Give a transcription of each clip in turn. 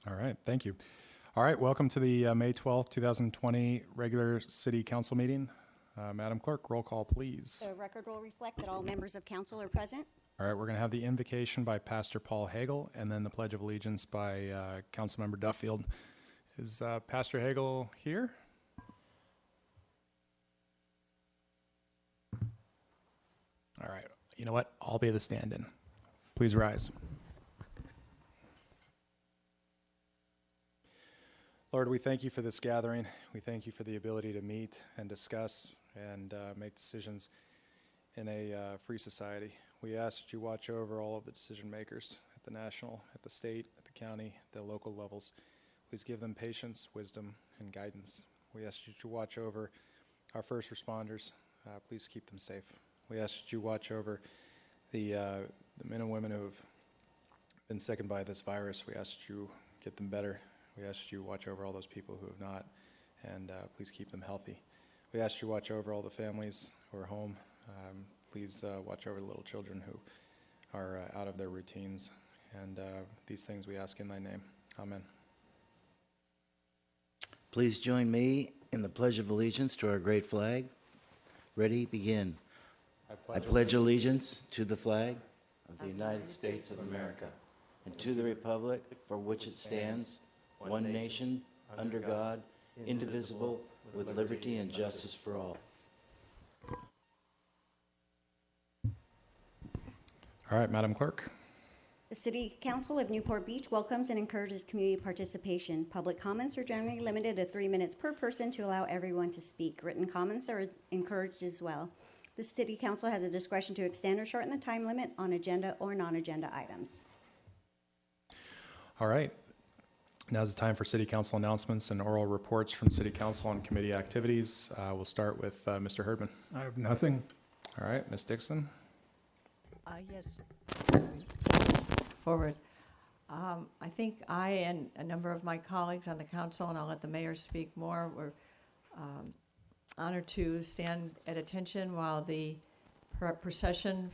All right, thank you. All right, welcome to the May 12th, 2020 regular City Council meeting. Madam Clerk, roll call, please. The record will reflect that all members of council are present. All right, we're going to have the invocation by Pastor Paul Hagel and then the Pledge of Allegiance by Councilmember Duffield. Is Pastor Hagel here? All right, you know what? I'll be the stand-in. Please rise. Lord, we thank you for this gathering. We thank you for the ability to meet and discuss and make decisions in a free society. We ask that you watch over all of the decision makers at the national, at the state, at the county, the local levels. Please give them patience, wisdom, and guidance. We ask that you watch over our first responders. Please keep them safe. We ask that you watch over the men and women who have been sickened by this virus. We ask that you get them better. We ask that you watch over all those people who have not, and please keep them healthy. We ask you watch over all the families who are home. Please watch over the little children who are out of their routines. And these things we ask in thy name. Amen. Please join me in the Pledge of Allegiance to our great flag. Ready, begin. I pledge allegiance to the flag of the United States of America and to the republic for which it stands, one nation, under God, indivisible, with liberty and justice for all. All right, Madam Clerk. The City Council of Newport Beach welcomes and encourages community participation. Public comments are generally limited to 3 minutes per person to allow everyone to speak. Written comments are encouraged as well. The City Council has a discretion to extend or shorten the time limit on agenda or non-agenda items. All right. Now's the time for City Council announcements and oral reports from City Council on committee activities. We'll start with Mr. Herdman. I have nothing. All right, Ms. Dixon. Yes. Forward. I think I and a number of my colleagues on the council, and I'll let the mayor speak more, were honored to stand at attention while the procession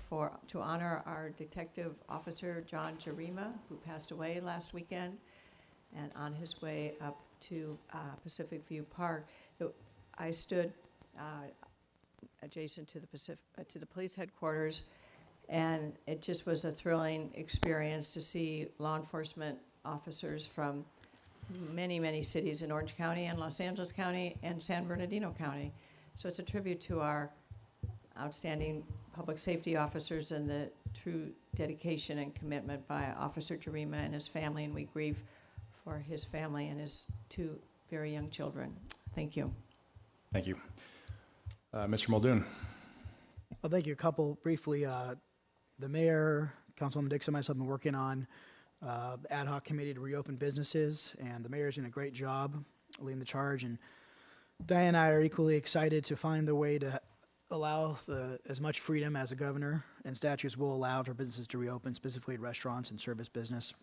to honor our detective officer, John Jarima, who passed away last weekend, and on his way up to Pacific View Park. I stood adjacent to the police headquarters, and it just was a thrilling experience to see law enforcement officers from many, many cities in Orange County and Los Angeles County and San Bernardino County. So it's a tribute to our outstanding public safety officers and the true dedication and commitment by Officer Jarima and his family, and we grieve for his family and his 2 very young children. Thank you. Thank you. Mr. Muldoon. Well, thank you. A couple briefly. The mayor, Councilwoman Dixon, and myself have been working on the ad hoc committee to reopen businesses, and the mayor's doing a great job leading the charge. And Diane and I are equally excited to find the way to allow as much freedom as the governor and statutes will allow for businesses to reopen, specifically restaurants and service business.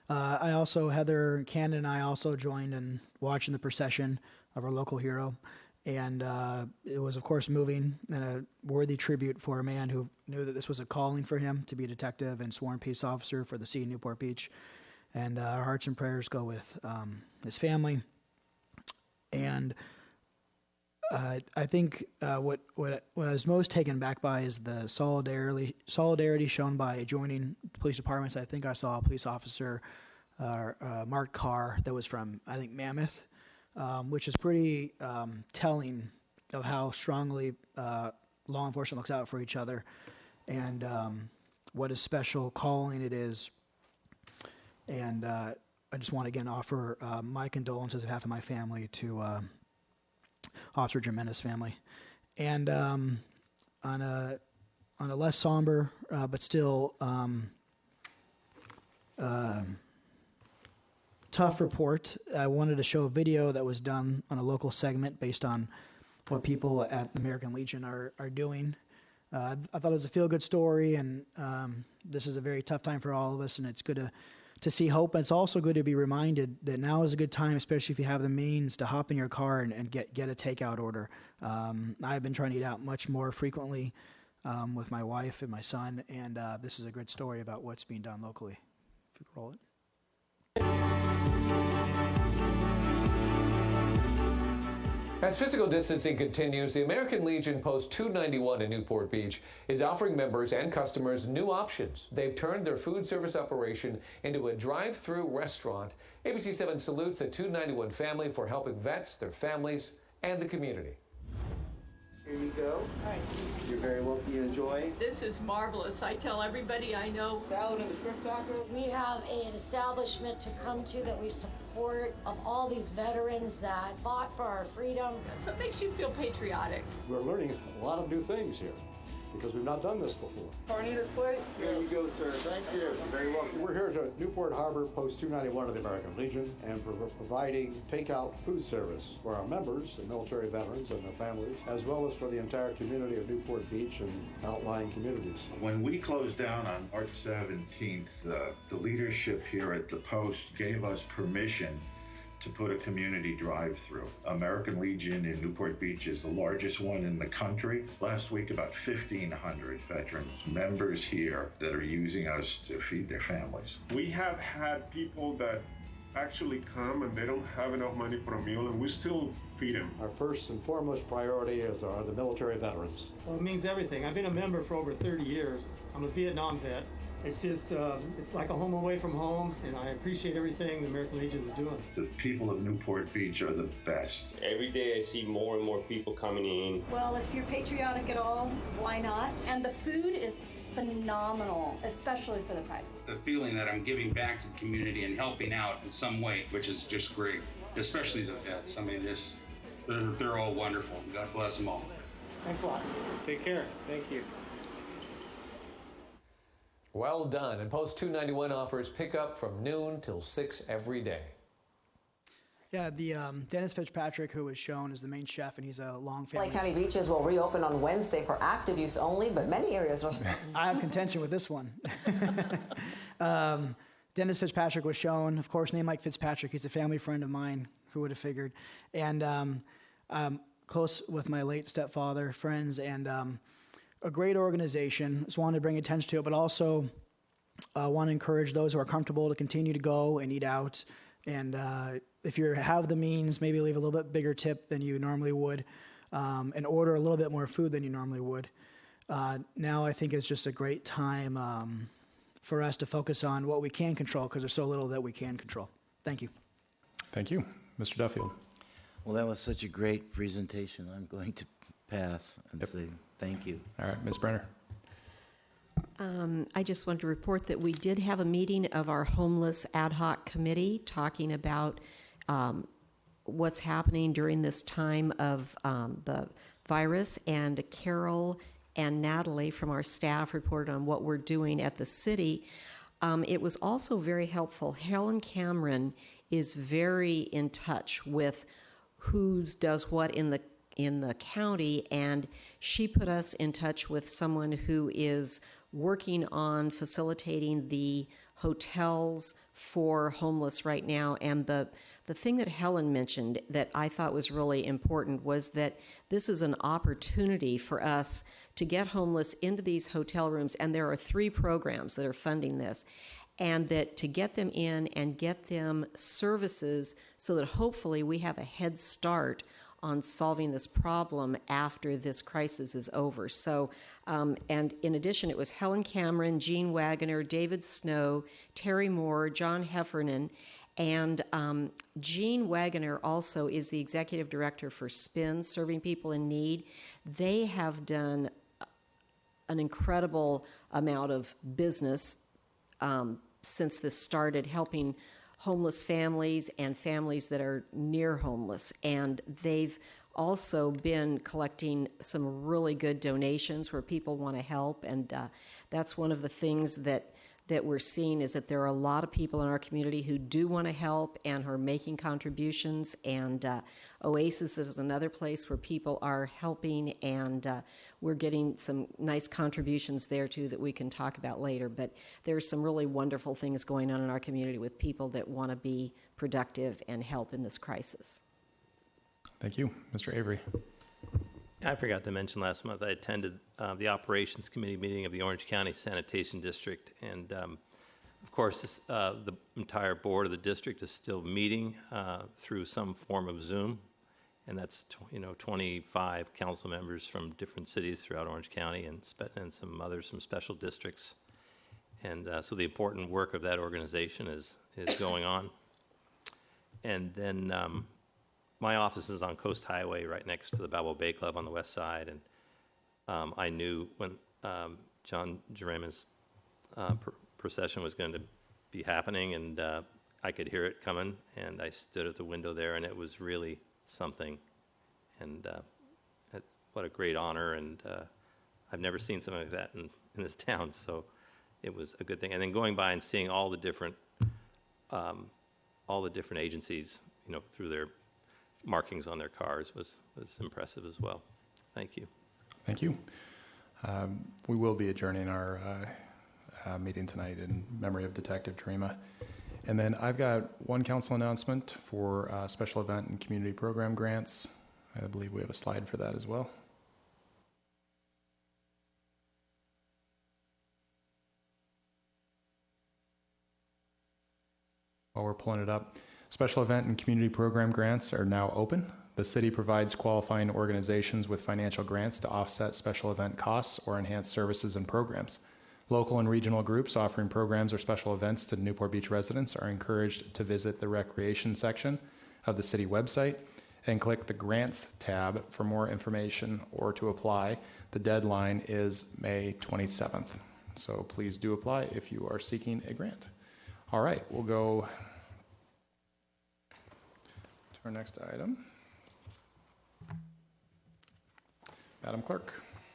Heather Cannon and I also joined in watching the procession of our local hero. And it was, of course, moving and a worthy tribute for a man who knew that this was a calling for him to be a detective and sworn peace officer for the city of Newport Beach. And our hearts and prayers go with his family. And I think what I was most taken back by is the solidarity shown by joining police departments. I think I saw a police officer, marked car, that was from, I think, Mammoth. Which is pretty telling of how strongly law enforcement looks out for each other and what a special calling it is. And I just want to again offer my condolences on behalf of my family to Officer Jimenez's family. And on a less somber but still tough report, I wanted to show a video that was done on a local segment based on what people at the American Legion are doing. I thought it was a feel-good story, and this is a very tough time for all of us, and it's good to see hope. And it's also good to be reminded that now is a good time, especially if you have the means, to hop in your car and get a takeout order. I've been trying to eat out much more frequently with my wife and my son, and this is a good story about what's being done locally. If you could roll it. As physical distancing continues, the American Legion Post 291 in Newport Beach is offering members and customers new options. They've turned their food service operation into a drive-through restaurant. ABC 7 salutes the 291 family for helping vets, their families, and the community. Here you go. All right. You're very welcome. You enjoy. This is marvelous. I tell everybody I know. Salad and the shrimp taco. We have an establishment to come to that we support of all these veterans that fought for our freedom. So it makes you feel patriotic. We're learning a lot of new things here because we've not done this before. Carnitas plate. Here you go, sir. Thank you. You're very welcome. We're here at Newport Harbor, Post 291 of the American Legion, and we're providing takeout food service for our members, the military veterans and their families, as well as for the entire community of Newport Beach and outlying communities. When we closed down on March 17th, the leadership here at the Post gave us permission to put a community drive-through. American Legion in Newport Beach is the largest one in the country. Last week, about 1,500 veterans members here that are using us to feed their families. We have had people that actually come and they don't have enough money for a meal, and we still feed them. Our first and foremost priority are the military veterans. Well, it means everything. I've been a member for over 30 years. I'm a Vietnam vet. It's just, it's like a home away from home, and I appreciate everything the American Legion is doing. The people of Newport Beach are the best. Every day I see more and more people coming in. Well, if you're patriotic at all, why not? And the food is phenomenal, especially for the price. The feeling that I'm giving back to the community and helping out in some way, which is just great, especially the vets. I mean, they're all wonderful. God bless them all. Thanks a lot. Take care. Thank you. Well done. And Post 291 offers pickup from noon till 6 every day. Yeah, the Dennis Fitzpatrick, who was shown, is the main chef, and he's a long family. Lake County Beaches will reopen on Wednesday for active use only, but many areas are. I have contention with this one. Dennis Fitzpatrick was shown, of course, name like Fitzpatrick. He's a family friend of mine. Who would have figured? And I'm close with my late stepfather, friends, and a great organization. Just wanted to bring attention to it, but also want to encourage those who are comfortable to continue to go and eat out. And if you have the means, maybe leave a little bit bigger tip than you normally would, and order a little bit more food than you normally would. Now I think it's just a great time for us to focus on what we can control, because there's so little that we can control. Thank you. Thank you. Mr. Duffield. Well, that was such a great presentation. I'm going to pass and say thank you. All right, Ms. Brenner. I just want to report that we did have a meeting of our homeless ad hoc committee talking about what's happening during this time of the virus, and Carol and Natalie from our staff reported on what we're doing at the city. It was also very helpful. Helen Cameron is very in touch with who does what in the county, and she put us in touch with someone who is working on facilitating the hotels for homeless right now. And the thing that Helen mentioned that I thought was really important was that this is an opportunity for us to get homeless into these hotel rooms, and there are 3 programs that are funding this, and that to get them in and get them services so that hopefully we have a head start on solving this problem after this crisis is over. So, and in addition, it was Helen Cameron, Gene Wagoner, David Snow, Terry Moore, John Heffernan, and Gene Wagoner also is the executive director for SPIN, Serving People in Need. They have done an incredible amount of business since this started, helping homeless families and families that are near homeless. And they've also been collecting some really good donations where people want to help. And that's one of the things that we're seeing, is that there are a lot of people in our community who do want to help and are making contributions. And Oasis is another place where people are helping, and we're getting some nice contributions there too that we can talk about later. But there's some really wonderful things going on in our community with people that want to be productive and help in this crisis. Thank you. Mr. Avery. I forgot to mention last month I attended the Operations Committee meeting of the Orange County Sanitation District, and Of course, the entire board of the district is still meeting through some form of Zoom, and that's 25 council members from different cities throughout Orange County and some others from special districts. And so the important work of that organization is going on. And then my office is on Coast Highway right next to the Balboa Bay Club on the west side. And I knew when John Jerema's procession was going to be happening, and I could hear it coming, and I stood at the window there, and it was really something. And what a great honor, and I've never seen something like that in this town, so it was a good thing. And then going by and seeing all the different agencies, through their markings on their cars was impressive as well. Thank you. Thank you. We will be adjourning our meeting tonight in memory of Detective Jerema. And then I've got one council announcement for special event and community program grants. I believe we have a slide for that as well. While we're pulling it up, special event and community program grants are now open. The city provides qualifying organizations with financial grants to offset special event costs or enhance services and programs. Local and regional groups offering programs or special events to Newport Beach residents are encouraged to visit the recreation section of the city website and click the Grants tab for more information or to apply. The deadline is May 27th. So please do apply if you are seeking a grant. All right, we'll go to our next item. Madam Clerk.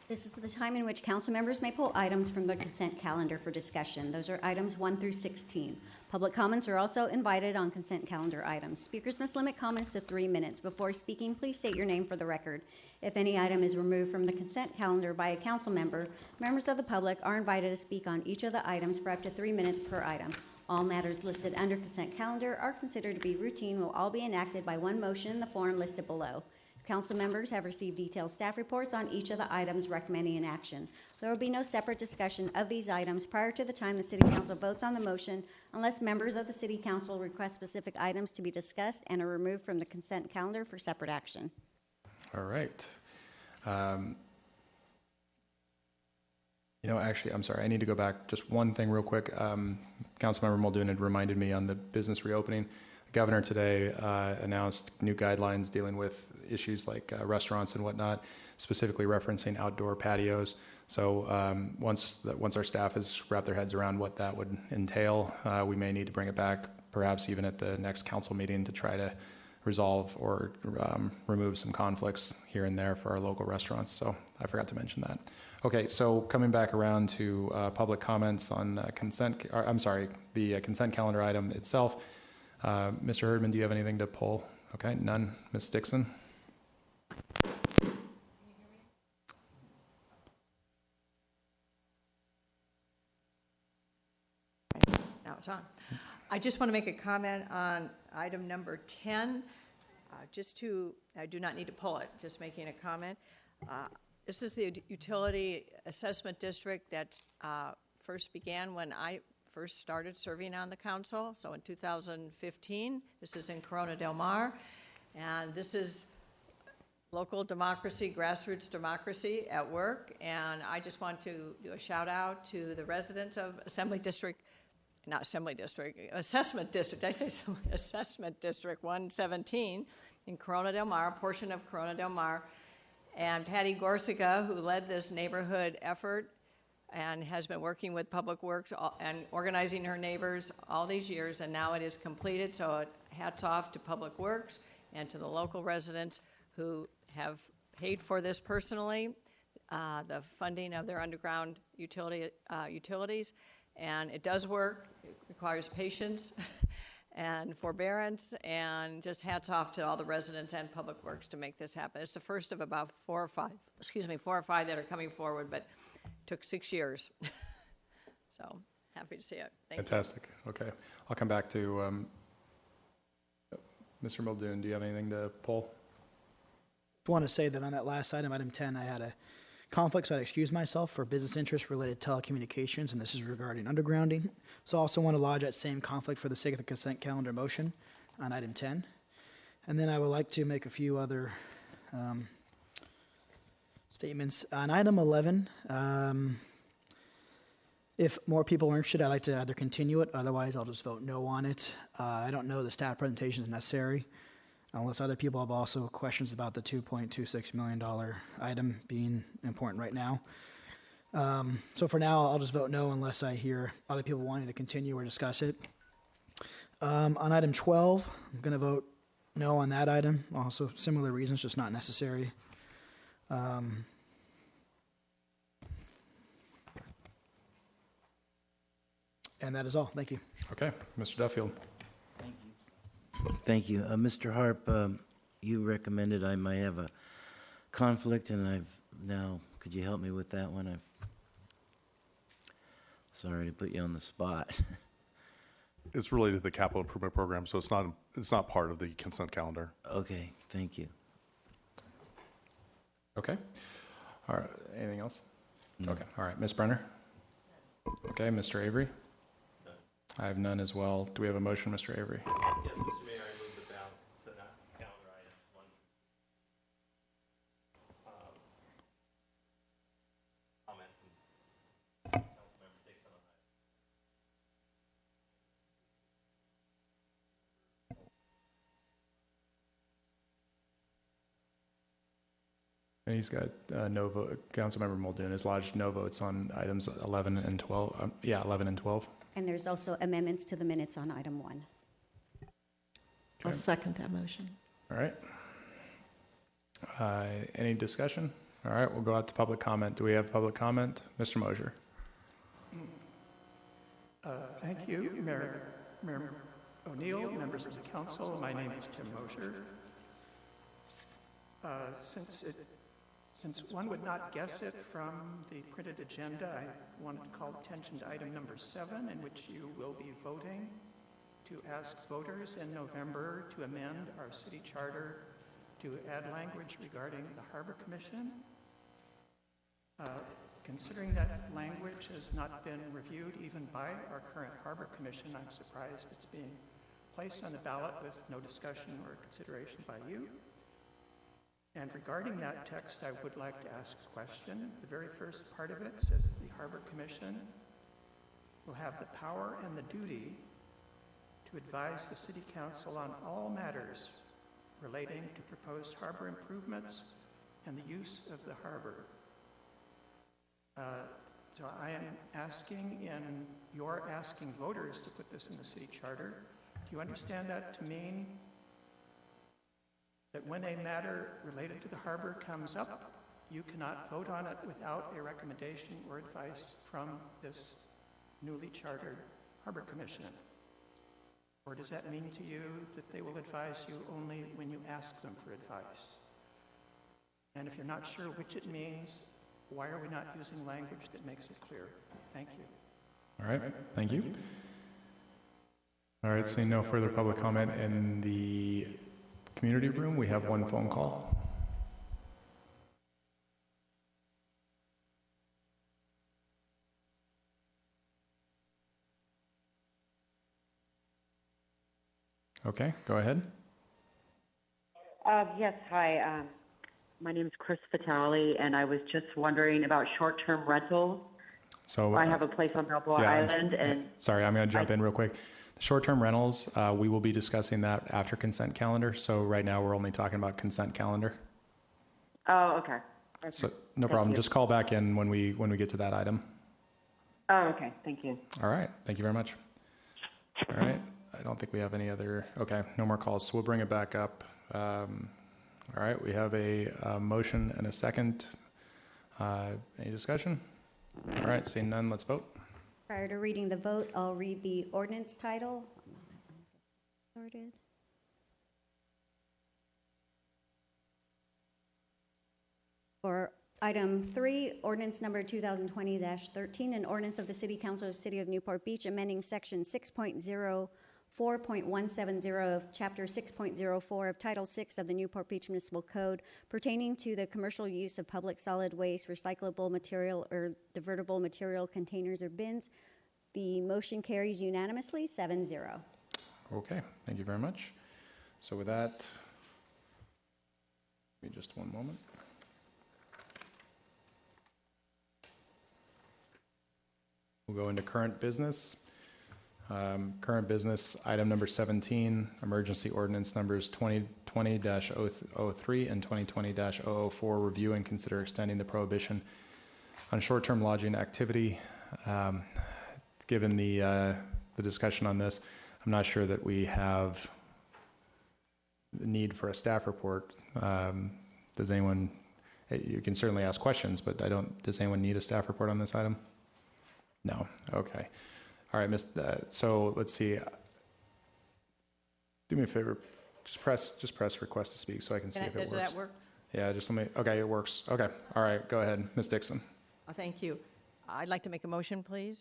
This is the time in which council members may pull items from the consent calendar for discussion. Those are items 1 through 16. Public comments are also invited on consent calendar items. Speakers must limit comments to 3 minutes. Before speaking, please state your name for the record. If any item is removed from the consent calendar by a council member, members of the public are invited to speak on each of the items for up to 3 minutes per item. All matters listed under consent calendar are considered to be routine, will all be enacted by one motion in the form listed below. Council members have received detailed staff reports on each of the items recommending an action. There will be no separate discussion of these items prior to the time the City Council votes on the motion unless members of the City Council request specific items to be discussed and are removed from the consent calendar for separate action. All right. Actually, I'm sorry. I need to go back just one thing real quick. Councilmember Muldoon had reminded me on the business reopening. The governor today announced new guidelines dealing with issues like restaurants and whatnot, specifically referencing outdoor patios. So once our staff has wrapped their heads around what that would entail, we may need to bring it back, perhaps even at the next council meeting, to try to resolve or remove some conflicts here and there for our local restaurants. So I forgot to mention that. Okay, so coming back around to public comments on the consent calendar item itself. Mr. Herdman, do you have anything to pull? Okay, none. Ms. Dixon? Now it's on. I just want to make a comment on item number 10. I do not need to pull it, just making a comment. This is the utility assessment district that first began when I first started serving on the council, so in 2015. This is in Corona Del Mar, and this is local democracy, grassroots democracy at work, and I just want to do a shout out to the residents of Assessment District 117 in Corona Del Mar, a portion of Corona Del Mar, and Patty Gorsica, who led this neighborhood effort and has been working with Public Works and organizing her neighbors all these years, and now it is completed, so hats off to Public Works and to the local residents who have paid for this personally, the funding of their underground utilities, and it does work. It requires patience and forbearance, and just hats off to all the residents and Public Works to make this happen. It's the first of about 4 or 5 that are coming forward, but took 6 years. So happy to see it. Fantastic. Okay. I'll come back to Mr. Muldoon. Do you have anything to pull? I want to say that on that last item, item 10, I had a conflicts, I'd excuse myself. For business interests related to telecommunications, and this is regarding undergrounding. So I also want to lodge that same conflict for the sake of the consent calendar motion on item 10. And then I would like to make a few other statements. On item 11, if more people are interested, I'd like to either continue it, otherwise I'll just vote no on it. I don't know the staff presentation is necessary, unless other people have also questions about the $2.26 million item being important right now. So for now, I'll just vote no unless I hear other people wanting to continue or discuss it. On item 12, I'm going to vote no on that item. Also similar reasons, just not necessary. And that is all. Thank you. Okay, Mr. Duffield. Thank you. Mr. Harp, you recommended I might have a conflict, and I've now, could you help me with that one? Sorry to put you on the spot. It's related to the capital improvement program, so it's not part of the consent calendar. Okay, thank you. Okay. All right, anything else? No. Okay, all right, Ms. Brenner? Okay, Mr. Avery? I have none as well. Do we have a motion, Mr. Avery? Yes, Mr. Mayor, I move the balance to not calendar items 1 comment from Councilmember Dixon on And he's got no vote. Councilmember Muldoon has lodged no votes on items 11 and 12. 11 and 12. And there's also amendments to the minutes on item 1. I'll second that motion. All right. Any discussion? All right, we'll go out to public comment. Do we have public comment? Mr. Mosier. Thank you, Mayor O'Neill, members of the council. My name is Jim Mosier. Since one would not guess it from the printed agenda, I wanted to call attention to item number 7, in which you will be voting to ask voters in November to amend our city charter to add language regarding the Harbor Commission. Considering that language has not been reviewed even by our current Harbor Commission, I'm surprised it's being placed on the ballot with no discussion or consideration by you. And regarding that text, I would like to ask a question. The very first part of it says that the Harbor Commission will have the power and the duty to advise the City Council on all matters relating to proposed harbor improvements and the use of the harbor. So I am asking, and you're asking voters to put this in the city charter. Do you understand that to mean that when a matter related to the harbor comes up, you cannot vote on it without a recommendation or advice from this newly chartered Harbor Commission? Or does that mean to you that they will advise you only when you ask them for advice? And if you're not sure which it means, why are we not using language that makes it clear? Thank you. All right, thank you. All right, seeing no further public comment in the community room, we have one phone call. Okay, go ahead. Yes, hi. My name is Chris Vitale, and I was just wondering about short-term rentals. So I have a place on Balboa Island, and sorry, I'm going to jump in real quick. The short-term rentals, we will be discussing that after consent calendar. So right now, we're only talking about consent calendar. Oh, okay. So no problem. Just call back in when we get to that item. Oh, okay. Thank you. All right. Thank you very much. All right. I don't think we have any other. Okay. No more calls. So we'll bring it back up. All right. We have a motion and a second. Any discussion? All right. Seeing none, let's vote. Prior to reading the vote, I'll read the ordinance title. Started. For item 3, ordinance number 2020-13, an ordinance of the City Council of the City of Newport Beach amending section 6.04 4.170 of Chapter 6.04 of Title 6 of the Newport Beach Municipal Code pertaining to the commercial use of public solid waste, recyclable material, or divertible material containers or bins. The motion carries unanimously, 7-0. Okay, thank you very much. So with that, give me just one moment. We'll go into current business. Current business, item number 17, emergency ordinance numbers 2020-003 and 2020-004, review and consider extending the prohibition on short-term lodging activity. Given the discussion on this, I'm not sure that we have the need for a staff report. Does anyone, you can certainly ask questions, but does anyone need a staff report on this item? No, okay. All right, so let's see. Do me a favor, just press request to speak so I can see if it works. Does that work? Yeah, just let me, okay, it works. Okay, all right, go ahead, Ms. Dixon. Thank you. I'd like to make a motion, please,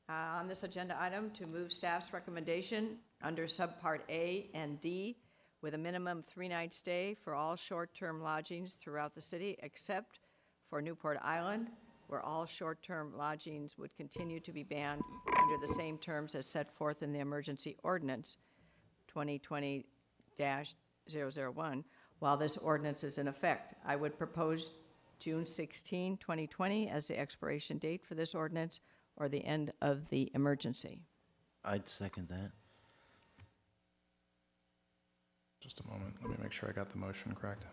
on this agenda item to move staff's recommendation under subpart A and D with a minimum 3-night stay for all short-term lodgings throughout the city except for Newport Island, where all short-term lodgings would continue to be banned under the same terms as set forth in the emergency ordinance 2020-001 while this ordinance is in effect. I would propose June 16, 2020 as the expiration date for this ordinance or the end of the emergency. I'd second that. Just a moment, let me make sure I got the motion correct.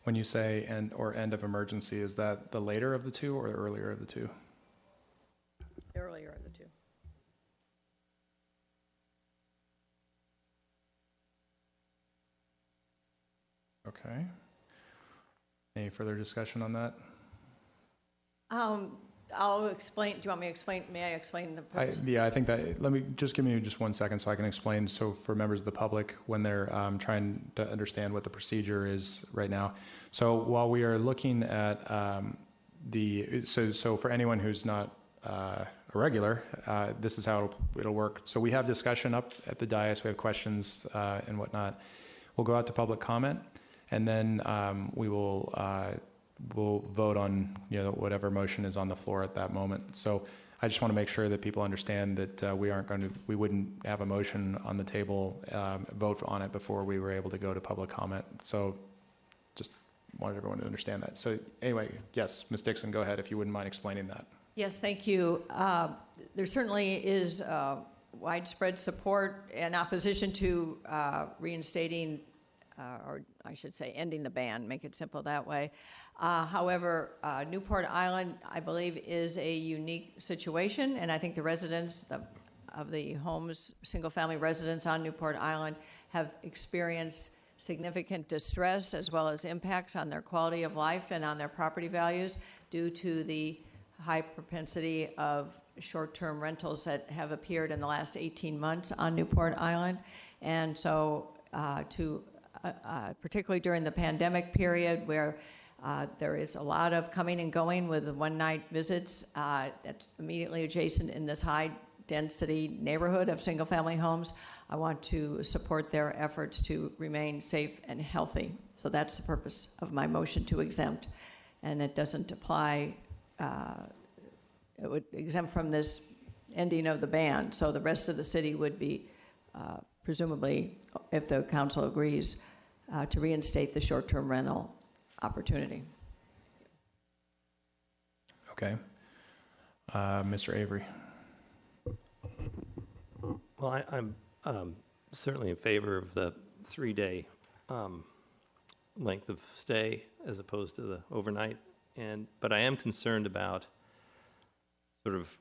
When you say end of emergency, is that the later of the two or the earlier of the two? The earlier of the two. Okay. Any further discussion on that? I'll explain. Do you want me to explain? May I explain the purpose? Yeah, I think that, give me just 1 second so I can explain. So for members of the public, when they're trying to understand what the procedure is right now. So while we are looking at so for anyone who's not a regular, this is how it'll work. So we have discussion up at the dais, we have questions and whatnot. We'll go out to public comment, and then we'll vote on whatever motion is on the floor at that moment. So I just want to make sure that people understand that we wouldn't have a motion on the table, vote on it before we were able to go to public comment. So just wanted everyone to understand that. So anyway, yes, Ms. Dixon, go ahead if you wouldn't mind explaining that. Yes, thank you. There certainly is widespread support and opposition to reinstating, or I should say ending the ban, make it simple that way. However, Newport Island, I believe, is a unique situation, and I think the residents of the homes, single-family residents on Newport Island, have experienced significant distress as well as impacts on their quality of life and on their property values due to the high propensity of short-term rentals that have appeared in the last 18 months on Newport Island. And so particularly during the pandemic period where there is a lot of coming and going with one-night visits that's immediately adjacent in this high-density neighborhood of single-family homes, I want to support their efforts to remain safe and healthy. So that's the purpose of my motion to exempt. And it doesn't apply, it would exempt from this ending of the ban. So the rest of the city would be, presumably, if the council agrees, to reinstate the short-term rental opportunity. Okay. Mr. Avery. Well, I'm certainly in favor of the 3-day length of stay as opposed to the overnight, but I am concerned about sort of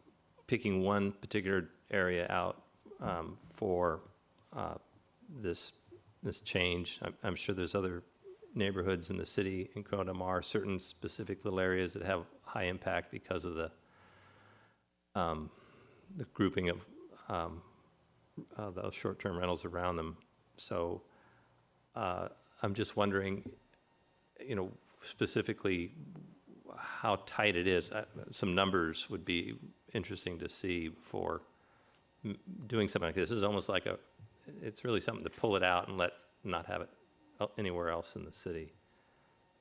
picking one particular area out for this change. I'm sure there's other neighborhoods in the city in Corona del Mar, certain specific little areas that have high impact because of the grouping of those short-term rentals around them. So I'm just wondering, specifically how tight it is. Some numbers would be interesting to see for doing something like this is almost like it's really something to pull it out and not have it anywhere else in the city.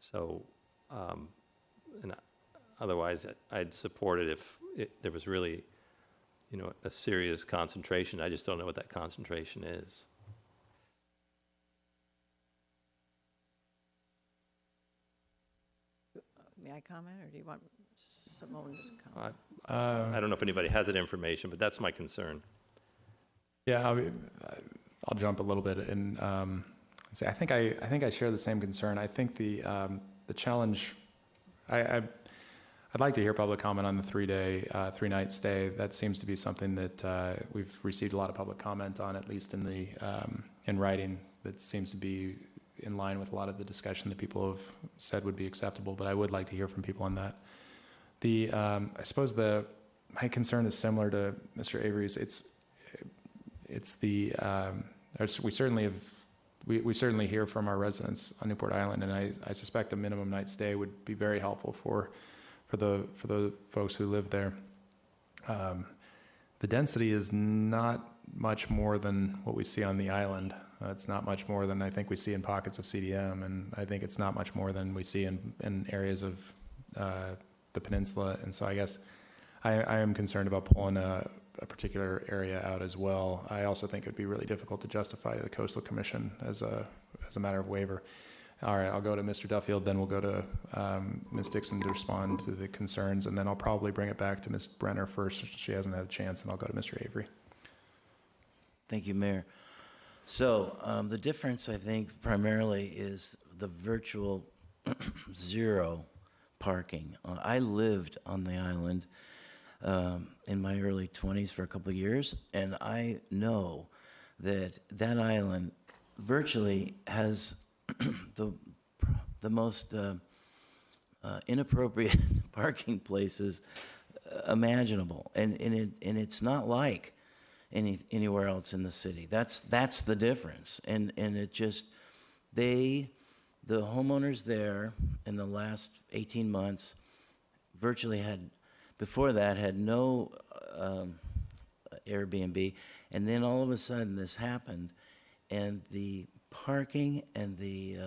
So, and otherwise, I'd support it if there was really, a serious concentration. I just don't know what that concentration is. May I comment, or do you want Simone to comment? I don't know if anybody has that information, but that's my concern. Yeah, I'll jump a little bit and say I think I share the same concern. I think the challenge. I'd like to hear public comment on the 3-night stay. That seems to be something that we've received a lot of public comment on, at least in writing. That seems to be in line with a lot of the discussion that people have said would be acceptable. But I would like to hear from people on that. I suppose my concern is similar to Mr. Avery's. We certainly hear from our residents on Newport Island, and I suspect a minimum night stay would be very helpful for the folks who live there. The density is not much more than what we see on the island. It's not much more than I think we see in pockets of CDM, and I think it's not much more than we see in areas of the peninsula. And so I guess I am concerned about pulling a particular area out as well. I also think it would be really difficult to justify to the Coastal Commission as a matter of waiver. All right, I'll go to Mr. Duffield, then we'll go to Ms. Dixon to respond to the concerns, and then I'll probably bring it back to Ms. Brenner first. She hasn't had a chance, and I'll go to Mr. Avery. Thank you, Mayor. So the difference, I think, primarily is the virtual zero parking. I lived on the island in my early 20s for a couple of years, and I know that island virtually has the most inappropriate parking places imaginable, and it's not like anywhere else in the city. That's the difference, and it just the homeowners there in the last 18 months virtually had no Airbnb, and then all of a sudden this happened, and the parking and the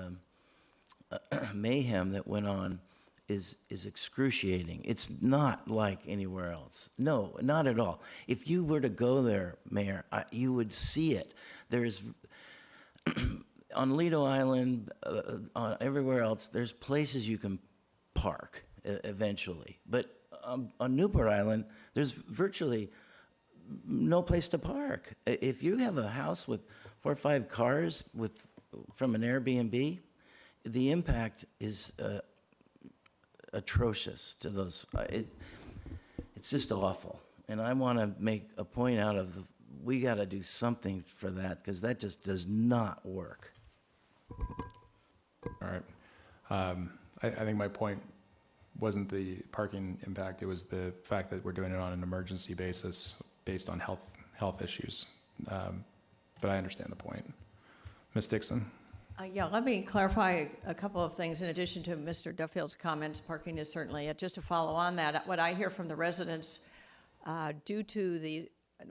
mayhem that went on is excruciating. It's not like anywhere else. No, not at all. If you were to go there, Mayor, you would see it. There's on Lido Island, everywhere else, there's places you can park eventually. But on Newport Island, there's virtually no place to park. If you have a house with 4 or 5 cars from an Airbnb, the impact is atrocious to those. It's just awful. And I want to make a point out of we got to do something for that, because that just does not work. All right. I think my point wasn't the parking impact. It was the fact that we're doing it on an emergency basis based on health issues. But I understand the point. Ms. Dixon? Yeah, let me clarify a couple of things in addition to Mr. Duffield's comments. Parking is certainly it. Just to follow on that, what I hear from the residents, due to the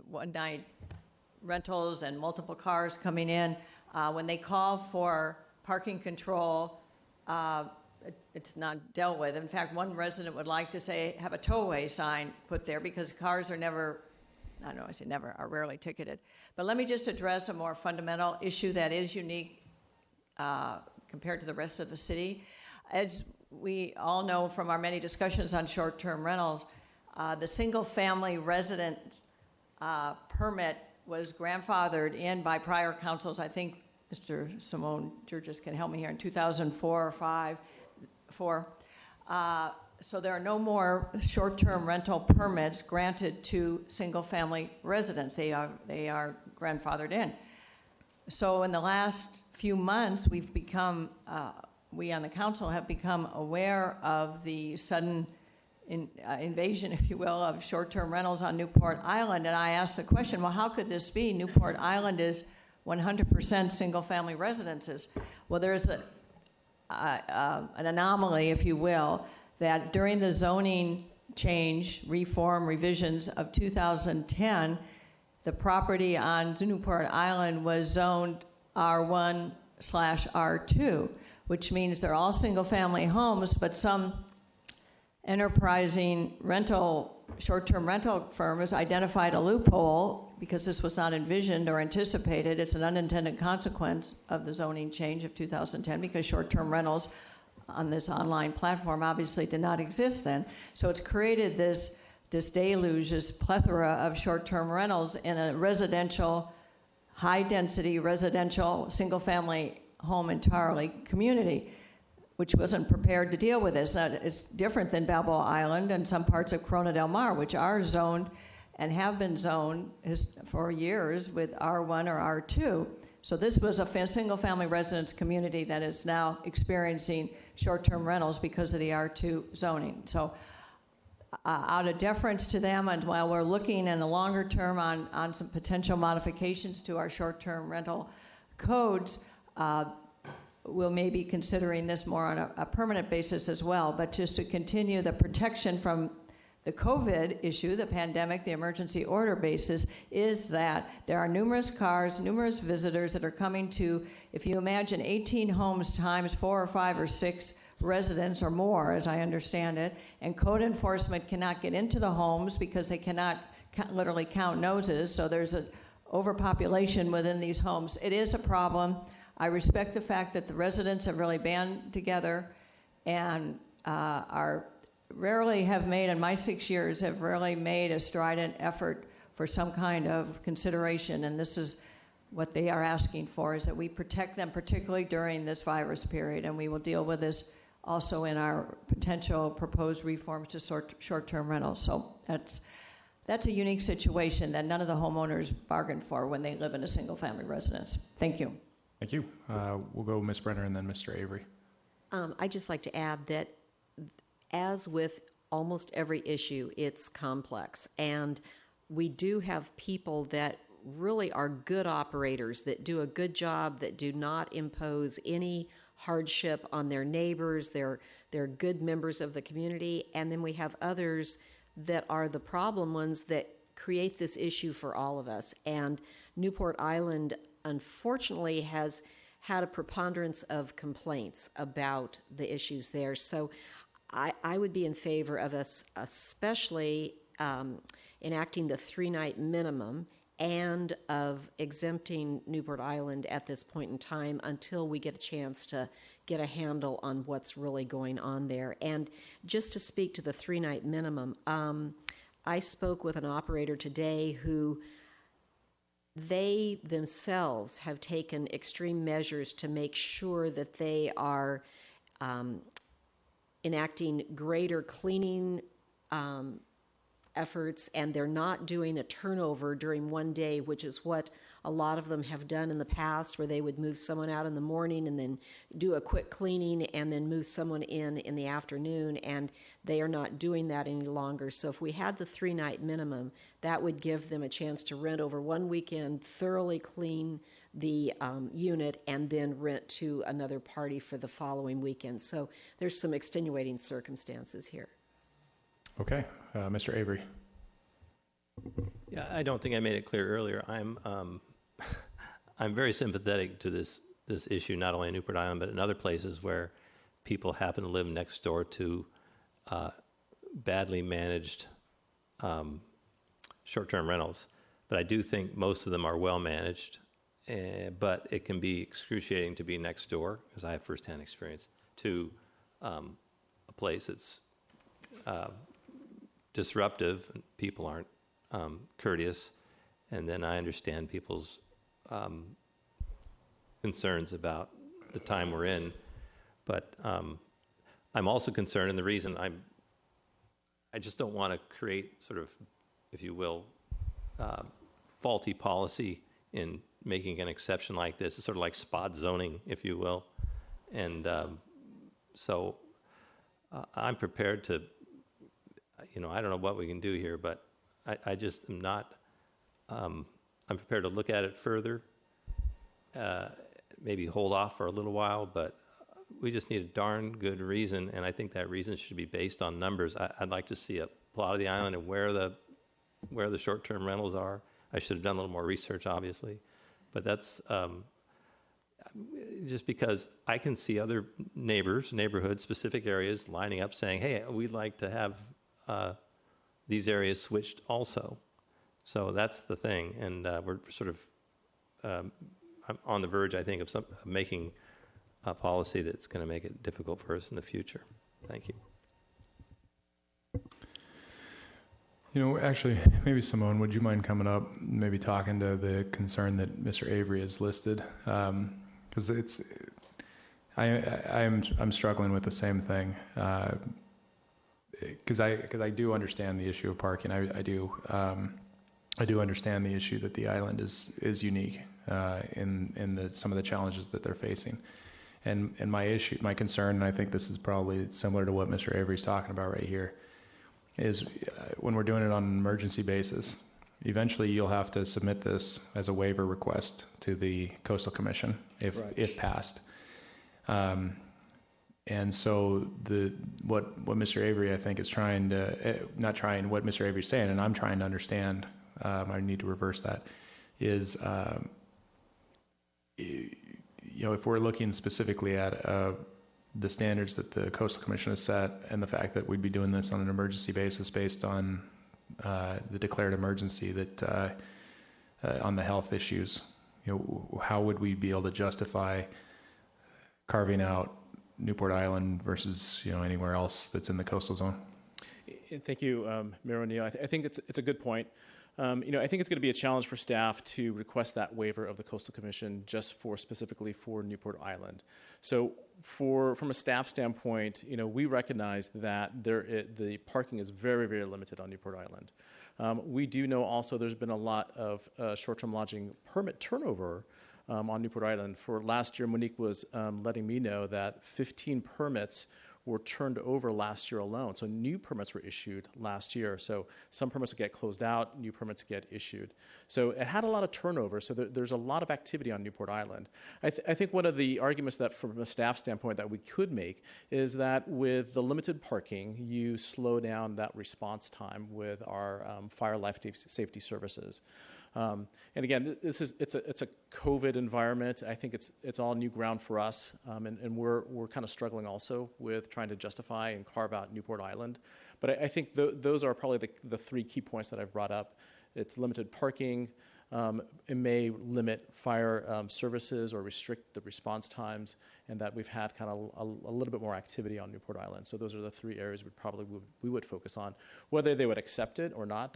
one-night rentals and multiple cars coming in, when they call for parking control, it's not dealt with. In fact, one resident would like to say, have a towaway sign put there, because cars are never, I don't know, I say never, are rarely ticketed. But let me just address a more fundamental issue that is unique compared to the rest of the city. As we all know from our many discussions on short-term rentals, the single-family residence permit was grandfathered in by prior councils. I think Mr. Simone Georges can help me here, in 2004 or 4. So there are no more short-term rental permits granted to single-family residents. They are grandfathered in. So in the last few months, we've become, we on the council have become aware of the sudden invasion, if you will, of short-term rentals on Newport Island. And I asked the question, well, how could this be? Newport Island is 100% single-family residences. Well, there's an anomaly, if you will, that during the zoning change, reform, revisions of 2010, the property on Newport Island was zoned R1/R2, which means they're all single-family homes, but some enterprising short-term rental firms identified a loophole because this was not envisioned or anticipated. It's an unintended consequence of the zoning change of 2010 because short-term rentals on this online platform obviously did not exist then. So it's created this deluge, this plethora of short-term rentals in a residential, high-density residential, single-family home entirely community, which wasn't prepared to deal with this. Now, it's different than Balboa Island and some parts of Corona del Mar, which are zoned and have been zoned for years with R1 or R2. So this was a single-family residence community that is now experiencing short-term rentals because of the R2 zoning. So out of deference to them, and while we're looking in the longer term on some potential modifications to our short-term rental codes, we'll maybe considering this more on a permanent basis as well. But just to continue the protection from the COVID issue, the pandemic, the emergency order basis, is that there are numerous cars, numerous visitors that are coming to, if you imagine 18 homes times 4 or 5 or 6 residents or more, as I understand it, and code enforcement cannot get into the homes because they cannot literally count noses, so there's an overpopulation within these homes. It is a problem. I respect the fact that the residents have really band together and rarely have made, in my 6 years, have rarely made a strident effort for some kind of consideration, and this is what they are asking for, is that we protect them, particularly during this virus period, and we will deal with this also in our potential proposed reforms to short-term rentals. So that's a unique situation that none of the homeowners bargained for when they live in a single-family residence. Thank you. Thank you. We'll go Ms. Brenner and then Mr. Avery. I'd just like to add that as with almost every issue, it's complex. And we do have people that really are good operators, that do a good job, that do not impose any hardship on their neighbors. They're good members of the community. And then we have others that are the problem ones that create this issue for all of us. And Newport Island, unfortunately, has had a preponderance of complaints about the issues there. So I would be in favor of us especially enacting the 3-night minimum and of exempting Newport Island at this point in time until we get a chance to get a handle on what's really going on there. And just to speak to the 3-night minimum, I spoke with an operator today who they themselves have taken extreme measures to make sure that they are enacting greater cleaning efforts, and they're not doing a turnover during one day, which is what a lot of them have done in the past, where they would move someone out in the morning and then do a quick cleaning and then move someone in the afternoon, and they are not doing that any longer. So if we had the 3-night minimum, that would give them a chance to rent over one weekend, thoroughly clean the unit, and then rent to another party for the following weekend. So there's some extenuating circumstances here. Okay, Mr. Avery. Yeah, I don't think I made it clear earlier. I'm very sympathetic to this issue, not only in Newport Island, but in other places where people happen to live next door to badly managed short-term rentals. But I do think most of them are well managed, but it can be excruciating to be next door, because I have firsthand experience, to a place that's disruptive, and people aren't courteous, and then I understand people's concerns about the time we're in, but I'm also concerned, and the reason I just don't want to create sort of, if you will, faulty policy in making an exception like this. It's sort of like spot zoning, if you will, and so I'm prepared to, I don't know what we can do here, but I just am not, I'm prepared to look at it further, maybe hold off for a little while, but we just need a darn good reason, and I think that reason should be based on numbers. I'd like to see a plot of the island and where the short-term rentals are, I should have done a little more research, obviously. But that's just because I can see other neighborhoods, specific areas lining up saying, hey, we'd like to have these areas switched also. So that's the thing. And we're sort of I'm on the verge, I think, of making a policy that's going to make it difficult for us in the future. Thank you. You know, actually, maybe Simone, would you mind coming up, maybe talking to the concern that Mr. Avery has listed? Because I'm struggling with the same thing. Because I do understand the issue of parking. I do understand the issue that the island is unique in some of the challenges that they're facing. And my concern, and I think this is probably similar to what Mr. Avery's talking about right here, is when we're doing it on an emergency basis, eventually you'll have to submit this as a waiver request to the Coastal Commission if passed. And so what Mr. Avery, I think, is trying to, what Mr. Avery's saying, and I'm trying to understand, I need to reverse that, is, if we're looking specifically at the standards that the Coastal Commission has set and the fact that we'd be doing this on an emergency basis based on the declared emergency that on the health issues, how would we be able to justify carving out Newport Island versus anywhere else that's in the coastal zone? Thank you, Mayor O'Neill. I think it's a good point. I think it's going to be a challenge for staff to request that waiver of the Coastal Commission just specifically for Newport Island. So from a staff standpoint, we recognize that the parking is very, very limited on Newport Island. We do know also there's been a lot of short-term lodging permit turnover on Newport Island. For last year, Monique was letting me know that 15 permits were turned over last year alone. So new permits were issued last year. So some permits would get closed out, new permits get issued. So it had a lot of turnover. So there's a lot of activity on Newport Island. I think one of the arguments that from a staff standpoint that we could make is that with the limited parking, you slow down that response time with our fire life safety services. And again, it's a COVID environment. I think it's all new ground for us, and we're kind of struggling also with trying to justify and carve out Newport Island. But I think those are probably the three key points that I've brought up. It's limited parking. It may limit fire services or restrict the response times, and that we've had kind of a little bit more activity on Newport Island. So those are the three areas we would focus on. Whether they would accept it or not,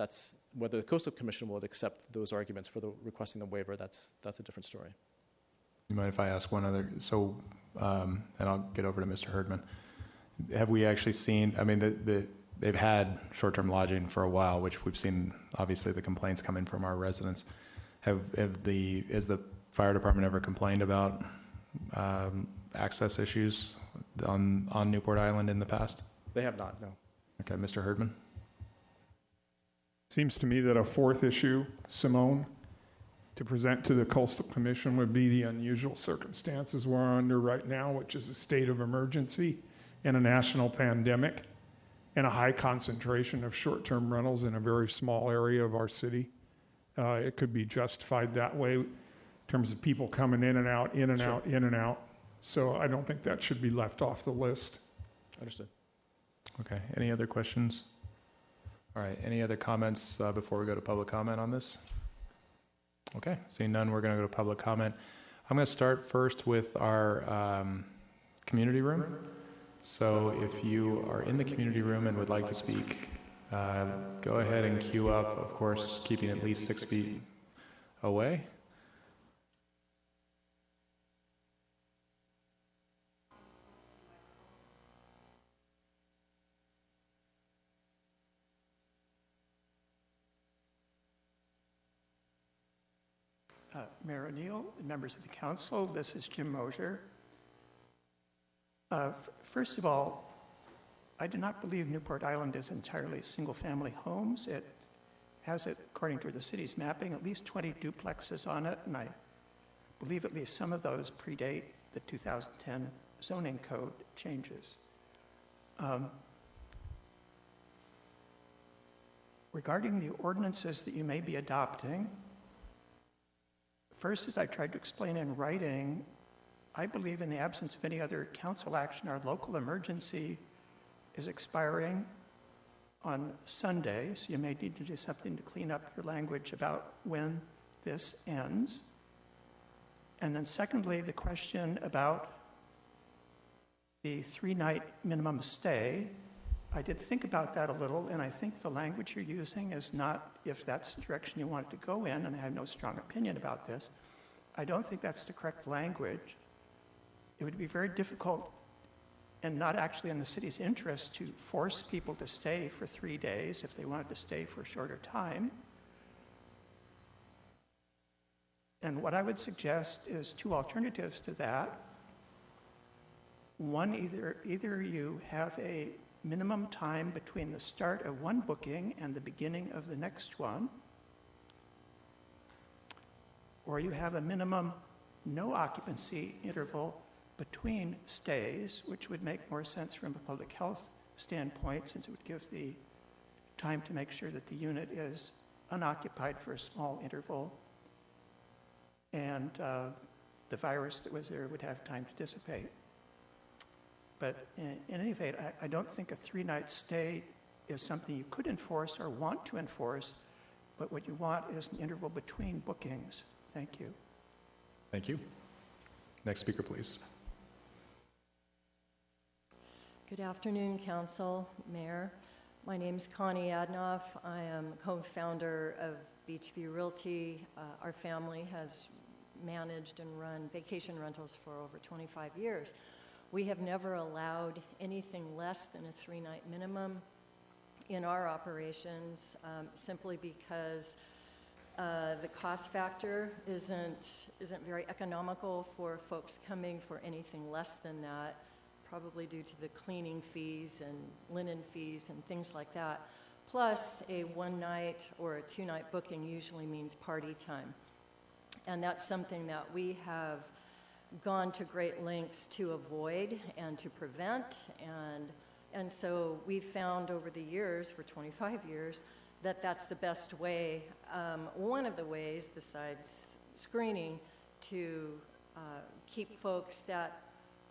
whether the Coastal Commission would accept those arguments for requesting the waiver, that's a different story. You mind if I ask one other? So, and I'll get over to Mr. Herdman. Have we actually seen, they've had short-term lodging for a while, which we've seen, obviously, the complaints coming from our residents. Has the fire department ever complained about access issues on Newport Island in the past? They have not, no. Okay, Mr. Herdman? Seems to me that a fourth issue, Simone, to present to the Coastal Commission would be the unusual circumstances we're under right now, which is a state of emergency and a national pandemic and a high concentration of short-term rentals in a very small area of our city. It could be justified that way in terms of people coming in and out, in and out, in and out. So I don't think that should be left off the list. Understood. Okay, any other questions? All right, any other comments before we go to public comment on this? Okay, seeing none, we're going to go to public comment. I'm going to start first with our community room. So if you are in the community room and would like to speak, go ahead and queue up, of course, keeping at least 6 feet away. Mayor O'Neill, members of the council, this is Jim Mosier. First of all, I do not believe Newport Island is entirely single-family homes. It has, according to the city's mapping, at least 20 duplexes on it, and I believe at least some of those predate the 2010 zoning code changes. Regarding the ordinances that you may be adopting, first, as I tried to explain in writing, I believe in the absence of any other council action, our local emergency is expiring on Sunday, so you may need to do something to clean up your language about when this ends. And then secondly, the question about the 3-night minimum stay. I did think about that a little, and I think the language you're using is not, if that's the direction you want it to go in, and I have no strong opinion about this, I don't think that's the correct language. It would be very difficult and not actually in the city's interest to force people to stay for 3 days if they wanted to stay for a shorter time. And what I would suggest is 2 alternatives to that. One, either you have a minimum time between the start of one booking and the beginning of the next one, or you have a minimum no occupancy interval between stays, which would make more sense from a public health standpoint, since it would give the time to make sure that the unit is unoccupied for a small interval, and the virus that was there would have time to dissipate. But in any event, I don't think a 3-night stay is something you could enforce or want to enforce, but what you want is an interval between bookings. Thank you. Thank you. Next speaker, please. Good afternoon, Council, Mayor. My name is Connie Adnoff. I am co-founder of Beachview Realty. Our family has managed and run vacation rentals for over 25 years. We have never allowed anything less than a 3-night minimum in our operations, simply because the cost factor isn't very economical for folks coming for anything less than that, probably due to the cleaning fees and linen fees and things like that. Plus, a 1-night or a 2-night booking usually means party time. And that's something that we have gone to great lengths to avoid and to prevent. And so we've found over the years, for 25 years, that that's the best way, one of the ways besides screening, to keep folks that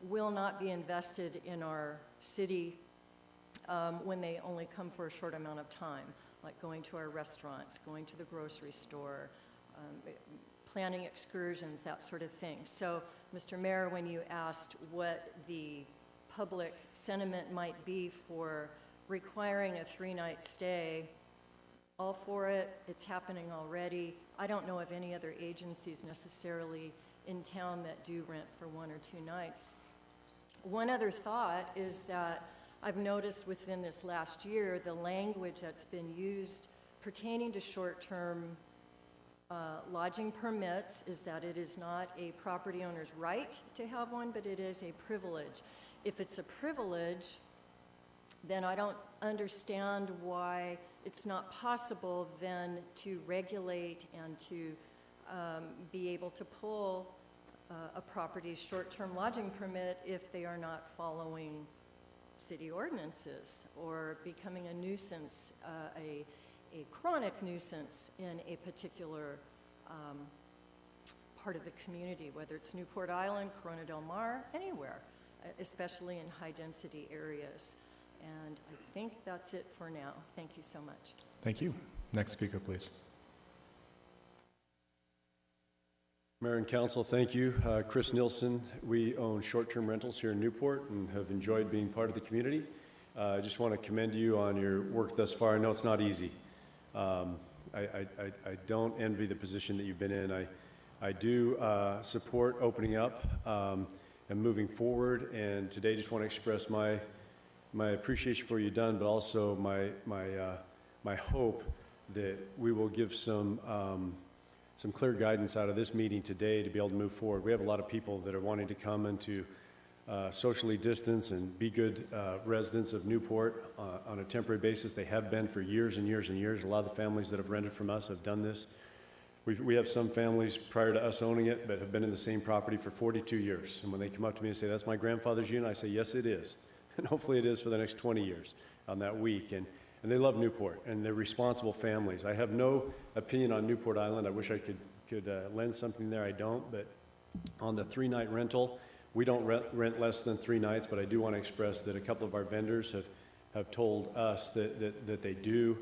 will not be invested in our city when they only come for a short amount of time, like going to our restaurants, going to the grocery store, planning excursions, that sort of thing. So, Mr. Mayor, when you asked what the public sentiment might be for requiring a 3-night stay, all for it. It's happening already. I don't know of any other agencies necessarily in town that do rent for 1 or 2 nights. One other thought is that I've noticed within this last year the language that's been used pertaining to short-term lodging permits is that it is not a property owner's right to have one, but it is a privilege. If it's a privilege, then I don't understand why it's not possible then to regulate and to be able to pull a property's short-term lodging permit if they are not following city ordinances or becoming a nuisance, a chronic nuisance in a particular part of the community, whether it's Newport Island, Corona del Mar, anywhere, especially in high-density areas. And I think that's it for now. Thank you so much. Thank you. Next speaker, please. Mayor and Council, thank you. Chris Nilsson. We own short-term rentals here in Newport and have enjoyed being part of the community. I just want to commend you on your work thus far. I know it's not easy. I don't envy the position that you've been in. I do support opening up and moving forward, and today just want to express my appreciation for what you've done, but also my hope that we will give some clear guidance out of this meeting today to be able to move forward. We have a lot of people that are wanting to come and to socially distance and be good residents of Newport on a temporary basis. They have been for years and years and years. A lot of the families that have rented from us have done this. We have some families prior to us owning it, but have been in the same property for 42 years. And when they come up to me and say, "That's my grandfather's unit," I say, "Yes, it is." And hopefully it is for the next 20 years on that week. And and they love Newport, and they're responsible families. I have no opinion on Newport Island. I wish I could lend something there. I don't, but on the 3-night rental, we don't rent less than 3 nights, but I do want to express that a couple of our vendors have told us that they do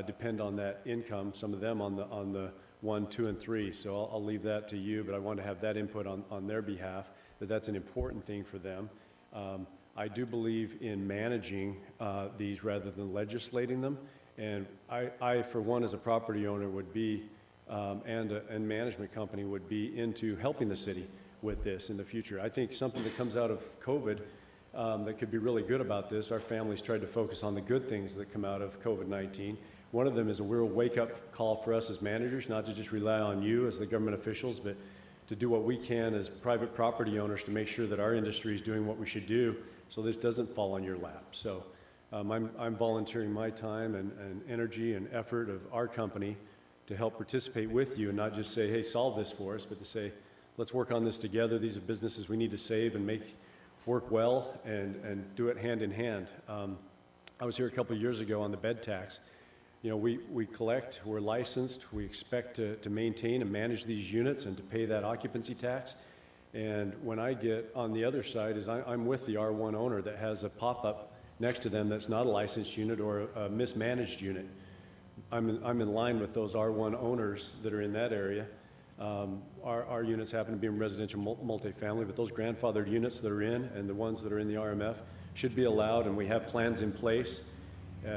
depend on that income, some of them on the 1, 2, and 3. So I'll leave that to you, but I want to have that input on their behalf, that's an important thing for them. I do believe in managing these rather than legislating them, and I for one, as a property owner, would be, and management company would be into helping the city with this in the future. I think something that comes out of COVID that could be really good about this, our families tried to focus on the good things that come out of COVID-19. One of them is a real wake-up call for us as managers, not to just rely on you as the government officials, but to do what we can as private property owners to make sure that our industry is doing what we should do so this doesn't fall on your lap. So I'm volunteering my time and energy and effort of our company to help participate with you and not just say, hey, solve this for us, but to say, let's work on this together. These are businesses we need to save and make work well and do it hand in hand. I was here a couple of years ago on the bed tax. You know, we collect, we're licensed, we expect to maintain and manage these units and to pay that occupancy tax. And when I get on the other side is I'm with the R1 owner that has a pop-up next to them that's not a licensed unit or a mismanaged unit. I'm in line with those R1 owners that are in that area. Our units happen to be in residential multifamily, but those grandfathered units that are in and the ones that are in the RMF should be allowed, and we have plans in place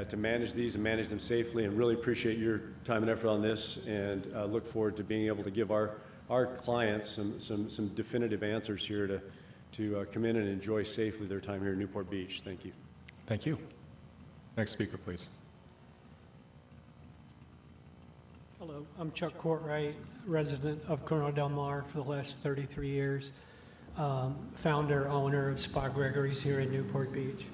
to manage these and manage them safely, and really appreciate your time and effort on this, and look forward to being able to give our clients some definitive answers here to come in and enjoy safely their time here in Newport Beach. Thank you. Thank you. Next speaker, please. Hello, I'm Chuck Courtwright, resident of Corona Del Mar for the last 33 years, founder, owner of Spa Gregory's here in Newport Beach.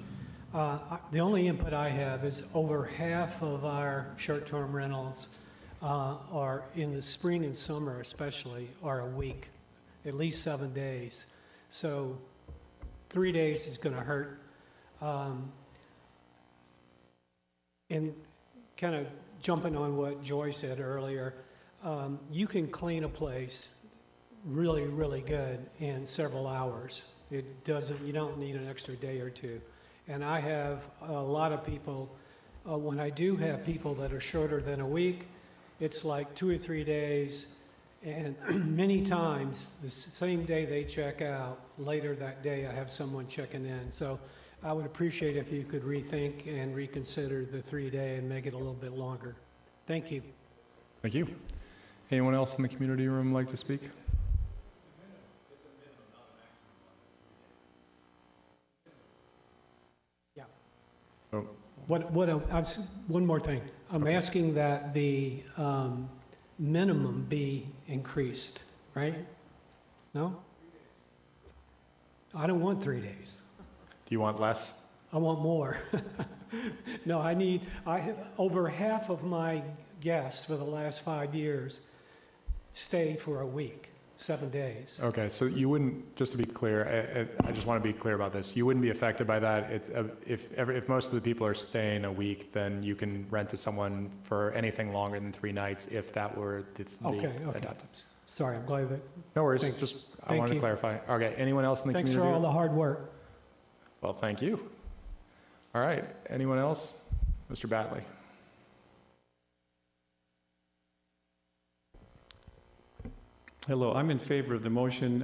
The only input I have is over half of our short-term rentals are in the spring and summer especially are a week, at least 7 days. So 3 days is going to hurt. And kind of jumping on what Joy said earlier, you can clean a place really, really good in several hours. You don't need an extra day or two. And I have a lot of people, when I do have people that are shorter than a week, it's like 2 or 3 days, and many times the same day they check out, later that day I have someone checking in. So I would appreciate if you could rethink and reconsider the 3-day and make it a little bit longer. Thank you. Thank you. Anyone else in the community room like to speak? Yeah. Oh. One more thing. I'm asking that the minimum be increased, right? No? I don't want 3 days. Do you want less? I want more. No, over half of my guests for the last 5 years stayed for a week, 7 days. Okay, so you wouldn't, just to be clear, I just want to be clear about this. You wouldn't be affected by that. If most of the people are staying a week, then you can rent to someone for anything longer than 3 nights if that were the Okay. Sorry, I'm glad that. No worries. Thanks. I wanted to clarify. Okay, anyone else in the Thanks community? for all the hard work. Well, thank you. All right, anyone else? Mr. Batley. Hello, I'm in favor of the motion,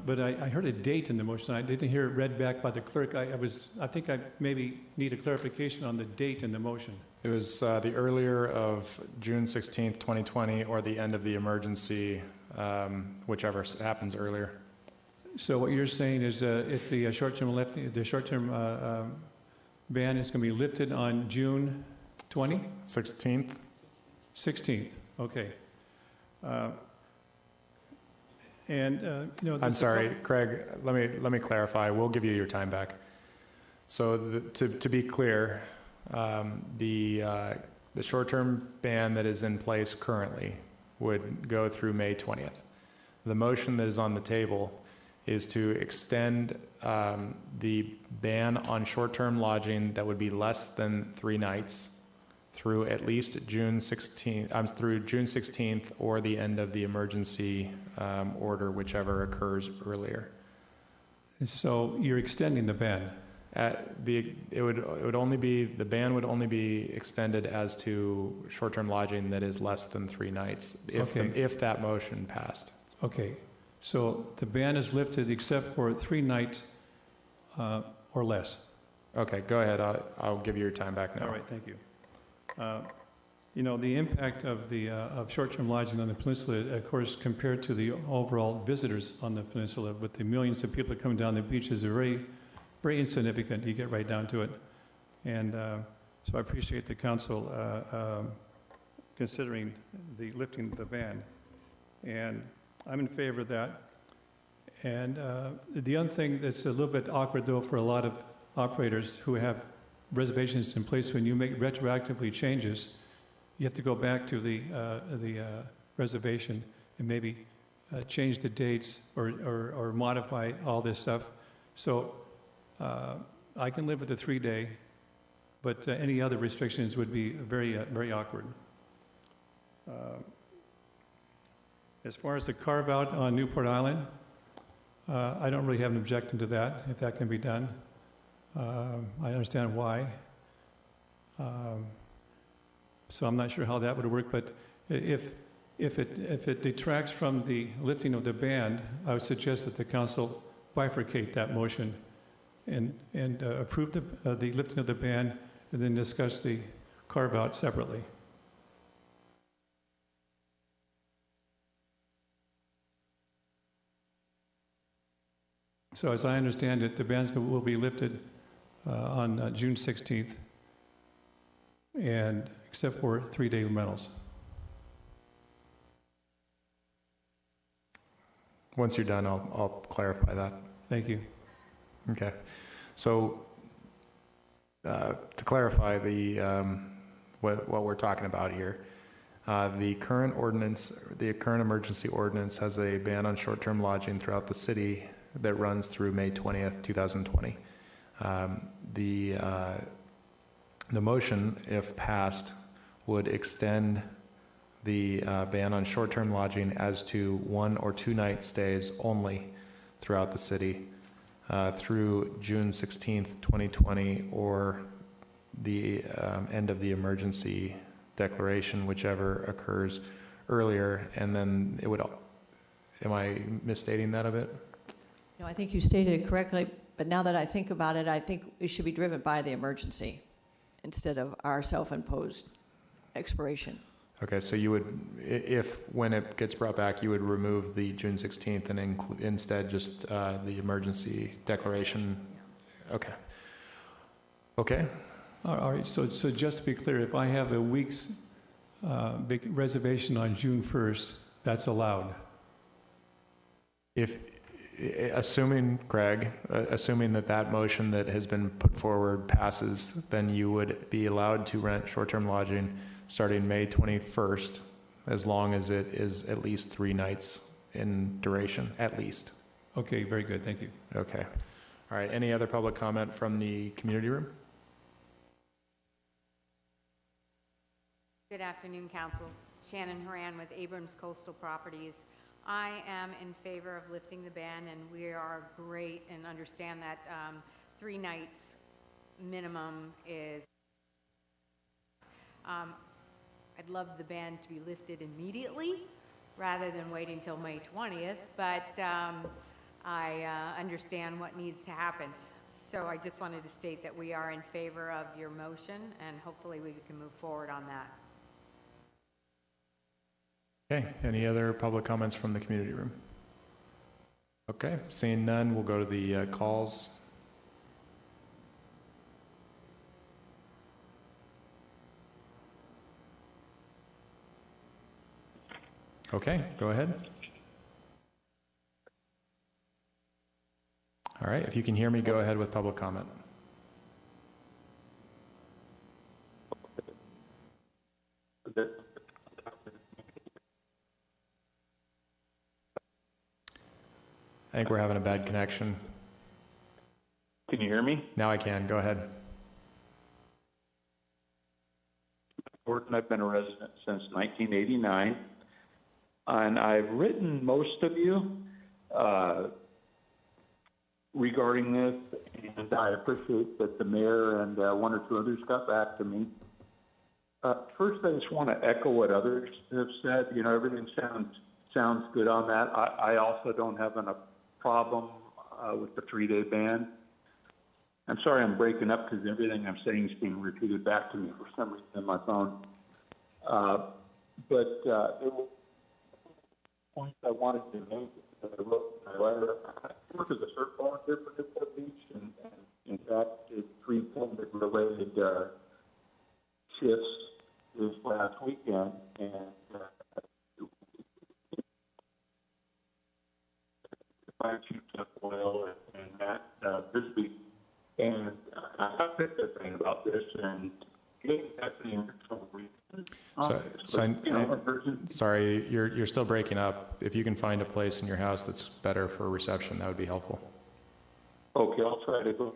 but I heard a date in the motion. I didn't hear it read back by the clerk. I think I maybe need a clarification on the date in the motion. It was the earlier of June 16th, 2020, or the end of the emergency, whichever happens earlier. So what you're saying is if the short-term ban is going to be lifted on June 20? 16th. 16th, okay. I'm sorry, Craig, let me clarify. We'll give you your time back. So to be clear, the short-term ban that is in place currently would go through May 20th. The motion that is on the table is to extend the ban on short-term lodging that would be less than 3 nights through at least June 16th, through June 16th or the end of the emergency order, whichever occurs earlier. So you're extending the ban? The ban would only be extended as to short-term lodging that is less than 3 nights, if that motion passed. Okay, so the ban is lifted except for 3 nights or less. Okay, go ahead. I'll give you your time back now. All right, thank you. You know, the impact of short-term lodging on the peninsula, of course, compared to the overall visitors on the peninsula, with the millions of people that come down the beach, is very, very insignificant. You get right down to it. And so I appreciate the council considering the lifting the ban. And I'm in favor of that. And the other thing that's a little bit awkward, though, for a lot of operators who have reservations in place, when you make retroactively changes, you have to go back to the reservation and maybe change the dates or modify all this stuff. So I can live with the 3-day, but any other restrictions would be very, very awkward. As far as the carve-out on Newport Island, I don't really have an objection to that, if that can be done. I understand why. So I'm not sure how that would work, but if it detracts from the lifting of the ban, I would suggest that the council bifurcate that motion and approve the lifting of the ban and then discuss the carve-out separately. So as I understand it, the bans will be lifted on June 16th, and except for 3-day rentals. Once you're done, I'll clarify that. Thank you. Okay. So to clarify what we're talking about here, the current emergency ordinance has a ban on short-term lodging throughout the city that runs through May 20th, 2020. The motion, if passed, would extend the ban on short-term lodging as to 1 or 2 night stays only throughout the city through June 16th, 2020, or the end of the emergency declaration, whichever occurs earlier. And then it would, am I misstating that a bit? No, I think you stated it correctly, but now that I think about it, I think it should be driven by the emergency instead of our self-imposed expiration. Okay, so you would, when it gets brought back, you would remove the June 16th and instead just the emergency declaration? Okay. Okay. All right, so just to be clear, if I have a week's big reservation on June 1st, that's allowed? Assuming that motion that has been put forward passes, then you would be allowed to rent short-term lodging starting May 21st, as long as it is at least 3 nights in duration, at least. Okay, very good, thank you. Okay. All right, any other public comment from the community room? Good afternoon, Council. Shannon Horan with Abrams Coastal Properties. I am in favor of lifting the ban, and we are great and understand that 3 nights minimum is. I'd love the ban to be lifted immediately rather than waiting till May 20th, but I understand what needs to happen. So I just wanted to state that we are in favor of your motion, and hopefully we can move forward on that. Okay, any other public comments from the community room? Okay, seeing none, we'll go to the calls. Okay, go ahead. All right, if you can hear me, go ahead with public comment. I think we're having a bad connection. Can you hear me? Now I can. Go ahead. Newport, and I've been a resident since 1989. And I've written most of you regarding this, and I appreciate that the mayor and one or two others got back to me. First, I just want to echo what others have said. You know, everything sounds good on that. I also don't have a problem with the 3-day ban. I'm sorry I'm breaking up because everything I'm saying is being repeated back to me for some reason on my phone. But there were points I wanted to make that I wrote in my letter. I work as a CERT volunteer for Newport Beach, and in fact, did 3 COVID-related shifts this last weekend, and I chiefed up oil and Matt Bisbee, and I picked a thing about this and getting back to the original reason. Sorry, you're still breaking up. If you can find a place in your house that's better for reception, that would be helpful. Okay, I'll try to go.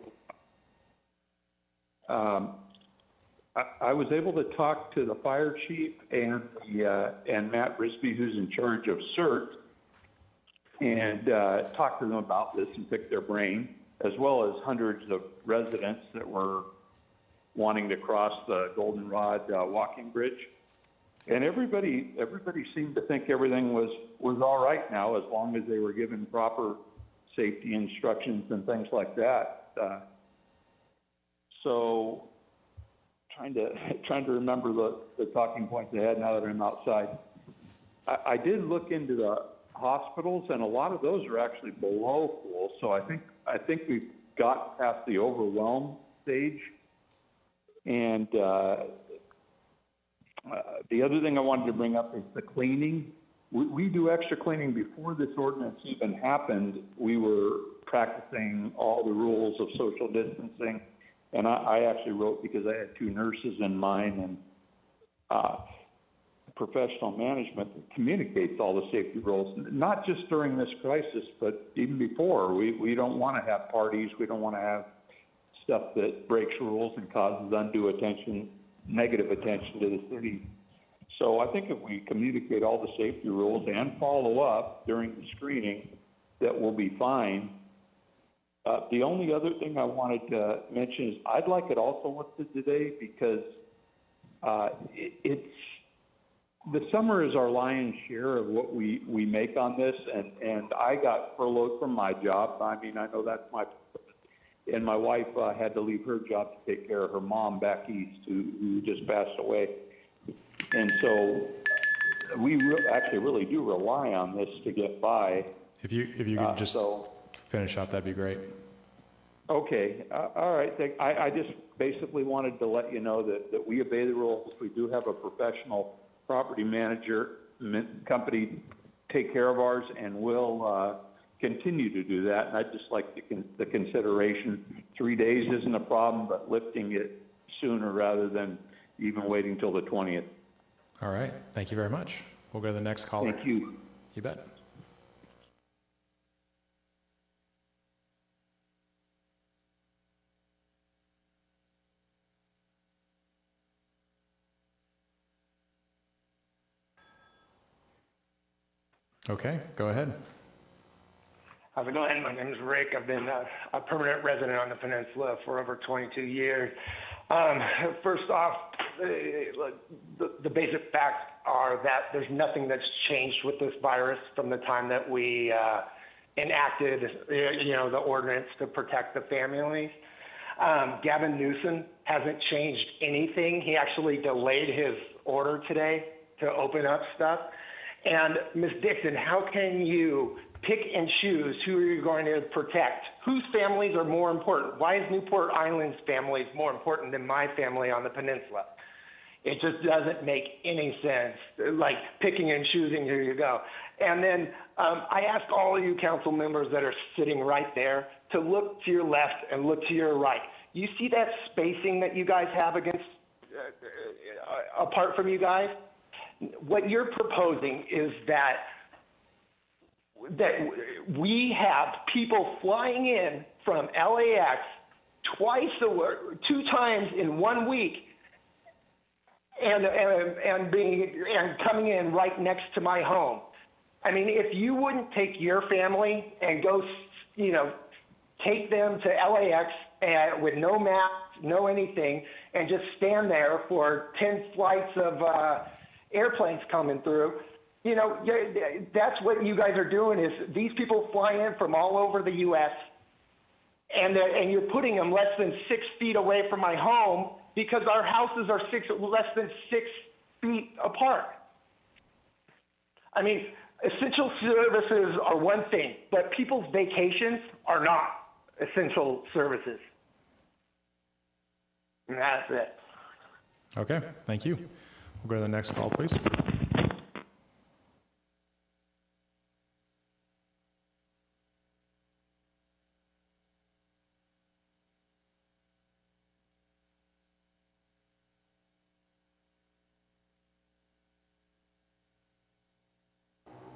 I was able to talk to the fire chief and Matt Bisbee, who's in charge of CERT, and talk to them about this and pick their brain, as well as hundreds of residents that were wanting to cross the Goldenrod walking bridge. And everybody seemed to think everything was all right now, as long as they were given proper safety instructions and things like that. So trying to remember the talking points I had now that I'm outside. I did look into the hospitals, and a lot of those are actually below full. So I think we've got past the overwhelm stage. And the other thing I wanted to bring up is the cleaning. We do extra cleaning. Before this ordinance even happened, we were practicing all the rules of social distancing. And I actually wrote, because I had 2 nurses in mine and professional management that communicates all the safety rules, not just during this crisis, but even before. We don't want to have parties. We don't want to have stuff that breaks rules and causes undue attention, negative attention to the city. So I think if we communicate all the safety rules and follow up during the screening, that will be fine. The only other thing I wanted to mention is I'd like it also listed today, because it's the summer is our lion's share of what we make on this, and I got furloughed from my job. I mean, I know that's and my wife had to leave her job to take care of her mom back east, who just passed away. And so we actually really do rely on this to get by. If you could just finish up, that'd be great. Okay, all right. I just basically wanted to let you know that we obey the rules. We do have a professional property manager company take care of ours, and we'll continue to do that. And I'd just like the consideration. 3 days isn't a problem, but lifting it sooner rather than even waiting till the 20th. All right. Thank you very much. We'll go to the next caller. Thank you. You bet. Okay, go ahead. How's it going? My name is Rick. I've been a permanent resident on the peninsula for over 22 years. First off, the basic facts are that there's nothing that's changed with this virus from the time that we enacted, the ordinance to protect the families. Gavin Newsom hasn't changed anything. He actually delayed his order today to open up stuff. And Ms. Dixon, how can you pick and choose who you're going to protect? Whose families are more important? Why is Newport Island's families more important than my family on the peninsula? It just doesn't make any sense, like picking and choosing who you go. And then I ask all of you council members that are sitting right there to look to your left and look to your right. You see that spacing that you guys have against, apart from you guys? What you're proposing is that we have people flying in from LAX 2 times in 1 week and coming in right next to my home. I mean, if you wouldn't take your family and go, take them to LAX with no mask, no anything, and just stand there for 10 flights of airplanes coming through, that's what you guys are doing. Is these people fly in from all over the U.S. and you're putting them less than 6 feet away from my home because our houses are less than 6 feet apart. I mean, essential services are one thing, but people's vacations are not essential services. And that's it. Okay, thank you. We'll go to the next call, please.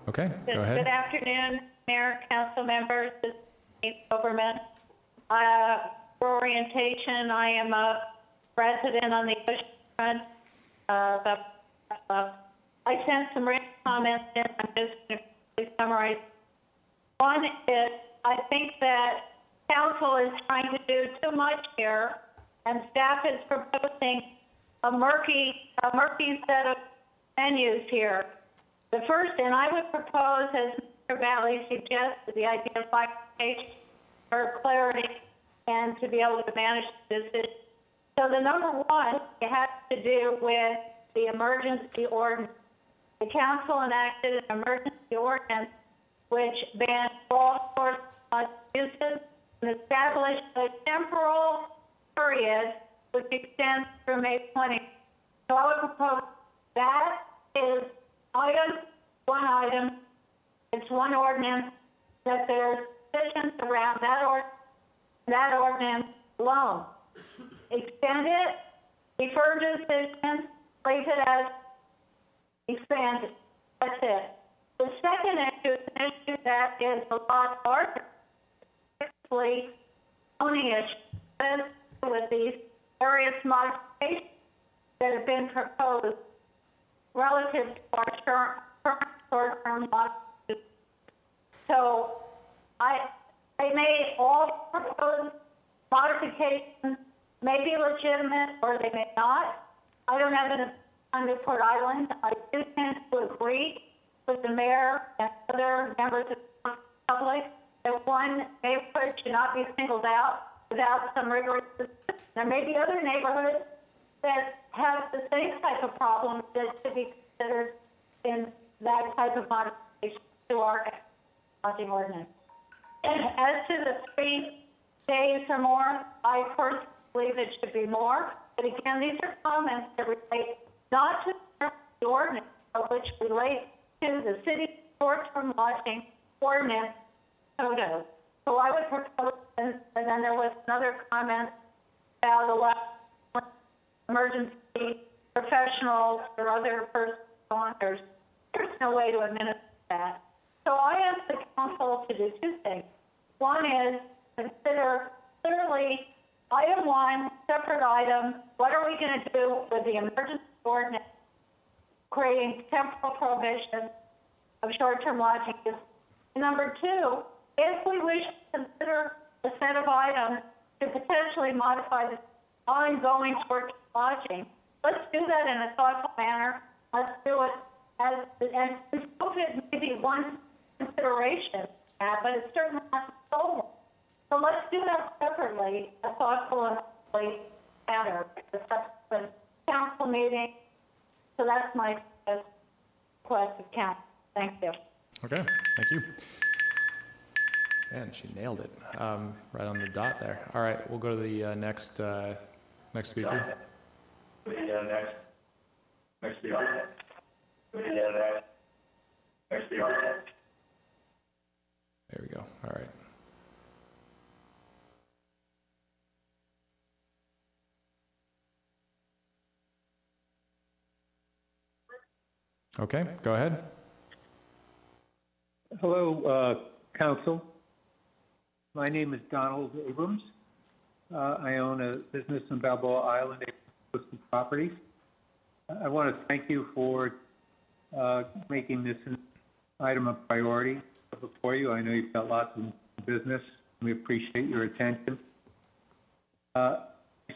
Okay, go ahead. Good afternoon, Mayor, council members. This is Pavement. For orientation, I am a resident on the oceanfront. I sent some written comments in. I'm just going to summarize. One is I think that council is trying to do too much here, and staff is proposing a murky set of menus here. The first, and I would propose, as Mr. Valley suggested, the idea of bifurcation for clarity and to be able to manage this issue. So the number one, it has to do with the emergency ordinance. The council enacted an emergency ordinance which banned all sorts of uses and established a temporal period which extends through May 20. So I would propose that is one item, it's one ordinance, that there's decisions around that ordinance alone. Extend it, defer decisions, leave it as expanded. That's it. The second issue is an issue that is a lot larger, specifically zoning issues with these various modifications that have been proposed relative to our current short-term modifications. So they may all proposed modifications may be legitimate or they may not. I don't have an on Newport Island. I do tend to agree with the mayor and other members of the public that one neighborhood should not be singled out without some rigorous system. There may be other neighborhoods that have the same type of problems that should be considered in that type of modification to our lodging ordinance. As to the 3 days or more, I personally believe it should be more. But again, these are comments that relate not to the ordinance, but which relate to the city short-term lodging ordinance photos. So I would propose, and then there was another comment about emergency professionals or other first responders. There's no way to administer that. So I asked the council to do 2 things. One is consider clearly item 1, separate item, what are we going to do with the emergency ordinance creating temporal prohibition of short-term lodging? Number 2, if we wish to consider a set of items to potentially modify the ongoing short-term lodging, let's do that in a thoughtful manner. Let's do it and COVID may be one consideration, but it's certainly not the sole one. So let's do that separately, a thoughtful and manner, the subsequent council meeting. So that's my request of council. Thank you. Okay, thank you. Man, she nailed it. Right on the dot there. All right, we'll go to the next speaker. Next speaker. There we go. All right. Okay, go ahead. Hello, Council. My name is Donald Abrams. I own a business on Balboa Island, coastal properties. I want to thank you for making this an item of priority before you. I know you've got lots of business. We appreciate your attention. I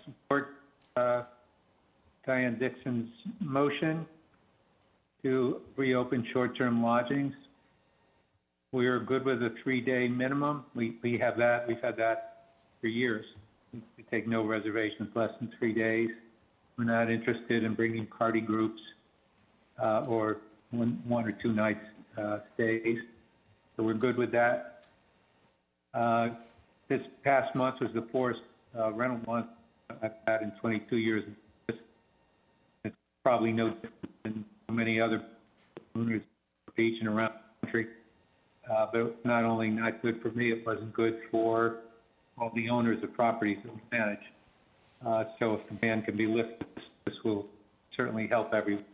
support Diane Dixon's motion to reopen short-term lodgings. We are good with a 3-day minimum. We have that. We've had that for years. We take no reservations less than 3 days. We're not interested in bringing party groups or one or two nights stays. So we're good with that. This past month was the poorest rental month I've had in 22 years. It's probably no different than many other owners of beach and around the country. But it was not only not good for me, it wasn't good for all the owners of properties that we manage. So if the ban can be lifted, this will certainly help everyone.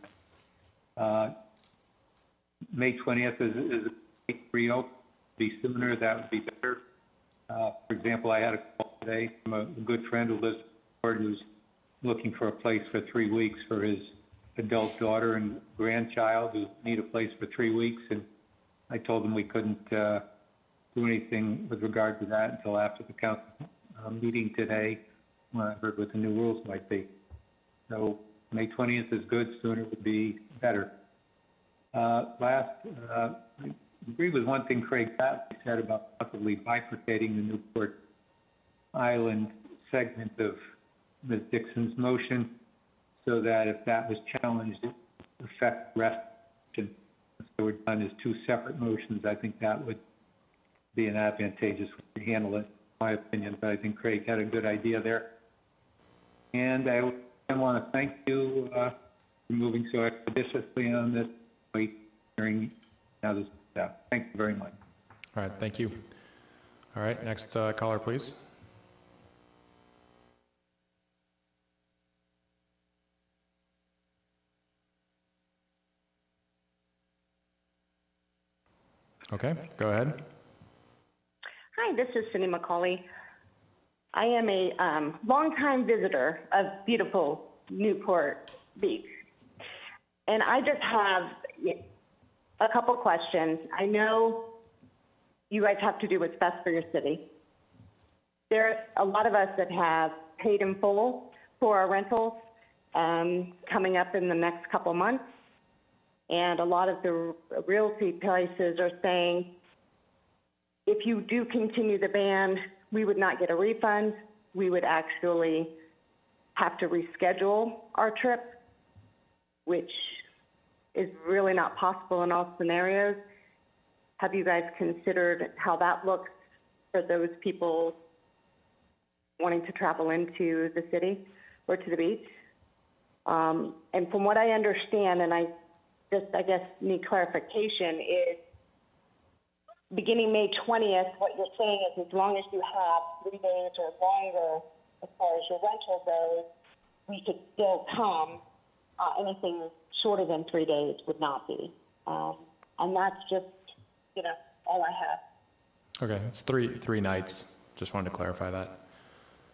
May 20th is a reopen. Be sooner, that would be better. For example, I had a call today from a good friend who lives in Newport who's looking for a place for 3 weeks for his adult daughter and grandchild who need a place for 3 weeks. And I told him we couldn't do anything with regard to that until after the council meeting today when I heard what the new rules might be. So May 20th is good, sooner would be better. Last, I agree with one thing Craig Patley said about possibly bifurcating the Newport Island segment of Ms. Dixon's motion so that if that was challenged, it would affect the rest. So we're done as two separate motions. I think that would be an advantageous way to handle it, in my opinion, but I think Craig had a good idea there. And I want to thank you for moving so expeditiously on this hearing. Now this staff. Thank you very much. All right, thank you. All right, next caller, please. Okay, go ahead. Hi, this is Cindy McCauley. I am a longtime visitor of beautiful Newport Beach. And I just have a couple questions. I know you guys have to do what's best for your city. There are a lot of us that have paid in full for our rentals coming up in the next couple months. And a lot of the realty places are saying, if you do continue the ban, we would not get a refund. We would actually have to reschedule our trip, which is really not possible in all scenarios. Have you guys considered how that looks for those people wanting to travel into the city or to the beach? And from what I understand, and I guess need clarification, is beginning May 20th, what you're saying is as long as you have 3 days or longer as far as your rental goes, we could still come. Anything shorter than 3 days would not be. And that's just, all I have. Okay, it's three nights. Just wanted to clarify that.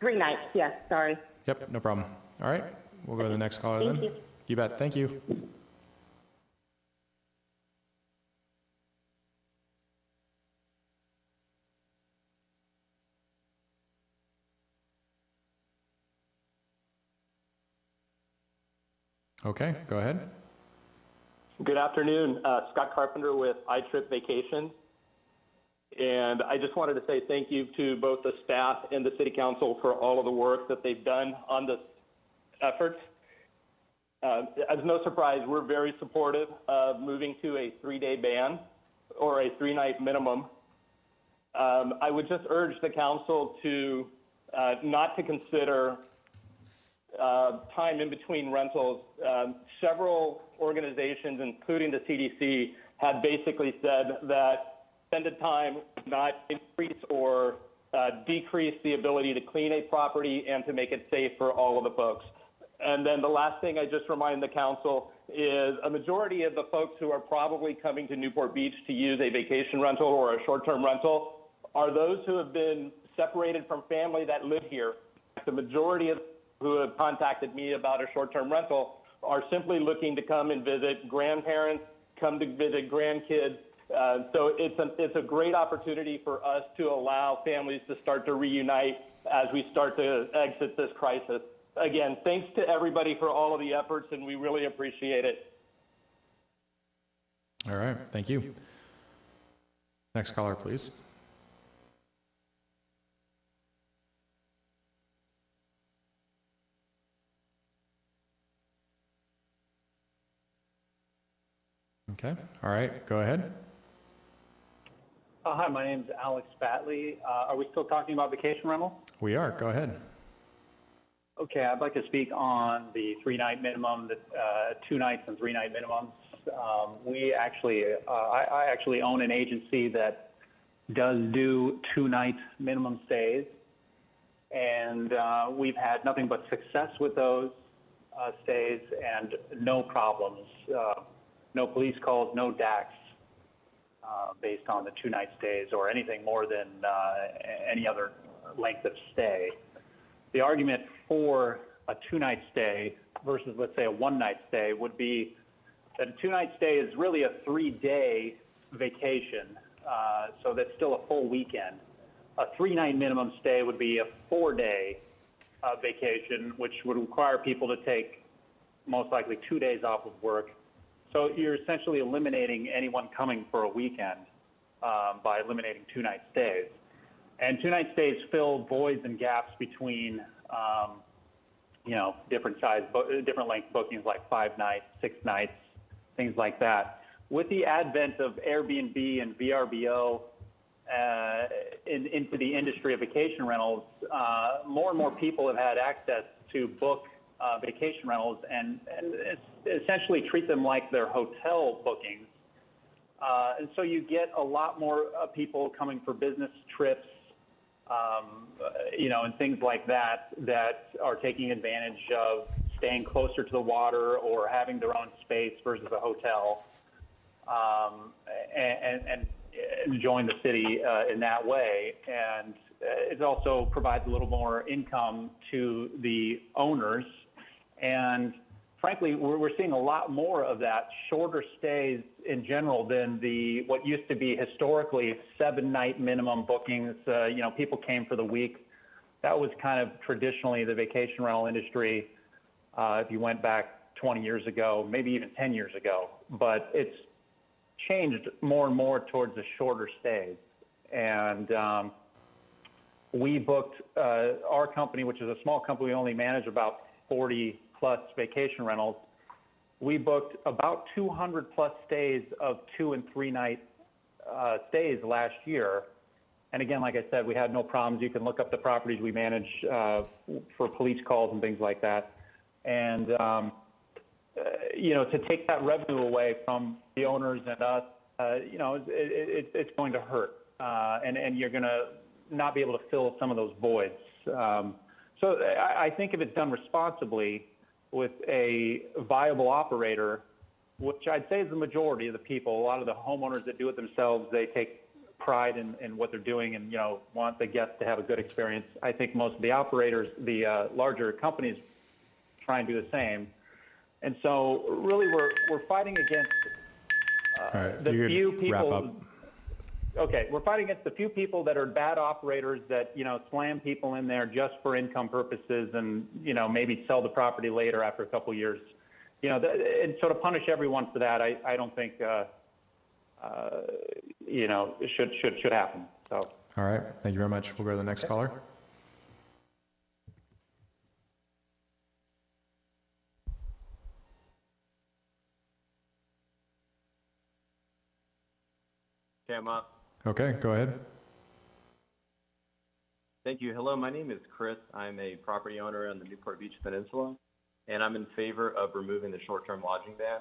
3 nights, yes, sorry. Yep, no problem. All right, we'll go to the next caller then. Thank you. You bet, thank you. Okay, go ahead. Good afternoon, Scott Carpenter with iTrip Vacation. And I just wanted to say thank you to both the staff and the City Council for all of the work that they've done on this effort. As no surprise, we're very supportive of moving to a 3-day ban or a 3-night minimum. I would just urge the council to not to consider time in between rentals. Several organizations, including the CDC, have basically said that extended time would not increase or decrease the ability to clean a property and to make it safe for all of the folks. And then the last thing I just remind the council is a majority of the folks who are probably coming to Newport Beach to use a vacation rental or a short-term rental are those who have been separated from family that live here. The majority of who have contacted me about a short-term rental are simply looking to come and visit, grandparents come to visit grandkids. So it's a great opportunity for us to allow families to start to reunite as we start to exit this crisis. Again, thanks to everybody for all of the efforts, and we really appreciate it. All right, thank you. Next caller, please. Okay, all right, go ahead. Hi, my name is Alex Batley. Are we still talking about vacation rental? We are, go ahead. Okay, I'd like to speak on the 3-night minimum, the 2 nights and 3-night minimums. I actually own an agency that does do 2-night minimum stays, and we've had nothing but success with those stays and no problems, no police calls, no DACs based on the 2-night stays or anything more than any other length of stay. The argument for a 2-night stay versus, let's say, a 1-night stay would be that a 2-night stay is really a 3-day vacation, so that's still a full weekend. A 3-night minimum stay would be a 4-day vacation, which would require people to take most likely 2 days off of work. So you're essentially eliminating anyone coming for a weekend by eliminating 2-night stays. And 2-night stays fill voids and gaps between, different length bookings like 5 nights, 6 nights, things like that. With the advent of Airbnb and VRBO into the industry of vacation rentals, more and more people have had access to book vacation rentals and essentially treat them like their hotel bookings. And so you get a lot more people coming for business trips, and things like that are taking advantage of staying closer to the water or having their own space versus a hotel, and enjoying the city in that way. And it also provides a little more income to the owners. And frankly, we're seeing a lot more of that, shorter stays in general than what used to be historically 7-night minimum bookings. People came for the week. That was kind of traditionally the vacation rental industry if you went back 20 years ago, maybe even 10 years ago. But it's changed more and more towards the shorter stays. And we booked our company, which is a small company. We only manage about 40 plus vacation rentals. We booked about 200 plus stays of 2 and 3 night stays last year. And again, like I said, we had no problems. You can look up the properties we manage for police calls and things like that. And, to take that revenue away from the owners and us, it's going to hurt. And you're going to not be able to fill some of those voids. So I think if it's done responsibly with a viable operator, which I'd say is the majority of the people, a lot of the homeowners that do it themselves, they take pride in what they're doing and, want the guests to have a good experience. I think most of the operators, the larger companies, try and do the same. And so really we're fighting against the few people. Wrap up. Okay, we're fighting against the few people that are bad operators that, slam people in there just for income purposes and, maybe sell the property later after a couple of years. And sort of punish everyone for that, I don't think, it should happen. So. All right, thank you very much. We'll go to the next caller. Okay, I'm up. Okay, go ahead. Thank you. Hello, my name is Chris. I'm a property owner on the Newport Beach Peninsula, and I'm in favor of removing the short-term lodging ban.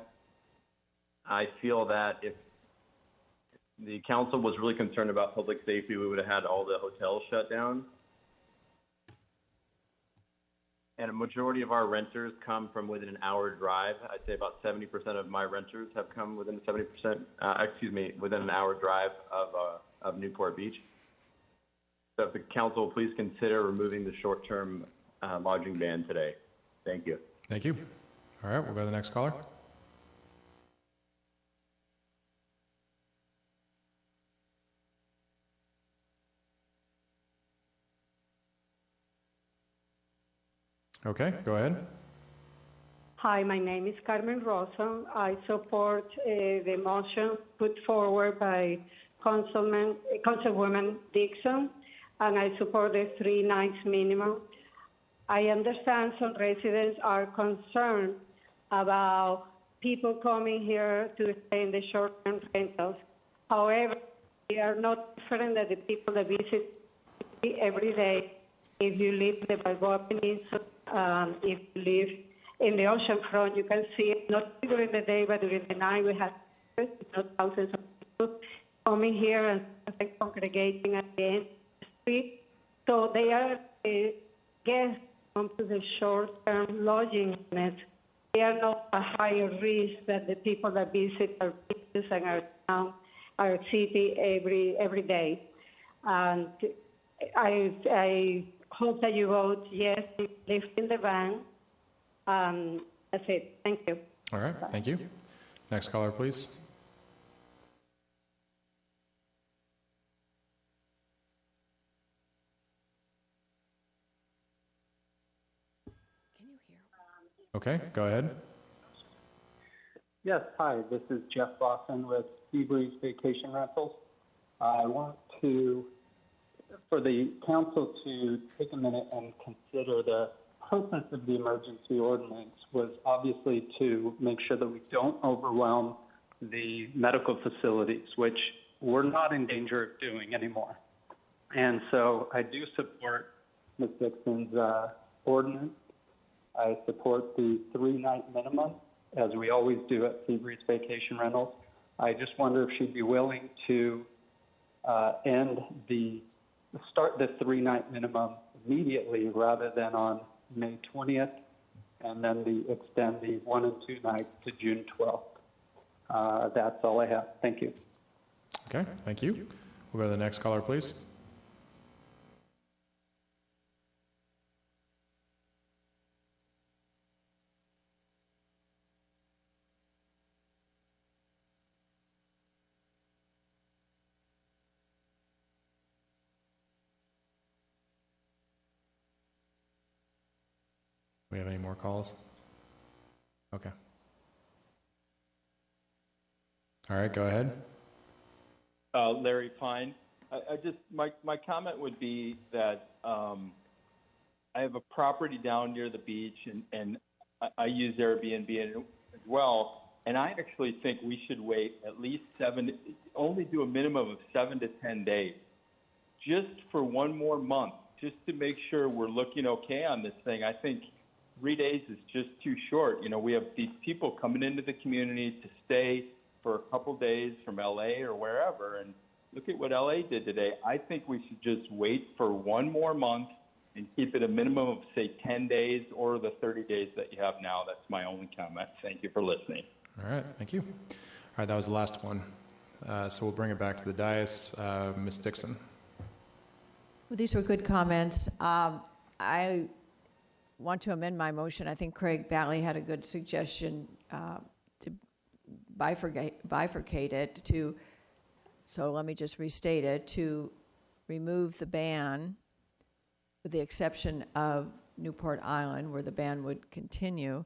I feel that if the council was really concerned about public safety, we would have had all the hotels shut down. And a majority of our renters come from within an hour drive. I'd say about 70% of my renters have come within within an hour drive of Newport Beach. So if the council will please consider removing the short-term lodging ban today. Thank you. Thank you. All right, we'll go to the next caller. Okay, go ahead. Hi, my name is Carmen Rosa. I support the motion put forward by Councilwoman Dixon, and I support the 3 nights minimum. I understand some residents are concerned about people coming here to stay in the short-term rentals. However, they are not different than the people that visit every day. If you live in the Balboa Peninsula, if you live in the ocean front, you can see it not during the day, but during the night. We have thousands of people coming here and congregating at the end of the street. So they are guests come to the short-term lodging units. They are not a higher risk than the people that visit our beaches and our town, our city every day. And I hope that you vote yes, lifting the ban. That's it. Thank you. All right, thank you. Next caller, please. Can you hear? Okay, go ahead. Yes, hi, this is Jeff Lawson with Seabreeze Vacation Rentals. I want for the council to take a minute and consider the purpose of the emergency ordinance was obviously to make sure that we don't overwhelm the medical facilities, which we're not in danger of doing anymore. And so I do support Ms. Dixon's ordinance. I support the 3-night minimum, as we always do at Seabreeze Vacation Rentals. I just wonder if she'd be willing to start the 3-night minimum immediately rather than on May 20th, and then extend the 1 and 2 nights to June 12th. That's all I have. Thank you. Okay, thank you. We'll go to the next caller, please. We have any more calls? Okay. All right, go ahead. Larry Pine. I just, my comment would be that I have a property down near the beach, and I use Airbnb as well, and I actually think we should wait at least only do a minimum of 7 to 10 days, just for 1 more month, just to make sure we're looking okay on this thing. I think 3 days is just too short. You know, we have these people coming into the community to stay for a couple days from LA or wherever, and look at what LA did today. I think we should just wait for 1 more month and keep it a minimum of, say, 10 days or the 30 days that you have now. That's my only comment. Thank you for listening. All right, thank you. All right, that was the last one. So we'll bring it back to the dais. Ms. Dixon. Well, these were good comments. I want to amend my motion. I think Craig Batley had a good suggestion to bifurcate it so let me just restate it, to remove the ban with the exception of Newport Island, where the ban would continue.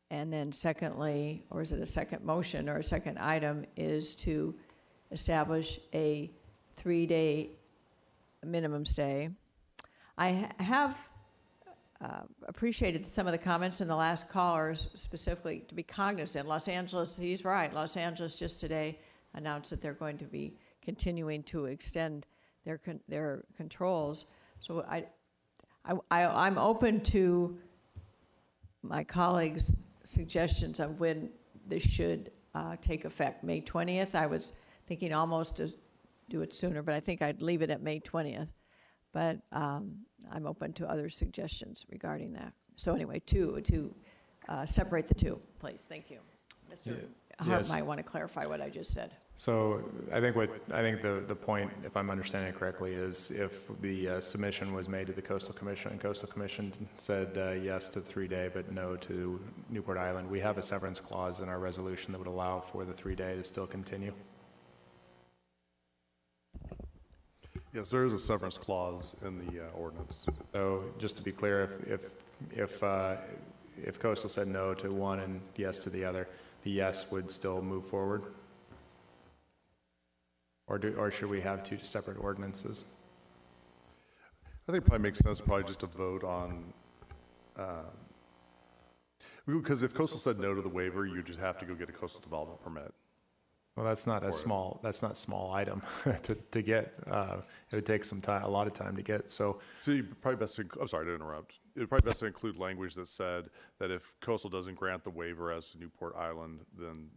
And then secondly, or is it a second motion or a second item, is to establish a 3-day minimum stay. I have appreciated some of the comments in the last callers, specifically to be cognizant. Los Angeles, he's right, Los Angeles just today announced that they're going to be continuing to extend their controls. So I'm open to my colleagues' suggestions of when this should take effect. May 20th, I was thinking almost to do it sooner, but I think I'd leave it at May 20th. But I'm open to other suggestions regarding that. So anyway, to separate the two, please. Thank you. Mr. Harp Yes. might want to clarify what I just said. So I think the point, if I'm understanding it correctly, is if the submission was made to the Coastal Commission and Coastal Commission said yes to the 3-day but no to Newport Island, we have a severance clause in our resolution that would allow for the 3-day to still continue. Yes, there is a severance clause in the ordinance. So just to be clear, if Coastal said no to one and yes to the other, the yes would still move forward? Or should we have two separate ordinances? I think it probably makes sense just to vote on, because if Coastal said no to the waiver, you just have to go get a coastal development permit. Well, that's not small item to get. It would take some time, a lot of time to get. So you probably best to, I'm sorry to interrupt. It would probably best to include language that said that if Coastal doesn't grant the waiver as to Newport Island, then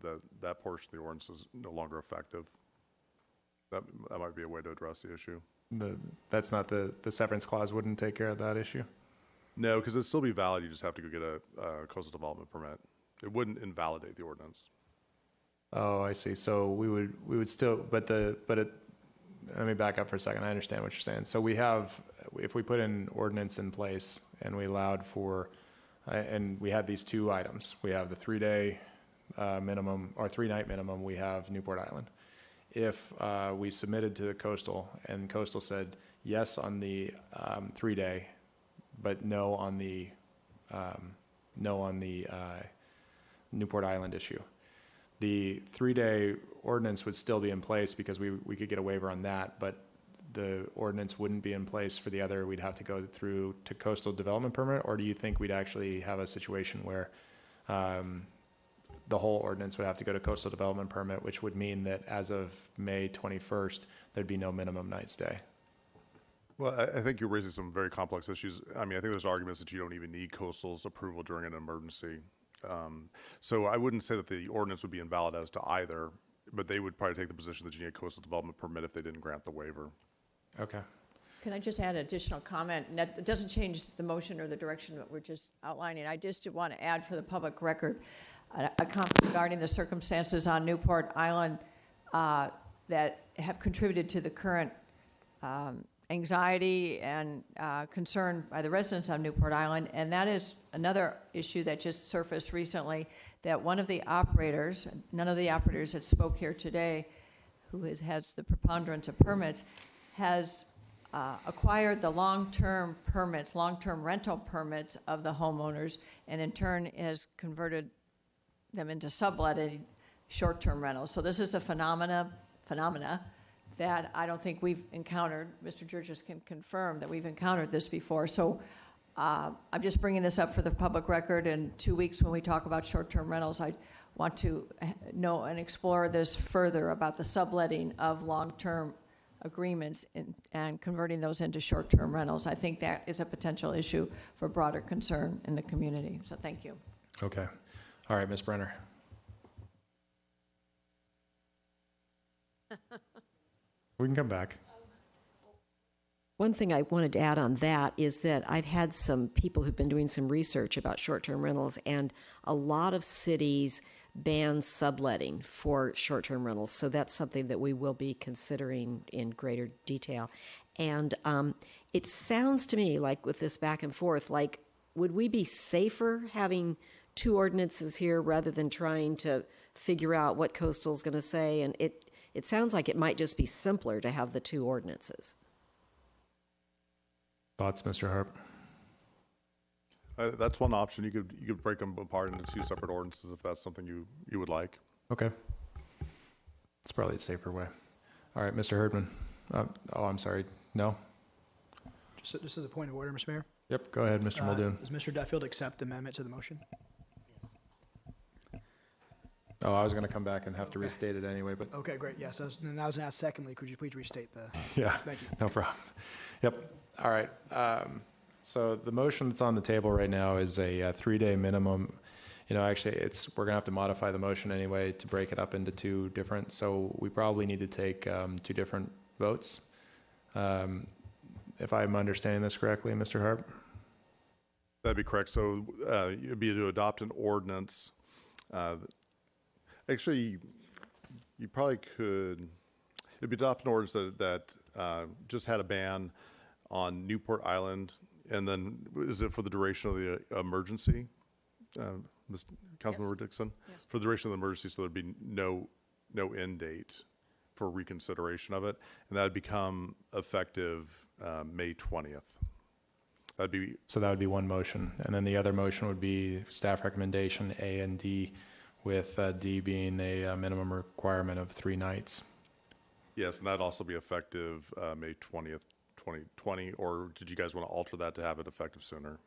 that portion of the ordinance is no longer effective. That might be a way to address the issue. That's not the severance clause wouldn't take care of that issue? No, because it'd still be valid. You just have to go get a coastal development permit. It wouldn't invalidate the ordinance. Oh, I see. So we would still, let me back up for a second. I understand what you're saying. So if we put an ordinance in place and we allowed for, and we had these two items, we have the 3-day minimum or 3-night minimum, we have Newport Island. If we submitted to the Coastal and Coastal said yes on the 3-day, but no on the Newport Island issue, the 3-day ordinance would still be in place because we could get a waiver on that, but the ordinance wouldn't be in place for the other. We'd have to go through to coastal development permit, or do you think we'd actually have a situation where the whole ordinance would have to go to coastal development permit, which would mean that as of May 21st, there'd be no minimum night stay? Well, I think you're raising some very complex issues. I mean, I think there's arguments that you don't even need coastal's approval during an emergency. So I wouldn't say that the ordinance would be invalid as to either, but they would probably take the position that you need a coastal development permit if they didn't grant the waiver. Okay. Can I just add an additional comment? And that doesn't change the motion or the direction that we're just outlining. I just want to add for the public record a comment regarding the circumstances on Newport Island that have contributed to the current anxiety and concern by the residents on Newport Island. And that is another issue that just surfaced recently, that one of the operators, none of the operators that spoke here today, who has the preponderance of permits, has acquired the long-term permits, long-term rental permits of the homeowners, and in turn has converted them into subletted short-term rentals. So this is a phenomena that I don't think we've encountered. Mr. Georges can confirm that we've encountered this before. So I'm just bringing this up for the public record. In 2 weeks when we talk about short-term rentals, I want to know and explore this further about the subletting of long-term agreements and converting those into short-term rentals. I think that is a potential issue for broader concern in the community. So thank you. Okay. All right, Ms. Brenner. We can come back. One thing I wanted to add on that is that I've had some people who've been doing some research about short-term rentals, and a lot of cities ban subletting for short-term rentals. So that's something that we will be considering in greater detail. And it sounds to me like with this back and forth, like would we be safer having two ordinances here rather than trying to figure out what Coastal's going to say? And it sounds like it might just be simpler to have the two ordinances. Thoughts, Mr. Harp? That's one option. You could break them apart into two separate ordinances if that's something you would like. Okay. It's probably a safer way. All right, Mr. Herdman. Oh, I'm sorry. No? Just as a point of order, Mr. Mayor. Yep, go ahead, Mr. Muldoon. Does Mr. Duffield accept the amendment to the motion? Oh, I was going to come back and have to restate it anyway, but... Okay, great. Yes, then I was going to ask secondly, could you please restate the... Yeah, thank you. No problem. Yep. All right. So the motion that's on the table right now is a 3-day minimum. You know, actually, we're going to have to modify the motion anyway to break it up into two different, so we probably need to take two different votes. If I'm understanding this correctly, Mr. Harp? That'd be correct. So it'd be to adopt an ordinance. Actually, you probably could, it'd be adopt an ordinance that just had a ban on Newport Island, and then is it for the duration of the emergency? Councilmember Dixon? Yes. For the duration of the emergency, so there'd be no end date for reconsideration of it, and that'd become effective May 20th. So that would be one motion. And then the other motion would be staff recommendation A and D, with D being a minimum requirement of 3 nights. Yes, and that'd also be effective May 20th, 2020, or did you guys want to alter that to have it effective sooner?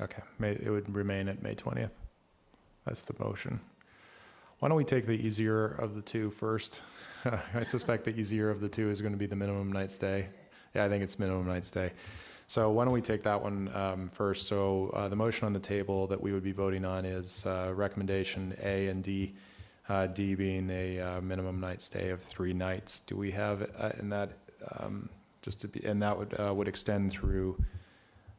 Okay, it would remain at May 20th. That's the motion. Why don't we take the easier of the two first? I suspect the easier of the two is going to be the minimum night stay. Yeah, I think it's minimum night stay. So why don't we take that one first? So the motion on the table that we would be voting on is recommendation A and D, D being a minimum night stay of 3 nights. Do we have, and that would extend through,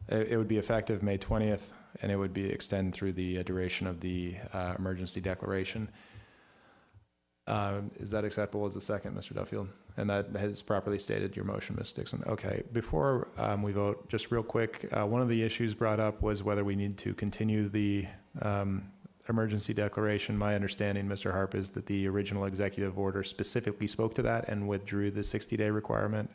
it would be effective May 20th, and it would be extend through the duration of the emergency declaration. Is that acceptable as a second, Mr. Duffield? And that has properly stated your motion, Ms. Dixon. Okay, before we vote, just real quick, one of the issues brought up was whether we need to continue the emergency declaration. My understanding, Mr. Harp, is that the original executive order specifically spoke to that and withdrew the 60-day requirement,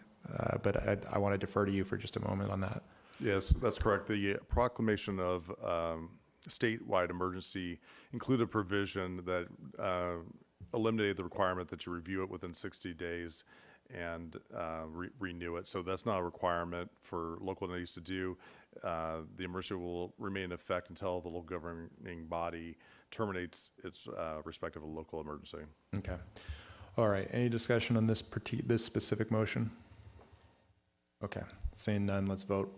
but I want to defer to you for just a moment on that. Yes, that's correct. The proclamation of statewide emergency included a provision that eliminated the requirement that you review it within 60 days and renew it. So that's not a requirement for local entities to do. The emergency will remain in effect until the local governing body terminates its respective local emergency. Okay. All right. Any discussion on this specific motion? Okay. Seeing none, let's vote.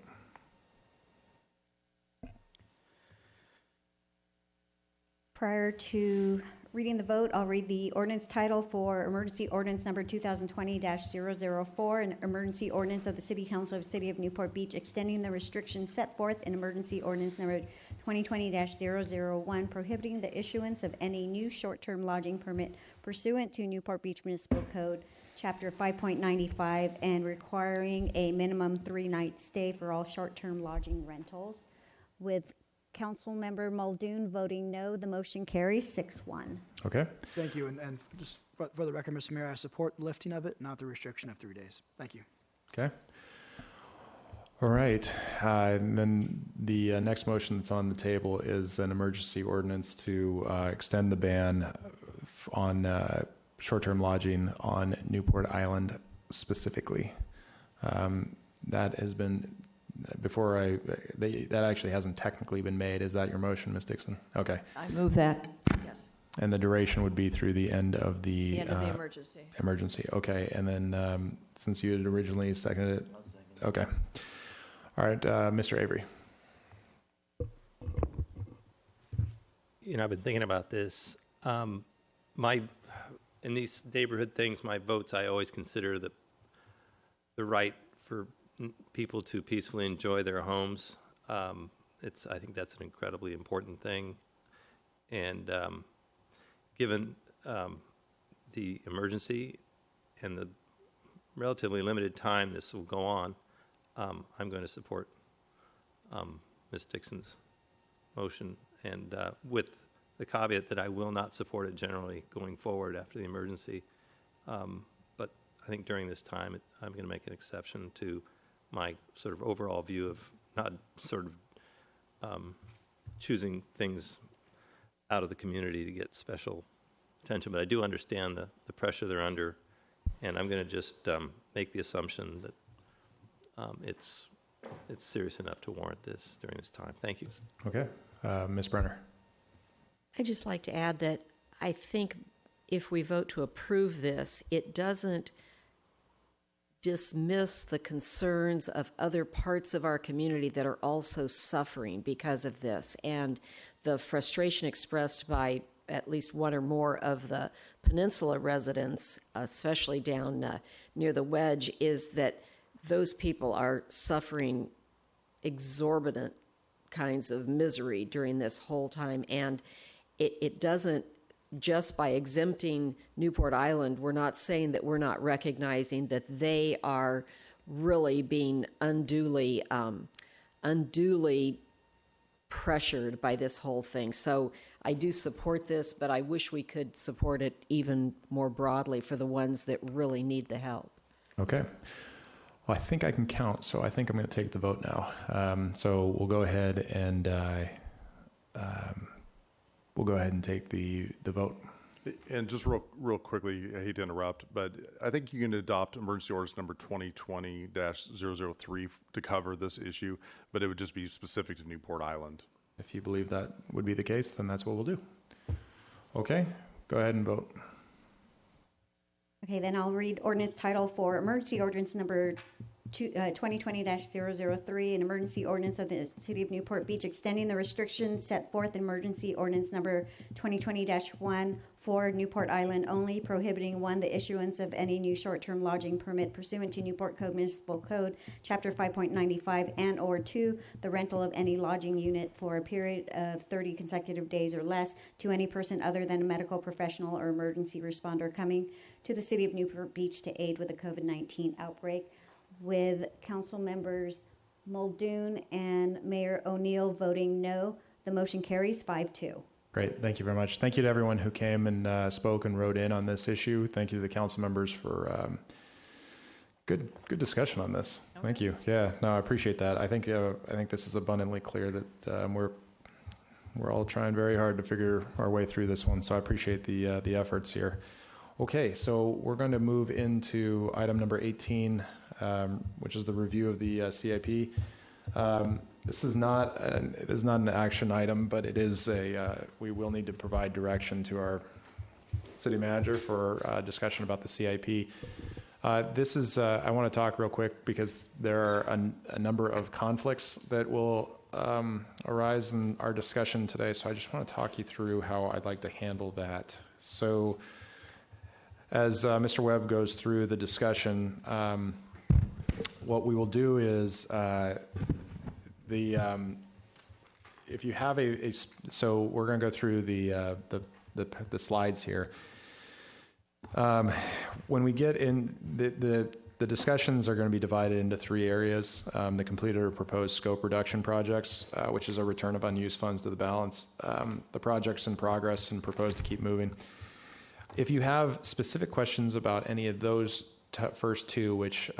Prior to reading the vote, I'll read the ordinance title for emergency ordinance number 2020-004, an emergency ordinance of the City Council of the City of Newport Beach extending the restrictions set forth in emergency ordinance number 2020-001, prohibiting the issuance of any new short-term lodging permit pursuant to Newport Beach Municipal Code, Chapter 5.95, and requiring a minimum 3-night stay for all short-term lodging rentals. With Councilmember Muldoon voting no, the motion carries 6-1. Okay. Thank you. And just for the record, Mr. Mayor, I support the lifting of it, not the restriction of 3 days. Thank you. Okay. All right. And then the next motion that's on the table is an emergency ordinance to extend the ban on short-term lodging on Newport Island specifically. That has been, that actually hasn't technically been made. Is that your motion, Ms. Dixon? Okay. I move that, yes. And the duration would be through the end of the emergency. Emergency, okay. And then since you had originally seconded it? I'll second it. Okay. All right, Mr. Avery. You know, I've been thinking about this. In these neighborhood things, my votes, I always consider the right for people to peacefully enjoy their homes. I think that's an incredibly important thing. And given the emergency and the relatively limited time this will go on, I'm going to support Ms. Dixon's motion, and with the caveat that I will not support it generally going forward after the emergency. But I think during this time, I'm going to make an exception to my sort of overall view of not sort of choosing things out of the community to get special attention. But I do understand the pressure they're under, and I'm going to just make the assumption that it's serious enough to warrant this during this time. Thank you. Okay. Ms. Brenner. I'd just like to add that I think if we vote to approve this, it doesn't dismiss the concerns of other parts of our community that are also suffering because of this. And the frustration expressed by at least one or more of the peninsula residents, especially down near the Wedge, is that those people are suffering exorbitant kinds of misery during this whole time. And it doesn't, just by exempting Newport Island, we're not saying that we're not recognizing that they are really being unduly pressured by this whole thing. So I do support this, but I wish we could support it even more broadly for the ones that really need the help. Okay. Well, I think I can count, so I think I'm going to take the vote now. So we'll go ahead and take the vote. And just real quickly, I hate to interrupt, but I think you can adopt emergency ordinance number 2020-003 to cover this issue, but it would just be specific to Newport Island. If you believe that would be the case, then that's what we'll do. Okay, go ahead and vote. Okay, then I'll read ordinance title for emergency ordinance number 2020-003, an emergency ordinance of the City of Newport Beach extending the restrictions set forth in emergency ordinance number 2020-1 for Newport Island only, prohibiting 1, the issuance of any new short-term lodging permit pursuant to Newport Code Municipal Code, Chapter 5.95, and or 2, the rental of any lodging unit for a period of 30 consecutive days or less to any person other than a medical professional or emergency responder coming to the City of Newport Beach to aid with the COVID-19 outbreak. With council members Muldoon and Mayor O'Neill voting no, the motion carries 5-2. Great, thank you very much. Thank you to everyone who came and spoke and wrote in on this issue. Thank you to the council members for good discussion on this. Okay. Thank you. Yeah, no, I appreciate that. I think this is abundantly clear that we're all trying very hard to figure our way through this one. So I appreciate the efforts here. Okay, so we're going to move into item number 18. Which is the review of the CIP. This is not an action item, but it is we will need to provide direction to our city manager for discussion about the CIP. This is, I want to talk real quick because there are a number of conflicts that will arise in our discussion today. So I just want to talk you through how I'd like to handle that. So as Mr. Webb goes through the discussion, what we will do is if you have so we're going to go through the slides here. When we get in, the discussions are going to be divided into 3 areas: the completed or proposed scope reduction projects, which is a return of unused funds to the balance, the projects in progress and proposed to keep moving. If you have specific questions about any of those first 2, which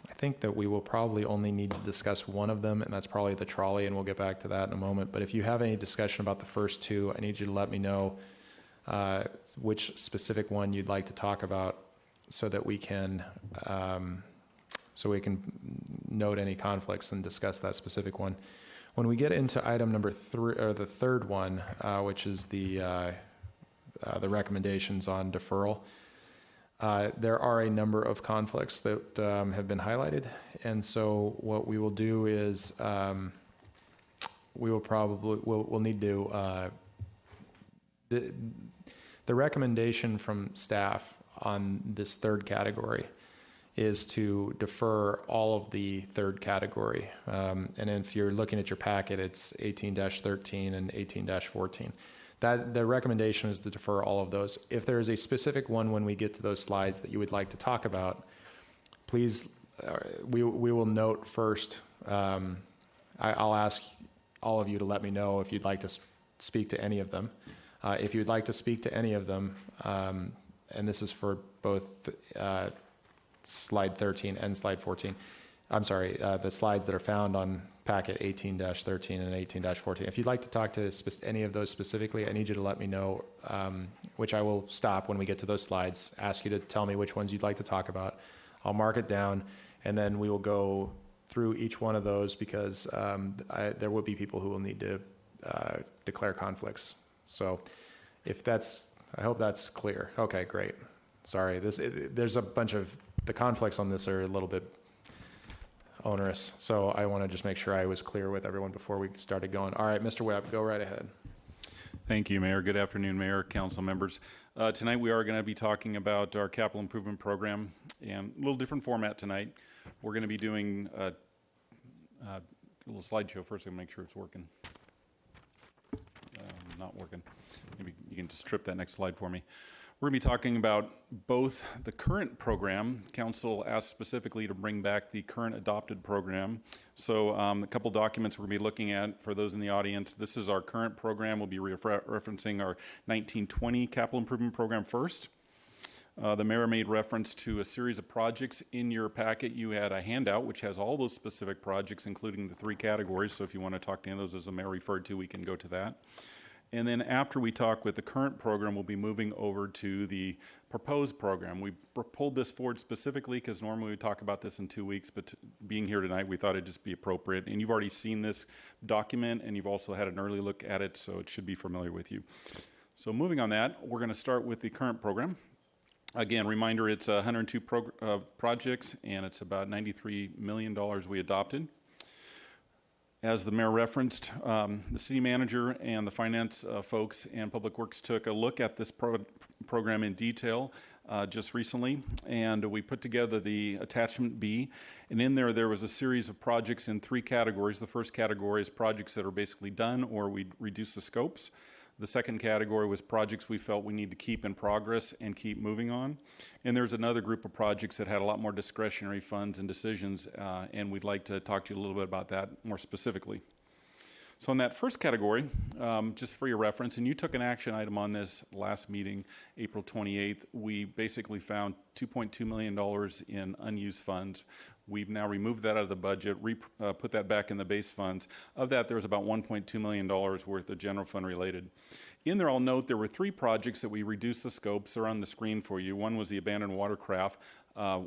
I think that we will probably only need to discuss one of them, and that's probably the trolley, and we'll get back to that in a moment. But if you have any discussion about the first 2, I need you to let me know which specific one you'd like to talk about, so that we can note any conflicts and discuss that specific one. When we get into item number 3, or the third one, which is the recommendations on deferral. There are a number of conflicts that have been highlighted, and so what we will do is we'll need to the recommendation from staff on this third category is to defer all of the third category, and if you're looking at your packet, it's 18-13 and 18-14. That the recommendation is to defer all of those. If there is a specific one when we get to those slides that you would like to talk about, please, we will note first. I'll ask all of you to let me know if you'd like to speak to any of them. If you'd like to speak to any of them, and this is for both slide 13 and slide 14. I'm sorry, the slides that are found on packet 18-13 and 18-14. If you'd like to talk to any of those specifically, I need you to let me know, which I will stop when we get to those slides, ask you to tell me which ones you'd like to talk about. I'll mark it down, and then we will go through each one of those because there will be people who will need to declare conflicts. So I hope that's clear. Okay, great. Sorry, there's a bunch of, the conflicts on this are a little bit onerous, so I want to just make sure I was clear with everyone before we started going. All right, Mr. Webb, go right ahead. Thank you, Mayor. Good afternoon, Mayor, council members. Tonight we are going to be talking about our capital improvement program, and a little different format tonight. We're going to be doing a little slideshow first. I'm going to make sure it's working. not working. Maybe you can just trip that next slide for me. We're going to be talking about both the current program. Council asked specifically to bring back the current adopted program. So a couple documents we're going to be looking at for those in the audience. This is our current program. We'll be referencing our 1920 capital improvement program first. The mayor made reference to a series of projects in your packet. You had a handout which has all those specific projects, including the 3 categories. So if you want to talk to any of those, as the mayor referred to, we can go to that. And then after we talk with the current program, we'll be moving over to the proposed program. We pulled this forward specifically because normally we talk about this in 2 weeks, but being here tonight, we thought it'd just be appropriate. And you've already seen this document, and you've also had an early look at it, so it should be familiar with you. So moving on that, we're going to start with the current program. Again, reminder, it's 102 projects, and it's about $93 million we adopted. As the mayor referenced, the city manager and the finance folks and public works took a look at this program in detail just recently, and we put together the attachment B, and in there was a series of projects in 3 categories. The first category is projects that are basically done or we reduce the scopes. The second category was projects we felt we need to keep in progress and keep moving on. And there's another group of projects that had a lot more discretionary funds and decisions, and we'd like to talk to you a little bit about that more specifically. So in that first category, just for your reference, and you took an action item on this last meeting, April 28th, we basically found $2.2 million in unused funds. We've now removed that out of the budget, put that back in the base funds. Of that, there was about $1.2 million worth of general fund related. In there, I'll note there were 3 projects that we reduced the scopes. They're on the screen for you. One was the abandoned watercraft.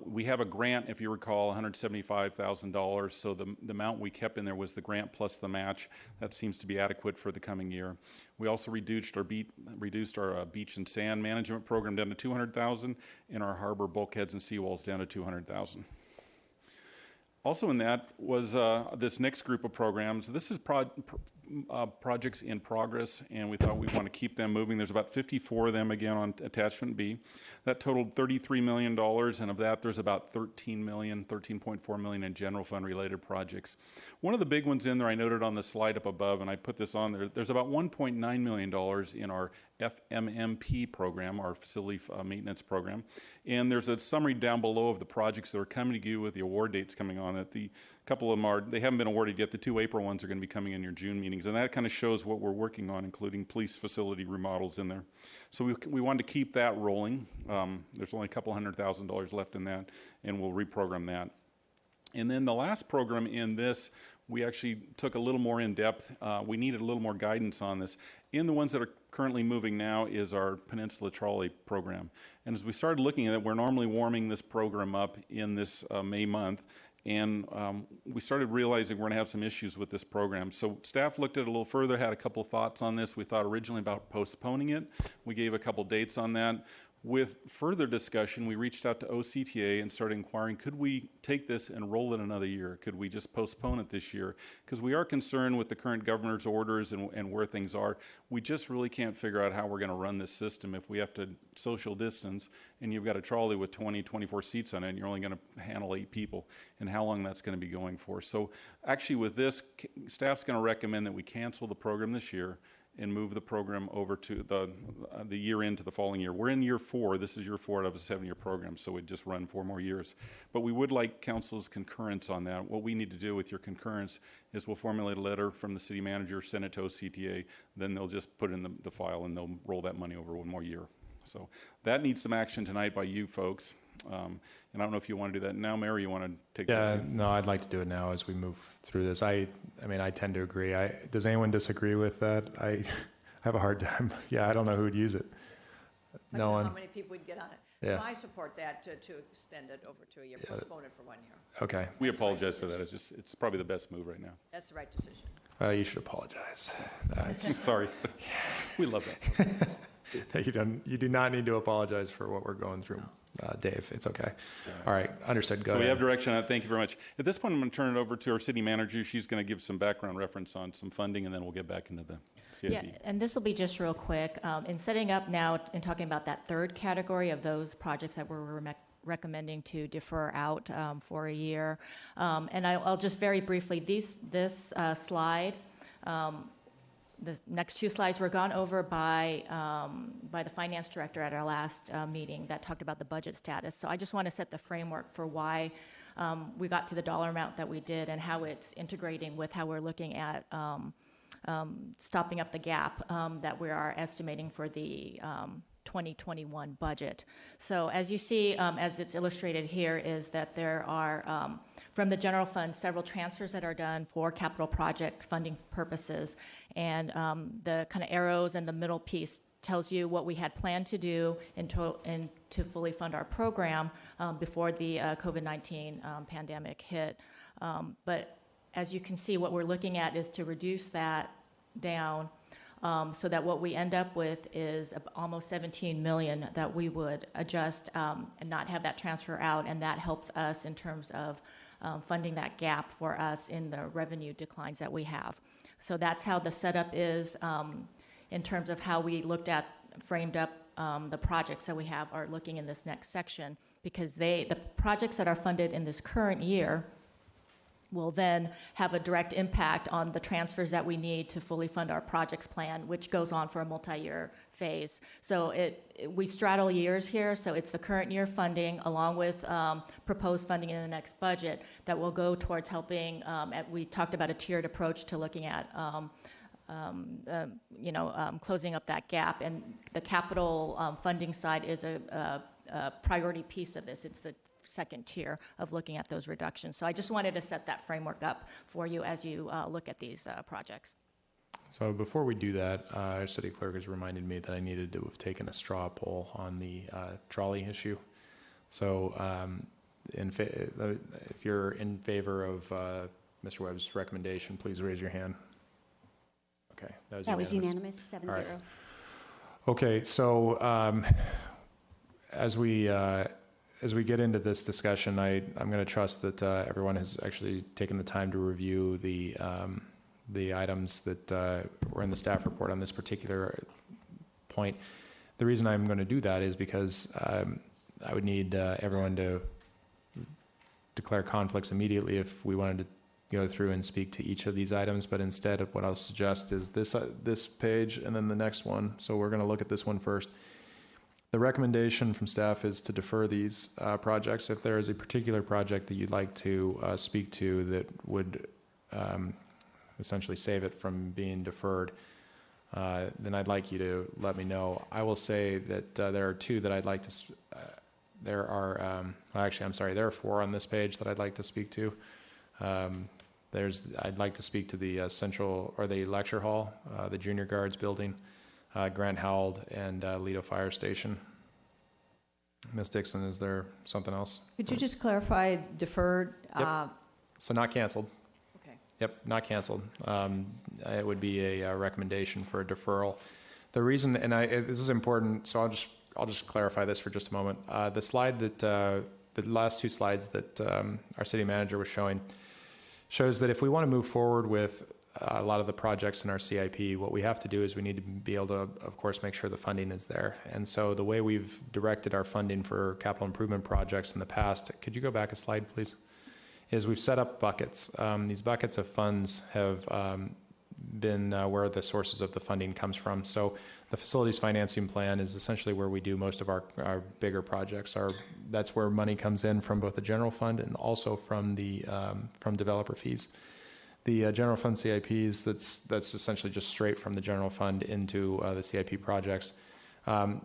We have a grant, if you recall, $175,000. So the amount we kept in there was the grant plus the match. That seems to be adequate for the coming year. We also reduced our beach and sand management program down to $200,000, and our harbor bulkheads and seawalls down to $200,000. Also in that was this next group of programs. This is projects in progress, and we thought we'd want to keep them moving. There's about 54 of them, again, on attachment B. That totaled $33 million, and of that, there's about $13.4 million in general fund related projects. One of the big ones in there I noted on the slide up above, and I put this on there, there's about $1.9 million in our FMMP program, our facility maintenance program. And there's a summary down below of the projects that are coming to you with the award dates coming on it. A couple of them they haven't been awarded yet. The 2 April ones are going to be coming in your June meetings. And that kind of shows what we're working on, including police facility remodels in there. So we wanted to keep that rolling. There's only a couple $100,000 left in that, and we'll reprogram that. And then the last program in this, we actually took a little more in depth. We needed a little more guidance on this. In the ones that are currently moving now is our Peninsula Trolley program. And as we started looking at it, we're normally warming this program up in this May month. And we started realizing we're going to have some issues with this program. So staff looked at it a little further, had a couple thoughts on this. We thought originally about postponing it. We gave a couple dates on that. With further discussion, we reached out to OCTA and started inquiring, could we take this and roll it another year? Could we just postpone it this year? Because we are concerned with the current governor's orders and where things are. We just really can't figure out how we're going to run this system if we have to social distance and you've got a trolley with 20, 24 seats on it and you're only going to handle 8 people, and how long that's going to be going for. So actually with this, staff's going to recommend that we cancel the program this year and move the program over to the year into the following year. We're in year 4. This is year 4 out of a 7-year program, so we'd just run 4 more years. But we would like council's concurrence on that. What we need to do with your concurrence is we'll formulate a letter from the city manager, send it to OCTA, then they'll just put it in the file and they'll roll that money over 1 more year. So that needs some action tonight by you folks. And I don't know if you want to do that now, Mary, you want to take that? Yeah, no, I'd like to do it now as we move through this. I mean, I tend to agree. Does anyone disagree with that? I have a hard time. Yeah, I don't know who would use it. I don't know how many people would get on it. Yeah. I support that to extend it over to a year, postpone it for 1 year. Okay. We apologize for that. It's probably the best move right now. That's the right decision. You should apologize. Sorry. We love that. You do not need to apologize for what we're going through, Dave. It's okay. All right, understood. Go ahead. So we have direction on that. Thank you very much. At this point, I'm going to turn it over to our city manager. She's going to give some background reference on some funding, and then we'll get back into the CIP. Yeah, and this will be just real quick. In setting up now and talking about that third category of those projects that we're recommending to defer out for a year, and I'll just very briefly, this slide the next two slides were gone over by the finance director at our last meeting that talked about the budget status. So I just want to set the framework for why we got to the dollar amount that we did and how it's integrating with how we're looking at stopping up the gap that we are estimating for the 2021 budget. So as you see, as it's illustrated here, is that there are, from the general fund, several transfers that are done for capital project funding purposes. And the kind of arrows and the middle piece tells you what we had planned to do to fully fund our program before the COVID-19 pandemic hit. But as you can see, what we're looking at is to reduce that down so that what we end up with is almost 17 million that we would adjust and not have that transfer out, and that helps us in terms of funding that gap for us in the revenue declines that we have. So that's how the setup is in terms of how we framed up the projects that we have are looking in this next section, because the projects that are funded in this current year will then have a direct impact on the transfers that we need to fully fund our projects plan, which goes on for a multi-year phase. So we straddle years here, so it's the current year funding along with proposed funding in the next budget that will go towards helping, we talked about a tiered approach to looking at closing up that gap, and the capital funding side is a priority piece of this. It's the second tier of looking at those reductions. So I just wanted to set that framework up for you as you look at these projects. So before we do that, our city clerk has reminded me that I needed to have taken a straw poll on the trolley issue. So if you're in favor of Mr. Webb's recommendation, please raise your hand. Okay, that was unanimous, 7-0. Right. Okay, so as we get into this discussion, I'm going to trust that everyone has actually taken the time to review the items that were in the staff report on this particular point. The reason I'm going to do that is because I would need everyone to declare conflicts immediately if we wanted to go through and speak to each of these items, but instead what I'll suggest is this page and then the next one. So we're going to look at this one first. The recommendation from staff is to defer these projects. If there is a particular project that you'd like to speak to that would essentially save it from being deferred, then I'd like you to let me know. I will say that there are two that I'd like to, there are four on this page that I'd like to speak to. I'd like to speak to the central, or the lecture hall, the junior guards building, Grant Howell, and Lido Fire Station. Ms. Dixon, is there something else? Could you just clarify deferred? Yep. So not canceled. Okay. Yep, not canceled. It would be a recommendation for a deferral. The reason, and this is important, so I'll just clarify this for just a moment. The slide that the last two slides that our city manager was showing shows that if we want to move forward with a lot of the projects in our CIP, what we have to do is we need to be able to, of course, make sure the funding is there. And so the way we've directed our funding for capital improvement projects in the past, could you go back a slide, please, is we've set up buckets. These buckets of funds have been where the sources of the funding comes from. So the facilities financing plan is essentially where we do most of our bigger projects. That's where money comes in from both the general fund and also from the from developer fees. The general fund CIPs, that's essentially just straight from the general fund into the CIP projects.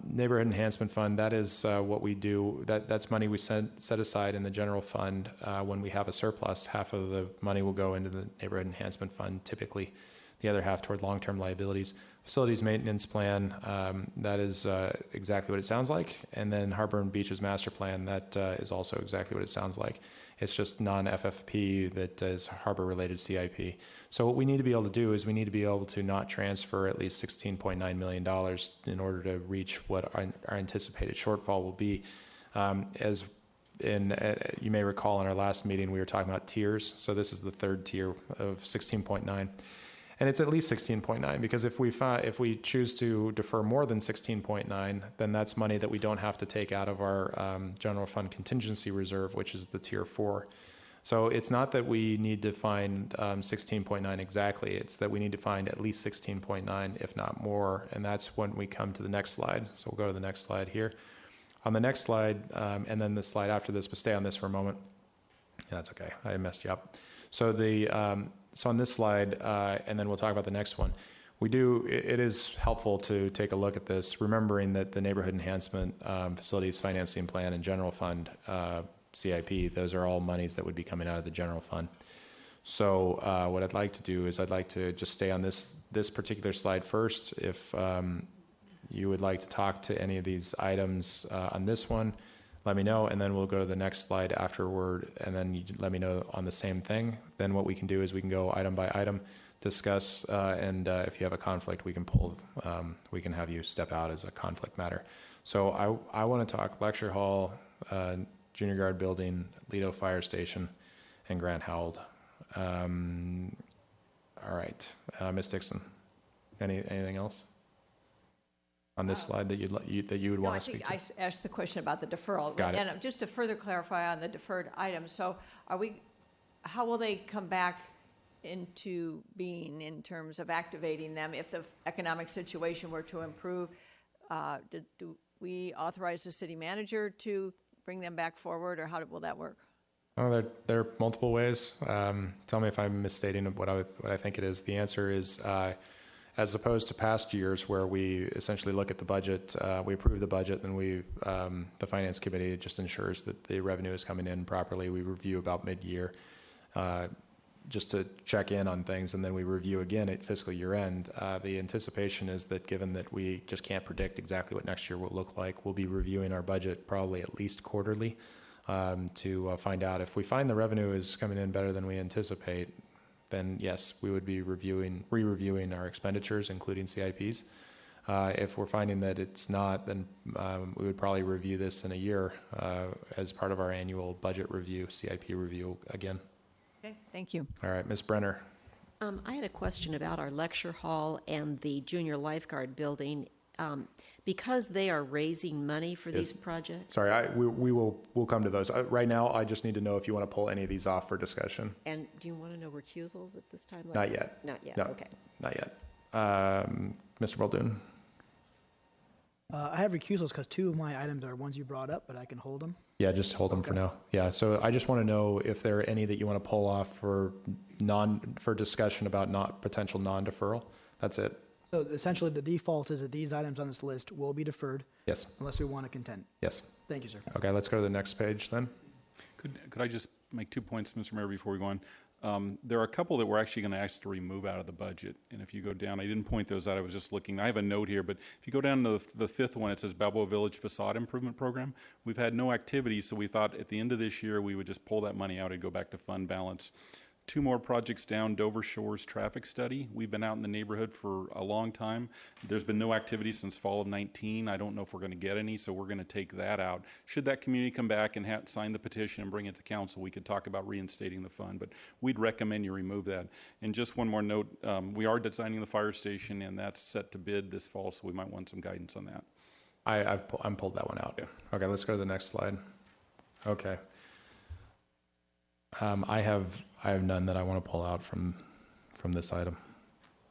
Neighborhood Enhancement Fund, that is what we do. That's money we set aside in the general fund when we have a surplus. Half of the money will go into the Neighborhood Enhancement Fund, typically. The other half toward long-term liabilities. Facilities Maintenance Plan, that is exactly what it sounds like. And then Harbor and Beaches Master Plan, that is also exactly what it sounds like. It's just non-FFP that is harbor-related CIP. So what we need to be able to do is we need to be able to not transfer at least $16.9 million in order to reach what our anticipated shortfall will be. You may recall in our last meeting we were talking about tiers. So this is the third tier of 16.9. And it's at least 16.9 because if we choose to defer more than 16.9, then that's money that we don't have to take out of our general fund contingency reserve, which is the tier 4. So it's not that we need to find 16.9 exactly, it's that we need to find at least 16.9, if not more, and that's when we come to the next slide. So we'll go to the next slide here. On the next slide, and then the slide after this, but stay on this for a moment. Yeah, that's okay, I messed you up. So so on this slide, and then we'll talk about the next one. It is helpful to take a look at this, remembering that the Neighborhood Enhancement Facilities Financing Plan and General Fund CIP, those are all monies that would be coming out of the general fund. So what I'd like to do is I'd like to just stay on this particular slide first. If you would like to talk to any of these items on this one, let me know, and then we'll go to the next slide afterward, and then you let me know on the same thing. Then what we can do is we can go item by item, discuss, and if you have a conflict, we can have you step out as a conflict matter. So I want to talk lecture hall, junior guard building, Lido Fire Station, and Grant Howell. All right, Ms. Dixon, anything else on this slide that you would want to speak to? I think I asked the question about the deferral. Got it. And just to further clarify on the deferred items, so how will they come back into being in terms of activating them if the economic situation were to improve? Do we authorize the city manager to bring them back forward, or how will that work? Oh, there are multiple ways. Tell me if I'm misstating what I think it is. The answer is, as opposed to past years where we essentially look at the budget, we approve the budget, and the finance committee just ensures that the revenue is coming in properly. We review about mid-year just to check in on things, and then we review again at fiscal year end. The anticipation is that given that we just can't predict exactly what next year will look like, we'll be reviewing our budget probably at least quarterly to find out. If we find the revenue is coming in better than we anticipate, then yes, we would be re-reviewing our expenditures, including CIPs. If we're finding that it's not, then we would probably review this in a year as part of our annual budget review, CIP review again. Okay, thank you. All right, Ms. Brenner. I had a question about our lecture hall and the junior lifeguard building. Because they are raising money for these projects? Sorry, we'll come to those. Right now, I just need to know if you want to pull any of these off for discussion. And do you want to know recusals at this time? Not yet. Not yet, No, okay. not yet. Mr. Muldoon? I have recusals because two of my items are ones you brought up, but I can hold them. Yeah, just hold them for now. Yeah, so I just want to know if there are any that you want to pull off for discussion about potential non-deferral. That's it. So essentially, the default is that these items on this list will be deferred. Yes. Unless we want to contend. Yes. Thank you, sir. Okay, let's go to the next page then. Could I just make 2 points, Mr. Mayor, before we go on? There are a couple that we're actually going to ask to remove out of the budget. And if you go down, I didn't point those out, I was just looking. I have a note here, but if you go down to the fifth one, it says Balboa Village Facade Improvement Program. We've had no activity, so we thought at the end of this year, we would just pull that money out and go back to fund balance. 2 more projects down, Dover Shores Traffic Study. We've been out in the neighborhood for a long time. There's been no activity since fall of 19. I don't know if we're going to get any, so we're going to take that out. Should that community come back and sign the petition and bring it to council, we could talk about reinstating the fund, but we'd recommend you remove that. And just one more note, we are designing the fire station, and that's set to bid this fall, so we might want some guidance on that. I'm pulled that one out. Yeah. Okay, let's go to the next slide. Okay. I have none that I want to pull out from this item.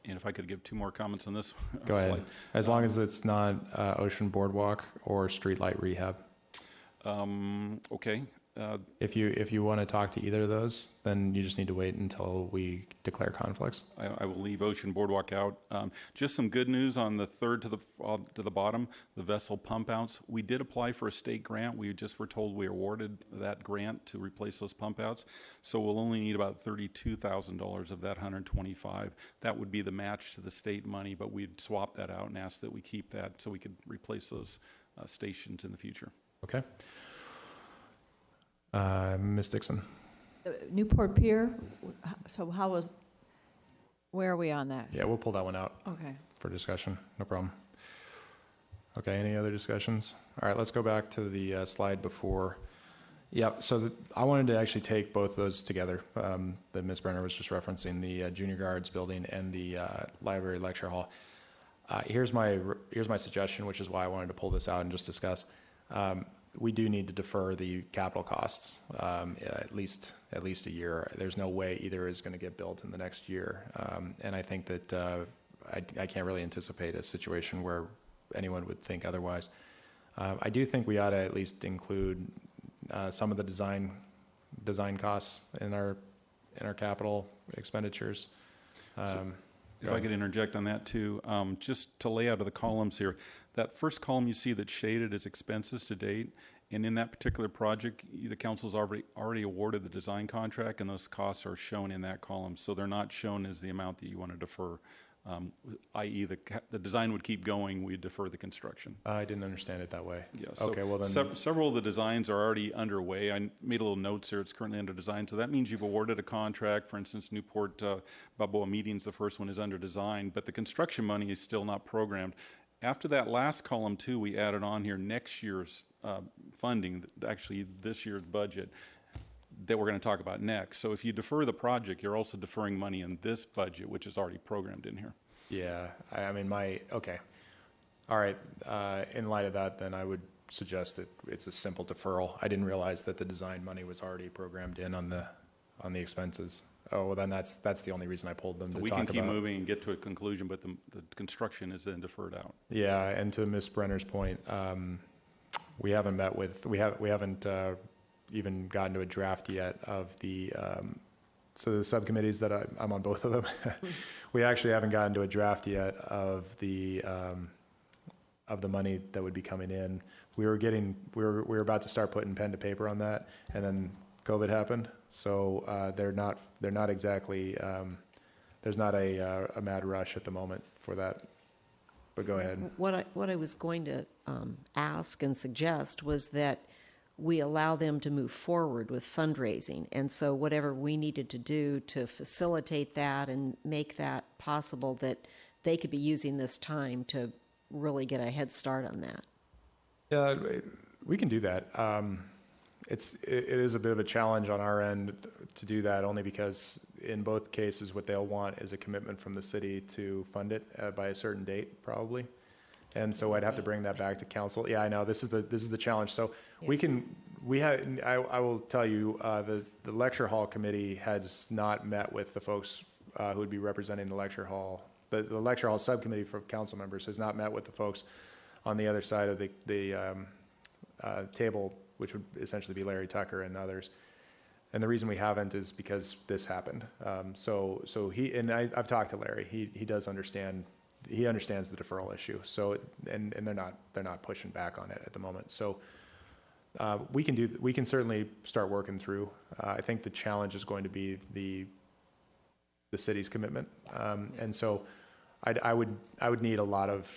And if I could give 2 more comments on this. Go ahead. As long as it's not Ocean Boardwalk or Streetlight Rehab. Okay. If you want to talk to either of those, then you just need to wait until we declare conflicts. I will leave Ocean Boardwalk out. Just some good news on the third to the bottom, the vessel pump outs. We did apply for a state grant. We just were told we awarded that grant to replace those pump outs. So we'll only need about $32,000 of that $125,000. That would be the match to the state money, but we'd swap that out and ask that we keep that so we could replace those stations in the future. Okay. Ms. Dixon. Newport Pier, so where are we on that? Yeah, we'll pull that one out. Okay. For discussion, no problem. Okay, any other discussions? All right, let's go back to the slide before. Yeah, so I wanted to actually take both those together that Ms. Brenner was just referencing, the junior guards building and the library lecture hall. Here's my suggestion, which is why I wanted to pull this out and just discuss. we do need to defer the capital costs at least a year. There's no way either is going to get built in the next year. And I think that I can't really anticipate a situation where anyone would think otherwise. I do think we ought to at least include some of the design costs in our capital expenditures. If I could interject on that too, just to lay out of the columns here, that first column you see that's shaded is expenses to date, and in that particular project, the council's already awarded the design contract, and those costs are shown in that column, so they're not shown as the amount that you want to defer, i.e. the design would keep going, we defer the construction. I didn't understand it that way. Yeah, so okay, well then. Several of the designs are already underway. I made a little notes here. It's currently under design. So that means you've awarded a contract. For instance, Newport Balboa Meetings, the first one is under design, but the construction money is still not programmed. After that last column too, we added on here next year's funding, actually this year's budget that we're going to talk about next. So if you defer the project, you're also deferring money in this budget, which is already programmed in here. Yeah, I mean, okay. All right, in light of that, then I would suggest that it's a simple deferral. I didn't realize that the design money was already programmed in on the expenses. Oh, well, then that's the only reason I pulled them So to we talk can keep about. moving and get to a conclusion, but the construction is then deferred out. Yeah, and to Ms. Brenner's point, we haven't met with, we haven't even gotten to a draft yet of the, so the subcommittees that I'm on both of them, we actually haven't gotten to a draft yet of the money that would be coming in. We were about to start putting pen to paper on that, and then COVID happened. So they're not exactly, there's not a mad rush at the moment for that. But go ahead. What I was going to ask and suggest was that we allow them to move forward with fundraising. And so whatever we needed to do to facilitate that and make that possible, that they could be using this time to really get a head start on that. Yeah, we can do that. It is a bit of a challenge on our end to do that, only because in both cases what they'll want is a commitment from the city to fund it by a certain date, probably. And so I'd have to bring that back to council. Yeah, I know, this is the challenge. So I will tell you, the lecture hall committee has not met with the folks who would be representing the lecture hall. The lecture hall subcommittee for council members has not met with the folks on the other side of the table, which would essentially be Larry Tucker and others. And the reason we haven't is because this happened. So I've talked to Larry. He does understand. He understands the deferral issue. So and they're not pushing back on it at the moment. So we can certainly start working through. I think the challenge is going to be the city's commitment. And so I would need a lot of.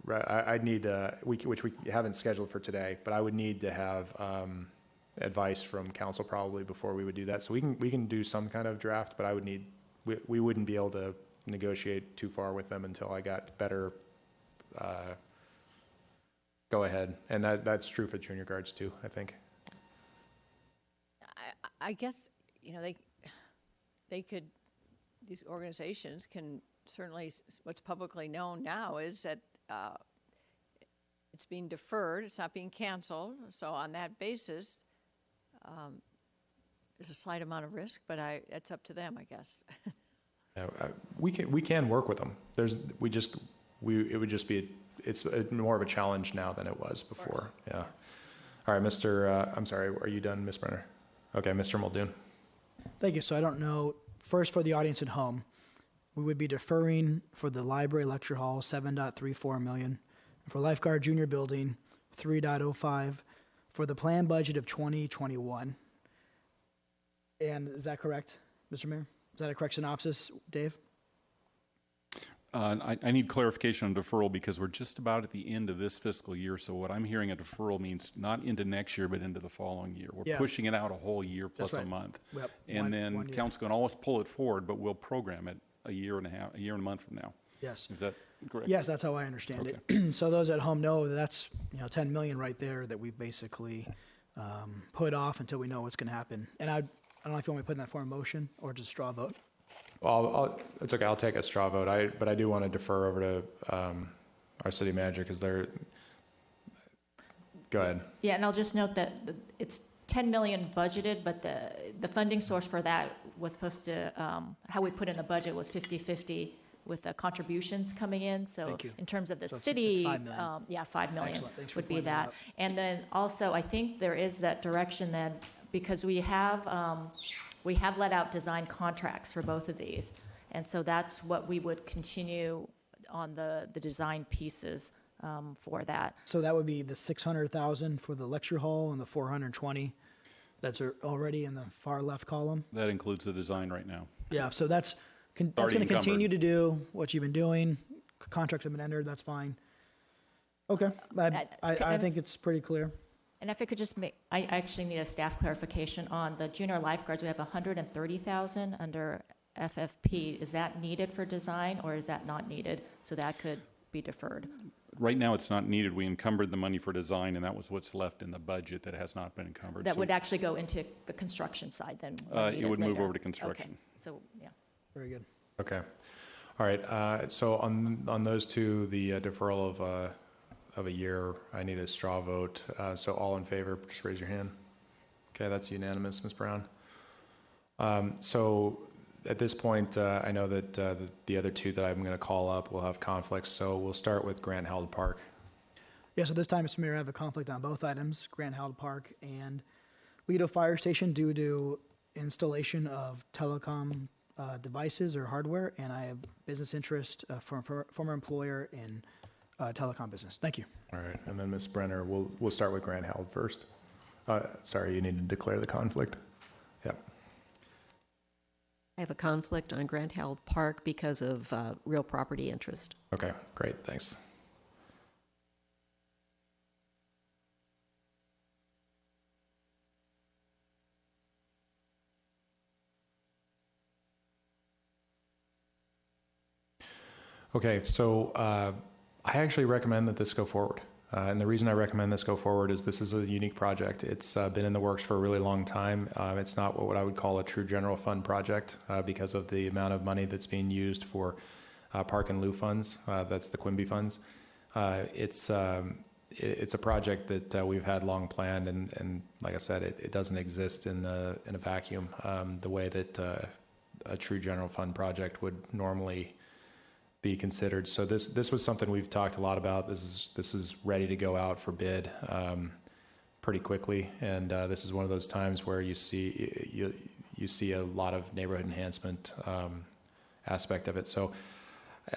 I'd need which we haven't scheduled for today, but I would need to have advice from council probably before we would do that. So we can do some kind of draft, but I would need we wouldn't be able to negotiate too far with them until I got better go ahead. And that's true for junior guards too, I think. I guess, they could, these organizations can certainly, what's publicly known now is that it's being deferred, it's not being canceled. So on that basis, there's a slight amount of risk, but it's up to them, I guess. Yeah, we can work with them. It would just be it's more of a challenge now than it was before. Yeah. All right, Mr. I'm sorry. Are you done, Ms. Brenner? Okay, Mr. Muldoon. Thank you. So I don't know. First, for the audience at home, we would be deferring for the library lecture hall $7.34 million, for lifeguard junior building $3.05, for the planned budget of 2021. And is that correct, Mr. Mayor? Is that a correct synopsis, Dave? I need clarification on deferral because we're just about at the end of this fiscal year. So what I'm hearing a deferral means not into next year, but into the following year. We're pushing it out a whole year plus a month. Yep. And then council can always pull it forward, but we'll program it a year and a month from now. Yes. Is that correct? Yes, that's how I understand it. So those at home know that's $10 million right there that we basically put off until we know what's going to happen. And I don't know if you want me to put in that form of motion or just straw vote. Well, it's okay. I'll take a straw vote. But I do want to defer over to our city manager because Go ahead. Yeah, and I'll just note that it's 10 million budgeted, but the funding source for that was supposed to, how we put in the budget was 50-50 with the contributions coming in. So Thank you. in terms of the So it's city, 5 million. yeah, 5 million Excellent. Thanks for would be pointing that that. out. And then also, I think there is that direction then, because we have let out design contracts for both of these. And so that's what we would continue on the design pieces for that. So that would be the 600,000 for the lecture hall and the 420 that's already in the far left column. That includes the design right now. Yeah, so that's going to continue to do what you've been doing. Contracts have been entered. That's fine. Okay, I think it's pretty clear. And if I could just make, I actually need a staff clarification on the junior lifeguards. We have 130,000 under FFP. Is that needed for design, or is that not needed? So that could be deferred. Right now, it's not needed. We encumbered the money for design, and that was what's left in the budget that has not been encumbered. That would actually go into the construction side then? It would move over to construction. Okay. So, yeah. Very good. Okay. All right. So on those two, the deferral of a year, I need a straw vote. So all in favor, just raise your hand. Okay, that's unanimous, Ms. Brown. So at this point, I know that the other two that I'm going to call up will have conflicts. So we'll start with Grant Howland Park. Yeah, so this time, Mr. Mayor, I have a conflict on both items, Grant Howland Park and Lido Fire Station, due to installation of telecom devices or hardware, and I have business interest from former employer in telecom business. Thank you. All right, and then Ms. Brenner, we'll start with Grant Howland first. Sorry, you need to declare the conflict. Yep. I have a conflict on Grant Howland Park because of real property interest. Okay, great, thanks. Okay, so I actually recommend that this go forward. And the reason I recommend this go forward is this is a unique project. It's been in the works for a really long time. It's not what I would call a true general fund project because of the amount of money that's being used for park and lieu funds. That's the Quimby funds. It's a project that we've had long planned, and like I said, it doesn't exist in a vacuum the way that a true general fund project would normally be considered. So this was something we've talked a lot about. This is ready to go out for bid pretty quickly, and this is one of those times where you see a lot of neighborhood enhancement aspect of it. So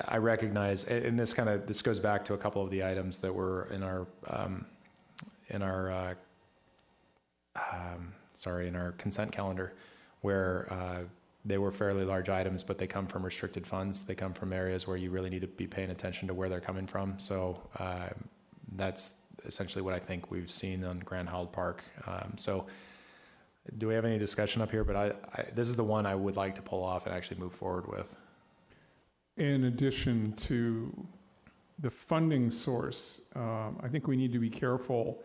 I recognize, and this goes back to a couple of the items that were in our consent calendar, where they were fairly large items, but they come from restricted funds. They come from areas where you really need to be paying attention to where they're coming from. So that's essentially what I think we've seen on Grant Howland Park. So do we have any discussion up here? But this is the one I would like to pull off and actually move forward with. In addition to the funding source, I think we need to be careful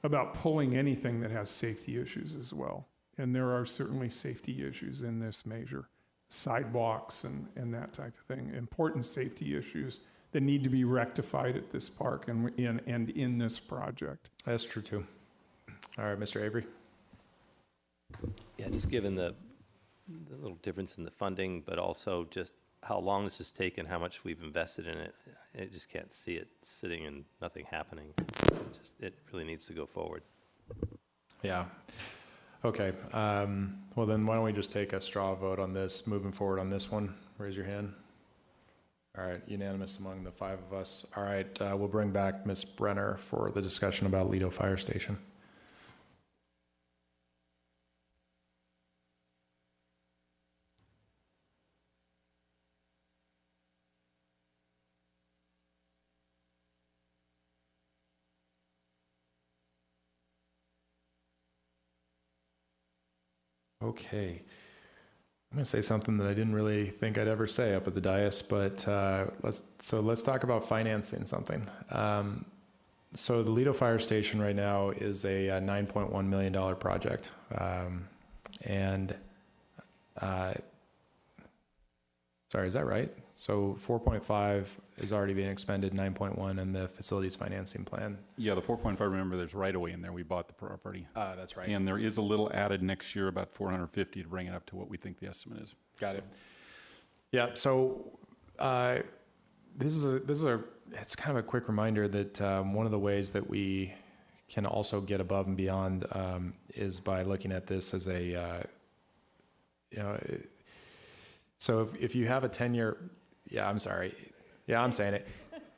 about pulling anything that has safety issues as well. And there are certainly safety issues in this measure, sidewalks and that type of thing, important safety issues that need to be rectified at this park and in this project. That's true too. All right, Mr. Avery. Yeah, just given the little difference in the funding, but also just how long this has taken, how much we've invested in it, I just can't see it sitting and nothing happening. It really needs to go forward. Yeah. Okay. Well, then why don't we just take a straw vote on this, moving forward on this one? Raise your hand. All right. Unanimous among the five of us. All right. We'll bring back Ms. Brenner for the discussion about Lido Fire Station. Okay, I'm going to say something that I didn't really think I'd ever say up at the dais, but let's talk about financing something. So the Lido Fire Station right now is a $9.1 million project, Sorry, is that right? So 4.5 is already being expended, 9.1 in the facilities financing plan. Yeah, the 4.5, remember, there's right away in there. We bought the property. That's right. And there is a little added next year, about 450 to bring it up to what we think the estimate is. Got it. Yeah, so it's kind of a quick reminder that one of the ways that we can also get above and beyond is by looking at this as a, so if you have a 10-year, I'm saying it.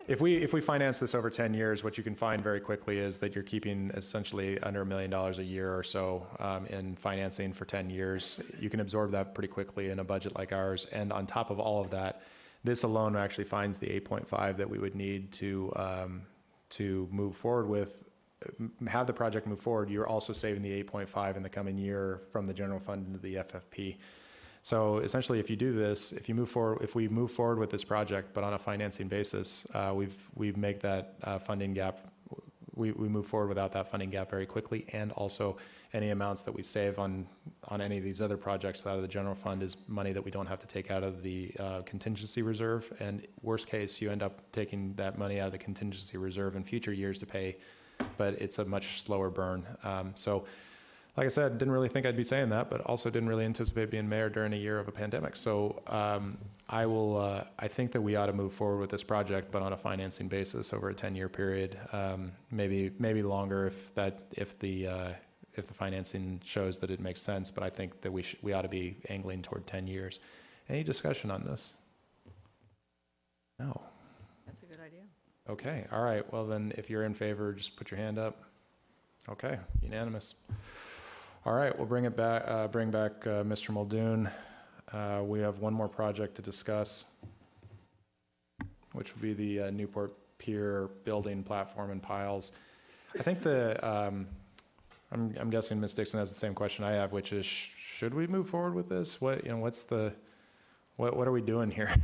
If we finance this over 10 years, what you can find very quickly is that you're keeping essentially under $1 million a year or so in financing for 10 years. You can absorb that pretty quickly in a budget like ours. And on top of all of that, this alone actually finds the 8.5 that we would need to move forward with, have the project move forward. You're also saving the 8.5 in the coming year from the general fund into the FFP. So essentially, if you do this, if we move forward with this project, but on a financing basis, we make that funding gap. We move forward without that funding gap very quickly, and also any amounts that we save on any of these other projects out of the general fund is money that we don't have to take out of the contingency reserve. And worst case, you end up taking that money out of the contingency reserve in future years to pay, but it's a much slower burn. So. Like I said, didn't really think I'd be saying that, but also didn't really anticipate being mayor during a year of a pandemic. So I think that we ought to move forward with this project, but on a financing basis over a 10-year period, maybe longer if the financing shows that it makes sense. But I think that we ought to be angling toward 10 years. Any discussion on this? No. That's a good idea. Okay. All right. Well, then, if you're in favor, just put your hand up. Okay. Unanimous. All right, we'll bring back Mr. Muldoon. We have one more project to discuss, which would be the Newport Pier building platform and piles. I think I'm guessing Ms. Dixon has the same question I have, which is, should we move forward with this? What are we doing here?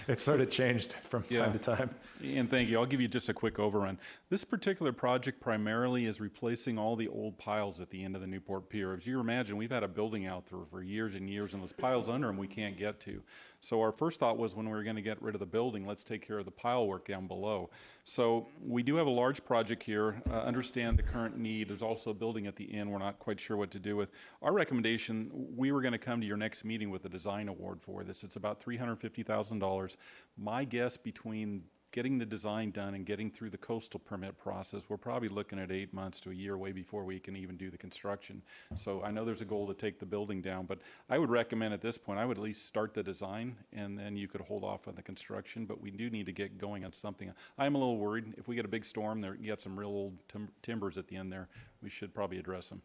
It's sort of changed from time to time. And thank you. I'll give you just a quick overrun. This particular project primarily is replacing all the old piles at the end of the Newport Pier. As you imagine, we've had a building out there for years and years, and those piles under them we can't get to. So our first thought was, when we were going to get rid of the building, let's take care of the pile work down below. So we do have a large project here. Understand the current need. There's also a building at the end we're not quite sure what to do with. Our recommendation, we were going to come to your next meeting with a design award for this. It's about $350,000. My guess, between getting the design done and getting through the coastal permit process, we're probably looking at 8 months to a year, way before we can even do the construction. So I know there's a goal to take the building down, but I would recommend at this point, I would at least start the design, and then you could hold off on the construction, but we do need to get going on something. I'm a little worried. If we get a big storm, you get some real old timbers at the end there, we should probably address them.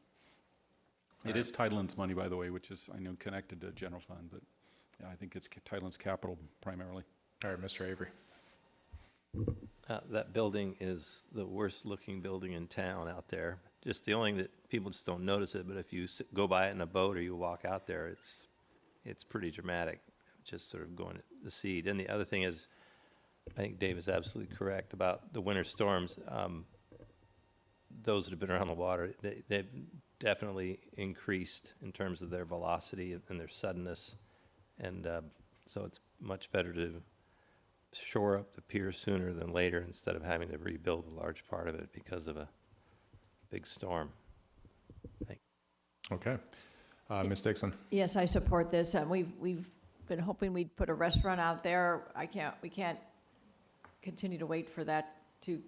It is Titleland's money, by the way, which is, I know, connected to general fund, but yeah, I think it's Titleland's capital primarily. All right, Mr. Avery. That building is the worst looking building in town out there. Just the only thing that people just don't notice it, but if you go by it in a boat or you walk out there, it's pretty dramatic, just sort of going to the seed. And the other thing is, I think Dave is absolutely correct about the winter storms. Those that have been around the water, they've definitely increased in terms of their velocity and their suddenness. And so it's much better to shore up the pier sooner than later instead of having to rebuild a large part of it because of a big storm. Thank you. Okay. Ms. Dixon. Yes, I support this. We've been hoping we'd put a restaurant out there. We can't continue to wait for that to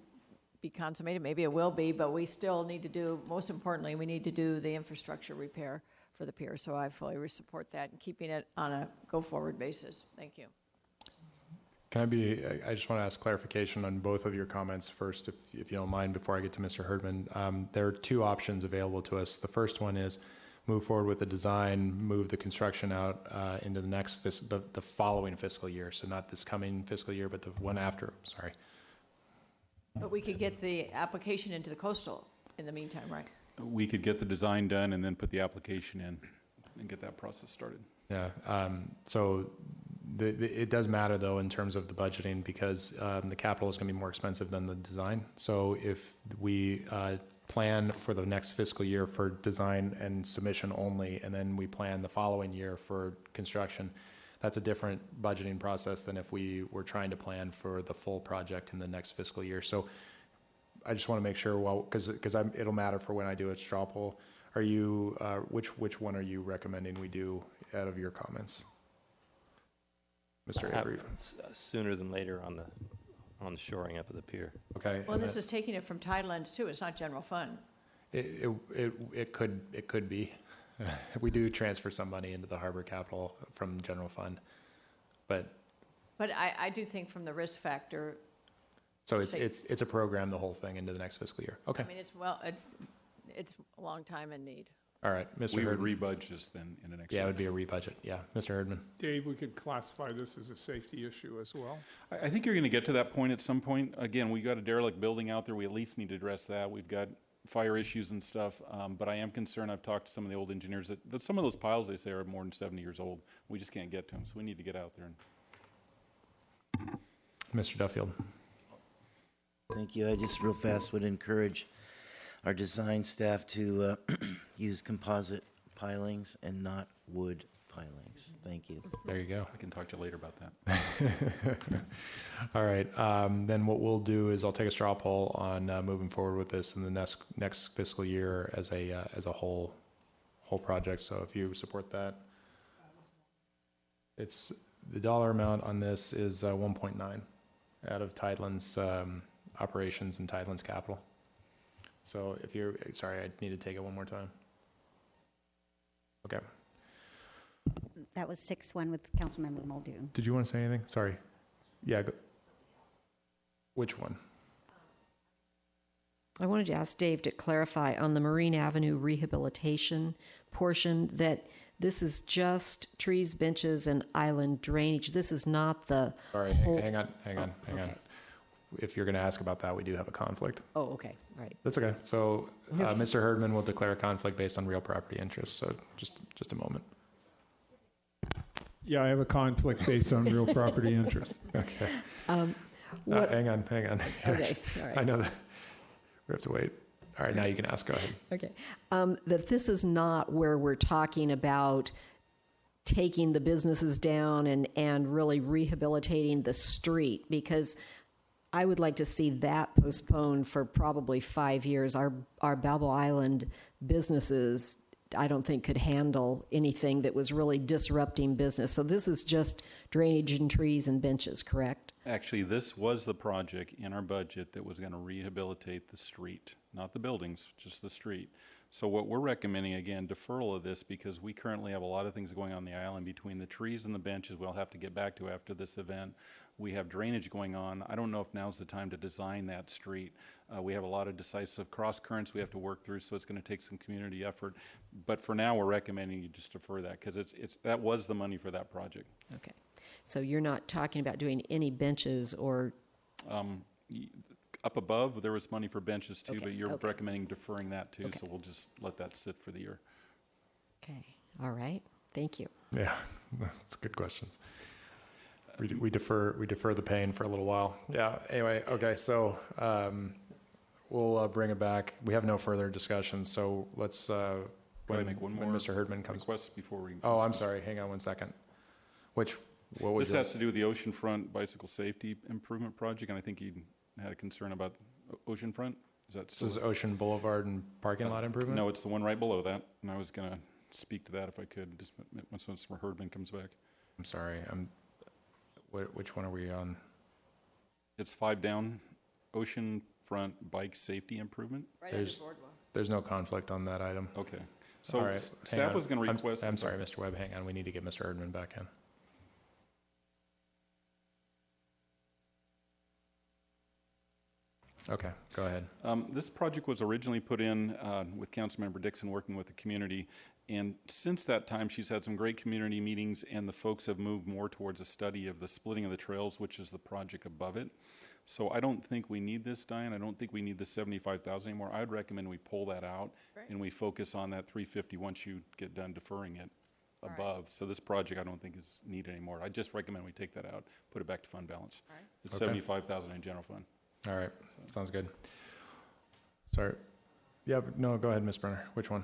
be consummated. Maybe it will be, but we still need to do, most importantly, we need to do the infrastructure repair for the pier. So I fully support that and keeping it on a go-forward basis. Thank you. I just want to ask clarification on both of your comments first, if you don't mind, before I get to Mr. Herdman. There are two options available to us. The first one is move forward with the design, move the construction out into the following fiscal year. So not this coming fiscal year, but the one after, sorry. But we could get the application into the coastal in the meantime, right? We could get the design done and then put the application in and get that process started. Yeah, so it does matter, though, in terms of the budgeting, because the capital is going to be more expensive than the design. So if we plan for the next fiscal year for design and submission only, and then we plan the following year for construction, that's a different budgeting process than if we were trying to plan for the full project in the next fiscal year. So I just want to make sure, well, because it'll matter for when I do a straw poll. Are you, which one are you recommending we do out of your comments? Mr. Avery? Sooner than later on the shoring up of the pier. Okay. Well, this is taking it from Tidelands too. It's not general fund. It could be. We do transfer some money into the harbor capital from general fund, but I do think from the risk factor. So it's a program, the whole thing into the next fiscal year. Okay. I mean, it's a long time in need. All right, Mr. We would Herdman. rebudget this then in the next Yeah, year. it would be a rebudget. Yeah, Mr. Herdman. Dave, we could classify this as a safety issue as well. I think you're going to get to that point at some point. Again, we got a derelict building out there. We at least need to address that. We've got fire issues and stuff, but I am concerned. I've talked to some of the old engineers that some of those piles they say are more than 70 years old. We just can't get to them, so we need to get out there. Mr. Duffield. Thank you. I just real fast would encourage our design staff to use composite pilings and not wood pilings. Thank you. There you go. I can talk to you later about that. All right. Then what we'll do is I'll take a straw poll on moving forward with this in the next fiscal year as a whole project. So if you support that, it's the dollar amount on this is 1.9 out of Tidelands operations and Tidelands capital. So if you're sorry, I need to take it one more time. Okay. That was 6-1 with Councilmember Muldoon. Did you want to say anything? Sorry. Yeah. Go. Which one? I wanted to ask Dave to clarify on the Marine Avenue rehabilitation portion that this is just trees, benches, and island drainage. This is not the Sorry, whole... hang on. If you're going to ask about that, we do have a conflict. Oh, okay, right. That's okay. So Mr. Herdman will declare a conflict based on real property interests. So just a moment. Yeah, I have a conflict based on real property interest. Okay. What... Hang on. Okay, all right. I know that we have to wait. All right, now you can ask. Go ahead. Okay. That this is not where we're talking about taking the businesses down and really rehabilitating the street, because I would like to see that postponed for probably 5 years. Our Balboa Island businesses, I don't think, could handle anything that was really disrupting business. So this is just drainage and trees and benches, correct? Actually, this was the project in our budget that was going to rehabilitate the street, not the buildings, just the street. So what we're recommending, again, deferral of this, because we currently have a lot of things going on the island between the trees and the benches we'll have to get back to after this event. We have drainage going on. I don't know if now's the time to design that street. We have a lot of decisive cross currents we have to work through, so it's going to take some community effort. But for now, we're recommending you just defer that, because that was the money for that project. Okay. So you're not talking about doing any benches or... Up above, there was money for benches too, Okay, but you're okay. recommending deferring that too, Okay. so we'll just let that sit for the year. Okay. All right. Thank you. Yeah, that's good questions. We defer the pain for a little while. Yeah. Anyway, okay. So we'll bring it back. We have no further discussion. So let's Can I make one more when Mr. Herdman comes. request before we? Oh, I'm sorry. Hang on one second. What was This has to do with the oceanfront bicycle safety improvement project, and I think you had a concern about oceanfront. Is that This is Ocean Boulevard and parking lot improvement? No, it's the one right below that, and I was going to speak to that if I could, just once Mr. Herdman comes back. I'm sorry. Which one are we on? It's 5 down, oceanfront bike safety improvement. Right under boardwalk. There's no conflict on that item. Okay. So All right, hang staff on. was going to request. I'm sorry, Mr. Webb. Hang on. We need to get Mr. Herdman back in. Okay, go ahead. This project was originally put in with Councilmember Dixon working with the community, and since that time she's had some great community meetings, and the folks have moved more towards a study of the splitting of the trails, which is the project above it. So I don't think we need this, Diane. I don't think we need the $75,000 anymore. I'd recommend we pull that out and we focus on that $350 once you get done deferring it above. So this project I don't think is needed anymore. I just recommend we take that out, put it back to fund balance. It's Okay. $75,000 in general fund. All right, sounds good. Sorry. Yeah, no, go ahead, Ms. Brenner. Which one?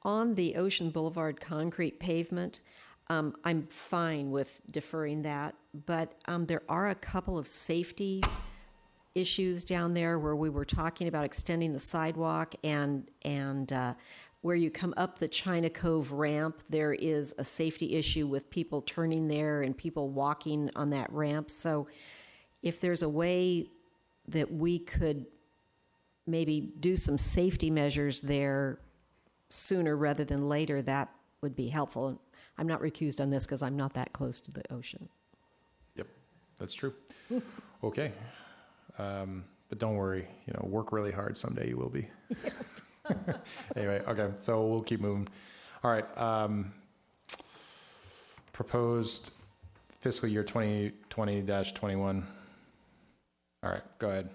On the Ocean Boulevard concrete pavement, I'm fine with deferring that, but there are a couple of safety issues down there where we were talking about extending the sidewalk and where you come up the China Cove ramp, there is a safety issue with people turning there and people walking on that ramp. So if there's a way that we could maybe do some safety measures there sooner rather than later, that would be helpful. I'm not recused on this because I'm not that close to the ocean. Yep, that's true. Okay. But don't worry, work really hard. Someday you will be. Anyway, okay, so we'll keep moving. All right. Proposed fiscal year 2020-21. All right, go ahead.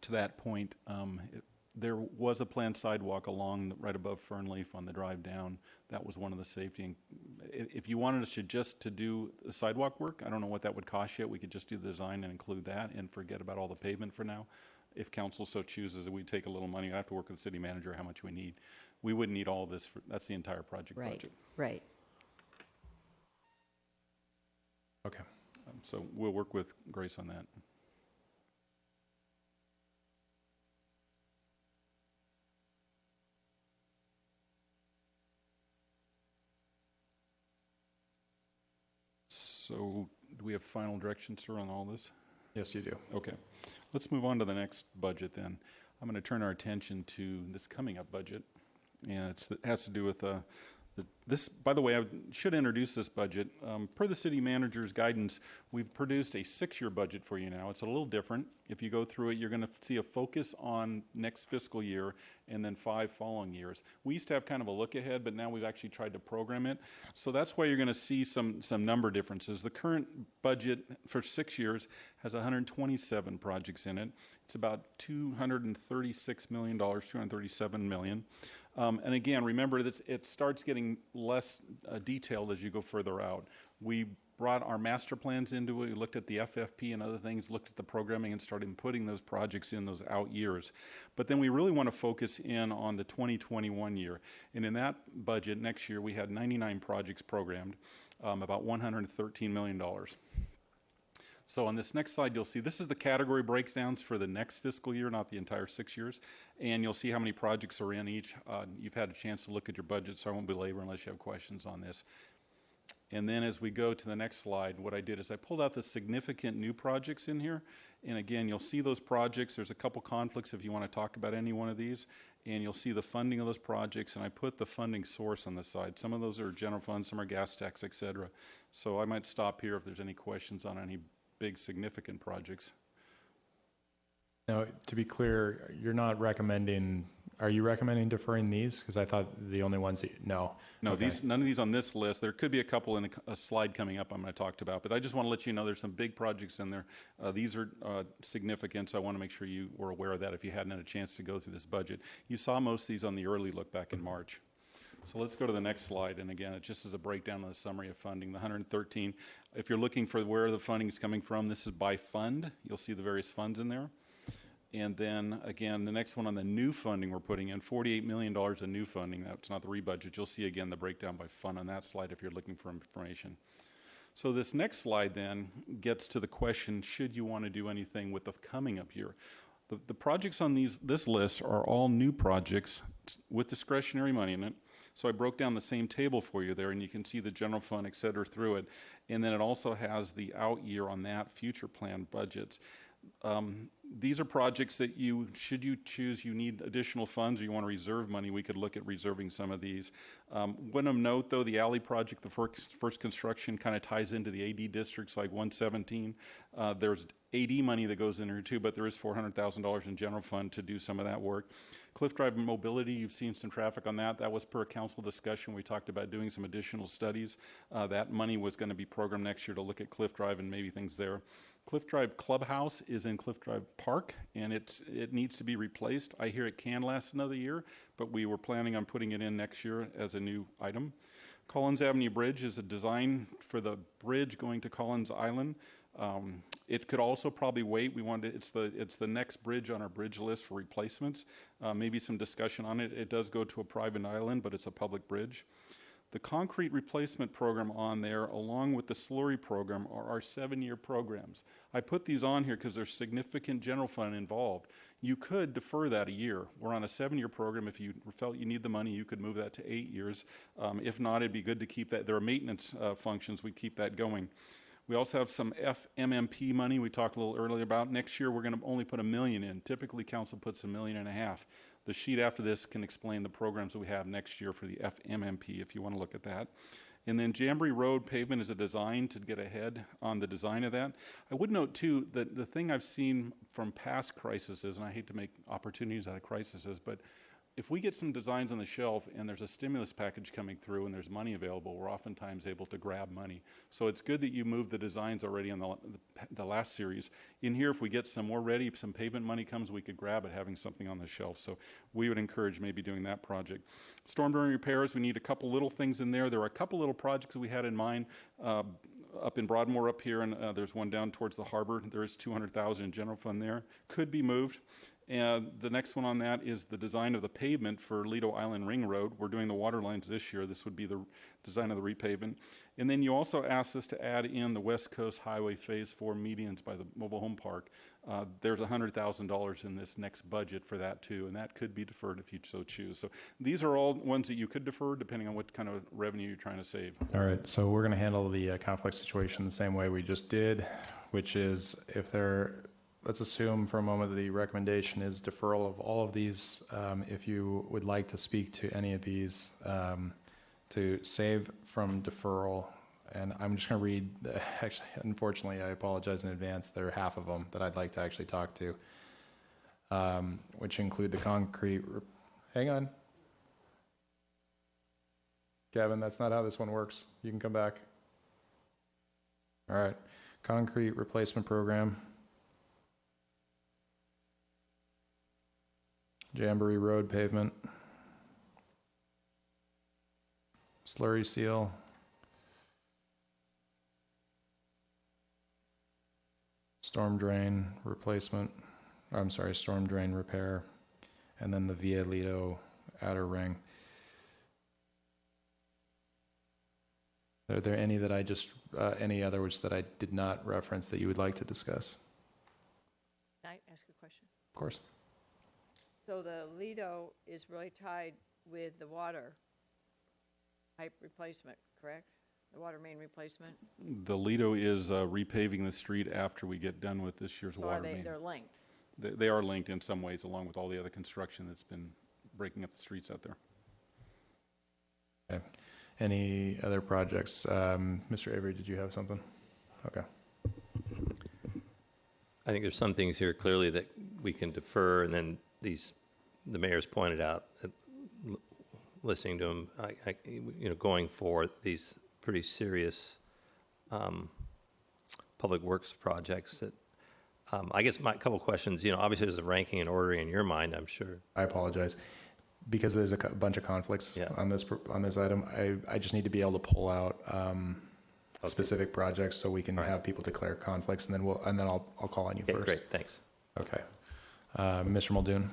To that point, there was a planned sidewalk along right above Fernleaf on the drive down. That was one of the safety. And if you wanted us to do the sidewalk work, I don't know what that would cost you. We could just do the design and include that and forget about all the pavement for now. If council so chooses, we take a little money. I have to work with the city manager how much we need. We wouldn't need all of this. That's the entire project budget. Right. Okay. So we'll work with Grace on that. So do we have final direction, sir, on all this? Yes, you do. Okay. Let's move on to the next budget then. I'm going to turn our attention to this coming up budget. And it has to do with this. By the way, I should introduce this budget. Per the city manager's guidance, we've produced a 6-year budget for you now. It's a little different. If you go through it, you're going to see a focus on next fiscal year and then 5 following years. We used to have kind of a look ahead, but now we've actually tried to program it. So that's why you're going to see some number differences. The current budget for 6 years has 127 projects in it. It's about $236 million, $237 million. And again, remember, it starts getting less detailed as you go further out. We brought our master plans into it. We looked at the FFP and other things, looked at the programming and started putting those projects in those out years. But then we really want to focus in on the 2021 year. And in that budget next year, we had 99 projects programmed, about $113 million. So on this next slide, you'll see this is the category breakdowns for the next fiscal year, not the entire 6 years. And you'll see how many projects are in each. You've had a chance to look at your budget, so I won't belabor unless you have questions on this. And then as we go to the next slide, what I did is I pulled out the significant new projects in here. And again, you'll see those projects. There's a couple conflicts if you want to talk about any one of these. And you'll see the funding of those projects. And I put the funding source on the side. Some of those are general funds, some are gas tax, et cetera. So I might stop here if there's any questions on any big significant projects. Now, to be clear, you're not recommending, are you recommending deferring these? Because I thought the only ones that, no. No, Okay. None of these on this list. There could be a couple in a slide coming up I'm going to talk about, but I just want to let you know there's some big projects in there. These are significant, so I want to make sure you were aware of that if you hadn't had a chance to go through this budget. You saw most of these on the early look back in March. So let's go to the next slide. And again, it just is a breakdown of the summary of funding. The 113, if you're looking for where the funding is coming from, this is by fund. You'll see the various funds in there. And then again, the next one on the new funding we're putting in, $48 million of new funding. That's not the rebudget. You'll see again the breakdown by fund on that slide if you're looking for information. So this next slide then gets to the question, should you want to do anything with the coming up year? The projects on this list are all new projects with discretionary money in it. So I broke down the same table for you there, and you can see the general fund, et cetera, through it. And then it also has the out year on that, future plan budgets. These are projects that should you choose you need additional funds or you want to reserve money, we could look at reserving some of these. One of note, though, the alley project, the first construction kind of ties into the AD districts like 117. There's AD money that goes in here too, but there is $400,000 in general fund to do some of that work. Cliff Drive Mobility, you've seen some traffic on that. That was per council discussion. We talked about doing some additional studies. That money was going to be programmed next year to look at Cliff Drive and maybe things there. Cliff Drive Clubhouse is in Cliff Drive Park, and it needs to be replaced. I hear it can last another year, but we were planning on putting it in next year as a new item. Collins Avenue Bridge is a design for the bridge going to Collins Island. It could also probably wait. It's the next bridge on our bridge list for replacements. Maybe some discussion on it. It does go to a private island, but it's a public bridge. The concrete replacement program on there, along with the slurry program, are our 7-year programs. I put these on here because there's significant general fund involved. You could defer that a year. We're on a 7-year program. If you felt you need the money, you could move that to 8 years. If not, it'd be good to keep that. There are maintenance functions. We keep that going. We also have some FMMP money we talked a little earlier about. Next year, we're going to only put $1 million in. Typically, council puts $1.5 million. The sheet after this can explain the programs that we have next year for the FMMP, if you want to look at that. And then Jamboree Road pavement is a design to get ahead on the design of that. I would note, too, that the thing I've seen from past crises, and I hate to make opportunities out of crises, but if we get some designs on the shelf and there's a stimulus package coming through and there's money available, we're oftentimes able to grab money. So it's good that you moved the designs already on the last series. In here, if we get some more ready, some pavement money comes, we could grab it, having something on the shelf. So we would encourage maybe doing that project. Storm drain repairs, we need a couple little things in there. There are a couple little projects that we had in mind up in Broadmoor up here, and there's one down towards the harbor. There is $200,000 in general fund there. Could be moved. And the next one on that is the design of the pavement for Lido Island Ring Road. We're doing the water lines this year. This would be the design of the repavement. And then you also asked us to add in the West Coast Highway Phase 4 medians by the mobile home park. There's $100,000 in this next budget for that too, and that could be deferred if you so choose. So these are all ones that you could defer depending on what kind of revenue you're trying to save. All right, so we're going to handle the conflict situation the same way we just did, which is if there... Let's assume for a moment that the recommendation is deferral of all of these. If you would like to speak to any of these, to save from deferral, and I'm just going to read, actually, unfortunately, I apologize in advance, there are half of them that I'd like to actually talk to, which include the concrete, hang on. Kevin, that's not how this one works. You can come back. All right, concrete replacement program. Jamboree Road pavement, slurry seal, storm drain replacement, storm drain repair, and then the Via Lido outer ring. Are there any that any others that I did not reference that you would like to discuss? Can I ask a question? Of course. So the Lido is really tied with the water pipe replacement, correct? The water main replacement? The Lido is repaving the street after we get done with this year's water main. They're linked? They are linked in some ways, along with all the other construction that's been breaking up the streets out there. Okay. Any other projects? Mr. Avery, did you have something? Okay. I think there's some things here clearly that we can defer, and then the mayor's pointed out, listening to him, going forward, these pretty serious public works projects that, I guess my couple questions, obviously there's a ranking and ordering in your mind, I'm sure. I apologize. Because there's a bunch of conflicts on this item, I just need to be able to pull out specific projects so we can have people declare conflicts, and then I'll call on you first. Great, thanks. Okay. Mr. Muldoon.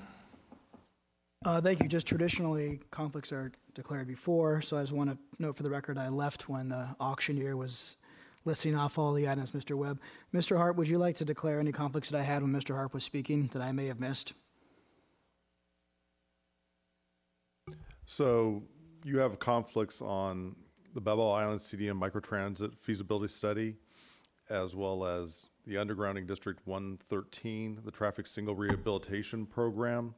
Thank you. Just traditionally, conflicts are declared before, so I just want to note for the record I left when the auctioneer was listing off all the items, Mr. Webb. Mr. Hart, would you like to declare any conflicts that I had when Mr. Hart was speaking that I may have missed? So you have conflicts on the Balboa Island CDM microtransit feasibility study, as well as the undergrounding District 113, the traffic signal rehabilitation program.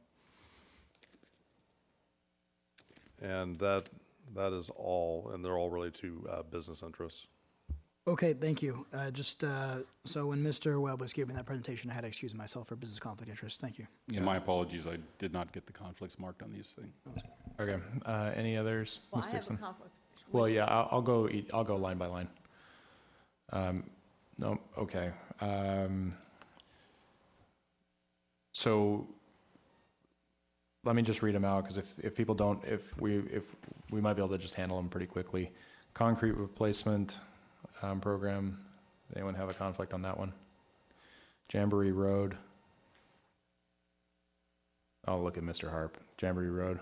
And that is all, and they're all related to business interests. Okay, thank you. So when Mr. Webb was giving that presentation, I had to excuse myself for business conflict interest. Thank you. Yeah, my apologies. I did not get the conflicts marked on these things. Okay. Any others? Well, Ms. I have Dixon? a conflict. Well, yeah, I'll go line by line. No, okay. So let me just read them out, because if people don't, if we might be able to just handle them pretty quickly. Concrete replacement program. Anyone have a conflict on that one? Jamboree Road. I'll look at Mr. Harp. Jamboree Road.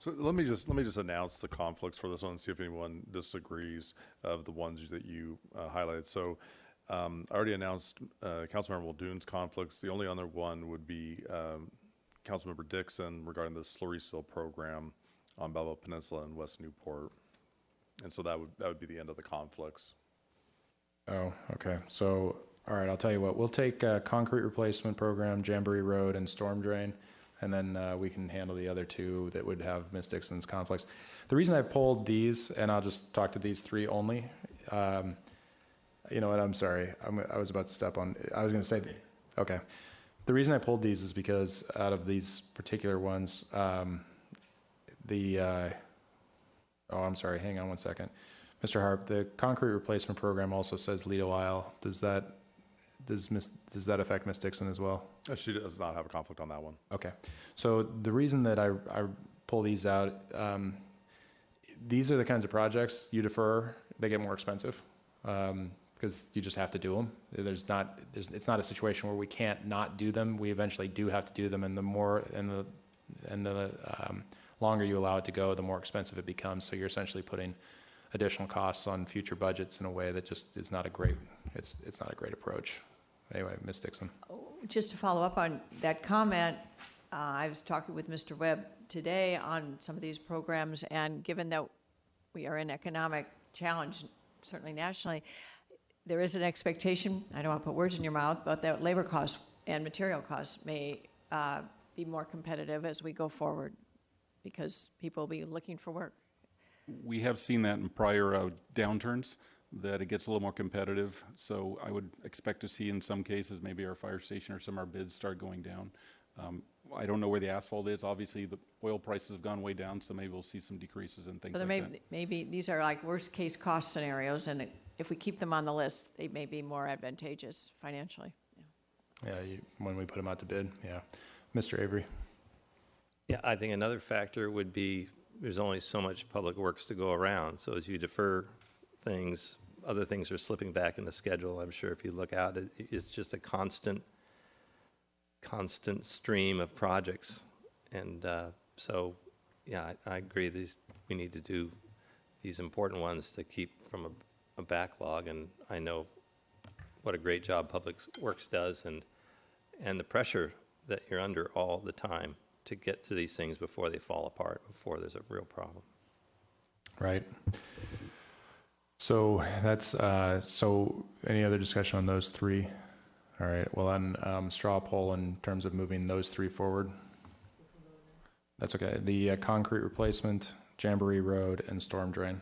So let me just announce the conflicts for this one and see if anyone disagrees of the ones that you highlighted. So I already announced Councilmember Muldoon's conflicts. The only other one would be Councilmember Dixon regarding the slurry seal program on Balboa Peninsula and West Newport. And so that would be the end of the conflicts. Oh, okay. So, all right, I'll tell you what. We'll take concrete replacement program, Jamboree Road, and storm drain, and then we can handle the other two that would have Ms. Dixon's conflicts. The reason I pulled these, and I'll just talk to these three only. You know what? I'm sorry. I was about to step on. I was going to say, okay. The reason I pulled these is because out of these particular ones, oh, I'm sorry. Hang on one second. Mr. Harp, the concrete replacement program also says Lido Isle. Does that affect Ms. Dixon as well? She does not have a conflict on that one. Okay. So the reason that I pull these out, these are the kinds of projects you defer, they get more expensive because you just have to do them. It's not a situation where we can't not do them. We eventually do have to do them, and the longer you allow it to go, the more expensive it becomes. So you're essentially putting additional costs on future budgets in a way that just is not a great, it's not a great approach. Anyway, Ms. Dixon. Just to follow up on that comment, I was talking with Mr. Webb today on some of these programs, and given that we are in economic challenge, certainly nationally, there is an expectation, I don't want to put words in your mouth, but that labor costs and material costs may be more competitive as we go forward because people will be looking for work. We have seen that in prior downturns, that it gets a little more competitive. So I would expect to see in some cases maybe our fire station or some of our bids start going down. I don't know where the asphalt is. Obviously, the oil prices have gone way down, so maybe we'll see some decreases in things So like that. maybe these are like worst case cost scenarios, and if we keep them on the list, they may be more advantageous financially. Yeah, when we put them out to bid, yeah. Mr. Avery. Yeah, I think another factor would be there's only so much public works to go around. So as you defer things, other things are slipping back in the schedule. I'm sure if you look out, it's just a constant stream of projects. And so, yeah, I agree. We need to do these important ones to keep from a backlog. And I know what a great job Public Works does, and the pressure that you're under all the time to get to these things before they fall apart, before there's a real problem. Right. So that's, so any other discussion on those three? All right, well, on straw poll in terms of moving those three forward. That's okay. The concrete replacement, Jamboree Road, and storm drain.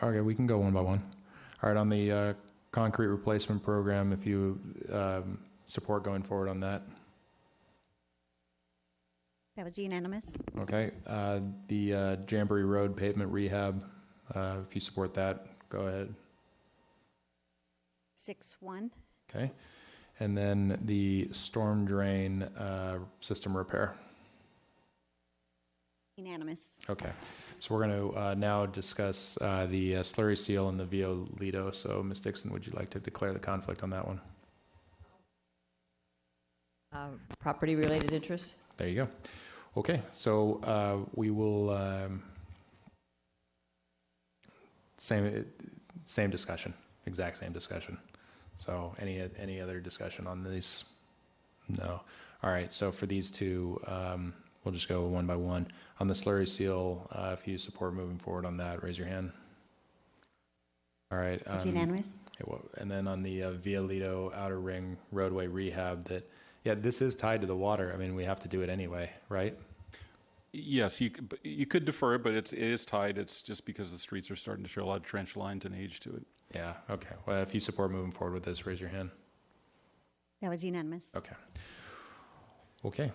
Okay, we can go one by one. All right, on the concrete replacement program, if you support going forward on that. That was unanimous. Okay, the Jamboree Road pavement rehab, if you support that, go ahead. 6-1. Okay, and then the storm drain system repair. Unanimous. Okay, so we're going to now discuss the slurry seal and the VO Lido. So, Ms. Dixon, would you like to declare the conflict on that one? Property-related interest. There you go. Okay, so we will same discussion, exact same discussion. So any other discussion on these? No. All right. So for these two, we'll just go one by one. On the slurry seal, if you support moving forward on that, raise your hand. All right. It's unanimous. And then on the Via Lido Outer Ring roadway rehab, yeah, this is tied to the water. I mean, we have to do it anyway, right? Yes, you could defer it, but it is tied. It's just because the streets are starting to show a lot of trench lines and age to it. Yeah, okay. Well, if you support moving forward with this, raise your hand. That was unanimous. Okay. Okay.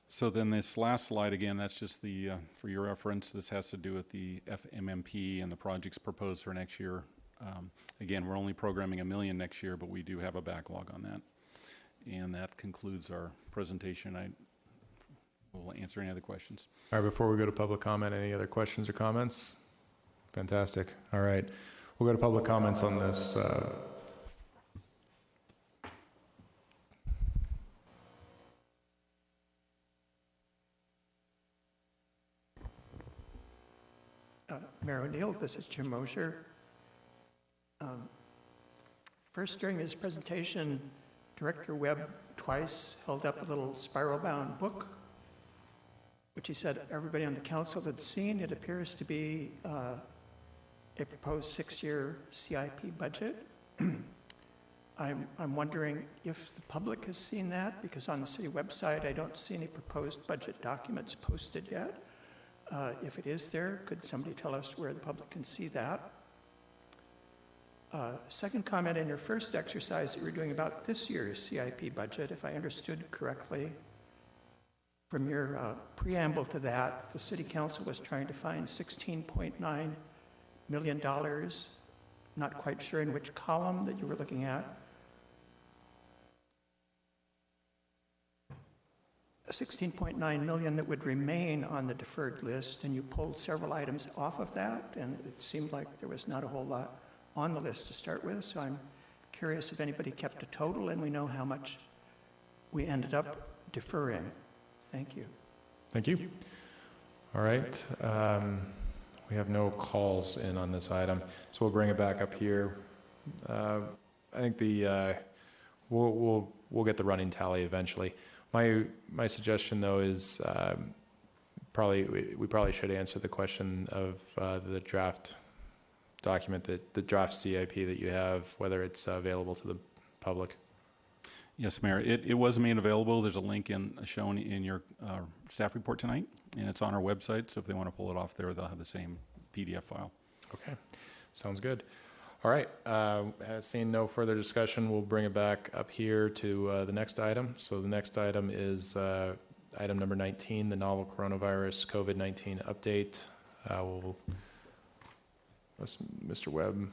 So then this last slide, again, that's just the, for your reference, this has to do with the FMMP and the projects proposed for next year. Again, we're only programming $1 million next year, but we do have a backlog on that. And that concludes our presentation. We'll answer any other questions. All right, before we go to public comment, any other questions or comments? Fantastic. All right, we'll go to public comments on this. Mayor O'Neill, this is Jim Mosher. First, during his presentation, Director Webb twice held up a little spiral-bound book, which he said everybody on the council had seen. It appears to be a proposed 6-year CIP budget. I'm wondering if the public has seen that, because on the city website, I don't see any proposed budget documents posted yet. If it is there, could somebody tell us where the public can see that? Second comment, in your first exercise that you were doing about this year's CIP budget, if I understood correctly, from your preamble to that, the City Council was trying to find $16.9 million, not quite sure in which column that you were looking at. $16.9 million that would remain on the deferred list, and you pulled several items off of that, and it seemed like there was not a whole lot on the list to start with, so I'm curious if anybody kept a total and we know how much we ended up deferring. Thank you. Thank you. All right. We have no calls in on this item, so we'll bring it back up here. I think we'll get the running tally eventually. My suggestion, though, is we probably should answer the question of the draft document, the draft CIP that you have, whether it's available to the public. Yes, Mayor. It was made available. There's a link shown in your staff report tonight, and it's on our website. So if they want to pull it off there, they'll have the same PDF file. Okay, sounds good. All right, seeing no further discussion, we'll bring it back up here to the next item. So the next item is item number 19, the novel coronavirus COVID-19 update. We'll let Mr. Webb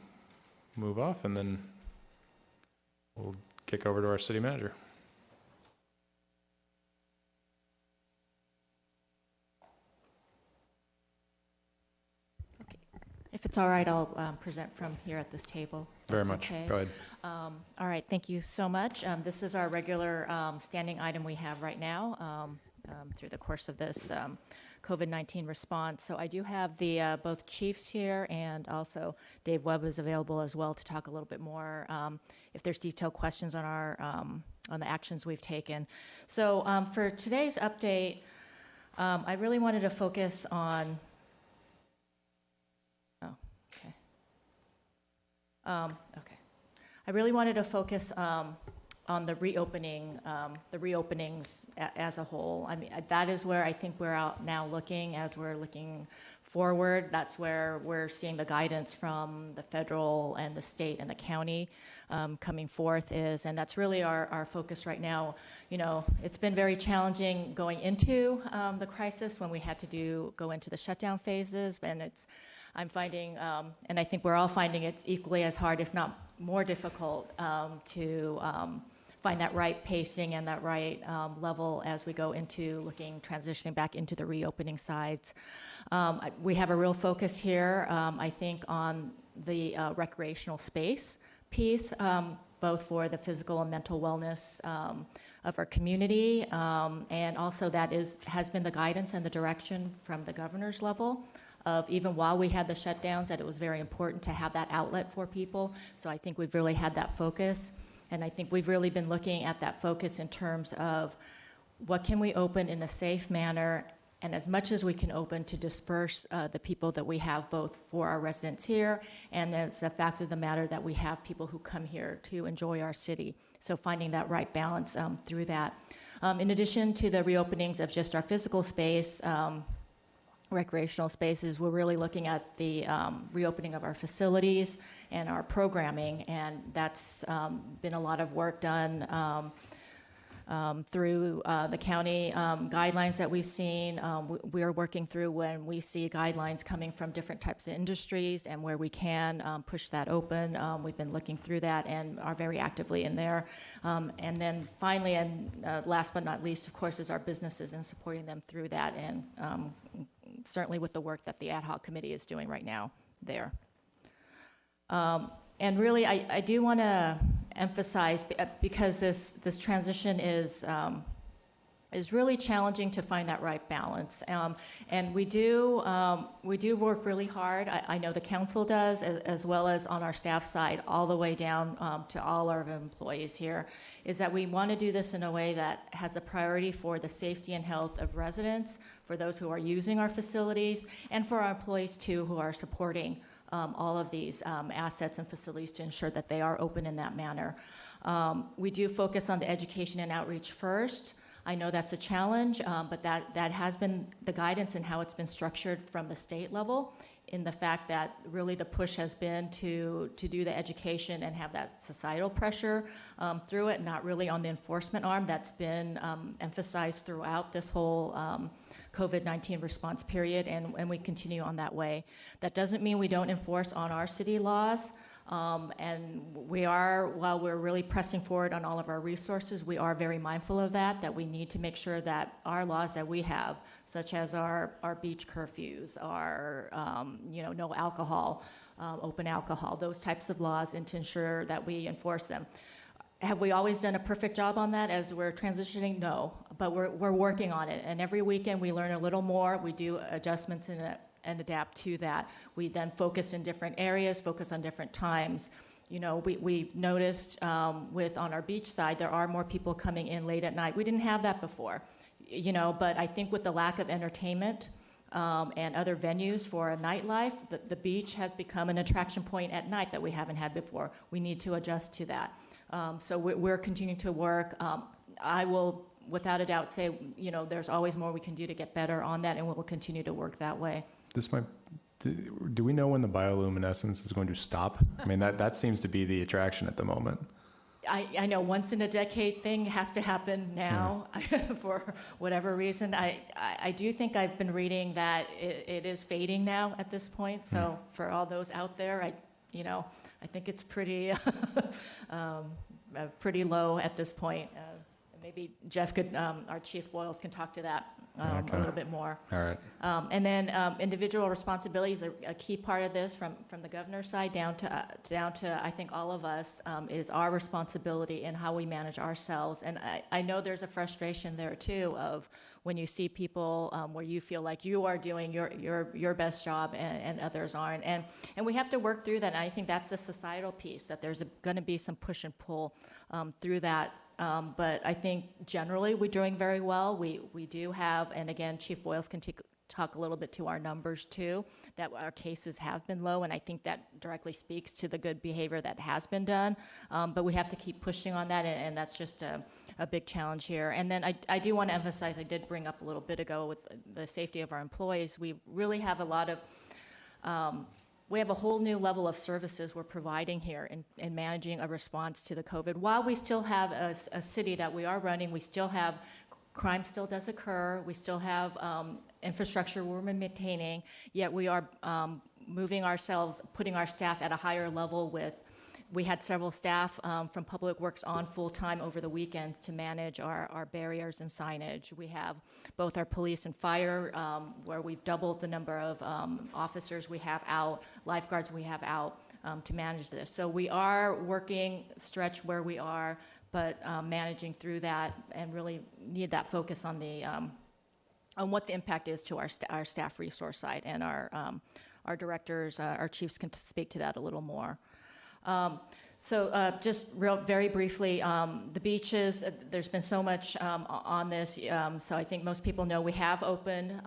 move off, and then we'll kick over to our city manager. If it's all right, I'll present from here at this table. Very much. Okay. Go ahead. All right. Thank you so much. This is our regular standing item we have right now through the course of this COVID-19 response. So I do have the both chiefs here, and also Dave Webb is available as well to talk a little bit more if there's detailed questions on our on the actions we've taken. So for today's update, I really wanted to focus on. Okay. I really wanted to focus on the reopening, the reopenings as a whole. I mean, that is where I think we're out now looking, as we're looking forward. That's where we're seeing the guidance from the federal and the state and the county coming forth is, and that's really our focus right now. You know, it's been very challenging going into the crisis when we had to go into the shutdown phases, and I'm finding, and I think we're all finding it's equally as hard, if not more difficult, to find that right pacing and that right level as we go into transitioning back into the reopening sides. We have a real focus here, I think, on the recreational space piece, both for the physical and mental wellness of our community, and also that has been the guidance and the direction from the governor's level. Of even while we had the shutdowns, that it was very important to have that outlet for people. So I think we've really had that focus. And I think we've really been looking at that focus in terms of what can we open in a safe manner, and as much as we can open to disperse the people that we have, both for our residents here, and then it's a fact of the matter that we have people who come here to enjoy our city. So finding that right balance through that. In addition to the reopenings of just our physical space, recreational spaces, we're really looking at the reopening of our facilities and our programming, and that's been a lot of work done through the county guidelines that we've seen. We are working through when we see guidelines coming from different types of industries and where we can push that open. We've been looking through that and are very actively in there. And then finally, and last but not least, of course, is our businesses and supporting them through that, and certainly with the work that the ad hoc committee is doing right now there. And really, I do want to emphasize, because this transition is really challenging to find that right balance. And we do work really hard. I know the council does, as well as on our staff side, all the way down to all our employees here, is that we want to do this in a way that has a priority for the safety and health of residents, for those who are using our facilities, and for our employees too, who are supporting all of these assets and facilities to ensure that they are open in that manner. We do focus on the education and outreach first. I know that's a challenge, but that has been the guidance and how it's been structured from the state level, in the fact that really the push has been to do the education and have that societal pressure through it, not really on the enforcement arm that's been emphasized throughout this whole COVID-19 response period, and we continue on that way. That doesn't mean we don't enforce on our city laws, and we are, while we're really pressing forward on all of our resources, we are very mindful of that we need to make sure that our laws that we have, such as our beach curfews, our no alcohol, open alcohol, those types of laws, and to ensure that we enforce them. Have we always done a perfect job on that as we're transitioning? No, but we're working on it. And every weekend we learn a little more. We do adjustments and adapt to that. We then focus in different areas, focus on different times. You know, we've noticed on our beach side, there are more people coming in late at night. We didn't have that before, but I think with the lack of entertainment and other venues for a nightlife, the beach has become an attraction point at night that we haven't had before. We need to adjust to that. So we're continuing to work. I will, without a doubt, say, there's always more we can do to get better on that, and we'll continue to work that way. Do we know when the bioluminescence is going to stop? I mean, that seems to be the attraction at the moment. I know once in a decade thing has to happen now for whatever reason. I do think I've been reading that it is fading now at this point. So for all those out there, I think it's pretty pretty low at this point. Maybe Jeff could, our Chief Boyles can talk to that a little bit more. All right. And then individual responsibilities are a key part of this, from the governor's side down to I think all of us, is our responsibility in how we manage ourselves. And I know there's a frustration there too of when you see people where you feel like you are doing your best job and others aren't. And we have to work through that. And I think that's the societal piece, that there's going to be some push and pull through that. But I think generally we're doing very well. We do have, and again, Chief Boyles can talk a little bit to our numbers too, that our cases have been low, and I think that directly speaks to the good behavior that has been done. But we have to keep pushing on that, and that's just a big challenge here. And then I do want to emphasize, I did bring up a little bit ago with the safety of our employees. We really have a lot of we have a whole new level of services we're providing here in managing a response to the COVID. While we still have a city that we are running, we still have crime still does occur. We still have infrastructure we're maintaining, yet we are moving ourselves, putting our staff at a higher level with. We had several staff from Public Works on full-time over the weekends to manage our barriers and signage. We have both our police and fire, where we've doubled the number of officers we have out, lifeguards we have out to manage this. So we are working stretch where we are, but managing through that, and really need that focus on the on what the impact is to our staff resource side, and our directors, our chiefs can speak to that a little more. Just very briefly, the beaches, there's been so much on this, so I think most people know we have opened.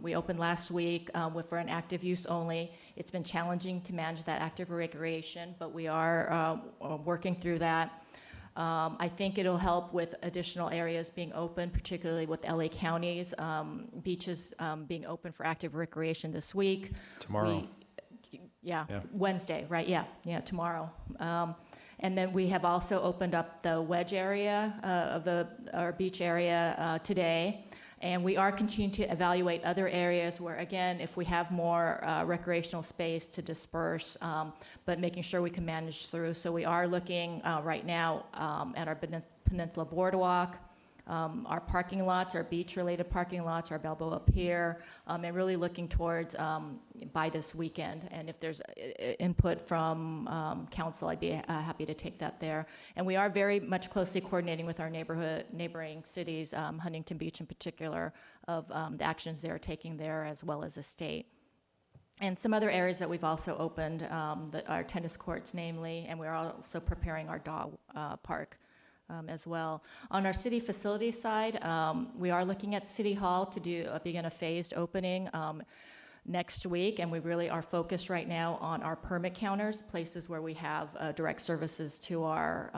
We opened last week for an active use only. It's been challenging to manage that active recreation, but we are working through that. I think it'll help with additional areas being open, particularly with LA counties, beaches being open for active recreation this week. Tomorrow. Yeah, Yeah. Wednesday, right? Yeah, tomorrow. And then we have also opened up the wedge area of our beach area today. And we are continuing to evaluate other areas where, again, if we have more recreational space to disperse, but making sure we can manage through. So we are looking right now at our Peninsula Boardwalk, our parking lots, our beach-related parking lots, our Balboa Pier, and really looking towards by this weekend. And if there's input from council, I'd be happy to take that there. And we are very much closely coordinating with our neighboring cities, Huntington Beach in particular, of the actions they're taking there, as well as the state. And some other areas that we've also opened, our tennis courts namely, and we're also preparing our dog park as well. On our city facility side, we are looking at City Hall to begin a phased opening next week, and we really are focused right now on our permit counters, places where we have direct services to our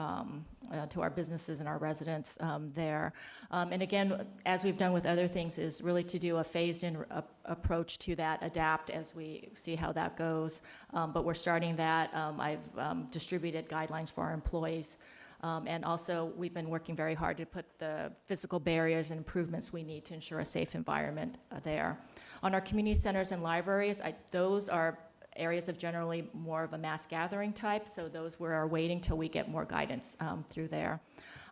businesses and our residents there. And again, as we've done with other things, is really to do a phased-in approach to that, adapt as we see how that goes. But we're starting that. I've distributed guidelines for our employees. And also, we've been working very hard to put the physical barriers and improvements we need to ensure a safe environment there. On our community centers and libraries, those are areas of generally more of a mass gathering type, so those we are waiting till we get more guidance through there.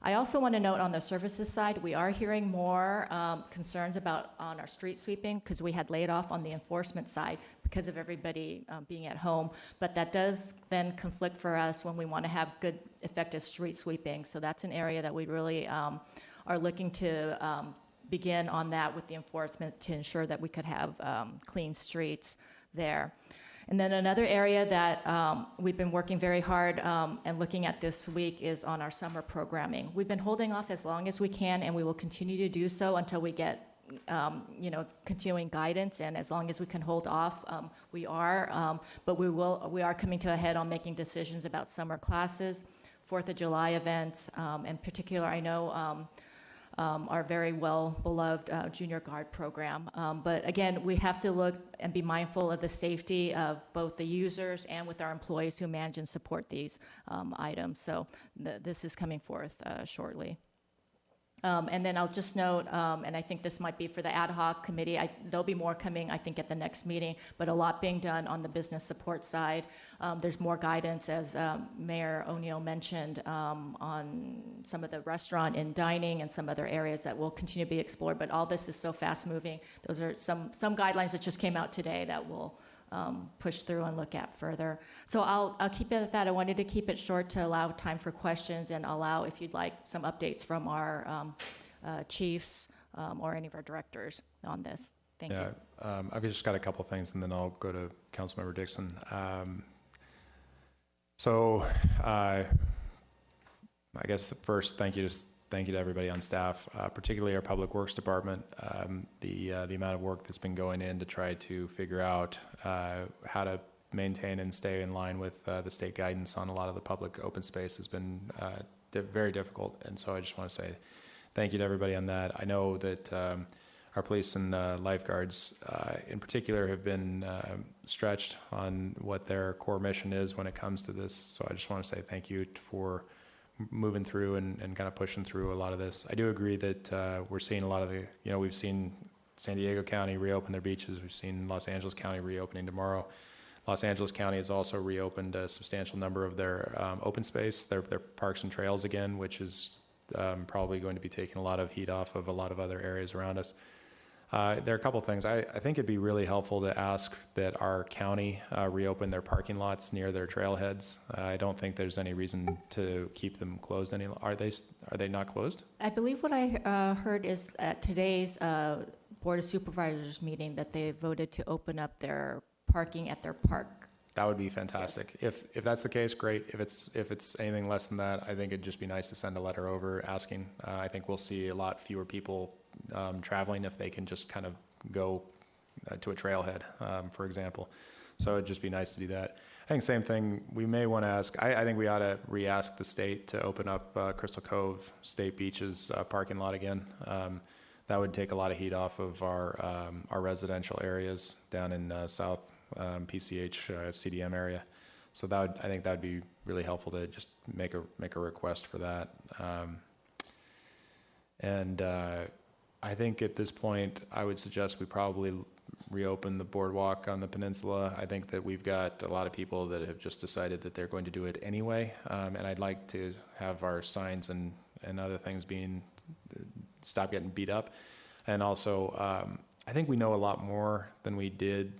I also want to note on the services side, we are hearing more concerns on our street sweeping, because we had laid off on the enforcement side because of everybody being at home. But that does then conflict for us when we want to have good, effective street sweeping. So that's an area that we really are looking to begin on that with the enforcement to ensure that we could have clean streets there. And then another area that we've been working very hard and looking at this week is on our summer programming. We've been holding off as long as we can, and we will continue to do so until we get continuing guidance. And as long as we can hold off, we are. But we are coming to a head on making decisions about summer classes, 4th of July events. In particular, I know our very well-beloved junior guard program. But again, we have to look and be mindful of the safety of both the users and with our employees who manage and support these items. So this is coming forth shortly. And then I'll just note, and I think this might be for the ad hoc committee, there'll be more coming, I think, at the next meeting, but a lot being done on the business support side. There's more guidance, as Mayor O'Neill mentioned, on some of the restaurant and dining and some other areas that will continue to be explored, but all this is so fast moving. Those are some guidelines that just came out today that will push through and look at further. So I'll keep it at that. I wanted to keep it short to allow time for questions and allow, if you'd like, some updates from our chiefs or any of our directors on this. Thank you. I've just got a couple things, and then I'll go to Councilmember Dixon. So I guess the first thank you to everybody on staff, particularly our Public Works Department. The amount of work that's been going in to try to figure out how to maintain and stay in line with the state guidance on a lot of the public open space has been very difficult. And so I just want to say thank you to everybody on that. I know that our police and lifeguards in particular have been stretched on what their core mission is when it comes to this. So I just want to say thank you for moving through and kind of pushing through a lot of this. I do agree that we're seeing a lot of we've seen San Diego County reopen their beaches. We've seen Los Angeles County reopening tomorrow. Los Angeles County has also reopened a substantial number of their open space, their parks and trails again, which is probably going to be taking a lot of heat off of a lot of other areas around us. There are a couple of things. I think it'd be really helpful to ask that our county reopen their parking lots near their trailheads. I don't think there's any reason to keep them closed any. Are they not closed? I believe what I heard is at today's Board of Supervisors meeting that they voted to open up their parking at their park. That would be fantastic. Yes. If that's the case, great. If it's anything less than that, I think it'd just be nice to send a letter over asking. I think we'll see a lot fewer people traveling if they can just kind of go to a trailhead, for example. So it'd just be nice to do that. I think same thing, we may want to ask, I think we ought to re-ask the state to open up Crystal Cove State Beach's parking lot again. That would take a lot of heat off of our residential areas down in PCH CDM area. So I think that would be really helpful to just make a request for that. I think at this point, I would suggest we probably reopen the boardwalk on the peninsula. I think that we've got a lot of people that have just decided that they're going to do it anyway. And I'd like to have our signs and other things stop getting beat up. And also, I think we know a lot more than we did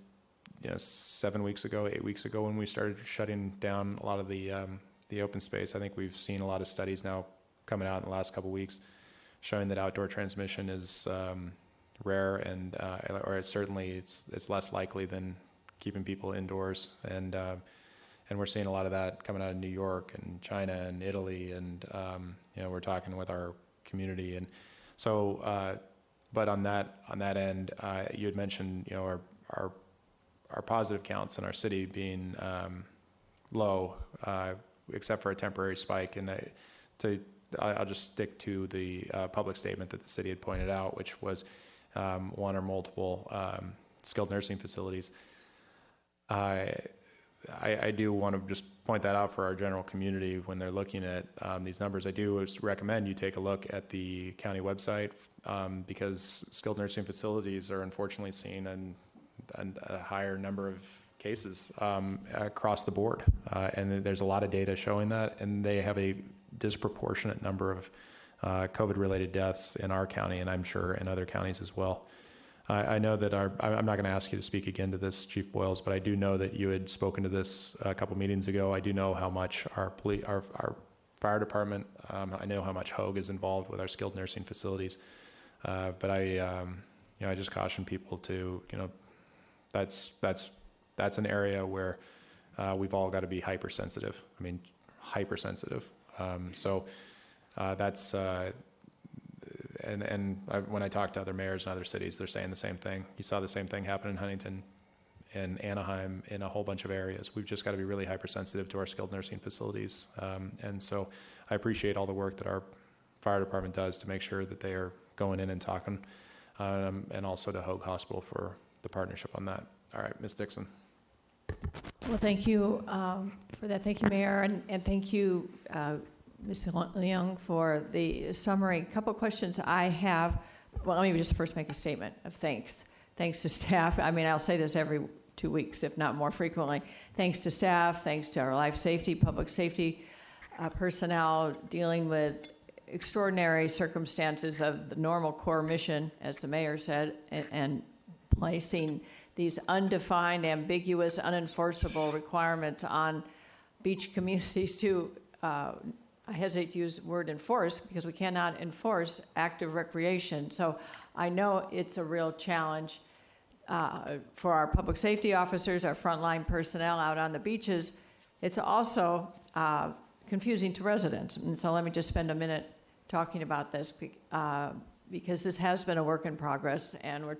7 weeks ago, 8 weeks ago, when we started shutting down a lot of the open space. I think we've seen a lot of studies now coming out in the last couple of weeks showing that outdoor transmission is rare, and or it's less likely than keeping people indoors. And we're seeing a lot of that coming out of New York and China and Italy, and we're talking with our community. And so, but on that end, you had mentioned our positive counts in our city being low, except for a temporary spike. And I'll just stick to the public statement that the city had pointed out, which was one or multiple skilled nursing facilities. I do want to just point that out for our general community when they're looking at these numbers. I do recommend you take a look at the county website, because skilled nursing facilities are unfortunately seeing a higher number of cases across the board. And there's a lot of data showing that, and they have a disproportionate number of COVID-related deaths in our county, and I'm sure in other counties as well. I know that I'm not going to ask you to speak again to this, Chief Boyles, but I do know that you had spoken to this a couple meetings ago. I do know how much our fire department, I know how much Hogue is involved with our skilled nursing facilities. But I just caution people to, that's an area where we've all got to be hypersensitive. I mean, hypersensitive. When I talk to other mayors in other cities, they're saying the same thing. You saw the same thing happen in Huntington and Anaheim, in a whole bunch of areas. We've just got to be really hypersensitive to our skilled nursing facilities. And so I appreciate all the work that our fire department does to make sure that they are going in and talking, and also to Hogue Hospital for the partnership on that. All right, Ms. Dixon. Well, thank you for that. Thank you, Mayor, and thank you, Ms. Leung, for the summary. A couple questions I have. Well, let me just first make a statement of thanks. Thanks to staff. I mean, I'll say this every 2 weeks, if not more frequently. Thanks to staff, thanks to our life safety, public safety personnel dealing with extraordinary circumstances of the normal core mission, as the mayor said, and placing these undefined, ambiguous, unenforceable requirements on beach communities to, I hesitate to use the word enforce, because we cannot enforce active recreation. So I know it's a real challenge for our public safety officers, our frontline personnel out on the beaches. It's also confusing to residents. And so let me just spend a minute talking about this, because this has been a work in progress, and we're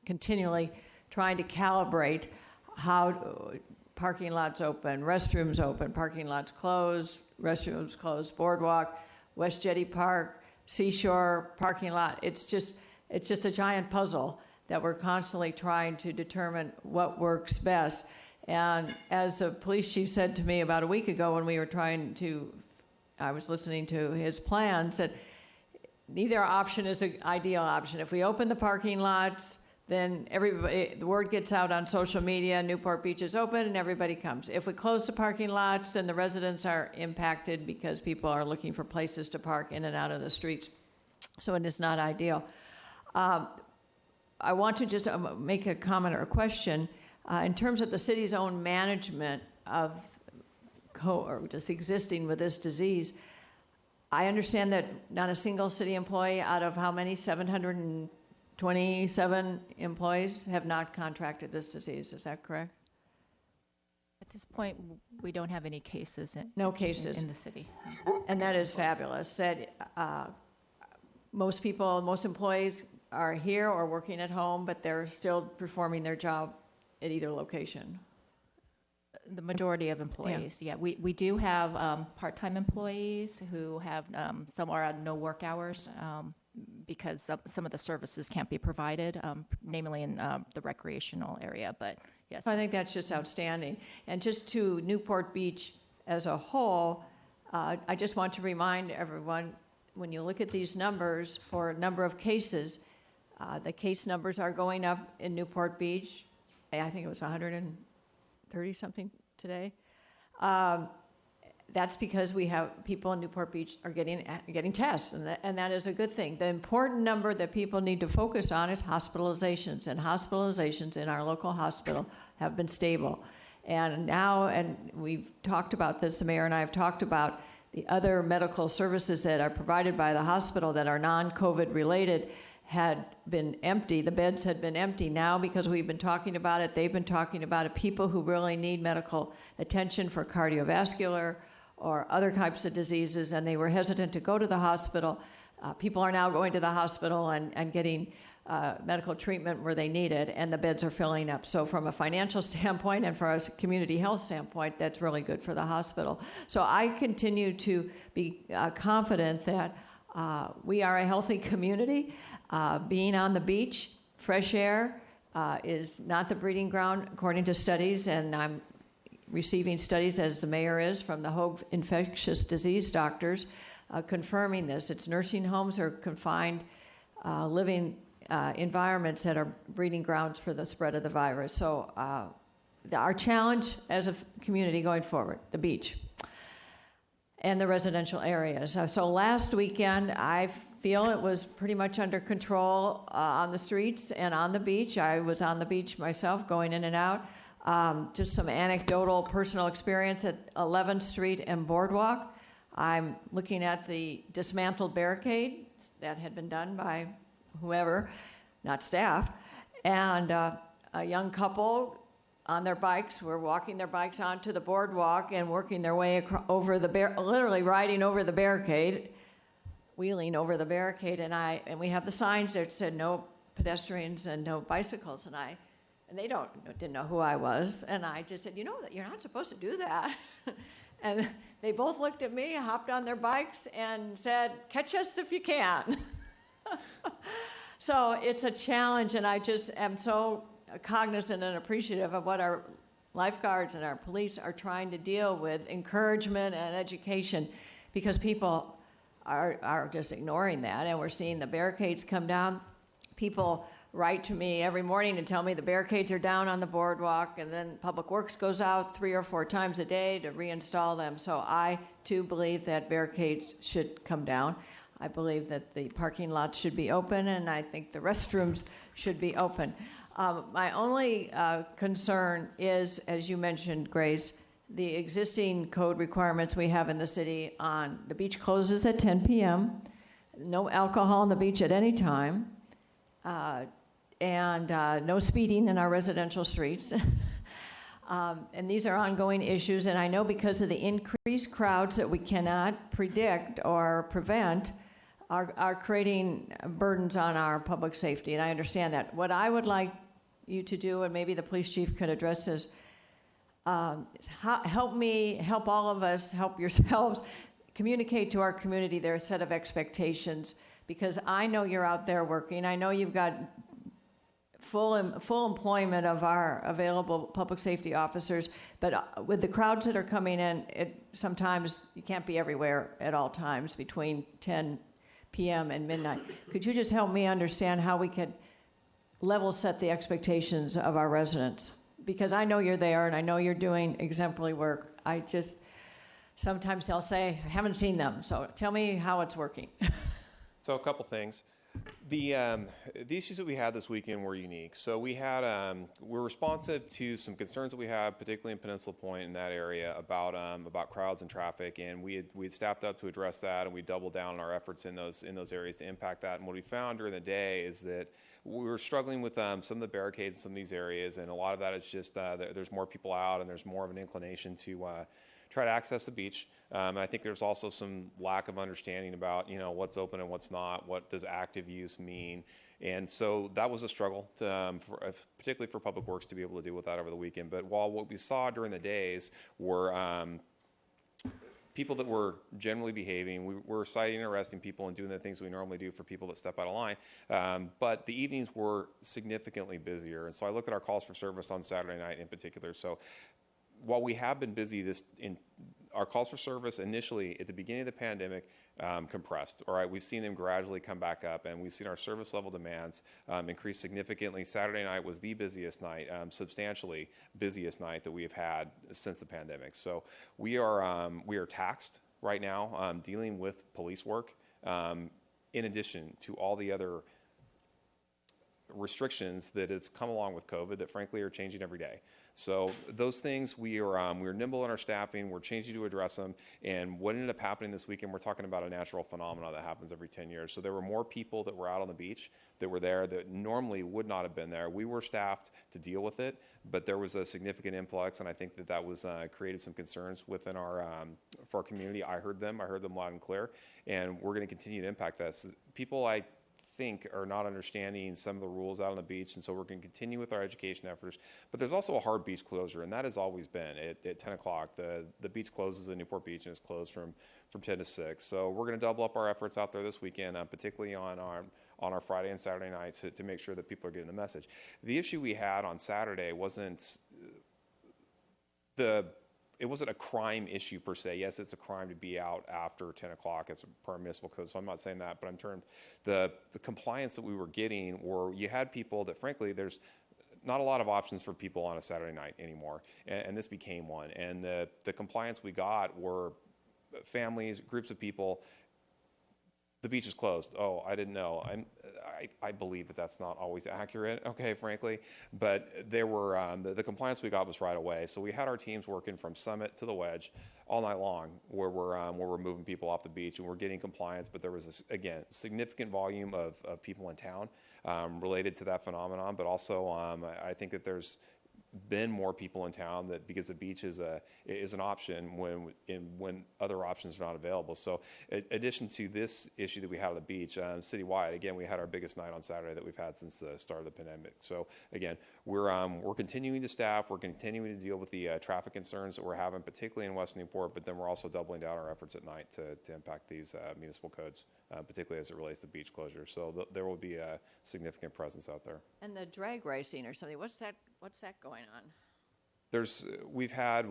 continually trying to calibrate how parking lots open, restrooms open, parking lots closed, restrooms closed, boardwalk, West Jetty Park, seashore parking lot. It's just a giant puzzle that we're constantly trying to determine what works best. And as the police chief said to me about a week ago when we were I was listening to his plans, that neither option is an ideal option. If we open the parking lots, then the word gets out on social media, Newport Beach is open, and everybody comes. If we close the parking lots, then the residents are impacted because people are looking for places to park in and out of the streets. So it is not ideal. I want to just make a comment or a question. In terms of the city's own management of or just existing with this disease, I understand that not a single city employee out of how many, 727 employees have not contracted this disease. Is that correct? At this point, we don't have any cases. No cases in the city. And that is fabulous. That most employees are here or working at home, but they're still performing their job at either location. The majority of employees, yeah. We do have part-time employees who have, some are on no work hours because some of the services can't be provided, namely in the recreational area. But Yes. I think that's just outstanding. And just to Newport Beach as a whole, I just want to remind everyone, when you look at these numbers for number of cases, the case numbers are going up in Newport Beach. I think it was 130 something today. That's because we have people in Newport Beach are getting tests, and that is a good thing. The important number that people need to focus on is hospitalizations, and hospitalizations in our local hospital have been stable. And now, and we've talked about this, the mayor and I have talked about the other medical services that are provided by the hospital that are non-COVID related had been empty. The beds had been empty. Now, because we've been talking about it, they've been talking about it, people who really need medical attention for cardiovascular or other types of diseases, and they were hesitant to go to the hospital. People are now going to the hospital and getting medical treatment where they need it, and the beds are filling up. So from a financial standpoint and for a community health standpoint, that's really good for the hospital. So I continue to be confident that we are a healthy community. Being on the beach, fresh air is not the breeding ground, according to studies, and I'm receiving studies, as the mayor is, from the Hoag infectious disease doctors confirming this. It's nursing homes or confined living environments that are breeding grounds for the spread of the virus. So our challenge as a community going forward, the beach and the residential areas. So last weekend, I feel it was pretty much under control on the streets and on the beach. I was on the beach myself, going in and out. Just some anecdotal personal experience at 11th Street and Boardwalk. I'm looking at the dismantled barricade that had been done by whoever, not staff, and a young couple on their bikes were walking their bikes onto the boardwalk and working their way over the literally riding over the barricade, wheeling over the barricade, and we have the signs that said no pedestrians and no bicycles, and they didn't know who I was, and I just said, you know that you're not supposed to do that. And they both looked at me, hopped on their bikes, and said, catch us if you can. So it's a challenge, and I just am so cognizant and appreciative of what our lifeguards and our police are trying to deal with, encouragement and education, because people are just ignoring that, and we're seeing the barricades come down. People write to me every morning and tell me the barricades are down on the boardwalk, and then Public Works goes out 3 or 4 times a day to reinstall them. So I, too, believe that barricades should come down. I believe that the parking lots should be open, and I think the restrooms should be open. My only concern is, as you mentioned, Grace, the existing code requirements we have in the city on the beach closes at 10 p.m., no alcohol on the beach at any time, and no speeding in our residential streets. And these are ongoing issues, and I know because of the increased crowds that we cannot predict or prevent are creating burdens on our public safety, and I understand that. What I would like you to do, and maybe the police chief could address this, is help all of us, help yourselves, communicate to our community their set of expectations, because I know you're out there working. I know you've got full employment of our available public safety officers, but with the crowds that are coming in, sometimes you can't be everywhere at all times between 10 p.m. and midnight. Could you just help me understand how we could level set the expectations of our residents? Because I know you're there and I know you're doing exemplary work. Sometimes they'll say, I haven't seen them, so tell me how it's working. So a couple things. The issues that we had this weekend were unique. So we had we're responsive to some concerns that we had, particularly in Peninsula Point in that area, about crowds and traffic, and we had staffed up to address that, and we doubled down on our efforts in those areas to impact that. And what we found during the day is that we were struggling with some of the barricades in some of these areas, and a lot of that is just there's more people out, and there's more of an inclination to try to access the beach. And I think there's also some lack of understanding about, what's open and what's not, what does active use mean. And so that was a struggle, particularly for Public Works to be able to deal with that over the weekend. But what we saw during the days were people that were generally behaving. We're citing and arresting people and doing the things we normally do for people that step out of line. But the evenings were significantly busier. And so I look at our calls for service on Saturday night in particular. So while we have been busy, our calls for service initially at the beginning of the pandemic compressed. All right, we've seen them gradually come back up, and we've seen our service level demands increase significantly. Saturday night was the busiest night, substantially busiest night that we have had since the pandemic. So we are taxed right now dealing with police work, in addition to all the other restrictions that have come along with COVID that frankly are changing every day. So those things, we're nimble in our staffing, we're changing to address them, and what ended up happening this weekend, we're talking about a natural phenomenon that happens every 10 years. So there were more people that were out on the beach that were there that normally would not have been there. We were staffed to deal with it, but there was a significant influx, and I think that was created some concerns within for our community. I heard them loud and clear, and we're going to continue to impact this. People, I think, are not understanding some of the rules out on the beach, and so we're going to continue with our education efforts. But there's also a hard beach closure, and that has always been at 10 o'clock. The beach closes in Newport Beach, and it's closed from 10 to 6. So we're going to double up our efforts out there this weekend, particularly on our Friday and Saturday nights to make sure that people are getting the message. The issue we had on Saturday wasn't it wasn't a crime issue per se. Yes, it's a crime to be out after 10 o'clock as per our municipal code, so I'm not saying that, but in terms the compliance that we were getting, were you had people that frankly there's not a lot of options for people on a Saturday night anymore, and this became one. And the compliance we got were families, groups of people. The beach is closed. Oh, I didn't know. I believe that that's not always accurate, okay, frankly. But there were, the compliance we got was right away. So we had our teams working from Summit to the Wedge all night long where we're moving people off the beach, and we're getting compliance. But there was, again, significant volume of people in town related to that phenomenon. But also, I think that there's been more people in town that because the beach is an option when other options are not available. So in addition to this issue that we had on the beach, citywide, again, we had our biggest night on Saturday that we've had since the start of the pandemic. So again, we're continuing to staff, we're continuing to deal with the traffic concerns that we're having, particularly in West Newport, but then we're also doubling down our efforts at night to impact these municipal codes, particularly as it relates to beach closure. So there will be a significant presence out there. And the drag racing or something, what's that going on? We've had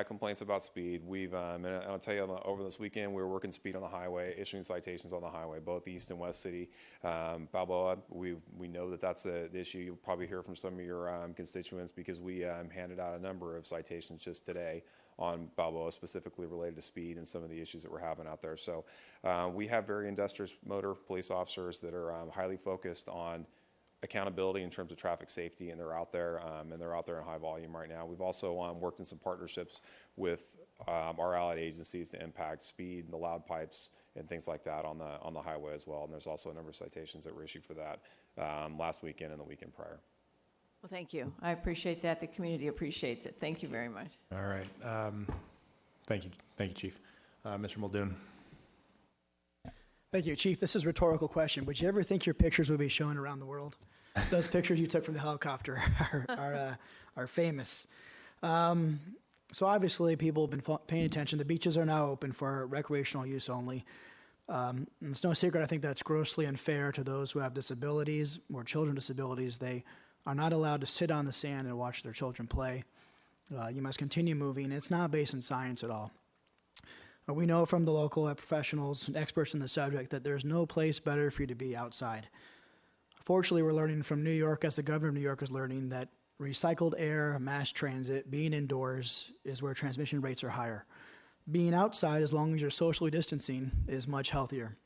complaints about speed. And I'll tell you, over this weekend, we were working speed on the highway, issuing citations on the highway, both East and West City. Balboa, we know that that's the issue. You'll probably hear from some of your constituents because we handed out a number of citations just today on Balboa, specifically related to speed and some of the issues that we're having out there. So we have very industrious motor police officers that are highly focused on accountability in terms of traffic safety, and they're out there in high volume right now. We've also worked in some partnerships with our allied agencies to impact speed and the loud pipes and things like that on the highway as well. And there's also a number of citations that were issued for that last weekend and the weekend prior. Well, thank you. I appreciate that. The community appreciates it. Thank you very much. All right. Thank you, Chief. Mr. Muldoon. Thank you, Chief. This is a rhetorical question. Would you ever think your pictures would be shown around the world? Those pictures you took from the helicopter are famous. So obviously, people have been paying attention. The beaches are now open for recreational use only. It's no secret, I think that's grossly unfair to those who have disabilities or children with disabilities. They are not allowed to sit on the sand and watch their children play. You must continue moving. It's not based in science at all. We know from the local professionals and experts in the subject that there's no place better for you to be outside. Fortunately, we're learning from New York, as the governor of New York is learning, that recycled air, mass transit, being indoors is where transmission rates are higher. Being outside, as long as you're socially distancing, is much healthier.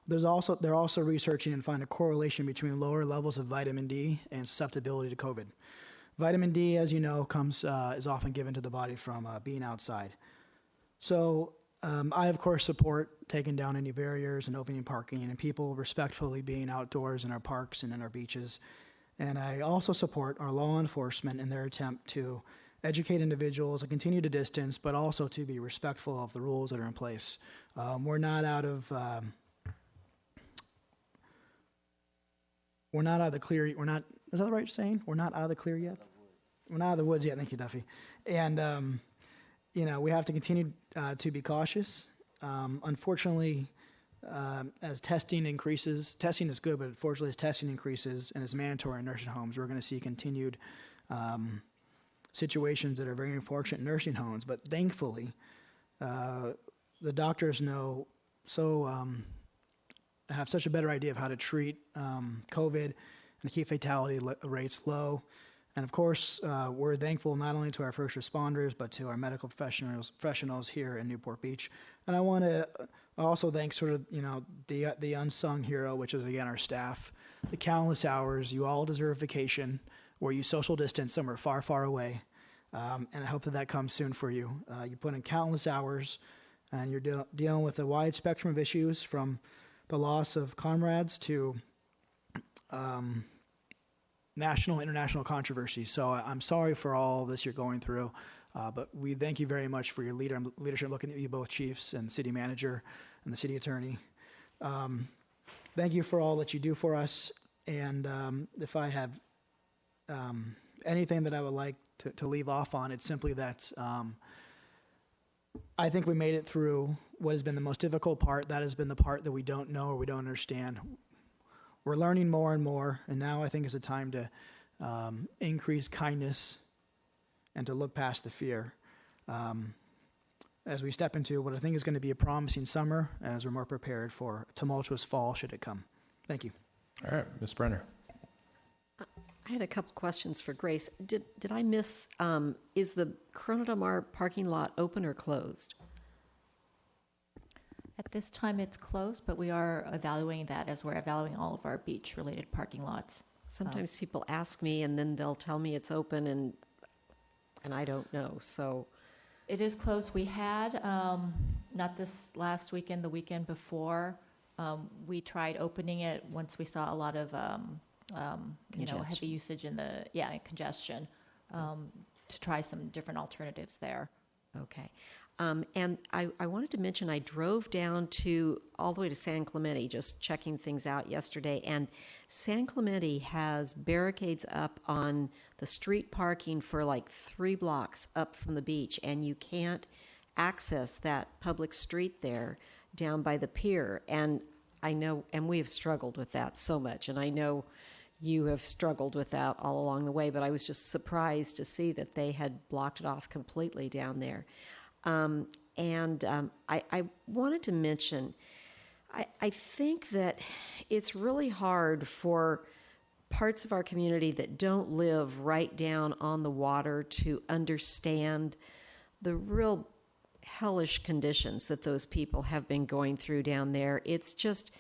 They're also researching and find a correlation between lower levels of vitamin D and susceptibility to COVID. Vitamin D, as you know, is often given to the body from being outside. So I, of course, support taking down any barriers and opening parking and people respectfully being outdoors in our parks and in our beaches. And I also support our law enforcement in their attempt to educate individuals to continue to distance, but also to be respectful of the rules that are in place. We're not out of the clear. Is that the right saying? We're not out of the clear yet? We're not out of the woods yet. Thank you, Duffy. And we have to continue to be cautious. Unfortunately, as testing increases, testing is good, but unfortunately, as testing increases and is mandatory in nursing homes, we're going to see continued situations that are very unfortunate in nursing homes. But thankfully, the doctors have such a better idea of how to treat COVID and to keep fatality rates low. And of course, we're thankful not only to our first responders, but to our medical professionals here in Newport Beach. And I want to also thank sort of, the unsung hero, which is again our staff. The countless hours, you all deserve vacation, where you social distance somewhere far, far away. And I hope that comes soon for you. You put in countless hours, and you're dealing with a wide spectrum of issues, from the loss of comrades to national, international controversies. So I'm sorry for all this you're going through, but we thank you very much for your leadership. Looking at you both, chiefs and city manager and the city attorney. Thank you for all that you do for us. And if I have anything that I would like to leave off on, it's simply that I think we made it through what has been the most difficult part. That has been the part that we don't know or we don't understand. We're learning more and more, and now I think is a time to increase kindness and to look past the fear as we step into what I think is going to be a promising summer, as we're more prepared for a tumultuous fall should it come. Thank you. All right, Ms. Brenner. I had a couple questions for Grace. Did I miss, is the Corona Del Mar parking lot open or closed? At this time, it's closed, but we are evaluating that as we're evaluating all of our beach-related parking lots. Sometimes people ask me, and then they'll tell me it's open, and I don't know. So it is closed. We had, not this last weekend, the weekend before, we tried opening it once we saw a lot of heavy usage in the congestion, to try some different alternatives there. Okay. And I wanted to mention I drove down all the way to San Clemente, just checking things out yesterday, and San Clemente has barricades up on the street parking for like 3 blocks up from the beach, and you can't access that public street there down by the pier. And I know, and we have struggled with that so much, and I know you have struggled with that all along the way, but I was just surprised to see that they had blocked it off completely down there. I wanted to mention, I think that it's really hard for parts of our community that don't live right down on the water to understand the real hellish conditions that those people have been going through down there. It's just,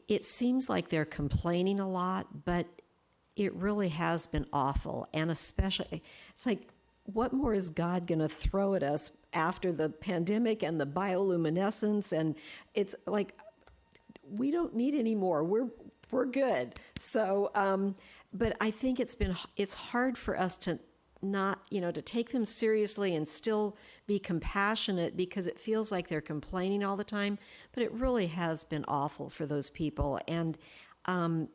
it seems like they're complaining a lot, but it really has been awful. And especially, it's like, what more is God going to throw at us after the pandemic and the bioluminescence? And it's like, we don't need any more. We're good. So, but I think it's hard for us to not, to take them seriously and still be compassionate, because it feels like they're complaining all the time. But it really has been awful for those people. And, and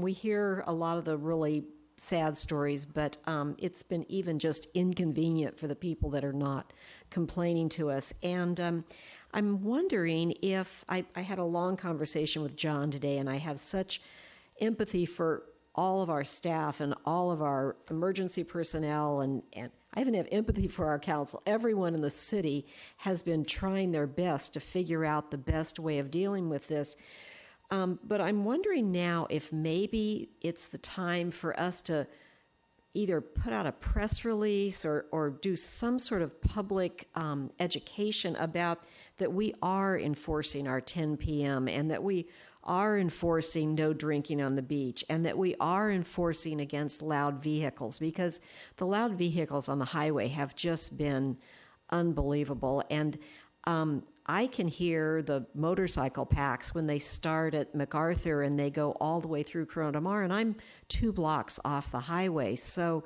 we hear a lot of the really sad stories, but it's been even just inconvenient for the people that are not complaining to us. And I'm wondering if I had a long conversation with John today, and I have such empathy for all of our staff and all of our emergency personnel, and I even have empathy for our council. Everyone in the city has been trying their best to figure out the best way of dealing with this. But I'm wondering now if maybe it's the time for us to either put out a press release or do some sort of public education about that we are enforcing our 10 p.m. and that we are enforcing no drinking on the beach, and that we are enforcing against loud vehicles, because the loud vehicles on the highway have just been unbelievable. And I can hear the motorcycle packs when they start at MacArthur and they go all the way through Corona Del Mar, and I'm 2 blocks off the highway. So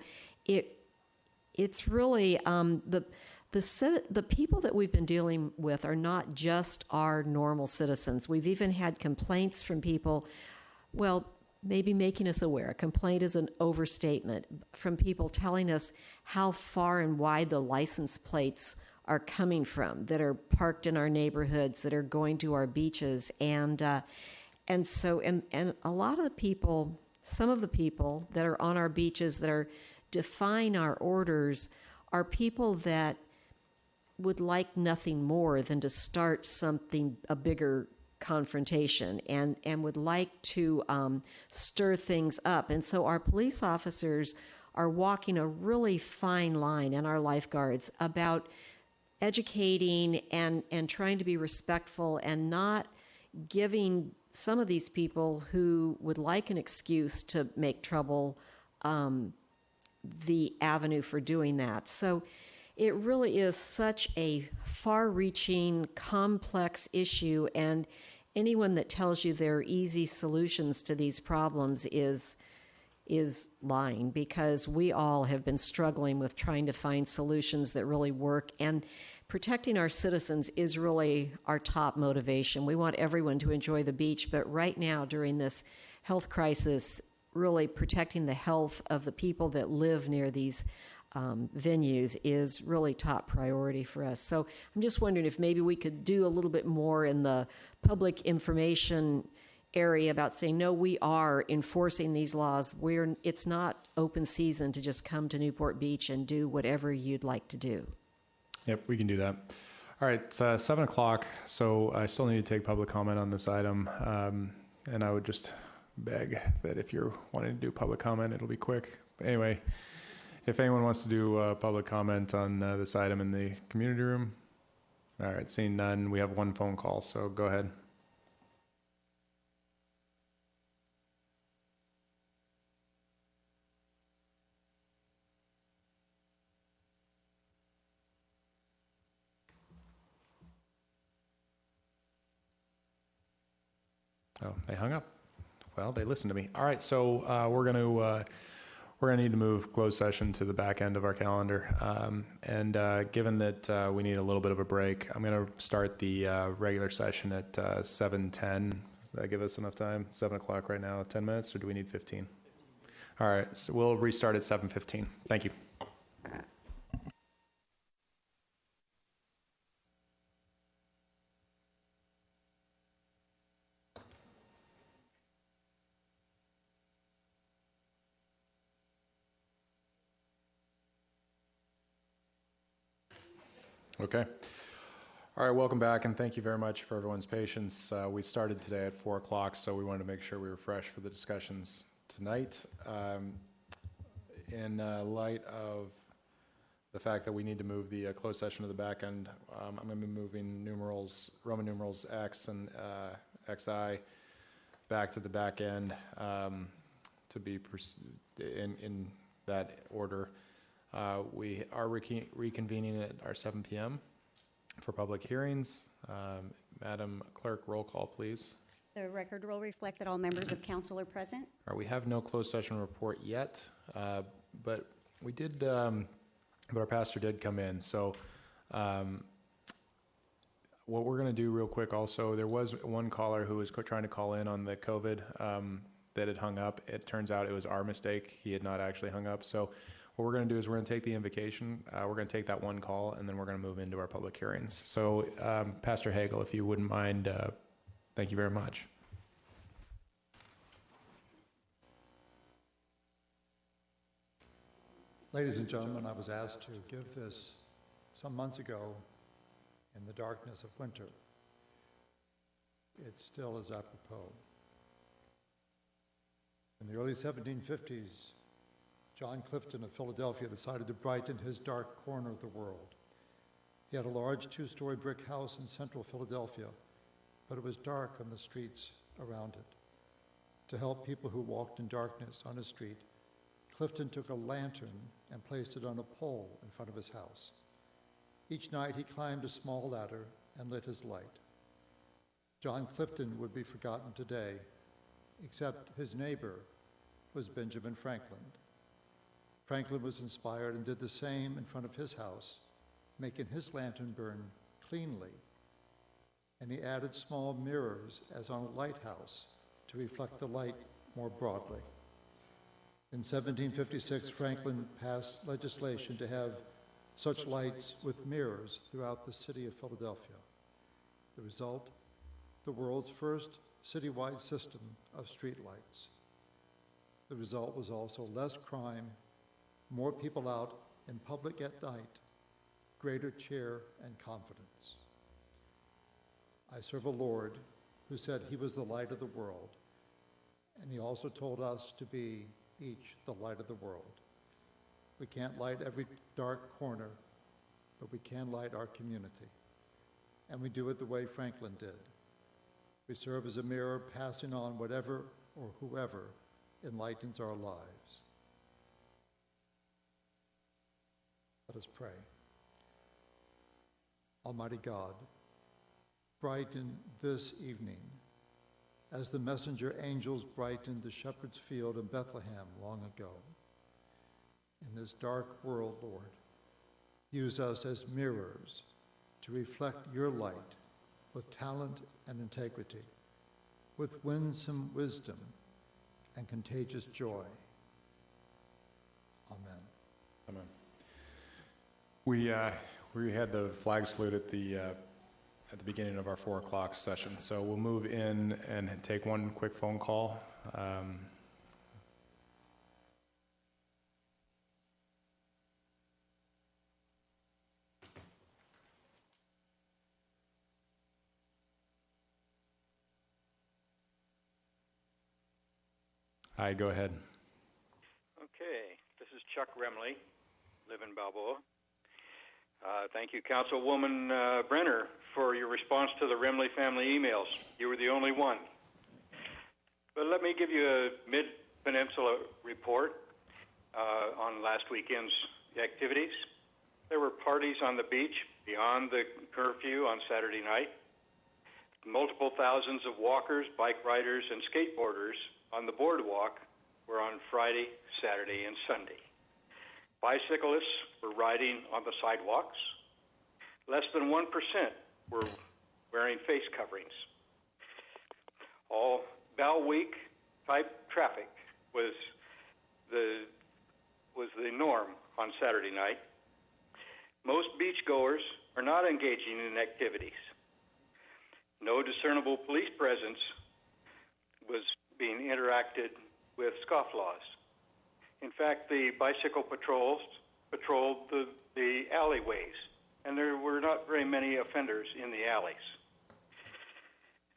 it's really the people that we've been dealing with are not just our normal citizens. We've even had complaints from people. Well, maybe making us aware. A complaint is an overstatement, from people telling us how far and wide the license plates are coming from that are parked in our neighborhoods, that are going to our beaches. And so a lot of the people, some of the people that are on our beaches that are defying our orders are people that would like nothing more than to start something, a bigger confrontation, and would like to stir things up. And so our police officers are walking a really fine line, and our lifeguards, about educating and trying to be respectful and not giving some of these people who would like an excuse to make trouble the avenue for doing that. So it really is such a far-reaching, complex issue, and anyone that tells you there are easy solutions to these problems is lying, because we all have been struggling with trying to find solutions that really work, and protecting our citizens is really our top motivation. We want everyone to enjoy the beach, but right now, during this health crisis, really protecting the health of the people that live near these venues is really top priority for us. So I'm just wondering if maybe we could do a little bit more in the public information area about saying, no, we are enforcing these laws. It's not open season to just come to Newport Beach and do whatever you'd like to do. Yep, we can do that. All right, it's 7 o'clock, so I still need to take public comment on this item. And I would just beg that if you're wanting to do public comment, it'll be quick. But anyway, if anyone wants to do public comment on this item in the community room. All right, seeing none, we have one phone call, so go ahead. Oh, they hung up. Well, they listened to me. All right, so we're gonna need to move closed session to the back end of our calendar. Given that we need a little bit of a break, I'm gonna start the regular session at 7:10. Does that give us enough time? 7 o'clock right now. 10 minutes, or do we need 15? All right, so we'll restart at 7:15. Thank you. Okay. All right, welcome back, and thank you very much for everyone's patience. We started today at 4 o'clock, so we wanted to make sure we were fresh for the discussions tonight. In light of the fact that we need to move the closed session to the back end, I'm going to be moving Roman numerals X and XI back to the back end to be in that order. We are reconvening at our 7 p.m. for public hearings. Madam Clerk, roll call, please. The record will reflect that all members of council are present. All right, we have no closed session report yet, but we did, but our pastor did come in. So what we're going to do real quick also, there was one caller who was trying to call in on the COVID that had hung up. It turns out it was our mistake. He had not actually hung up. So what we're going to do is we're going to take the invocation, we're going to take that one call, and then we're going to move into our public hearings. So Pastor Hagel, if you wouldn't mind, thank you very much. Ladies and gentlemen, I was asked to give this some months ago in the darkness of winter. It still is apropos. In the early 1750s, John Clifton of Philadelphia decided to brighten his dark corner of the world. He had a large two-story brick house in central Philadelphia, but it was dark on the streets around it. To help people who walked in darkness on his street, Clifton took a lantern and placed it on a pole in front of his house. Each night he climbed a small ladder and lit his light. John Clifton would be forgotten today, except his neighbor was Benjamin Franklin. Franklin was inspired and did the same in front of his house, making his lantern burn cleanly. And he added small mirrors as on a lighthouse to reflect the light more broadly. In 1756, Franklin passed legislation to have such lights with mirrors throughout the city of Philadelphia. The result, the world's first citywide system of streetlights. The result was also less crime, more people out in public at night, greater cheer and confidence. I serve a Lord who said he was the light of the world, and he also told us to be each the light of the world. We can't light every dark corner, but we can light our community. And we do it the way Franklin did. We serve as a mirror, passing on whatever or whoever enlightens our lives. Let us pray. Almighty God, brighten this evening as the messenger angels brightened the shepherd's field in Bethlehem long ago. In this dark world, Lord, use us as mirrors to reflect your light with talent and integrity, with winsome wisdom and contagious joy. Amen. Amen. We had the flag salute at the beginning of our 4 o'clock session, so we'll move in and take one quick phone call. Hi, go ahead. Okay, this is Chuck Remley, live in Balboa. Thank you, Councilwoman Brenner, for your response to the Remley family emails. You were the only one. But let me give you a mid-peninsula report on last weekend's activities. There were parties on the beach beyond the curfew on Saturday night. Multiple thousands of walkers, bike riders, and skateboarders on the boardwalk were on Friday, Saturday, and Sunday. Bicyclists were riding on the sidewalks. Less than 1% were wearing face coverings. All Bell Week type traffic was the norm on Saturday night. Most beachgoers are not engaging in activities. No discernible police presence was being interacted with scofflaws. In fact, the bicycle patrolled the alleyways, and there were not very many offenders in the alleys.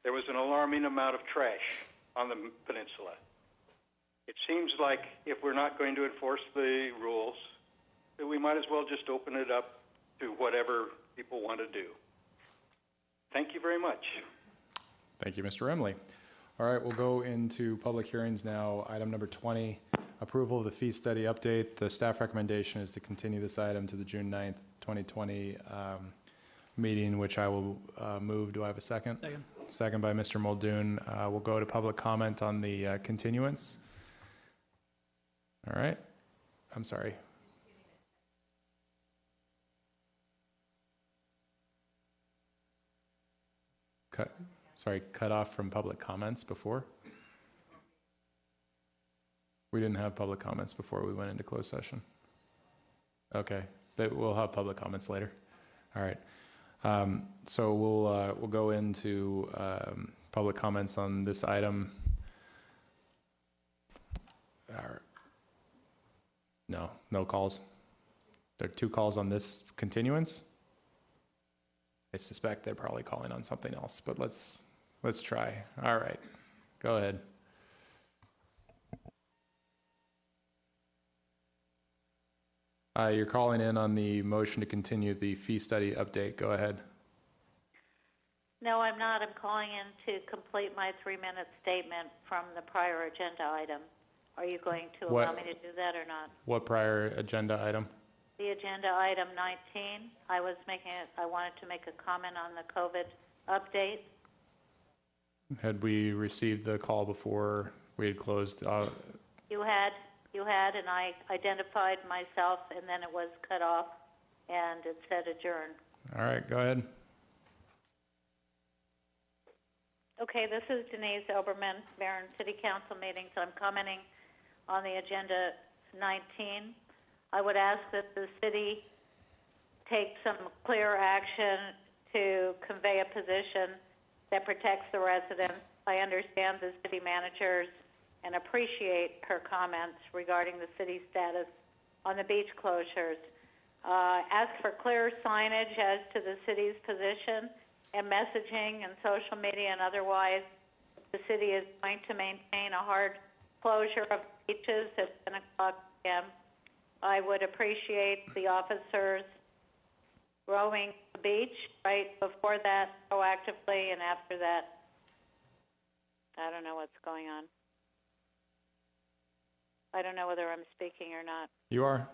There was an alarming amount of trash on the peninsula. It seems like if we're not going to enforce the rules, that we might as well just open it up to whatever people want to do. Thank you very much. Thank you, Mr. Remley. All right, we'll go into public hearings now. Item number 20, approval of the fee study update. The staff recommendation is to continue this item to the June 9th, 2020 meeting, which I will move. Do I have a second? Second. Second by Mr. Muldoon. We'll go to public comment on the continuance. All right. I'm sorry. Cut off from public comments before? We didn't have public comments before we went into closed session. Okay, we'll have public comments later. All right. So we'll go into public comments on this item. No calls. There are 2 calls on this continuance. I suspect they're probably calling on something else, but let's try. All right, go ahead. You're calling in on the motion to continue the fee study update. Go ahead. No, I'm not. I'm calling in to complete my 3-minute statement from the prior agenda item. Are you going to allow me to do that or not? What prior agenda item? The agenda item 19. I wanted to make a comment on the COVID update. Had we received the call before we had closed? You had, and I identified myself, and then it was cut off, and it said adjourn. All right, go ahead. Okay, this is Denise Oberman, Mayor and City Council meeting, so I'm commenting on the agenda 19. I would ask that the city take some clear action to convey a position that protects the residents. I understand the city managers and appreciate her comments regarding the city's status on the beach closures. Ask for clear signage as to the city's position and messaging and social media and otherwise. The city is going to maintain a hard closure of beaches at 10 o'clock p.m. I would appreciate the officers roaming the beach right before that proactively, and after that, I don't know what's going on. I don't know whether I'm speaking or not. You are.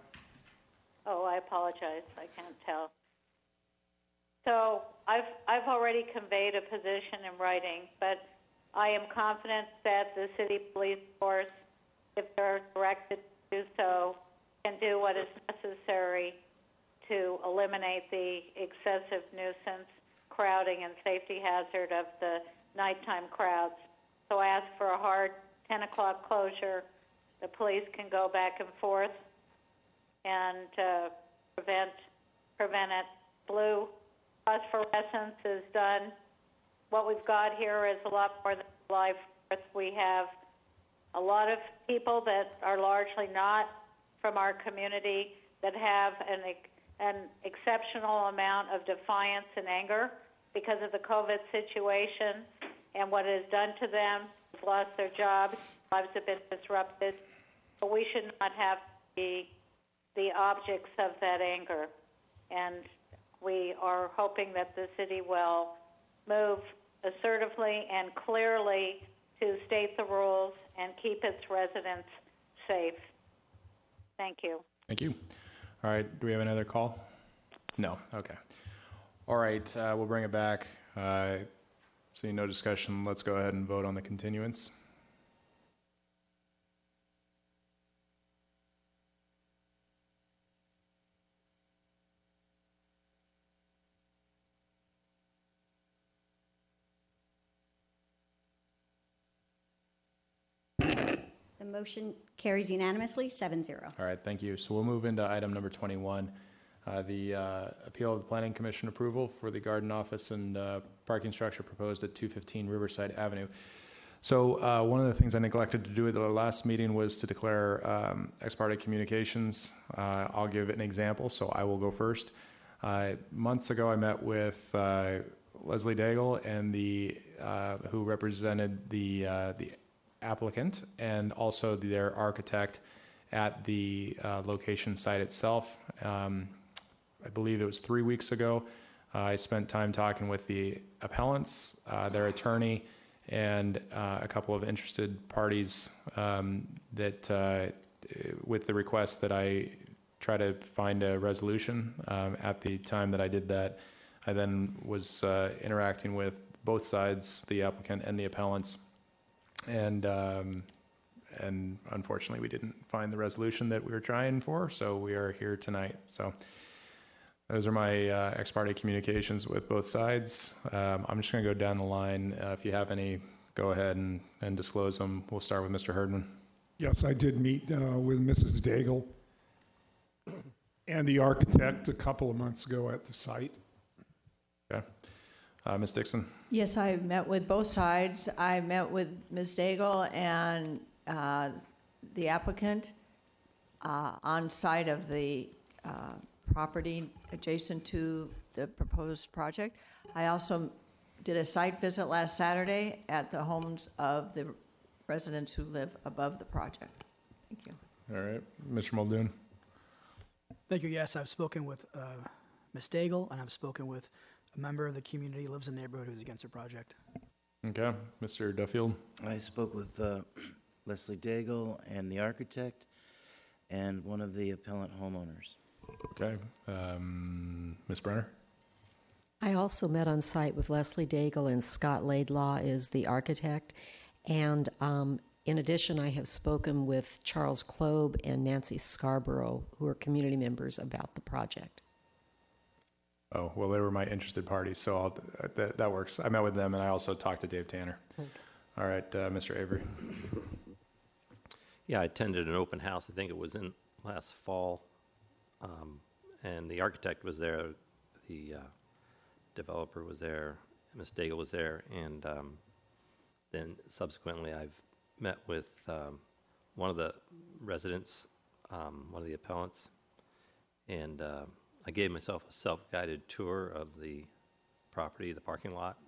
Oh, I apologize. I can't tell. So I've already conveyed a position in writing, but I am confident that the city police force, if they're directed to do so, can do what is necessary to eliminate the excessive nuisance, crowding, and safety hazard of the nighttime crowds. So I ask for a hard 10 o'clock closure. The police can go back and forth and prevent it. Blue phosphorescence is done. What we've got here is a lot more than live force. We have a lot of people that are largely not from our community that have an exceptional amount of defiance and anger because of the COVID situation and what it has done to them. They've lost their jobs, lives have been disrupted. But we should not have to be the objects of that anger. And we are hoping that the city will move assertively and clearly to state the rules and keep its residents safe. Thank you. Thank you. All right, do we have another call? No, okay. All right, we'll bring it back. Seeing no discussion, let's go ahead and vote on the continuance. The motion carries unanimously, 7-0. All right, thank you. So we'll move into item number 21, the appeal of the Planning Commission approval for the garden office and parking structure proposed at 215 Riverside Avenue. So one of the things I neglected to do at the last meeting was to declare ex parte communications. I'll give an example, so I will go first. Months ago, I met with Leslie Daigle and who represented the applicant and also their architect at the location site itself. I believe it was 3 weeks ago. I spent time talking with the appellants, their attorney, and a couple of interested parties that with the request that I try to find a resolution. At the time that I did that, I then was interacting with both sides, the applicant and the appellants, and unfortunately we didn't find the resolution that we were trying for, so we are here tonight. So those are my ex parte communications with both sides. I'm just going to go down the line. If you have any, go ahead and disclose them. We'll start with Mr. Herdman. Yes, I did meet with Mrs. Daigle and the architect a couple of months ago at the site. Okay. Ms. Dixon? Yes, I met with both sides. I met with Ms. Daigle and the applicant on site of the property adjacent to the proposed project. I also did a site visit last Saturday at the homes of the residents who live above the project. Thank you. All right. Mr. Muldoon? Thank you. Yes, I've spoken with Ms. Daigle, and I've spoken with a member of the community who lives in the neighborhood who's against the project. Okay. Mr. Duffield? I spoke with Leslie Daigle and the architect and one of the appellant homeowners. Okay. Ms. Brenner? I also met on site with Leslie Daigle, and Scott Laidlaw is the architect. And in addition, I have spoken with Charles Klobe and Nancy Scarborough, who are community members, about the project. Oh, well, they were my interested party, so that works. I met with them, and I also talked to Dave Tanner. Okay. All right, Mr. Avery. Yeah, I attended an open house. I think it was in last fall, and the architect was there, the developer was there, Ms. Daigle was there, and then subsequently I've met with one of the residents, one of the appellants, and I gave myself a self-guided tour of the property, the parking lot,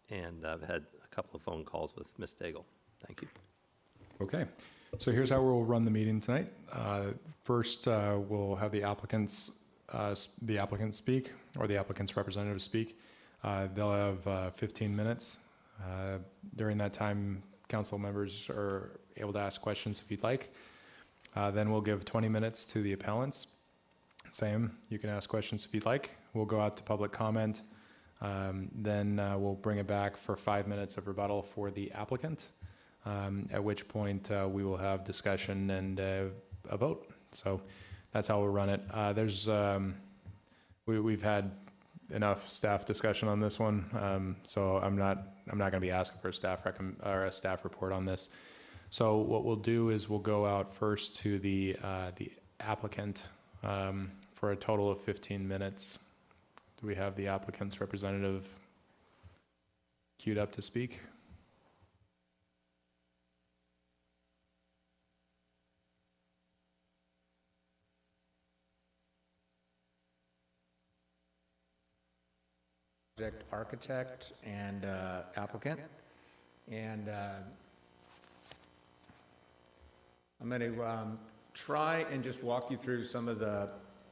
and I've had a couple of phone calls with Ms. Daigle. Thank you. Okay, so here's how we'll run the meeting tonight. First, we'll have the applicants speak, or the applicant's representative speak. They'll have 15 minutes. During that time, council members are able to ask questions if you'd like. Then we'll give 20 minutes to the appellants. Same, you can ask questions if you'd like. We'll go out to public comment. Then we'll bring it back for 5 minutes of rebuttal for the applicant, at which point we will have discussion and a vote. So that's how we'll run it. We've had enough staff discussion on this one, so I'm not going to be asking for a staff report on this. So what we'll do is we'll go out first to the applicant for a total of 15 minutes. Do we have the applicant's representative queued up to speak? Project architect and applicant, and I'm going to try and just walk you through some of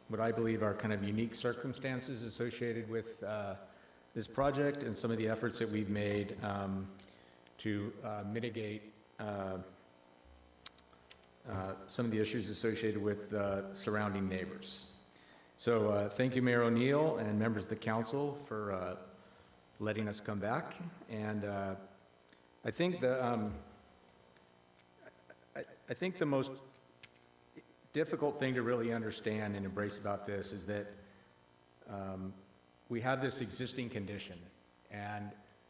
what I believe are kind of unique circumstances associated with this project and some of the efforts that we've made to mitigate some of the issues associated with surrounding neighbors. So thank you, Mayor O'Neill and members of the council for letting us come back. And I think the most difficult thing to really understand and embrace about this is that we have this existing condition, and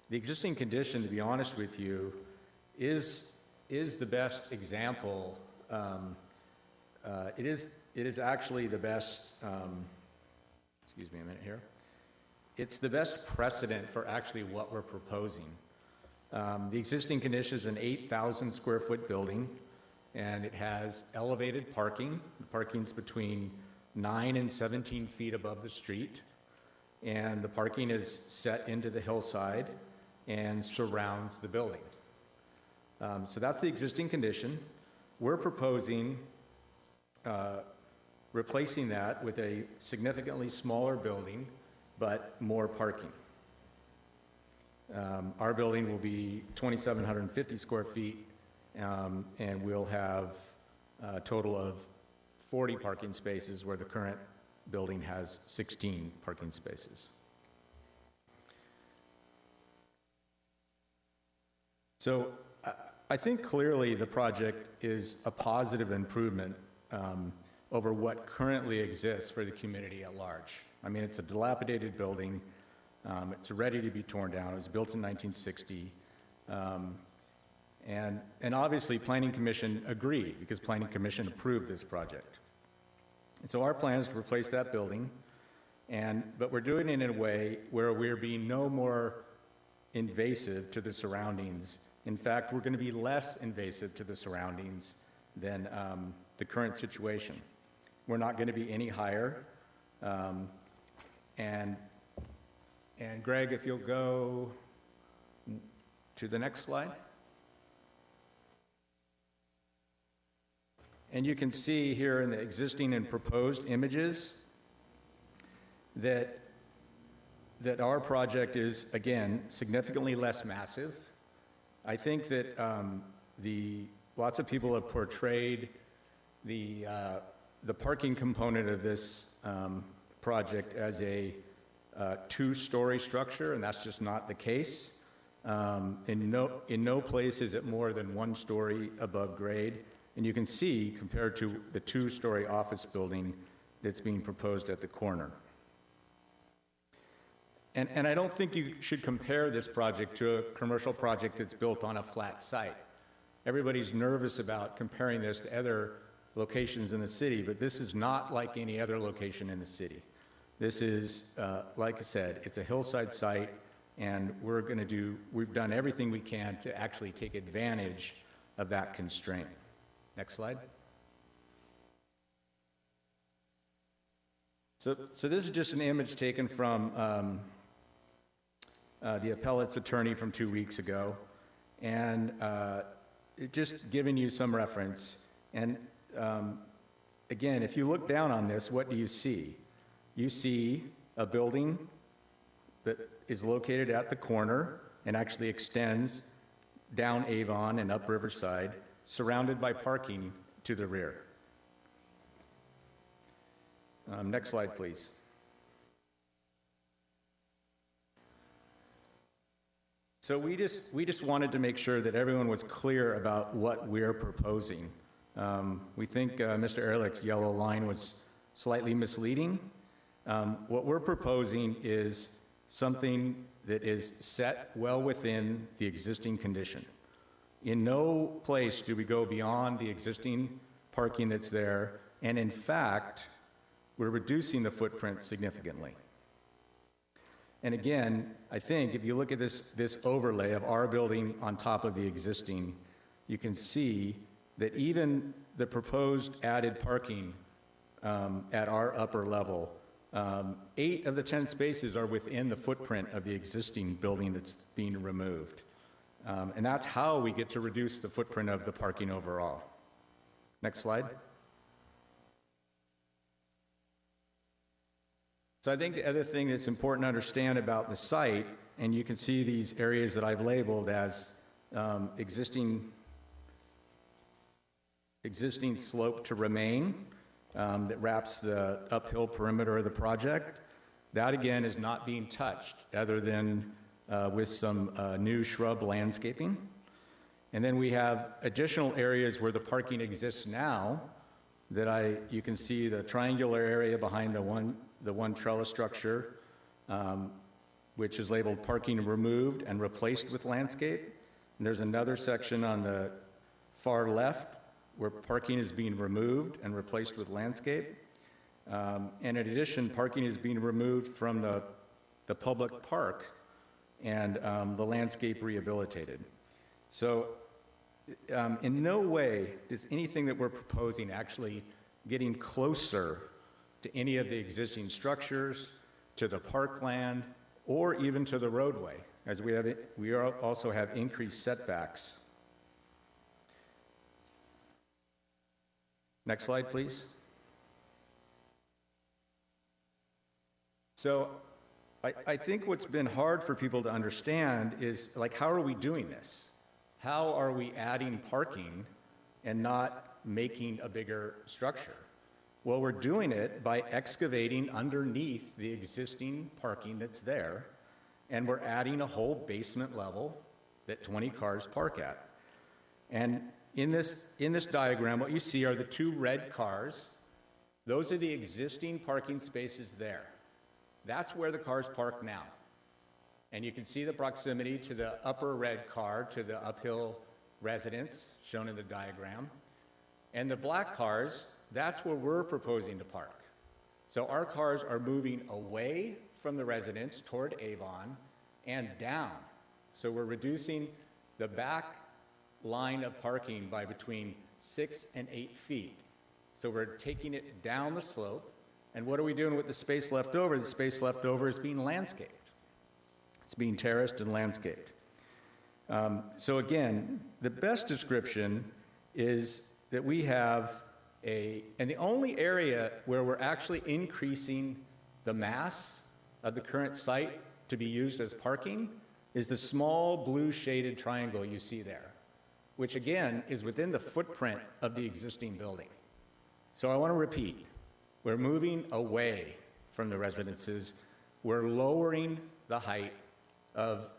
the existing condition, to be honest with you, is the best example. It is actually the best, excuse me a minute here. It's the best precedent for actually what we're proposing. The existing condition is an 8,000 square foot building, and it has elevated parking. The parking's between 9 and 17 feet above the street, and the parking is set into the hillside and surrounds the building. So that's the existing condition. We're proposing replacing that with a significantly smaller building, but more parking. Our building will be 2,750 square feet, and we'll have a total of 40 parking spaces where the current building has 16 parking spaces. So I think clearly the project is a positive improvement over what currently exists for the community at large. I mean, it's a dilapidated building. It's ready to be torn down. It was built in 1960. And obviously, Planning Commission agreed because Planning Commission approved this project. And so our plan is to replace that building, but we're doing it in a way where we're being no more invasive to the surroundings. In fact, we're going to be less invasive to the surroundings than the current situation. We're not going to be any higher. And Greg, if you'll go to the next slide. And you can see here in the existing and proposed images that our project is, again, significantly less massive. I think that lots of people have portrayed the parking component of this project as a two-story structure, and that's just not the case. In no place is it more than 1 story above grade. And you can see, compared to the 2-story office building, that's being proposed at the corner. And I don't think you should compare this project to a commercial project that's built on a flat site. Everybody's nervous about comparing this to other locations in the city, but this is not like any other location in the city. This is, like I said, it's a hillside site, and we've done everything we can to actually take advantage of that constraint. Next slide. So this is just an image taken from the appellate's attorney from 2 weeks ago, and just giving you some reference. And again, if you look down on this, what do you see? You see a building that is located at the corner and actually extends down Avon and up Riverside, surrounded by parking to the rear. Next slide, please. So we just wanted to make sure that everyone was clear about what we're proposing. We think Mr. Ehrlich's yellow line was slightly misleading. What we're proposing is something that is set well within the existing condition. In no place do we go beyond the existing parking that's there, and in fact, we're reducing the footprint significantly. And again, I think if you look at this overlay of our building on top of the existing, you can see that even the proposed added parking at our upper level, 8 of the 10 spaces are within the footprint of the existing building that's being removed. And that's how we get to reduce the footprint of the parking overall. Next slide. So I think the other thing that's important to understand about the site, and you can see these areas that I've labeled as existing slope to remain that wraps the uphill perimeter of the project. That again is not being touched other than with some new shrub landscaping. And then we have additional areas where the parking exists now that you can see the triangular area behind the one trellis structure, which is labeled parking removed and replaced with landscape. And there's another section on the far left where parking is being removed and replaced with landscape. And in addition, parking is being removed from the public park and the landscape rehabilitated. So in no way does anything that we're proposing actually getting closer to any of the existing structures, to the parkland, or even to the roadway, as we also have increased setbacks. Next slide, please. So I think what's been hard for people to understand is, like, how are we doing this? How are we adding parking and not making a bigger structure? Well, we're doing it by excavating underneath the existing parking that's there, and we're adding a whole basement level that 20 cars park at. And in this diagram, what you see are the 2 red cars. Those are the existing parking spaces there. That's where the cars park now. And you can see the proximity to the upper red car, to the uphill residence shown in the diagram. And the black cars, that's where we're proposing to park. So our cars are moving away from the residence toward Avon and down. So we're reducing the back line of parking by between 6 and 8 feet. So we're taking it down the slope. And what are we doing with the space left over? The space left over is being landscaped. It's being terraced and landscaped. So again, the best description is that we have and the only area where we're actually increasing the mass of the current site to be used as parking is the small blue shaded triangle you see there, which again is within the footprint of the existing building. So I want to repeat, we're moving away from the residences. We're lowering the height of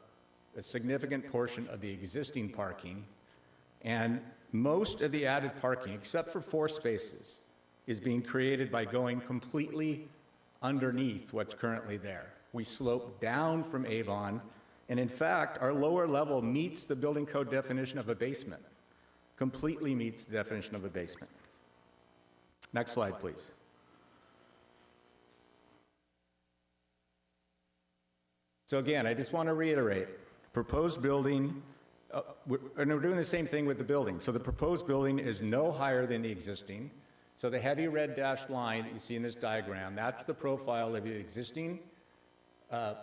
a significant portion of the existing parking, and most of the added parking, except for 4 spaces, is being created by going completely underneath what's currently there. We slope down from Avon, and in fact, our lower level meets the building code definition of a basement, completely meets the definition of a basement. Next slide, please. So again, I just want to reiterate, proposed building, and we're doing the same thing with the building. So the proposed building is no higher than the existing. So the heavy red dashed line that you see in this diagram, that's the profile of the existing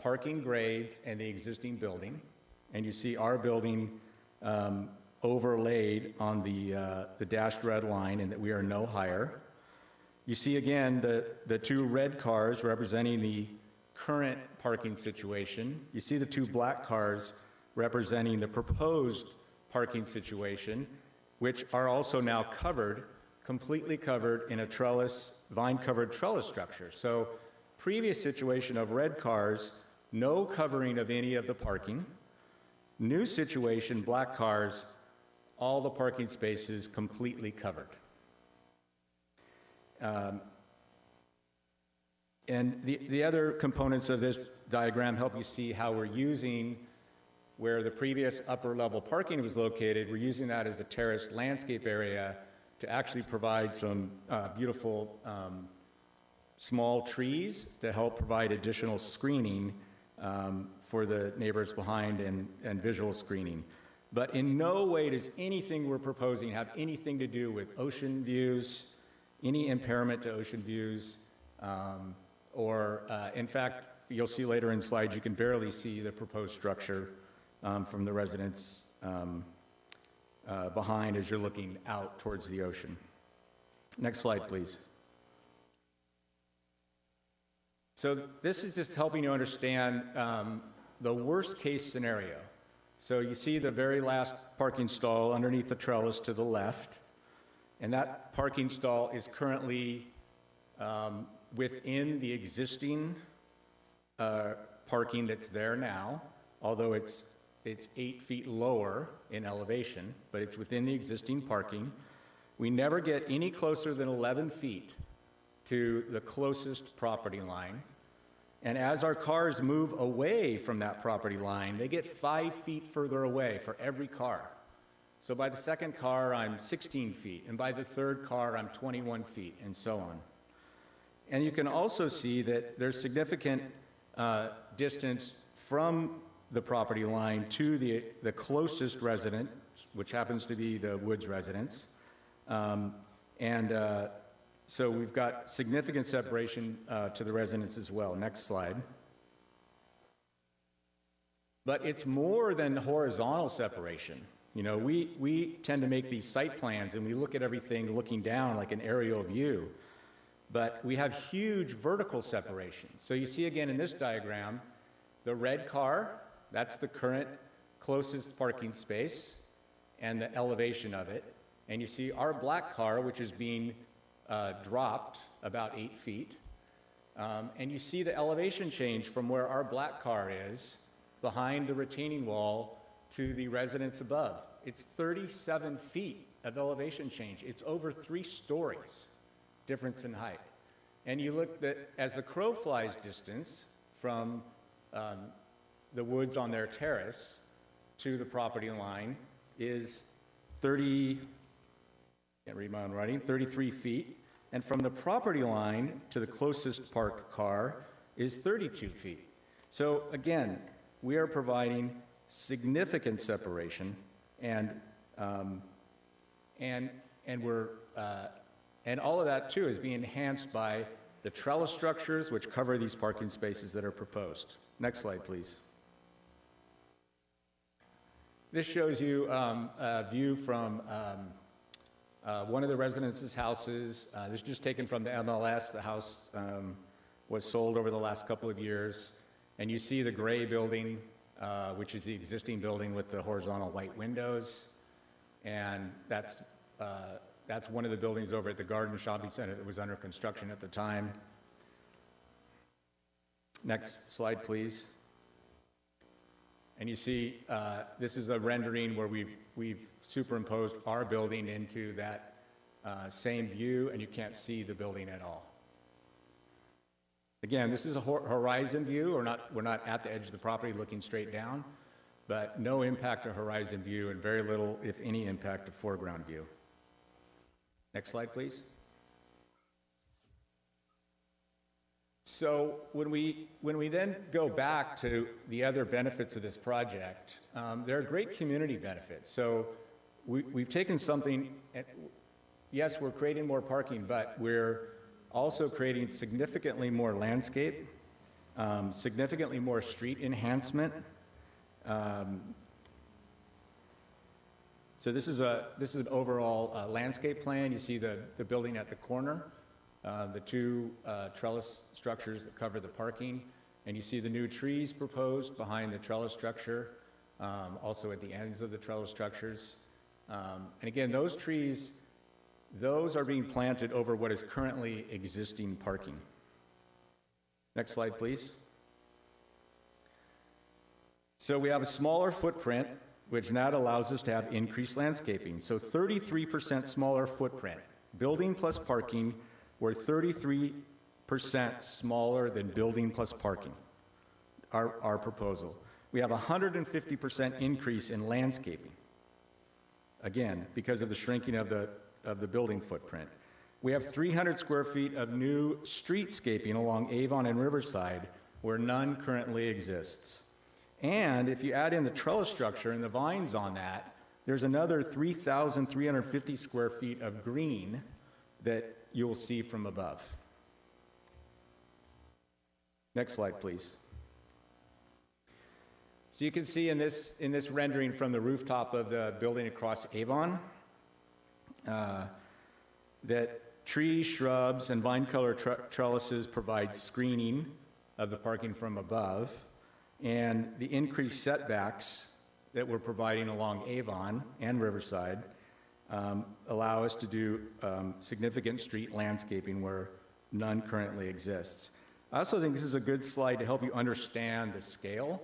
parking grades and the existing building. And you see our building overlaid on the dashed red line, and that we are no higher. You see again the two red cars representing the current parking situation. You see the two black cars representing the proposed parking situation, which are also now covered, completely covered in a trellis, vine-covered trellis structure. So previous situation of red cars, no covering of any of the parking. New situation, black cars, all the parking spaces completely covered. And the other components of this diagram help you see how we're using where the previous upper level parking was located. We're using that as a terraced landscape area to actually provide some beautiful small trees to help provide additional screening for the neighbors behind and visual screening. But in no way does anything we're proposing have anything to do with ocean views, any impairment to ocean views, or in fact, you'll see later in slides, you can barely see the proposed structure from the residents behind as you're looking out towards the ocean. Next slide, please. So this is just helping you understand the worst case scenario. So you see the very last parking stall underneath the trellis to the left, and that parking stall is currently within the existing parking that's there now, although it's 8 feet lower in elevation, but it's within the existing parking. We never get any closer than 11 feet to the closest property line. And as our cars move away from that property line, they get 5 feet further away for every car. So by the second car, I'm 16 feet, and by the third car, I'm 21 feet, and so on. And you can also see that there's significant distance from the property line to the closest resident, which happens to be the Woods residence. So we've got significant separation to the residents as well. Next slide. But it's more than horizontal separation. You know, we tend to make these site plans and we look at everything looking down like an aerial view. But we have huge vertical separation. So you see again in this diagram, the red car, that's the current closest parking space and the elevation of it. And you see our black car, which is being dropped about 8 feet. And you see the elevation change from where our black car is behind the retaining wall to the residence above. It's 37 feet of elevation change. It's over 3 stories difference in height. And you look at, as the crow flies distance from the woods on their terrace to the property line is 33 feet. And from the property line to the closest parked car is 32 feet. So again, we are providing significant separation, and all of that too is being enhanced by the trellis structures which cover these parking spaces that are proposed. Next slide, please. This shows you a view from one of the residents' houses. This is just taken from the MLS. The house was sold over the last couple of years. And you see the gray building, which is the existing building with the horizontal white windows. And that's one of the buildings over at the Garden Shopping Center that was under construction at the time. Next slide, please. And you see, this is a rendering where we've superimposed our building into that same view, and you can't see the building at all. Again, this is a horizon view. We're not at the edge of the property looking straight down, but no impact to horizon view and very little, if any, impact to foreground view. Next slide, please. So when we then go back to the other benefits of this project, there are great community benefits. So we've taken something, yes, we're creating more parking, but we're also creating significantly more landscape, significantly more street enhancement. So this is an overall landscape plan. You see the building at the corner, the two trellis structures that cover the parking, and you see the new trees proposed behind the trellis structure, also at the ends of the trellis structures. And again, those trees, those are being planted over what is currently existing parking. Next slide, please. So we have a smaller footprint, which now allows us to have increased landscaping. So 33% smaller footprint. Building plus parking, we're 33% smaller than building plus parking, our proposal. We have a 150% increase in landscaping. Again, because of the shrinking of the building footprint. We have 300 square feet of new streetscaping along Avon and Riverside where none currently exists. And if you add in the trellis structure and the vines on that, there's another 3,350 square feet of green that you'll see from above. Next slide, please. So you can see in this rendering from the rooftop of the building across Avon, that trees, shrubs, and vine-color trellises provide screening of the parking from above, and the increased setbacks that we're providing along Avon and Riverside allow us to do significant street landscaping where none currently exists. I also think this is a good slide to help you understand the scale,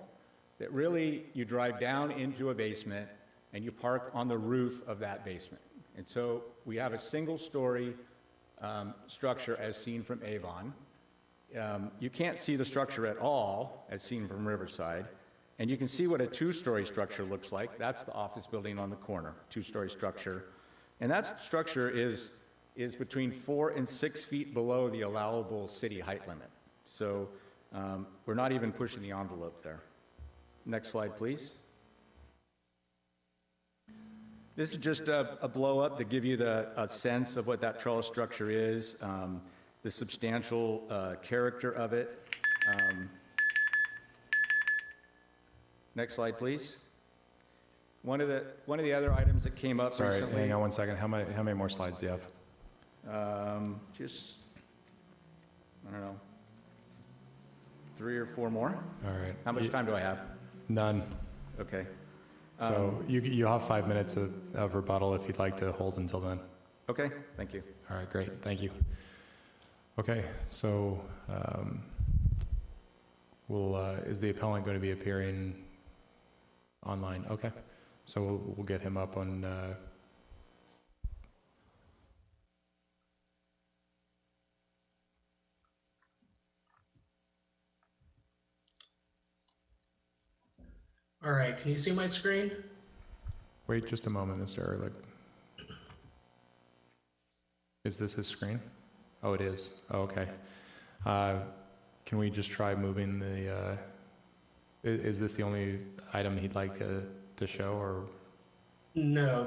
that really you drive down into a basement and you park on the roof of that basement. And so we have a single-story structure as seen from Avon. You can't see the structure at all as seen from Riverside. And you can see what a two-story structure looks like. That's the office building on the corner, two-story structure. And that structure is between 4 and 6 feet below the allowable city height limit. So we're not even pushing the envelope there. Next slide, please. This is just a blow-up to give you a sense of what that trellis structure is, the substantial character of it. Next slide, please. One of the other items that came up recently. Sorry, hang on 1 second. How many more slides do you have? Just, I don't know, 3 or 4 more. All right. How much time do I have? None. Okay. So you have 5 minutes of rebuttal if you'd like to hold until then. Okay, thank you. All right, great, thank you. Okay, so is the appellant going to be appearing online? Okay, so we'll get him up on. All right, can you see my screen? Wait just a moment, Mr. Ehrlich. Is this his screen? Oh, it is. Oh, okay. Can we just try moving the, is this the only item he'd like to show, or? No,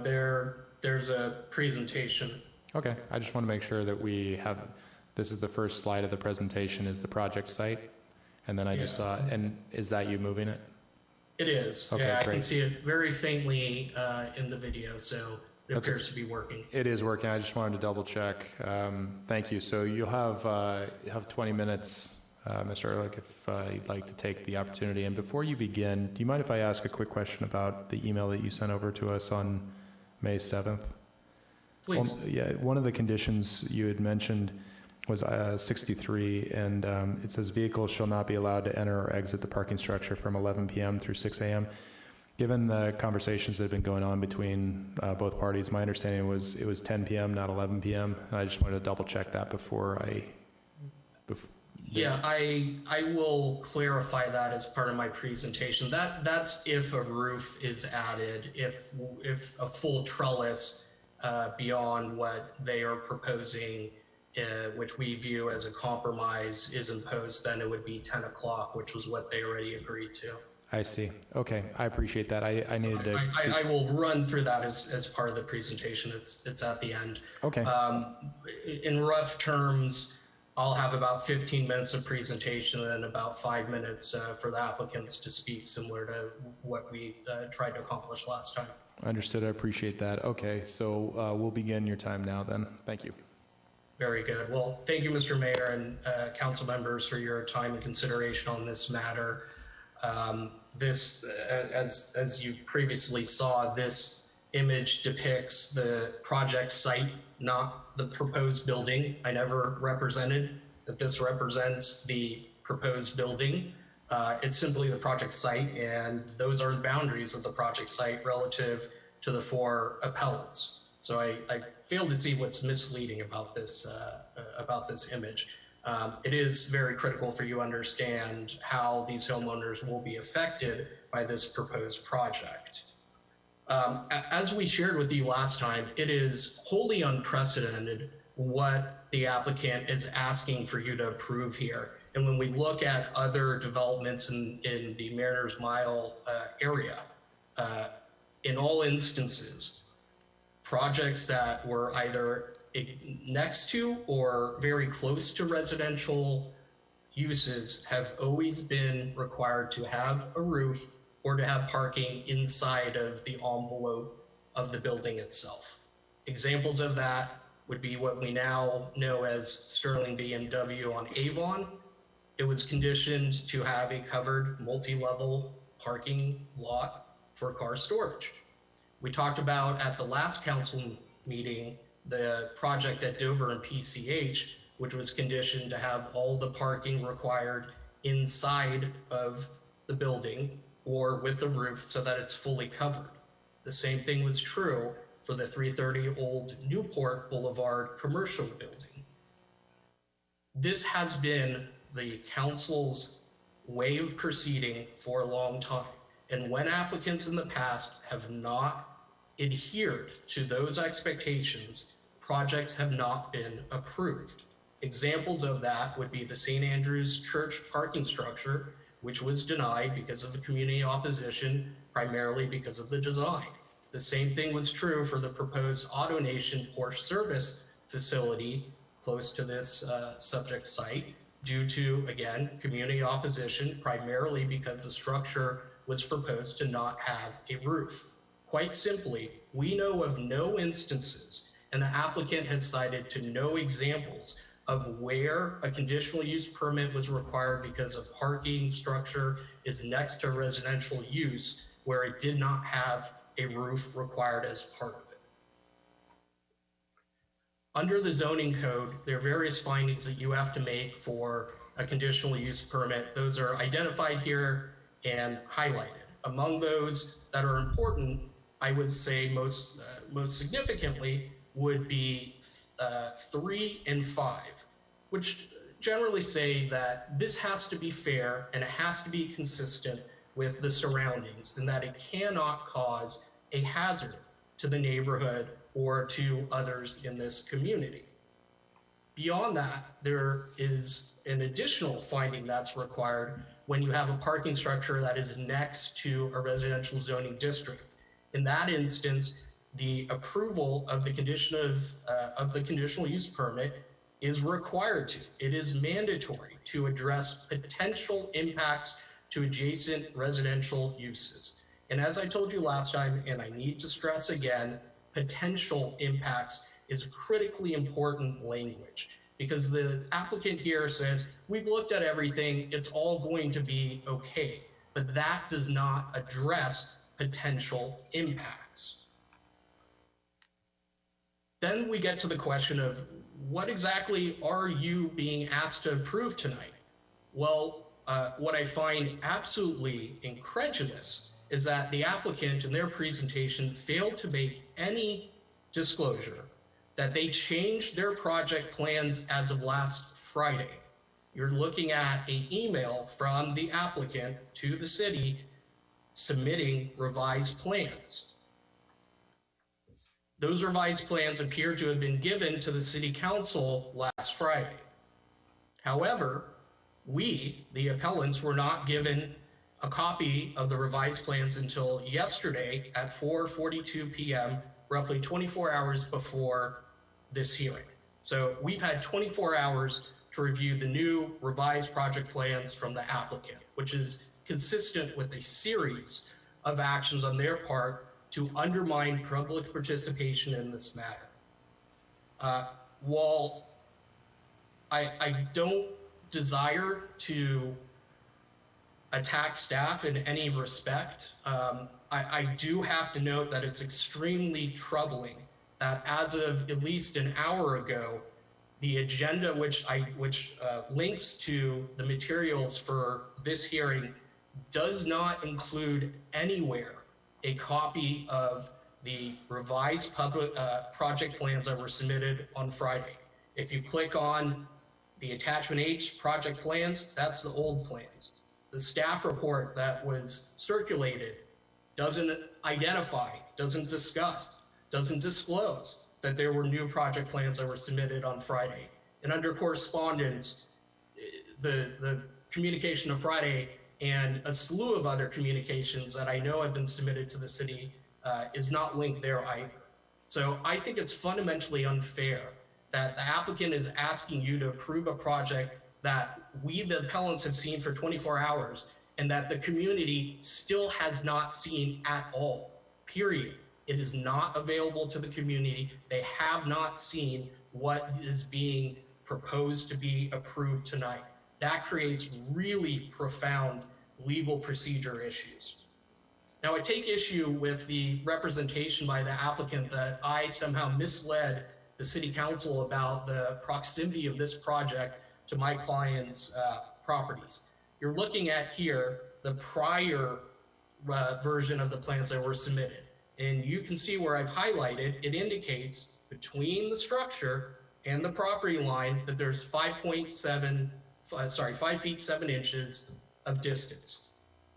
there's a presentation. Okay, I just want to make sure that we have, this is the first slide of the presentation is the project site, and then I just saw, and is that you moving it? It is. Okay, yeah, I great. can see it very faintly in the video, so it appears to be working. It is working. I just wanted to double check. Thank you. So you'll have 20 minutes, Mr. Ehrlich, if you'd like to take the opportunity. And before you begin, do you mind if I ask a quick question about the email that you sent over to us on May 7th? Please. Well, yeah, one of the conditions you had mentioned was 63, and it says vehicles shall not be allowed to enter or exit the parking structure from 11 p.m. through 6 a.m. Given the conversations that have been going on between both parties, my understanding was it was 10 p.m., not 11 p.m. And I just wanted to double check that before I. Yeah, I will clarify that as part of my presentation. That's if a roof is added. If a full trellis beyond what they are proposing, which we view as a compromise, is imposed, then it would be 10 o'clock, which was what they already agreed to. I see. Okay, I appreciate that. I needed to. I will run through that as part of the presentation. It's at the end. Okay. In rough terms, I'll have about 15 minutes of presentation and about 5 minutes for the applicants to speak, similar to what we tried to accomplish last time. Understood. I appreciate that. Okay, so we'll begin your time now then. Thank you. Very good. Well, thank you, Mr. Mayor and council members, for your time and consideration on this matter. This, as you previously saw, this image depicts the project site, not the proposed building. I never represented that this represents the proposed building. It's simply the project site, and those are the boundaries of the project site relative to the four appellants. So I fail to see what's misleading about this image. It is very critical for you to understand how these homeowners will be affected by this proposed project. As we shared with you last time, it is wholly unprecedented what the applicant is asking for you to approve here. And when we look at other developments in the Mariners Mile area, in all instances, projects that were either next to or very close to residential uses have always been required to have a roof or to have parking inside of the envelope of the building itself. Examples of that would be what we now know as Sterling BMW on Avon. It was conditioned to have a covered multi-level parking lot for car storage. We talked about at the last council meeting the project at Dover and PCH, which was conditioned to have all the parking required inside of the building or with the roof so that it's fully covered. The same thing was true for the 330 Old Newport Boulevard commercial building. This has been the council's way of proceeding for a long time. And when applicants in the past have not adhered to those expectations, projects have not been approved. Examples of that would be the St. Andrew's Church parking structure, which was denied because of the community opposition, primarily because of the design. The same thing was true for the proposed AutoNation Porsche service facility close to this subject site, due to, again, community opposition, primarily because the structure was proposed to not have a roof. Quite simply, we know of no instances, and the applicant has cited to no examples of where a conditional use permit was required because a parking structure is next to residential use where it did not have a roof required as part of it. Under the zoning code, there are various findings that you have to make for a conditional use permit. Those are identified here and highlighted. Among those that are important, I would say most significantly would be 3 and 5, which generally say that this has to be fair and it has to be consistent with the surroundings, and that it cannot cause a hazard to the neighborhood or to others in this community. Beyond that, there is an additional finding that's required when you have a parking structure that is next to a residential zoning district. In that instance, the approval of the conditional use permit is required to. It is mandatory to address potential impacts to adjacent residential uses. And as I told you last time, and I need to stress again, potential impacts is critically important language, because the applicant here says, we've looked at everything, it's all going to be okay, but that does not address potential impacts. Then we get to the question of what exactly are you being asked to approve tonight? Well, what I find absolutely incredulous is that the applicant in their presentation failed to make any disclosure that they changed their project plans as of last Friday. You're looking at an email from the applicant to the city submitting revised plans. Those revised plans appear to have been given to the city council last Friday. However, we, the appellants, were not given a copy of the revised plans until yesterday at 4:42 p.m., roughly 24 hours before this hearing. So we've had 24 hours to review the new revised project plans from the applicant, which is consistent with a series of actions on their part to undermine public participation in this matter. While I don't desire to attack staff in any respect, I do have to note that it's extremely troubling that as of at least an hour ago, the agenda which links to the materials for this hearing does not include anywhere a copy of the revised public project plans that were submitted on Friday. If you click on the attachment H project plans, that's the old plans. The staff report that was circulated doesn't identify, doesn't discuss, doesn't disclose that there were new project plans that were submitted on Friday. And under correspondence, the communication of Friday and a slew of other communications that I know have been submitted to the city is not linked there either. So I think it's fundamentally unfair that the applicant is asking you to approve a project that we, the appellants, have seen for 24 hours and that the community still has not seen at all, period. It is not available to the community. They have not seen what is being proposed to be approved tonight. That creates really profound legal procedure issues. Now, I take issue with the representation by the applicant that I somehow misled the city council about the proximity of this project to my client's properties. You're looking at here the prior version of the plans that were submitted. And you can see where I've highlighted, it indicates between the structure and the property line that there's 5 feet 7 inches of distance.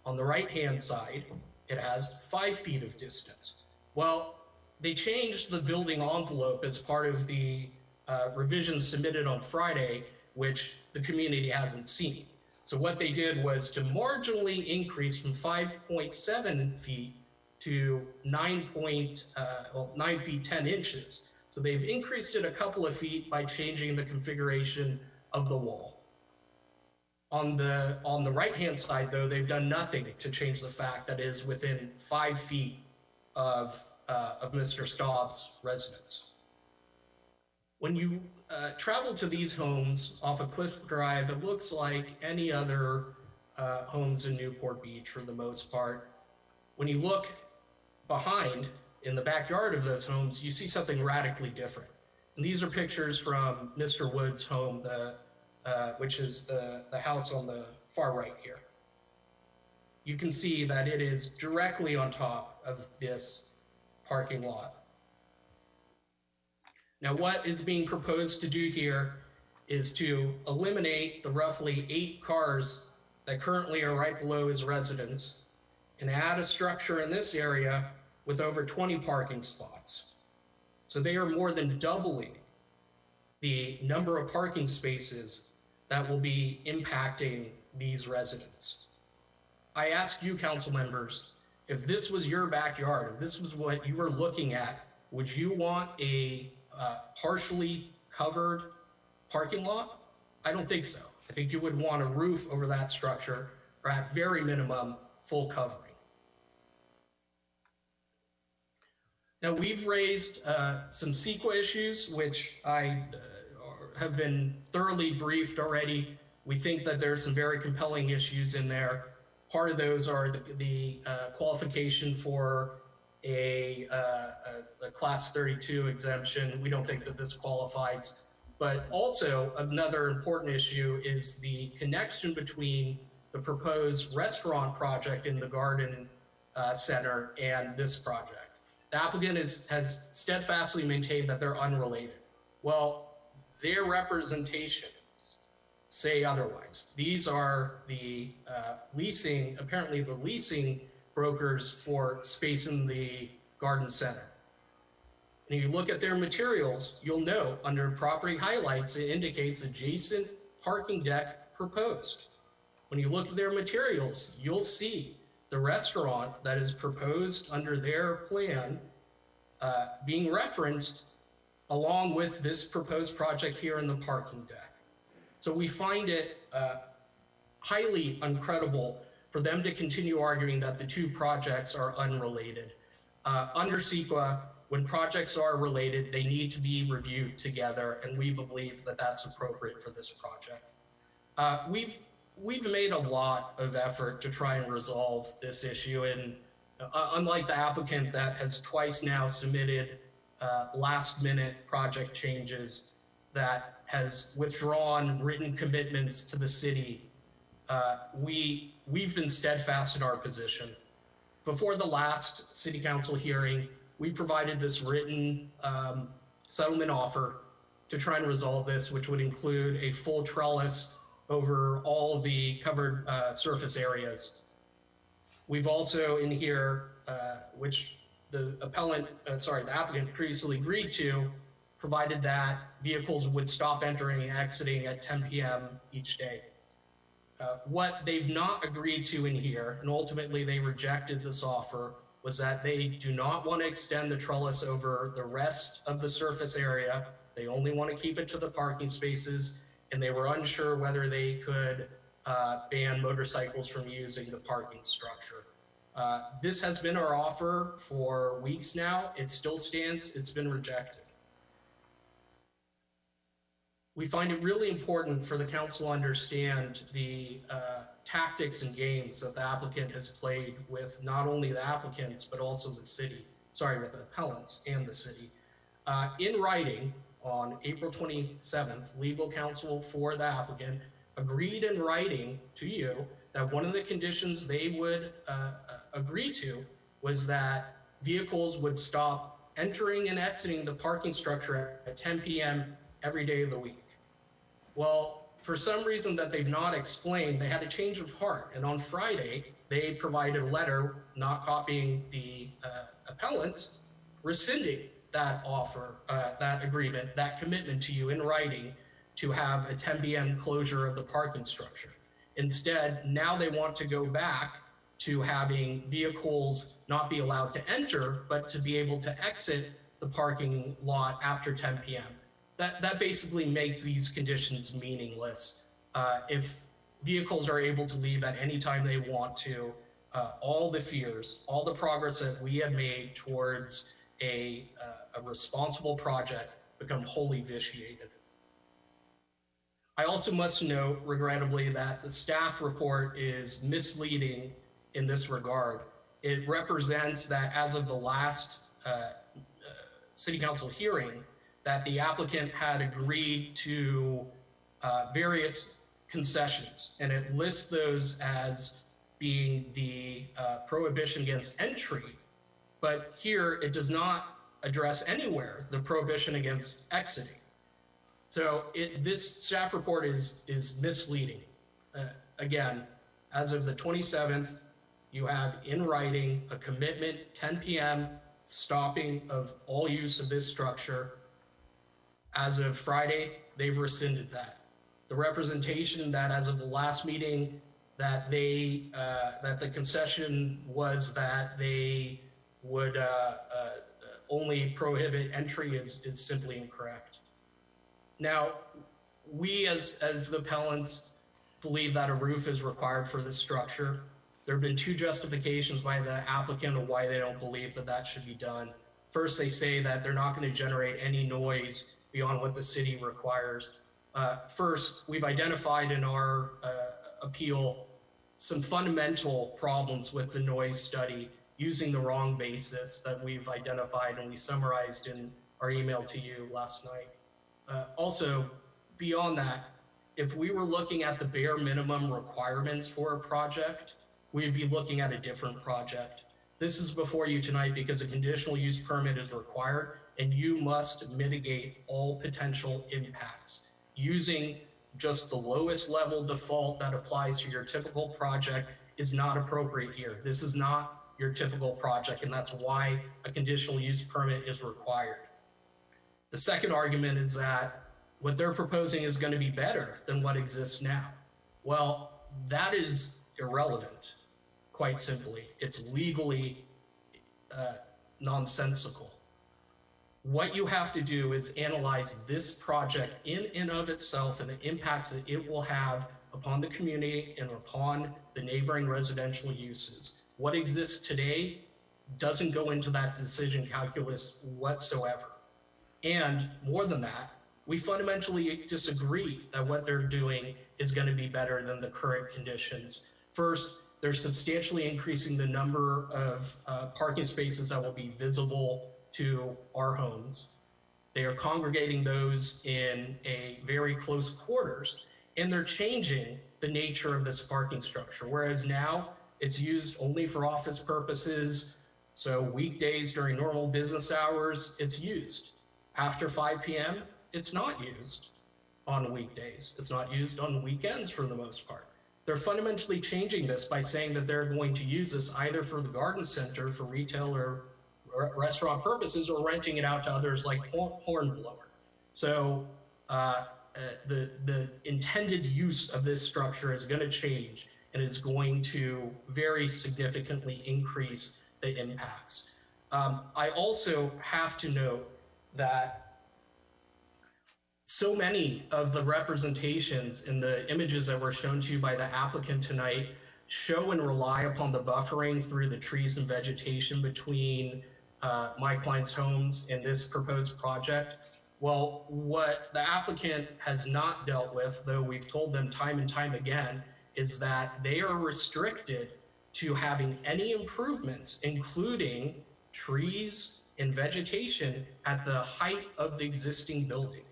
On the right-hand side, it has 5 feet of distance. Well, they changed the building envelope as part of the revisions submitted on Friday, which the community hasn't seen. So what they did was to marginally increase from 5.7 feet to 9 feet 10 inches. So they've increased it a couple of feet by changing the configuration of the wall. On the right-hand side, though, they've done nothing to change the fact that it is within 5 feet of Mr. Staub's residence. When you travel to these homes off of Cliff Drive, it looks like any other homes in Newport Beach for the most part. When you look behind in the backyard of those homes, you see something radically different. And these are pictures from Mr. Wood's home, which is the house on the far right here. You can see that it is directly on top of this parking lot. Now, what is being proposed to do here is to eliminate the roughly 8 cars that currently are right below his residence and add a structure in this area with over 20 parking spots. So they are more than doubling the number of parking spaces that will be impacting these residents. I ask you, council members, if this was your backyard, if this was what you were looking at, would you want a partially covered parking lot? I don't think so. I think you would want a roof over that structure, or at very minimum, full covering. Now, we've raised some CEQA issues, which I have been thoroughly briefed already. We think that there's some very compelling issues in there. Part of those are the qualification for a Class 32 exemption. We don't think that this qualifies. But also another important issue is the connection between the proposed restaurant project in the garden Center and this project. The applicant has steadfastly maintained that they're unrelated. Well, their representations say otherwise. These are the apparently the leasing brokers for space in the garden center. And if you look at their materials, you'll note under property highlights, it indicates adjacent parking deck proposed. When you look at their materials, you'll see the restaurant that is proposed under their plan being referenced along with this proposed project here in the parking deck. So we find it highly uncredible for them to continue arguing that the two projects are unrelated. Under CEQA, when projects are related, they need to be reviewed together, and we believe that that's appropriate for this project. We've made a lot of effort to try and resolve this issue, and unlike the applicant that has twice now submitted last-minute project changes that has withdrawn written commitments to the city, we've been steadfast in our position. Before the last city council hearing, we provided this written settlement offer to try and resolve this, which would include a full trellis over all the covered surface areas. We've also in here, which the applicant previously agreed to, provided that vehicles would stop entering and exiting at 10 p.m. each day. What they've not agreed to in here, and ultimately they rejected this offer, was that they do not want to extend the trellis over the rest of the surface area. They only want to keep it to the parking spaces, and they were unsure whether they could ban motorcycles from using the parking structure. This has been our offer for weeks now. It still stands. It's been rejected. We find it really important for the council to understand the tactics and games that the applicant has played with not only the applicants, but also the city, with the appellants and the city. In writing, on April 27th, legal counsel for the applicant agreed in writing to you that one of the conditions they would agree to was that vehicles would stop entering and exiting the parking structure at 10 p.m. every day of the week. Well, for some reason that they've not explained, they had a change of heart. And on Friday, they provided a letter, not copying the appellants, rescinding that offer, that agreement, that commitment to you in writing to have a 10 p.m. closure of the parking structure. Instead, now they want to go back to having vehicles not be allowed to enter, but to be able to exit the parking lot after 10 p.m. That basically makes these conditions meaningless. If vehicles are able to leave at any time they want to, all the fears, all the progress that we have made towards a responsible project become wholly vitiated. I also must note, regrettably, that the staff report is misleading in this regard. It represents that as of the last city council hearing, that the applicant had agreed to various concessions, and it lists those as being the prohibition against entry, but here it does not address anywhere the prohibition against exiting. So this staff report is misleading. Again, as of the 27th, you have in writing a commitment, 10 p.m. stopping of all use of this structure. As of Friday, they've rescinded that. The representation that as of the last meeting that that the concession was that they would only prohibit entry is simply incorrect. Now, we as the appellants believe that a roof is required for this structure. There have been two justifications by the applicant of why they don't believe that that should be done. First, they say that they're not going to generate any noise beyond what the city requires. First, we've identified in our appeal some fundamental problems with the noise study using the wrong basis that we've identified and we summarized in our email to you last night. Also, beyond that, if we were looking at the bare minimum requirements for a project, we'd be looking at a different project. this is before you tonight because a conditional use permit is required, and you must mitigate all potential impacts. Using just the lowest level default that applies to your typical project is not appropriate here. This is not your typical project, and that's why a conditional use permit is required. The second argument is that what they're proposing is going to be better than what exists now. Well, that is irrelevant, quite simply. It's legally nonsensical. What you have to do is analyze this project in and of itself and the impacts that it will have upon the community and upon the neighboring residential uses. What exists today doesn't go into that decision calculus whatsoever. And more than that, we fundamentally disagree that what they're doing is going to be better than the current conditions. First, they're substantially increasing the number of parking spaces that will be visible to our homes. They are congregating those in a very close quarters, and they're changing the nature of this parking structure. Whereas now it's used only for office purposes. So weekdays during normal business hours, it's used. After 5 p.m., it's not used on weekdays. It's not used on weekends for the most part. They're fundamentally changing this by saying that they're going to use this either for the garden center for retail or restaurant purposes, or renting it out to others like Hornblower. So the intended use of this structure is going to change, and it's going to very significantly increase the impacts. I also have to note that so many of the representations in the images that were shown to you by the applicant tonight show and rely upon the buffering through the trees and vegetation between my client's homes and this proposed project. Well, what the applicant has not dealt with, though we've told them time and time again, is that they are restricted to having any improvements, including trees and vegetation at the height of the existing building.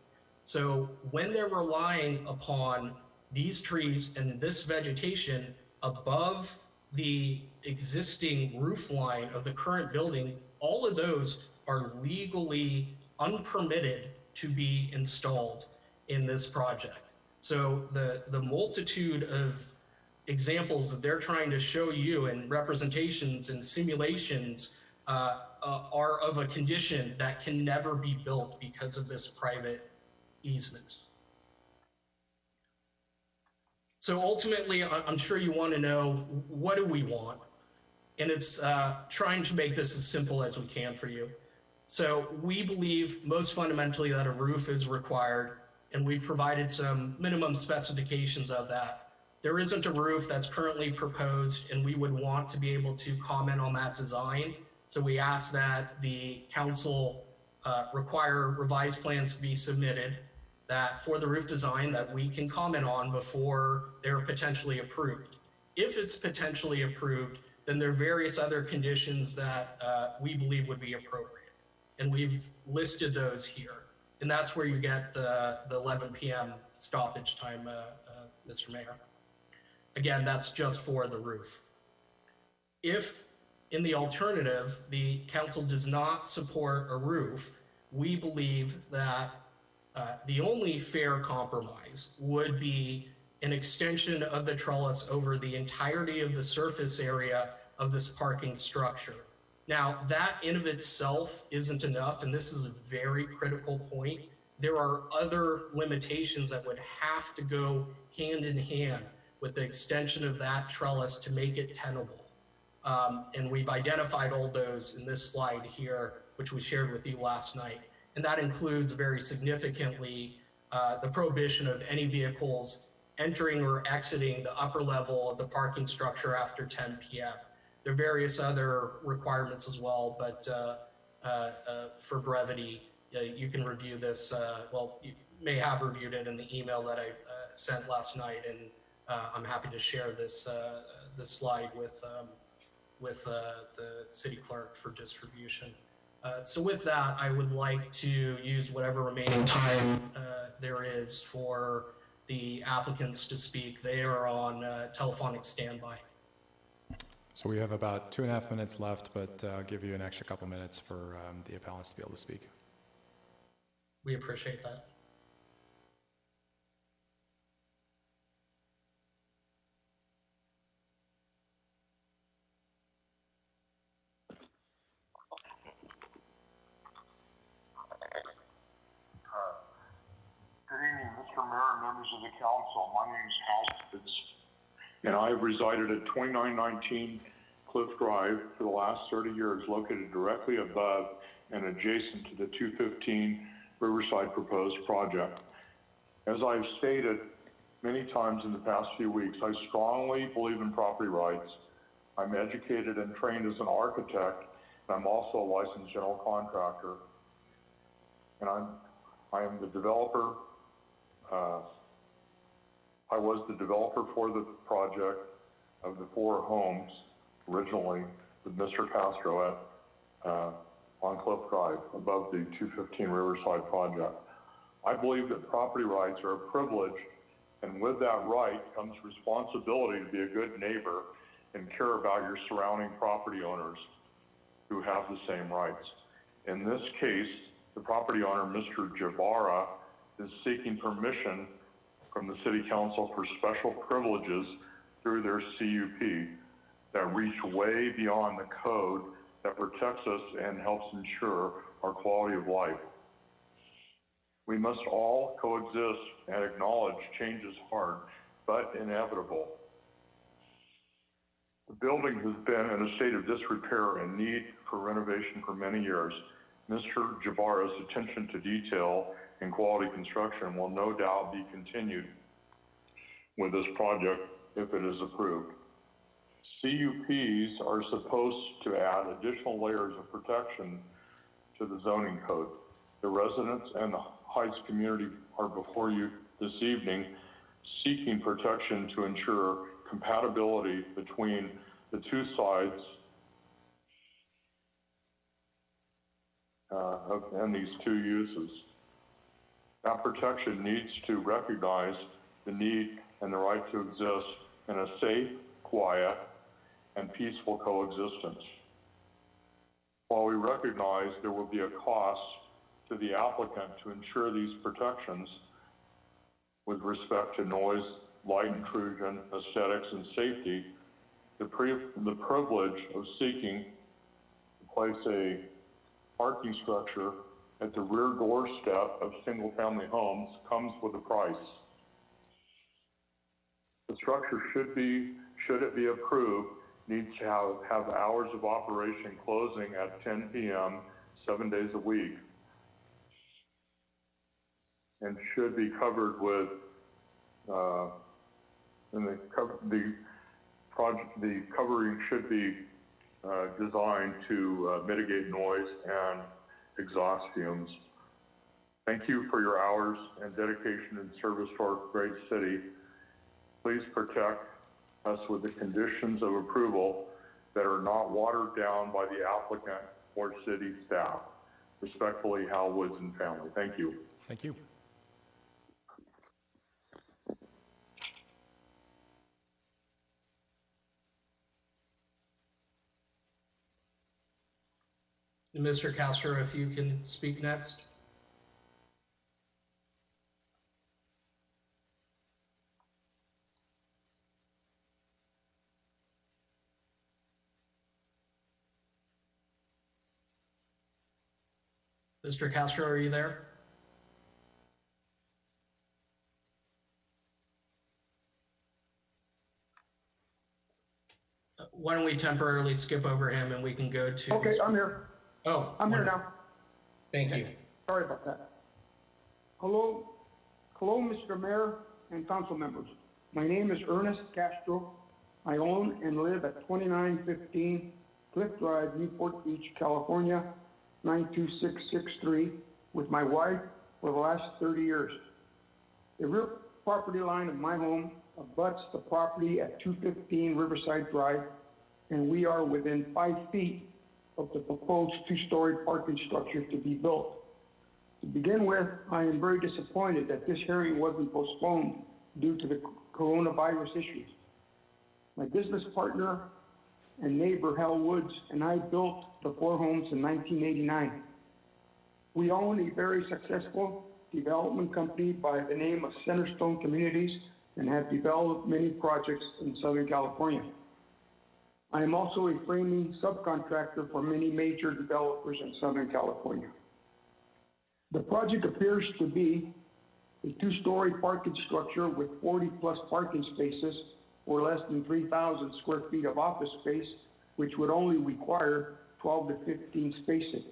So when they're relying upon these trees and this vegetation above the existing roof line of the current building, all of those are legally unpermitted to be installed in this project. So the multitude of examples that they're trying to show you and representations and simulations are of a condition that can never be built because of this private easement. So ultimately, I'm sure you want to know, what do we want? And it's trying to make this as simple as we can for you. So we believe most fundamentally that a roof is required, and we've provided some minimum specifications of that. There isn't a roof that's currently proposed, and we would want to be able to comment on that design. So we ask that the council require revised plans to be submitted that for the roof design that we can comment on before they're potentially approved. If it's potentially approved, then there are various other conditions that we believe would be appropriate. And we've listed those here. And that's where you get the 11 p.m. stoppage time, Mr. Mayor. Again, that's just for the roof. If, in the alternative, the council does not support a roof, we believe that the only fair compromise would be an extension of the trellis over the entirety of the surface area of this parking structure. Now, that in of itself isn't enough, and this is a very critical point. There are other limitations that would have to go hand in hand with the extension of that trellis to make it tenable. And we've identified all those in this slide here, which we shared with you last night. And that includes very significantly the prohibition of any vehicles entering or exiting the upper level of the parking structure after 10 p.m. There are various other requirements as well, but for brevity, you can review this. Well, you may have reviewed it in the email that I sent last night, and I'm happy to share this slide with the city clerk for distribution. So with that, I would like to use whatever remaining time there is for the applicants to speak. They are on telephonic standby. So we have about 2.5 minutes left, but I'll give you an extra couple minutes for the appellants to be able to speak. We appreciate that. Good evening, Mr. Mayor and members of the council. My name is Hal Spitz, and I have resided at 2919 Cliff Drive for the last 30 years, located directly above and adjacent to the 215 Riverside proposed project. As I've stated many times in the past few weeks, I strongly believe in property rights. I'm educated and trained as an architect, and I'm also a licensed general contractor. And I am the developer. I was the developer for the project of the 4 homes originally with Mr. Castro at on Cliff Drive above the 215 Riverside project. I believe that property rights are a privilege, and with that right comes responsibility to be a good neighbor and care about your surrounding property owners who have the same rights. In this case, the property owner, Mr. Jabara, is seeking permission from the City Council for special privileges through their CUP that reach way beyond the code that protects us and helps ensure our quality of life. We must all coexist and acknowledge change is hard, but inevitable. The building has been in a state of disrepair and need for renovation for many years. Mr. Jabara's attention to detail and quality construction will no doubt be continued with this project if it is approved. CUPs are supposed to add additional layers of protection to the zoning code. The residents and the Heights community are before you this evening seeking protection to ensure compatibility between the two sides and these two uses. That protection needs to recognize the need and the right to exist in a safe, quiet, and peaceful coexistence. While we recognize there will be a cost to the applicant to ensure these protections with respect to noise, light intrusion, aesthetics, and safety, the privilege of seeking to place a parking structure at the rear doorstep of single-family homes comes with a price. The structure should it be approved, needs to have hours of operation closing at 10 p.m. 7 days a week, and should be covered with the covering should be designed to mitigate noise and exhaust fumes. Thank you for your hours and dedication and service to our great city. Please protect us with the conditions of approval that are not watered down by the applicant or city staff. Respectfully, Hal Woods and family. Thank you. Thank you. Mr. Castro, if you can speak next. Mr. Castro, are you there? Why don't we temporarily skip over him and we can go to... Okay, I'm here. Oh, I'm here now. Thank you. Sorry about that. Hello, Mr. Mayor and council members. My name is Ernest Castro. I own and live at 2915 Cliff Drive, Newport Beach, California, 92663, with my wife for the last 30 years. The rear property line of my home abuts the property at 215 Riverside Drive, and we are within 5 feet of the proposed 2-story parking structure to be built. To begin with, I am very disappointed that this hearing wasn't postponed due to the coronavirus issues. My business partner and neighbor Hal Woods and I built the 4 homes in 1989. We own a very successful development company by the name of Centerstone Communities and have developed many projects in Southern California. I am also a framing subcontractor for many major developers in Southern California. The project appears to be a 2-story parking structure with 40-plus parking spaces or less than 3,000 square feet of office space, which would only require 12 to 15 spaces.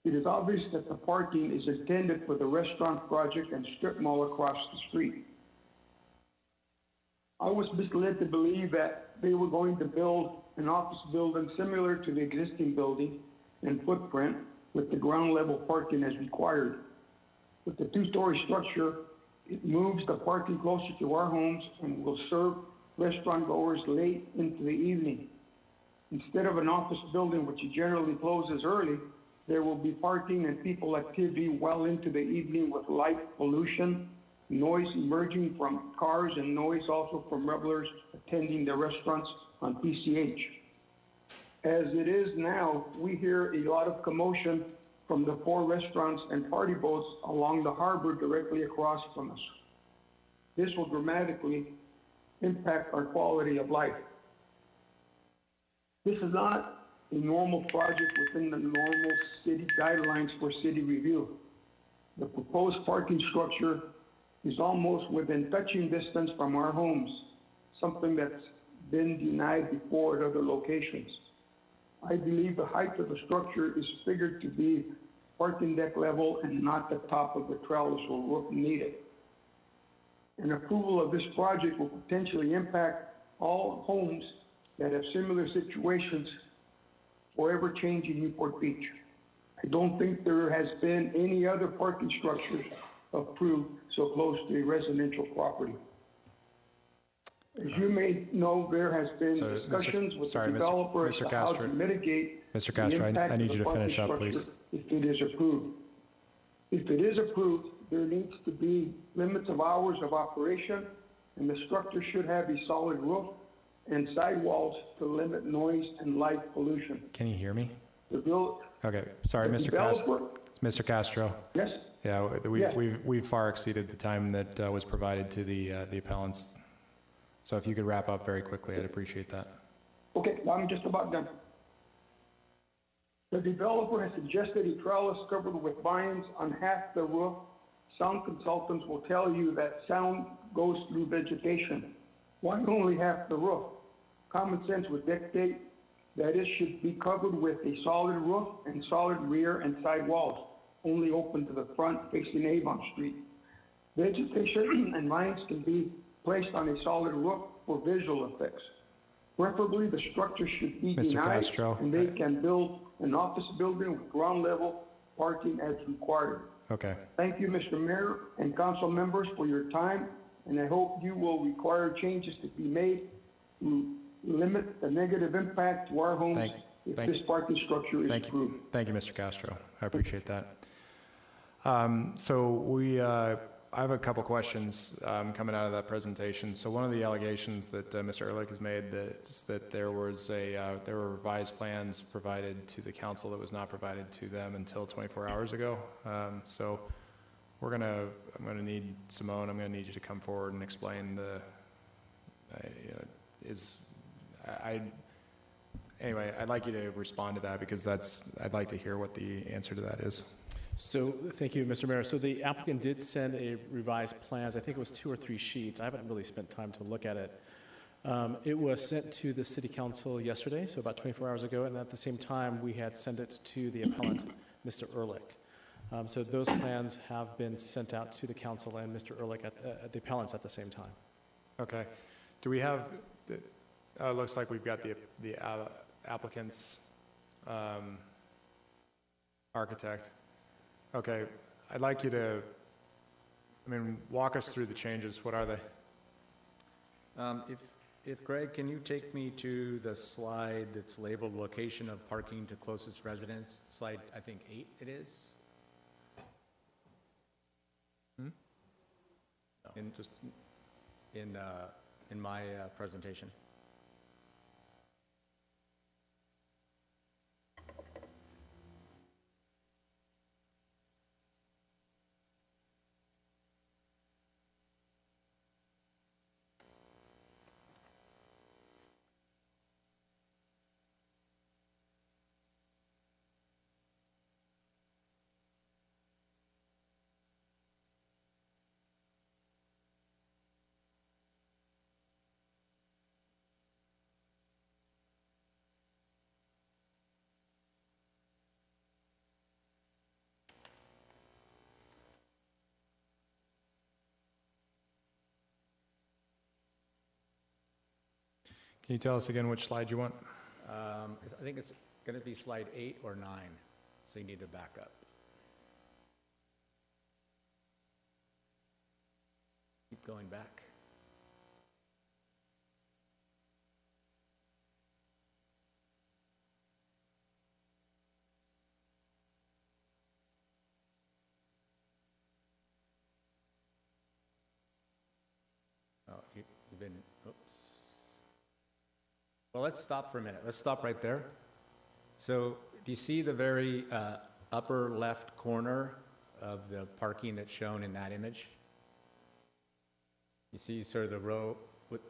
It is obvious that the parking is intended for the restaurant project and strip mall across the street. I was misled to believe that they were going to build an office building similar to the existing building and footprint with the ground level parking as required. With the 2-story structure, it moves the parking closer to our homes and will serve restaurant goers late into the evening. Instead of an office building which generally closes early, there will be parking and people activity well into the evening with light pollution, noise emerging from cars, and noise also from revelers attending the restaurants on PCH. As it is now, we hear a lot of commotion from the 4 restaurants and party boats along the harbor directly across from us. This will dramatically impact our quality of life. This is not a normal project within the normal city guidelines for city review. The proposed parking structure is almost within touching distance from our homes, something that's been denied before at other locations. I believe the height of the structure is figured to be parking deck level and not the top of the trellis or roof needed. An approval of this project will potentially impact all homes that have similar situations forever changing Newport Beach. I don't think there has been any other parking structures approved so close to a residential property. As you may know, there has been discussions with the developer as to how to mitigate Mr. the Castro, impact I need of you the to finish parking up, please. structure if it is approved. If it is approved, there needs to be limits of hours of operation, and the structure should have a solid roof and sidewalls to limit noise and light pollution. Can you hear me? The Okay, sorry, the Mr. developer- Mr. Castro. Yes? Yeah, Yes. we've far exceeded the time that was provided to the appellants. So if you could wrap up very quickly, I'd appreciate that. Okay, I'm just about done. The developer has suggested a trellis covered with vines on half the roof. Sound consultants will tell you that sound goes through vegetation. Why only half the roof? Common sense would dictate that it should be covered with a solid roof and solid rear and side walls, only open to the front facing Avon Street. Vegetation and vines can be placed on a solid roof for visual effects. Preferably, the structure should be Mr. denied, Castro. and they can build an office building with ground level parking as required. Okay. Thank you, Mr. Mayor and council members, for your time, and I hope you will require changes to be made to limit the negative impact to our homes if this parking structure is approved. Thank you, Mr. Castro. I appreciate that. I have a couple questions coming out of that presentation. So one of the allegations that Mr. Ehrlich has made is that there were revised plans provided to the council that was not provided to them until 24 hours ago. So I'm gonna need Simone. I'm gonna need you to come forward and explain anyway, I'd like you to respond to that because I'd like to hear what the answer to that is. So, thank you, Mr. Mayor. So the applicant did send a revised plans. I think it was 2 or 3 sheets. I haven't really spent time to look at it. It was sent to the City Council yesterday, so about 24 hours ago, and at the same time, we had sent it to the appellant, Mr. Ehrlich. So those plans have been sent out to the council and Mr. Ehrlich at the appellants at the same time. Okay. Do we have? It looks like we've got the applicant's architect. Okay, I'd like you to, walk us through the changes. What are they? If Greg, can you take me to the slide that's labeled location of parking to closest residence? Slide, I think 8 it is. In, just in my presentation. Can you tell us again which slide you want? I think it's going to be slide 8 or 9, so you need to back up. Keep going back. Oh, you've been, oops. Well, let's stop for a minute. Let's stop right there. So, do you see the very upper left corner of the parking that's shown in that image? You see sort of the row.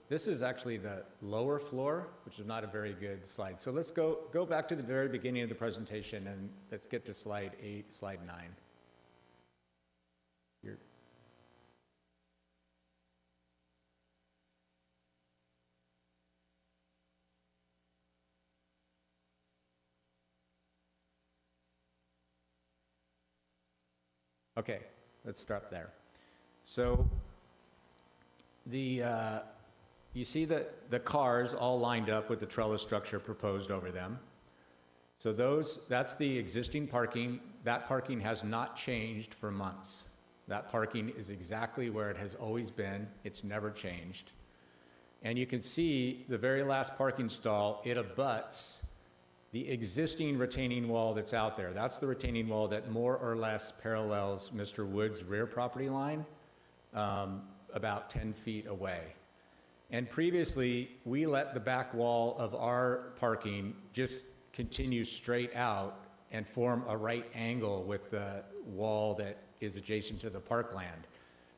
This is actually the lower floor, which is not a very good slide. So let's go back to the very beginning of the presentation and let's get to slide 8, slide 9. Okay, let's start there. So you see the cars all lined up with the trellis structure proposed over them. So that's the existing parking. That parking has not changed for months. That parking is exactly where it has always been. It's never changed. And you can see the very last parking stall, it abuts the existing retaining wall that's out there. That's the retaining wall that more or less parallels Mr. Wood's rear property line, about 10 feet away. And previously, we let the back wall of our parking just continue straight out and form a right angle with the wall that is adjacent to the parkland.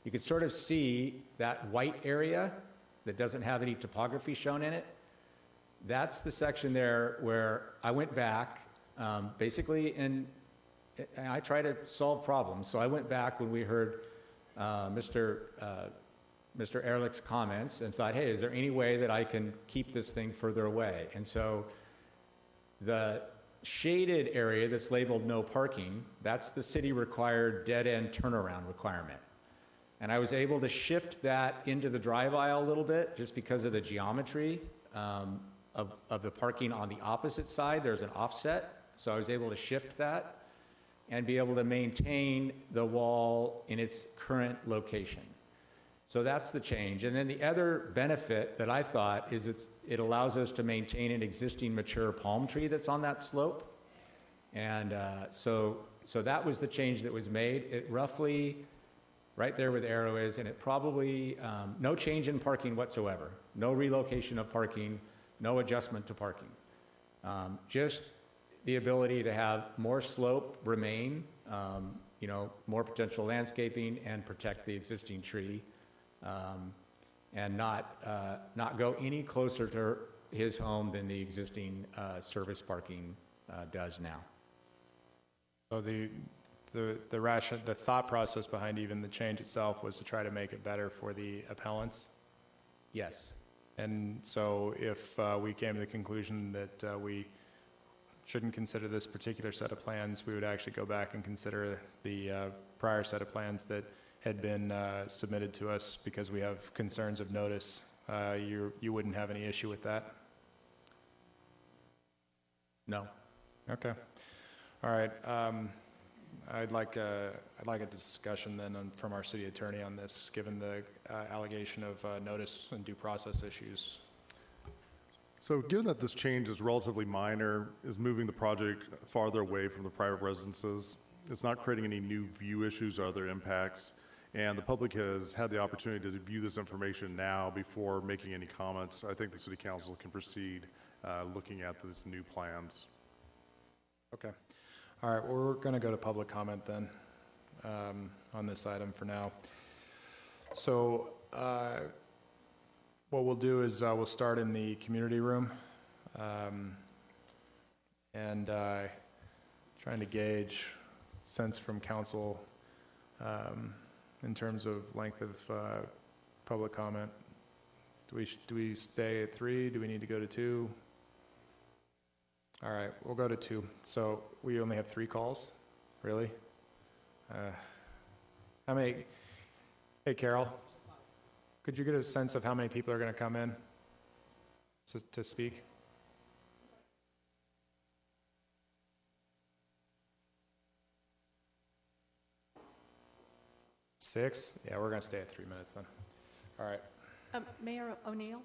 You can sort of see that white area that doesn't have any topography shown in it. That's the section there where I went back, basically, and I try to solve problems. So I went back when we heard Mr. Ehrlich's comments and thought, hey, is there any way that I can keep this thing further away? And so the shaded area that's labeled no parking, that's the city-required dead-end turnaround requirement. And I was able to shift that into the drive aisle a little bit just because of the geometry of the parking on the opposite side. There's an offset, so I was able to shift that and be able to maintain the wall in its current location. So that's the change. And then the other benefit that I thought is it allows us to maintain an existing mature palm tree that's on that slope. And so that was the change that was made. It roughly, right there where the arrow is, and it probably, no change in parking whatsoever. No relocation of parking, no adjustment to parking. Just the ability to have more slope remain, more potential landscaping and protect the existing tree, and not go any closer to his home than the existing service parking does now. So the thought process behind even the change itself was to try to make it better for the appellants? Yes. And so if we came to the conclusion that we shouldn't consider this particular set of plans, we would actually go back and consider the prior set of plans that had been submitted to us because we have concerns of notice. You wouldn't have any issue with that? No. Okay. All right. I'd like a discussion then from our city attorney on this, given the allegation of notice and due process issues. So given that this change is relatively minor, is moving the project farther away from the private residences, it's not creating any new view issues or other impacts, and the public has had the opportunity to view this information now before making any comments, I think the city council can proceed looking at these new plans. Okay. All right, well, we're going to go to public comment then on this item for now. So what we'll do is we'll start in the community room and trying to gauge sense from council in terms of length of public comment. Do we stay at 3? Do we need to go to 2? All right, we'll go to 2. So we only have 3 calls? Really? How many? Hey, Carol, could you get a sense of how many people are going to come in? to speak? Six? Yeah, we're going to stay at 3 minutes then. All right. Mayor O'Neill,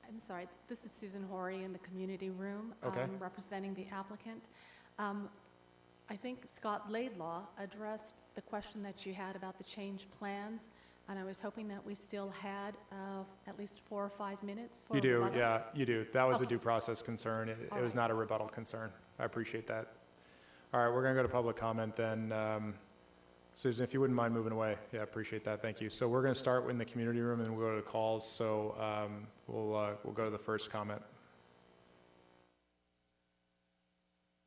I'm sorry, this is Susan Horry in the community room, Okay. Representing the applicant. I think Scott Laidlaw addressed the question that you had about the change plans, and I was hoping that we still had at least 4 or 5 minutes for You do, rebuttal. yeah, you do. That was a Okay. due process concern. It All was right. not a rebuttal concern. I appreciate that. All right, we're going to go to public comment then. Susan, if you wouldn't mind moving away. Yeah, appreciate that. Thank you. So we're going to start in the community room and we'll go to calls. So we'll go to the first comment.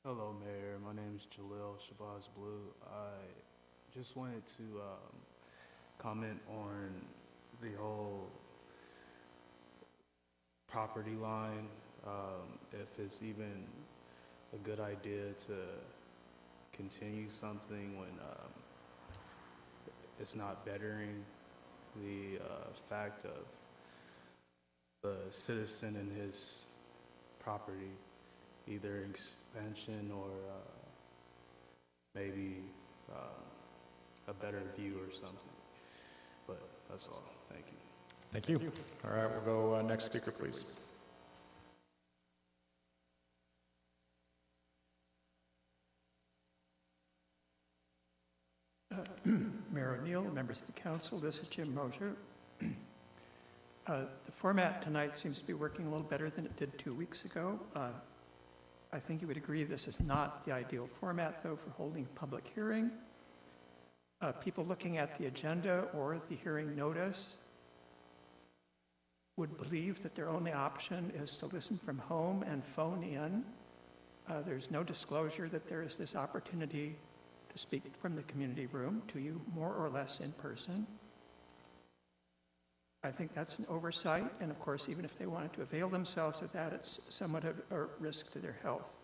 Hello, Mayor. My name is Jalil Shabazz Blue. I just wanted to comment on the whole property line, if it's even a good idea to continue something when it's not bettering the fact of the citizen and his property, either expansion or maybe a better view or something. But that's all. Thank you. Thank you. All right, we'll go next speaker, please. Mayor O'Neill, members of the council, this is Jim Mosier. The format tonight seems to be working a little better than it did 2 weeks ago. I think you would agree this is not the ideal format, though, for holding a public hearing. People looking at the agenda or the hearing notice would believe that their only option is to listen from home and phone in. There's no disclosure that there is this opportunity to speak from the community room to you more or less in person. I think that's an oversight, and of course, even if they wanted to avail themselves of that, it's somewhat of a risk to their health.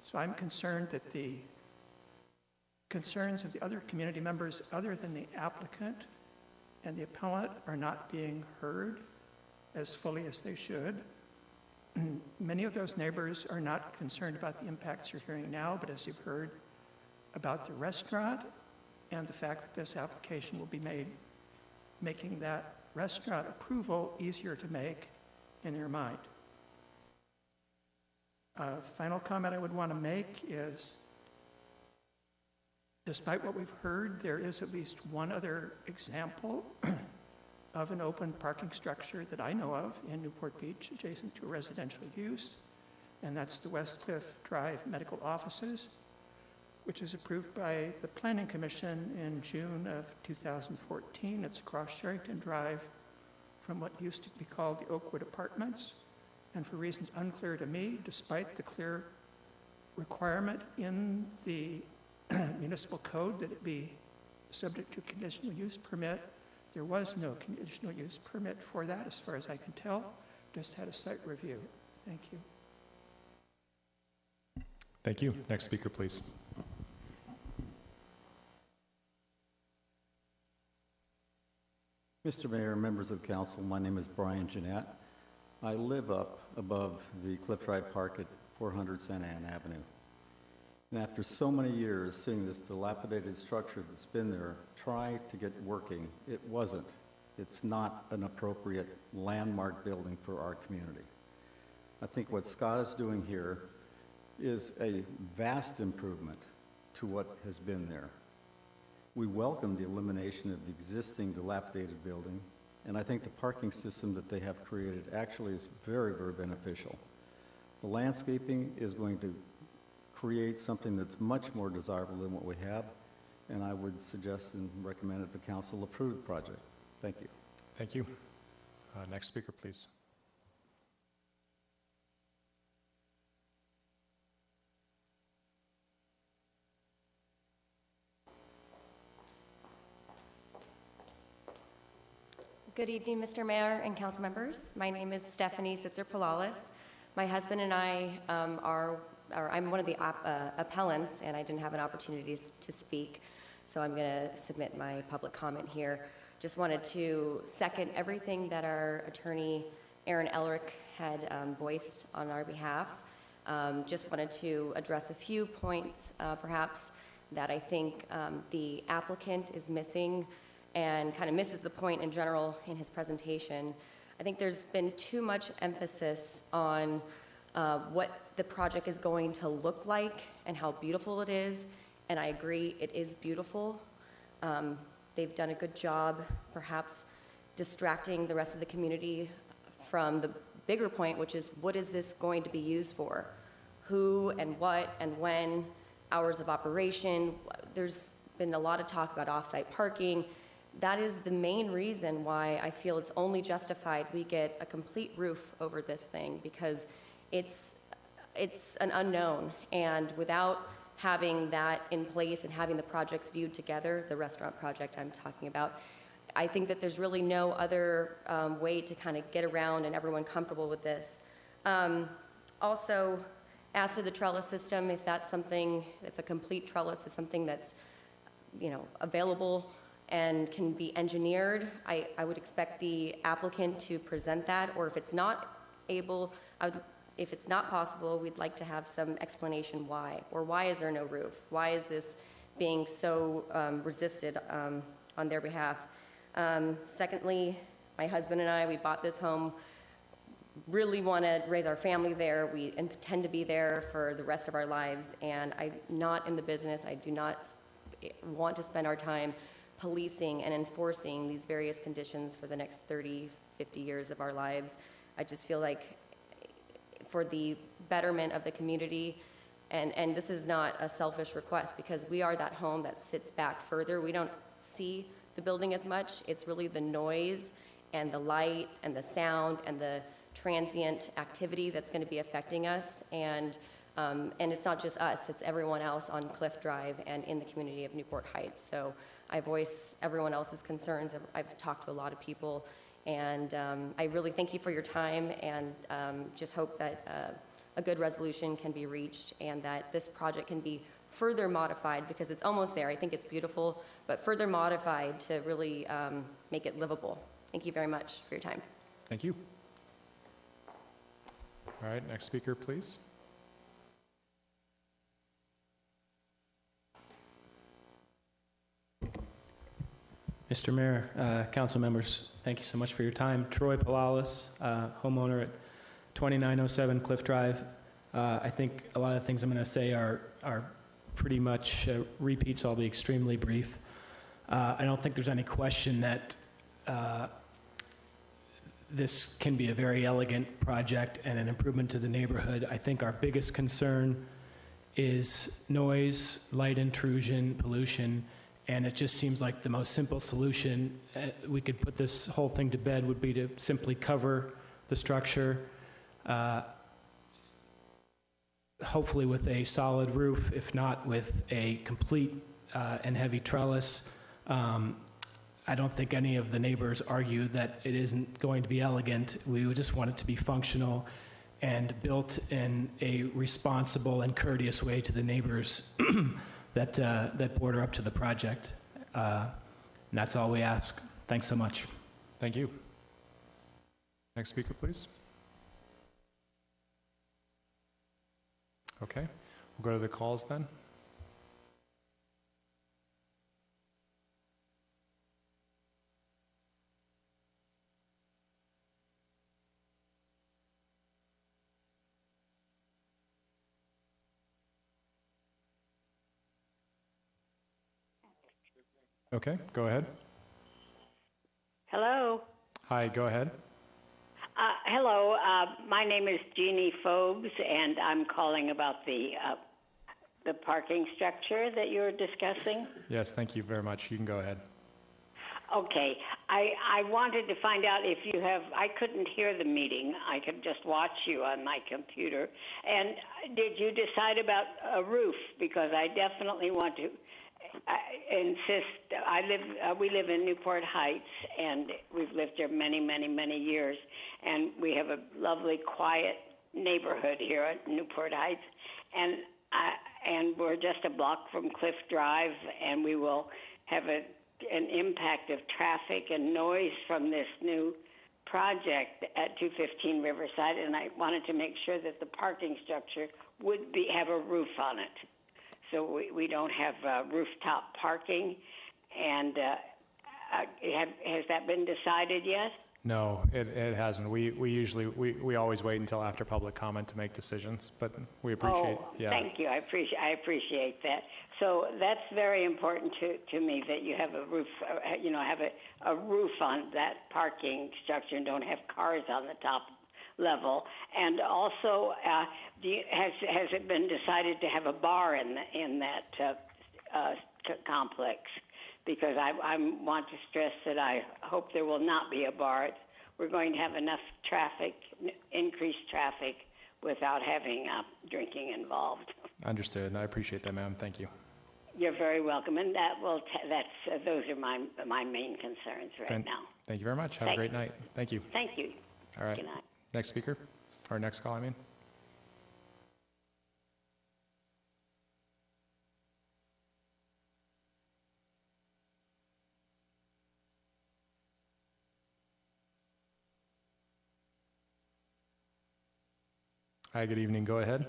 So I'm concerned that the concerns of the other community members other than the applicant and the appellant are not being heard as fully as they should. Many of those neighbors are not concerned about the impacts you're hearing now, but as you've heard, about the restaurant and the fact that this application will be making that restaurant approval easier to make in your mind. Final comment I would want to make is, despite what we've heard, there is at least one other example of an open parking structure that I know of in Newport Beach adjacent to a residential use, and that's the West Cliff Drive Medical Offices, which was approved by the Planning Commission in June of 2014. It's across Sherrington Drive from what used to be called the Oakwood Apartments. And for reasons unclear to me, despite the clear requirement in the municipal code that it be subject to conditional use permit, there was no conditional use permit for that as far as I can tell. Just had a site review. Thank you. Thank you. Next speaker, please. Mr. Mayor, members of the council, my name is Brian Jeanette. I live up above the Cliff Drive Park at 400 Santa Ana Avenue. And after so many years seeing this dilapidated structure that's been there try to get working, it wasn't. It's not an appropriate landmark building for our community. I think what Scott is doing here is a vast improvement to what has been there. We welcome the elimination of the existing dilapidated building, and I think the parking system that they have created actually is very, very beneficial. The landscaping is going to create something that's much more desirable than what we have, and I would suggest and recommend that the council approve the project. Thank you. Thank you. Next speaker, please. Good evening, Mr. Mayor and council members. My name is Stephanie Sitzer-Palalis. My husband and I I'm one of the appellants, and I didn't have an opportunity to speak, so I'm going to submit my public comment here. Just wanted to second everything that our attorney Aaron Elric had voiced on our behalf. Just wanted to address a few points, perhaps, that I think the applicant is missing and kind of misses the point in general in his presentation. I think there's been too much emphasis on what the project is going to look like and how beautiful it is, and I agree, it is beautiful. They've done a good job, perhaps distracting the rest of the community from the bigger point, which is what is this going to be used for? Who and what and when, hours of operation. There's been a lot of talk about off-site parking. That is the main reason why I feel it's only justified we get a complete roof over this thing, because it's an unknown, and without having that in place and having the projects viewed together, the restaurant project I'm talking about, I think that there's really no other way to kind of get around and everyone comfortable with this. Also, as to the trellis system, if that's something, if a complete trellis is something that's, available and can be engineered, I would expect the applicant to present that, or if it's not able, if it's not possible, we'd like to have some explanation why, or why is there no roof? Why is this being so resisted on their behalf? Secondly, my husband and I, we bought this home, really want to raise our family there. We intend to be there for the rest of our lives, and I'm not in the business. I do not want to spend our time policing and enforcing these various conditions for the next 30, 50 years of our lives. I just feel like for the betterment of the community, and this is not a selfish request, because we are that home that sits back further. We don't see the building as much. It's really the noise and the light and the sound and the transient activity that's going to be affecting us, and it's not just us, it's everyone else on Cliff Drive and in the community of Newport Heights. So I voice everyone else's concerns. I've talked to a lot of people, and I really thank you for your time, and just hope that a good resolution can be reached and that this project can be further modified, because it's almost there. I think it's beautiful, but further modified to really make it livable. Thank you very much for your time. Thank you. All right, next speaker, please. Mr. Mayor, council members, thank you so much for your time. Troy Palalis, homeowner at 2907 Cliff Drive. I think a lot of things I'm going to say are pretty much repeats, so I'll be extremely brief. I don't think there's any question that this can be a very elegant project and an improvement to the neighborhood. I think our biggest concern is noise, light intrusion, pollution, and it just seems like the most simple solution. We could put this whole thing to bed would be to simply cover the structure, hopefully with a solid roof, if not with a complete and heavy trellis. I don't think any of the neighbors argue that it isn't going to be elegant. We would just want it to be functional and built in a responsible and courteous way to the neighbors that border up to the project. And that's all we ask. Thanks so much. Thank you. Next speaker, please. Okay, we'll go to the calls then. Okay, go ahead. Hello. Hi, go ahead. Hello. My name is Jeannie Phobes, and I'm calling about the parking structure that you were discussing. Yes, thank you very much. You can go ahead. Okay. I wanted to find out if you have, I couldn't hear the meeting. I could just watch you on my computer. And did you decide about a roof? Because I definitely want to insist. We live in Newport Heights, and we've lived here many, many, many years. And we have a lovely, quiet neighborhood here at Newport Heights. And we're just a block from Cliff Drive, and we will have an impact of traffic and noise from this new project at 215 Riverside, and I wanted to make sure that the parking structure would have a roof on it. So we don't have rooftop parking. And has that been decided yet? No, it hasn't. We usually always wait until after public comment to make decisions, but we appreciate. Yeah. Thank you. I appreciate that. So that's very important to me, that you have a roof, have a roof on that parking structure and don't have cars on the top level. And also, has it been decided to have a bar in that complex? Because I want to stress that I hope there will not be a bar. We're going to have enough traffic, increased traffic, without having drinking involved. Understood. I appreciate that, ma'am. Thank you. You're very welcome. And those are my main concerns right now. Thank you very much. Have a great night. Thank you. Thank you. All right. Good night. Next speaker, or next call, I mean. Hi, good evening. Go ahead.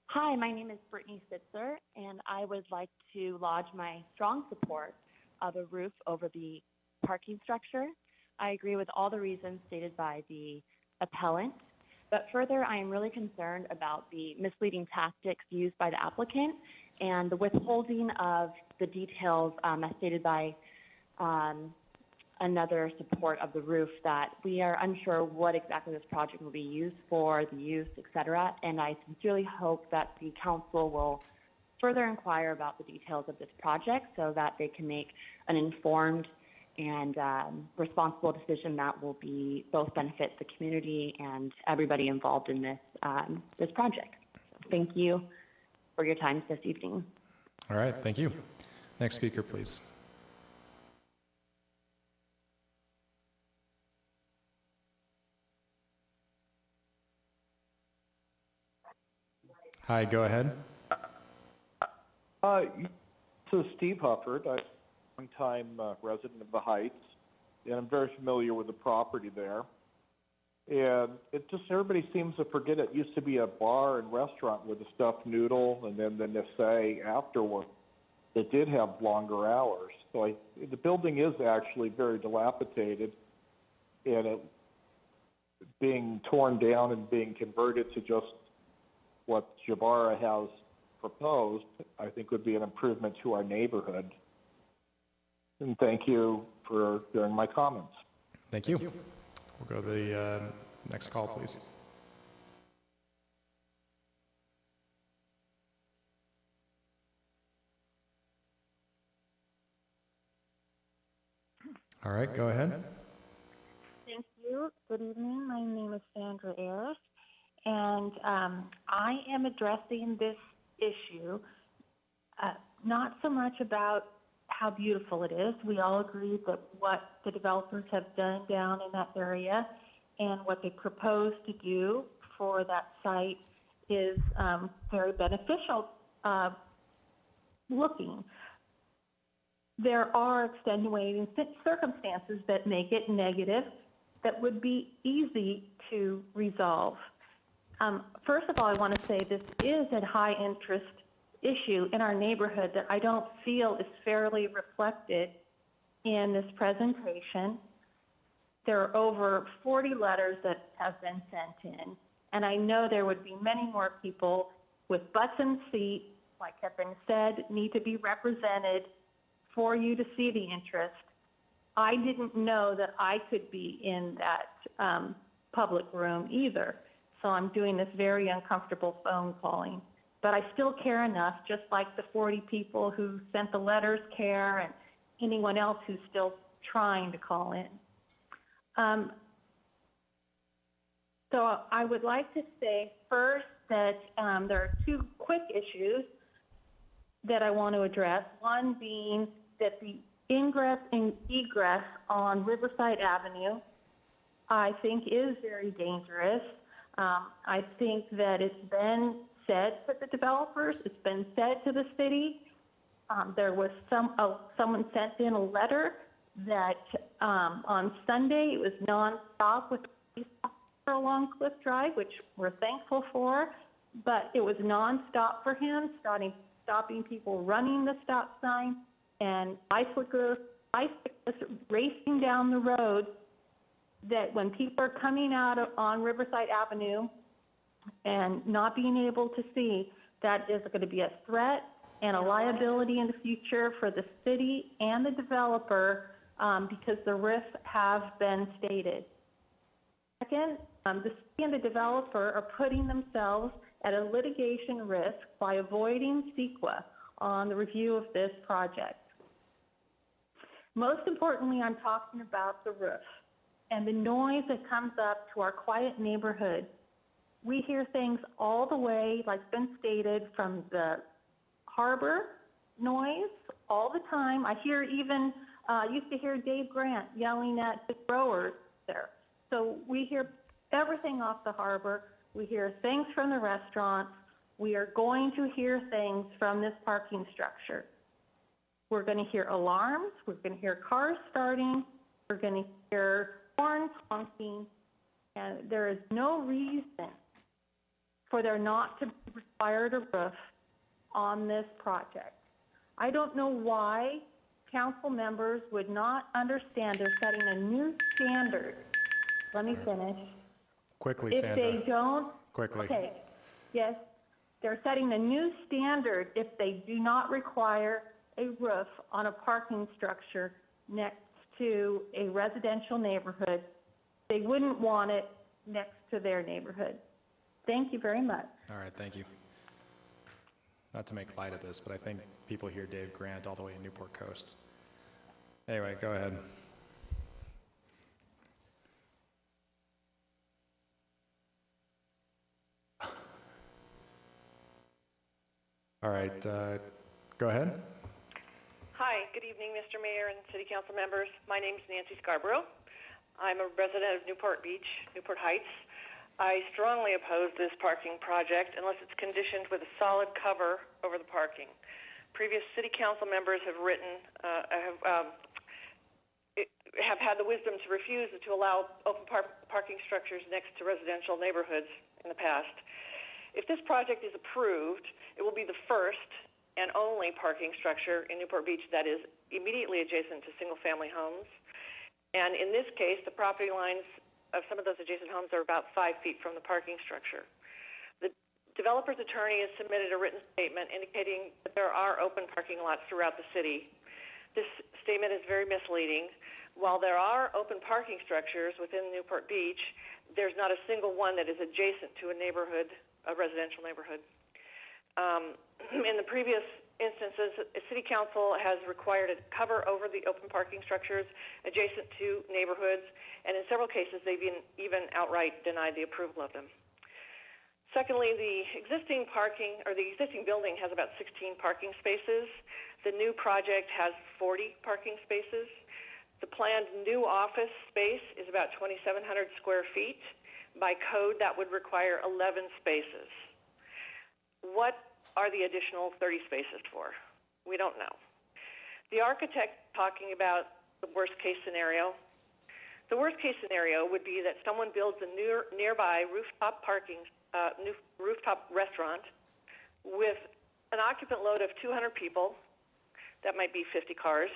Hi, my name is Brittany Sitzer, and I would like to lodge my strong support of a roof over the parking structure. I agree with all the reasons stated by the appellant, but further, I am really concerned about the misleading tactics used by the applicant and the withholding of the details as stated by another support of the roof, that we are unsure what exactly this project will be used for, the use, et cetera, and I sincerely hope that the council will further inquire about the details of this project so that they can make an informed and responsible decision that will be both benefit the community and everybody involved in this project. So thank you for your time this evening. All right, thank you. Next speaker, please. Hi, go ahead. This is Steve Hufford. I'm a long-time resident of the Heights, and I'm very familiar with the property there. And it just, everybody seems to forget it used to be a bar and restaurant with a stuffed noodle and then the Nisse afterward that did have longer hours. So the building is actually very dilapidated, and it being torn down and being converted to just what Jabara has proposed, I think would be an improvement to our neighborhood. And thank you for hearing my comments. Thank you. We'll go to the next call, please. All right, go ahead. Thank you. Good evening. My name is Sandra Ayers, and I am addressing this issue not so much about how beautiful it is. We all agree that what the developers have done down in that area and what they propose to do for that site is very beneficial looking. There are extenuating circumstances that make it negative that would be easy to resolve. First of all, I want to say this is a high interest issue in our neighborhood that I don't feel is fairly reflected in this presentation. There are over 40 letters that have been sent in, and I know there would be many more people with butts in seat, like have been said, need to be represented for you to see the interest. I didn't know that I could be in that public room either, so I'm doing this very uncomfortable phone calling. But I still care enough, just like the 40 people who sent the letters care and anyone else who's still trying to call in. So I would like to say first that there are two quick issues that I want to address. One being that the ingress and egress on Riverside Avenue, I think, is very dangerous. I think that it's been said to the developers, it's been said to the city. There was someone sent in a letter that on Sunday it was nonstop with police officer along Cliff Drive, which we're thankful for, but it was nonstop for him, stopping people running the stop sign and bicyclists racing down the road, that when people are coming out on Riverside Avenue and not being able to see, that is going to be a threat and a liability in the future for the city and the developer, because the risks have been stated. Second, the city and the developer are putting themselves at a litigation risk by avoiding CEQA on the review of this project. Most importantly, I'm talking about the roof and the noise that comes up to our quiet neighborhood. We hear things all the way, like been stated, from the harbor noise all the time. I hear even, used to hear Dave Grant yelling at the growers there. So we hear everything off the harbor. We hear things from the restaurants. We are going to hear things from this parking structure. We're going to hear alarms. We're going to hear cars starting. We're going to hear horns honking. And there is no reason for there not to be required a roof on this project. I don't know why council members would not understand they're setting a new standard. Let me finish. Quickly, If Sandra. they don't, Quickly. okay, yes, they're setting a new standard if they do not require a roof on a parking structure next to a residential neighborhood. They wouldn't want it next to their neighborhood. Thank you very much. All right, thank you. Not to make light of this, but I think people hear Dave Grant all the way in Newport Coast. Anyway, go ahead. All right, go ahead. Hi, good evening, Mr. Mayor and City Council members. My name is Nancy Scarborough. I'm a resident of Newport Beach, Newport Heights. I strongly oppose this parking project unless it's conditioned with a solid cover over the parking. Previous City Council members have have had the wisdom to refuse to allow open parking structures next to residential neighborhoods in the past. If this project is approved, it will be the first and only parking structure in Newport Beach that is immediately adjacent to single-family homes. And in this case, the property lines of some of those adjacent homes are about 5 feet from the parking structure. The developer's attorney has submitted a written statement indicating that there are open parking lots throughout the city. This statement is very misleading. While there are open parking structures within Newport Beach, there's not a single one that is adjacent to a neighborhood, a residential neighborhood. In the previous instances, City Council has required a cover over the open parking structures adjacent to neighborhoods, and in several cases, they've even outright denied the approval of them. Secondly, the existing building has about 16 parking spaces. The new project has 40 parking spaces. The planned new office space is about 2,700 square feet. By code, that would require 11 spaces. What are the additional 30 spaces for? We don't know. The architect talking about the worst case scenario. The worst case scenario would be that someone builds a nearby rooftop rooftop restaurant with an occupant load of 200 people, that might be 50 cars,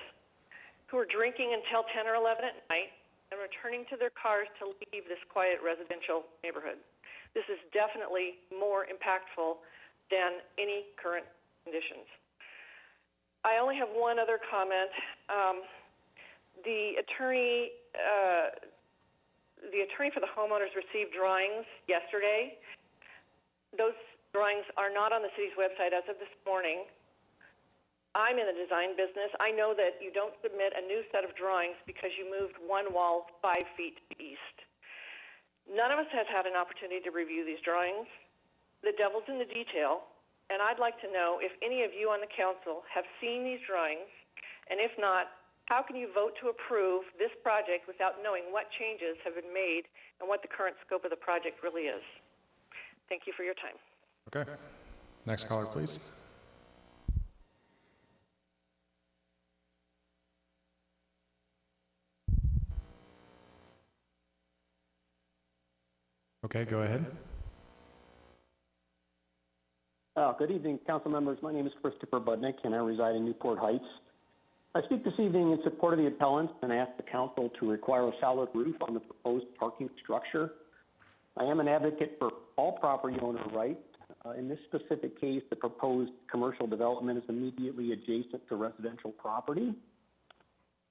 who are drinking until 10 or 11 at night and returning to their cars to leave this quiet residential neighborhood. This is definitely more impactful than any current conditions. I only have one other comment. The attorney for the homeowners received drawings yesterday. Those drawings are not on the city's website as of this morning. I'm in the design business. I know that you don't submit a new set of drawings because you moved one wall 5 feet east. None of us has had an opportunity to review these drawings. The devil's in the detail, and I'd like to know if any of you on the council have seen these drawings, and if not, how can you vote to approve this project without knowing what changes have been made and what the current scope of the project really is? Thank you for your time. Okay. Next caller, please. Okay, go ahead. Good evening, council members. My name is Christopher Budnick, and I reside in Newport Heights. I speak this evening in support of the appellants and ask the council to require a solid roof on the proposed parking structure. I am an advocate for all property owner rights. In this specific case, the proposed commercial development is immediately adjacent to residential property.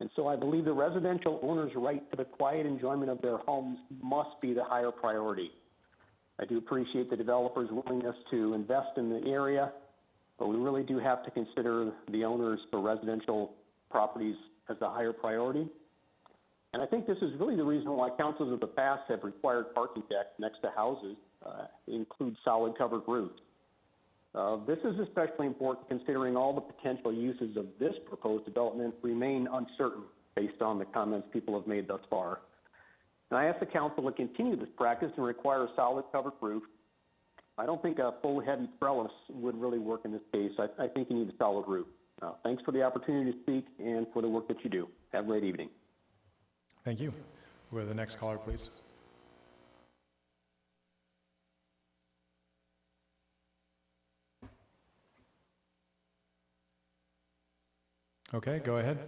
And so I believe the residential owner's right to the quiet enjoyment of their homes must be the higher priority. I do appreciate the developer's willingness to invest in the area, but we really do have to consider the owners for residential properties as the higher priority. And I think this is really the reason why councils of the past have required parking decks next to houses include solid covered roofs. This is especially important considering all the potential uses of this proposed development remain uncertain based on the comments people have made thus far. And I ask the council to continue this practice and require a solid covered roof. I don't think a full heavy trellis would really work in this case. I think you need a solid roof. Thanks for the opportunity to speak and for the work that you do. Have a great evening. Thank you. We'll go to the next caller, please. Okay, go ahead.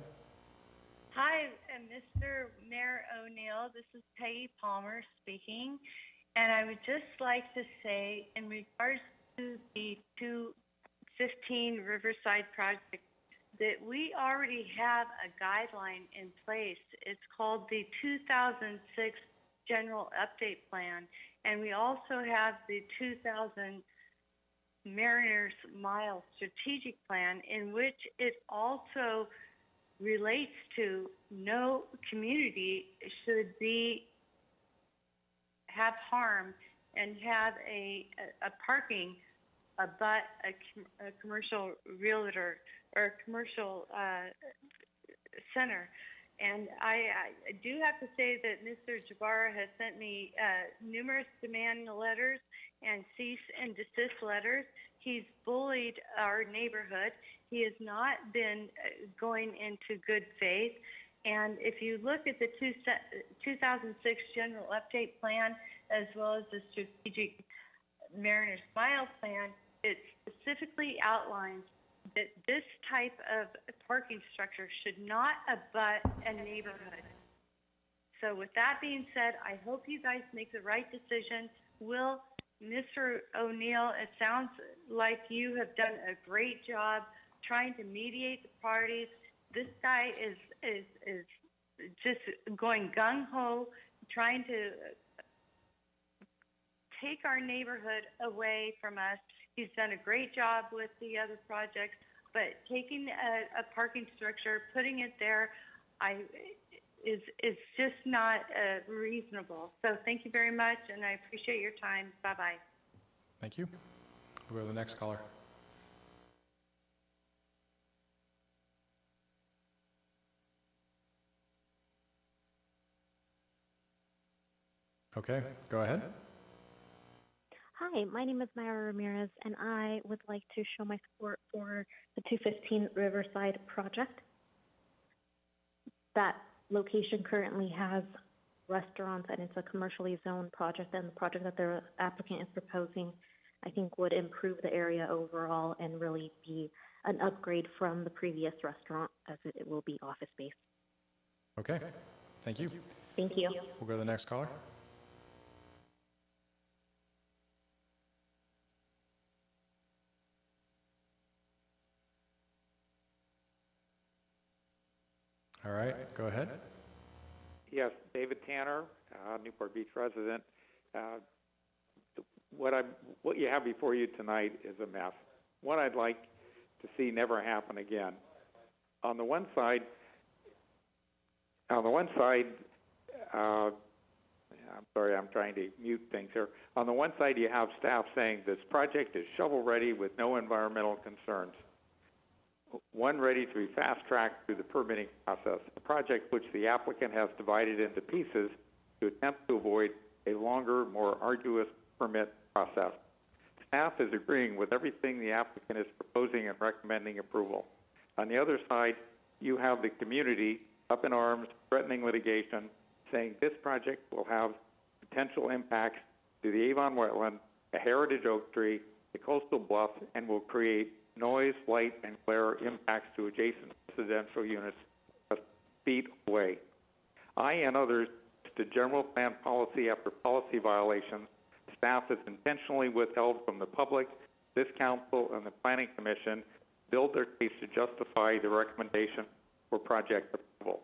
Hi, Mr. Mayor O'Neill. This is Peggy Palmer speaking. And I would just like to say, in regards to the 215 Riverside project, that we already have a guideline in place. It's called the 2006 General Update Plan. And we also have the 2000 Mariners Mile Strategic Plan, in which it also relates to no community should have harm and have a parking but a commercial realtor or a commercial center. And I do have to say that Mr. Jabara has sent me numerous demand letters and cease and desist letters. He's bullied our neighborhood. He has not been going into good faith. And if you look at the 2006 General Update Plan, as well as the Strategic Mariners Mile Plan, it specifically outlines that this type of parking structure should not abut a neighborhood. So with that being said, I hope you guys make the right decision. Will Mr. O'Neill, it sounds like you have done a great job trying to mediate the parties. This guy is just going gung-ho, trying to take our neighborhood away from us. He's done a great job with the other projects, but taking a parking structure, putting it there, is just not reasonable. So thank you very much, and I appreciate your time. Bye-bye. Thank you. We'll go to the next caller. Okay, go ahead. Hi, my name is Myra Ramirez, and I would like to show my support for the 215 Riverside project. That location currently has restaurants, and it's a commercially zoned project, and the project that the applicant is proposing, I think, would improve the area overall and really be an upgrade from the previous restaurant, as it will be office space. Okay, thank you. Thank you. We'll go to the next caller. All right, go ahead. Yes, David Tanner, Newport Beach resident. What you have before you tonight is a mess. What I'd like to see never happen again. On the one side, I'm sorry, I'm trying to mute things here. On the one side, you have staff saying this project is shovel-ready with no environmental concerns. One ready to be fast-tracked through the permitting process, a project which the applicant has divided into pieces to attempt to avoid a longer, more arduous permit process. Staff is agreeing with everything the applicant is proposing and recommending approval. On the other side, you have the community up in arms, threatening litigation, saying this project will have potential impacts to the Avon wetland, a heritage oak tree, a coastal bluff, and will create noise, light, and glare impacts to adjacent residential units a feet away. I and others to general plan policy after policy violations, staff has intentionally withheld from the public, this council, and the Planning Commission build their case to justify the recommendation for project approval.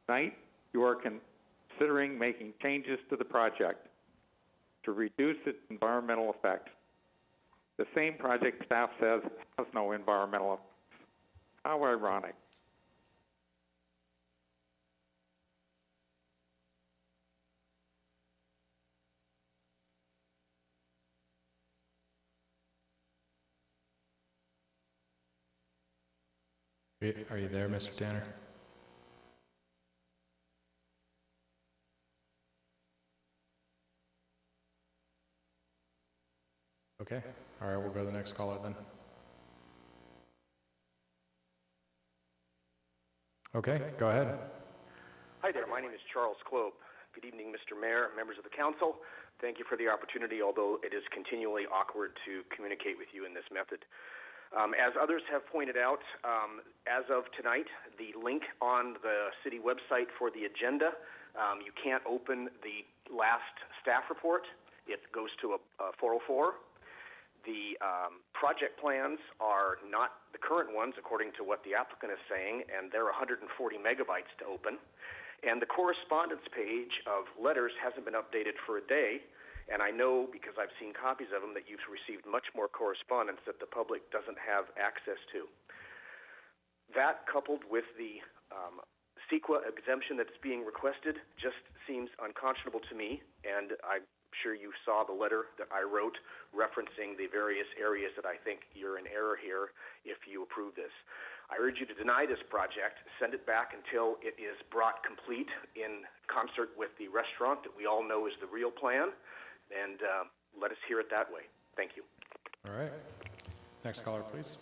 Tonight, you are considering making changes to the project to reduce its environmental effects. The same project staff says has no environmental effects. How ironic. Are you there, Mr. Tanner? Okay. All right, we'll go to the next caller then. Okay, go ahead. Hi there, my name is Charles Klob. Good evening, Mr. Mayor, members of the council. Thank you for the opportunity, although it is continually awkward to communicate with you in this method. As others have pointed out, as of tonight, the link on the city website for the agenda, you can't open the last staff report. It goes to a 404. The project plans are not the current ones, according to what the applicant is saying, and they're 140 megabytes to open. And the correspondence page of letters hasn't been updated for a day, and I know, because I've seen copies of them, that you've received much more correspondence that the public doesn't have access to. That, coupled with the CEQA exemption that's being requested, just seems unconscionable to me, and I'm sure you saw the letter that I wrote referencing the various areas that I think you're in error here if you approve this. I urge you to deny this project, send it back until it is brought complete in concert with the restaurant that we all know is the real plan, and let us hear it that way. Thank you. All right. Next caller, please.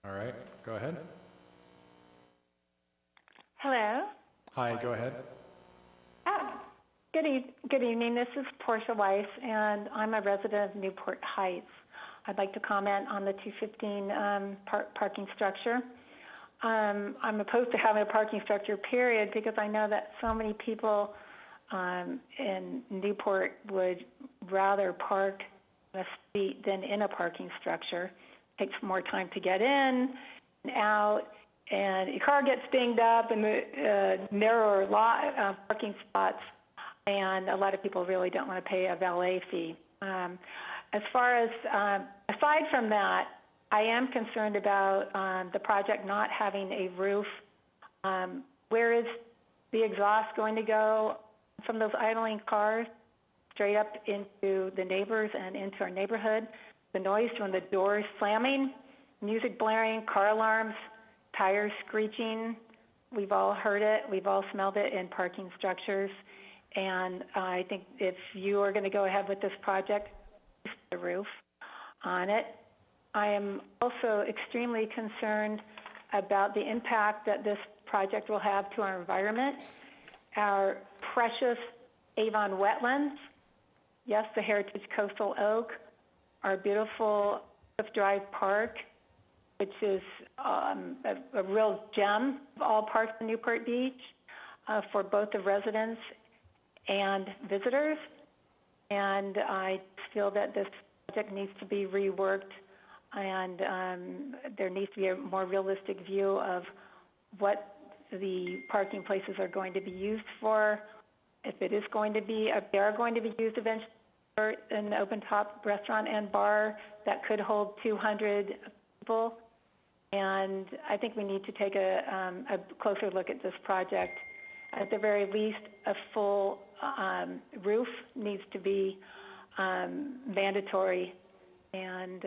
All right, go ahead. Hello. Hi, go ahead. Good evening. This is Portia Weiss, and I'm a resident of Newport Heights. I'd like to comment on the 215 parking structure. I'm opposed to having a parking structure, period, because I know that so many people in Newport would rather park on a street than in a parking structure. It takes more time to get in and out, and your car gets dinged up in the narrower parking spots, and a lot of people really don't want to pay a valet fee. As far as, aside from that, I am concerned about the project not having a roof. Where is the exhaust going to go from those idling cars straight up into the neighbors and into our neighborhood? The noise from the doors slamming, music blaring, car alarms, tires screeching. We've all heard it. We've all smelled it in parking structures. And I think if you are going to go ahead with this project, the roof on it. I am also extremely concerned about the impact that this project will have to our environment, our precious Avon wetlands, yes, the heritage coastal oak, our beautiful Cliff Drive Park, which is a real gem of all parks in Newport Beach for both the residents and visitors. And I feel that this project needs to be reworked, and there needs to be a more realistic view of what the parking places are going to be used for. If it is going to be, if they are going to be used eventually for an open-top restaurant and bar that could hold 200 people. And I think we need to take a closer look at this project. At the very least, a full roof needs to be mandatory, and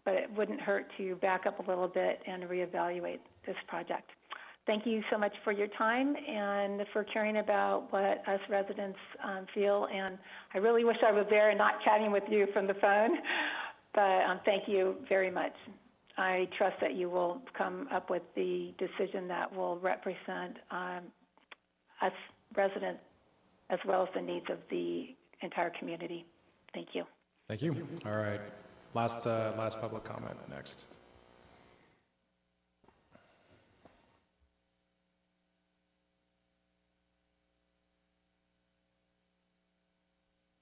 but it wouldn't hurt to back up a little bit and reevaluate this project. Thank you so much for your time and for caring about what us residents feel. And I really wish I was there and not chatting with you from the phone, but thank you very much. I trust that you will come up with the decision that will represent us residents as well as the needs of the entire community. Thank you. Thank you. All right. Last public comment next.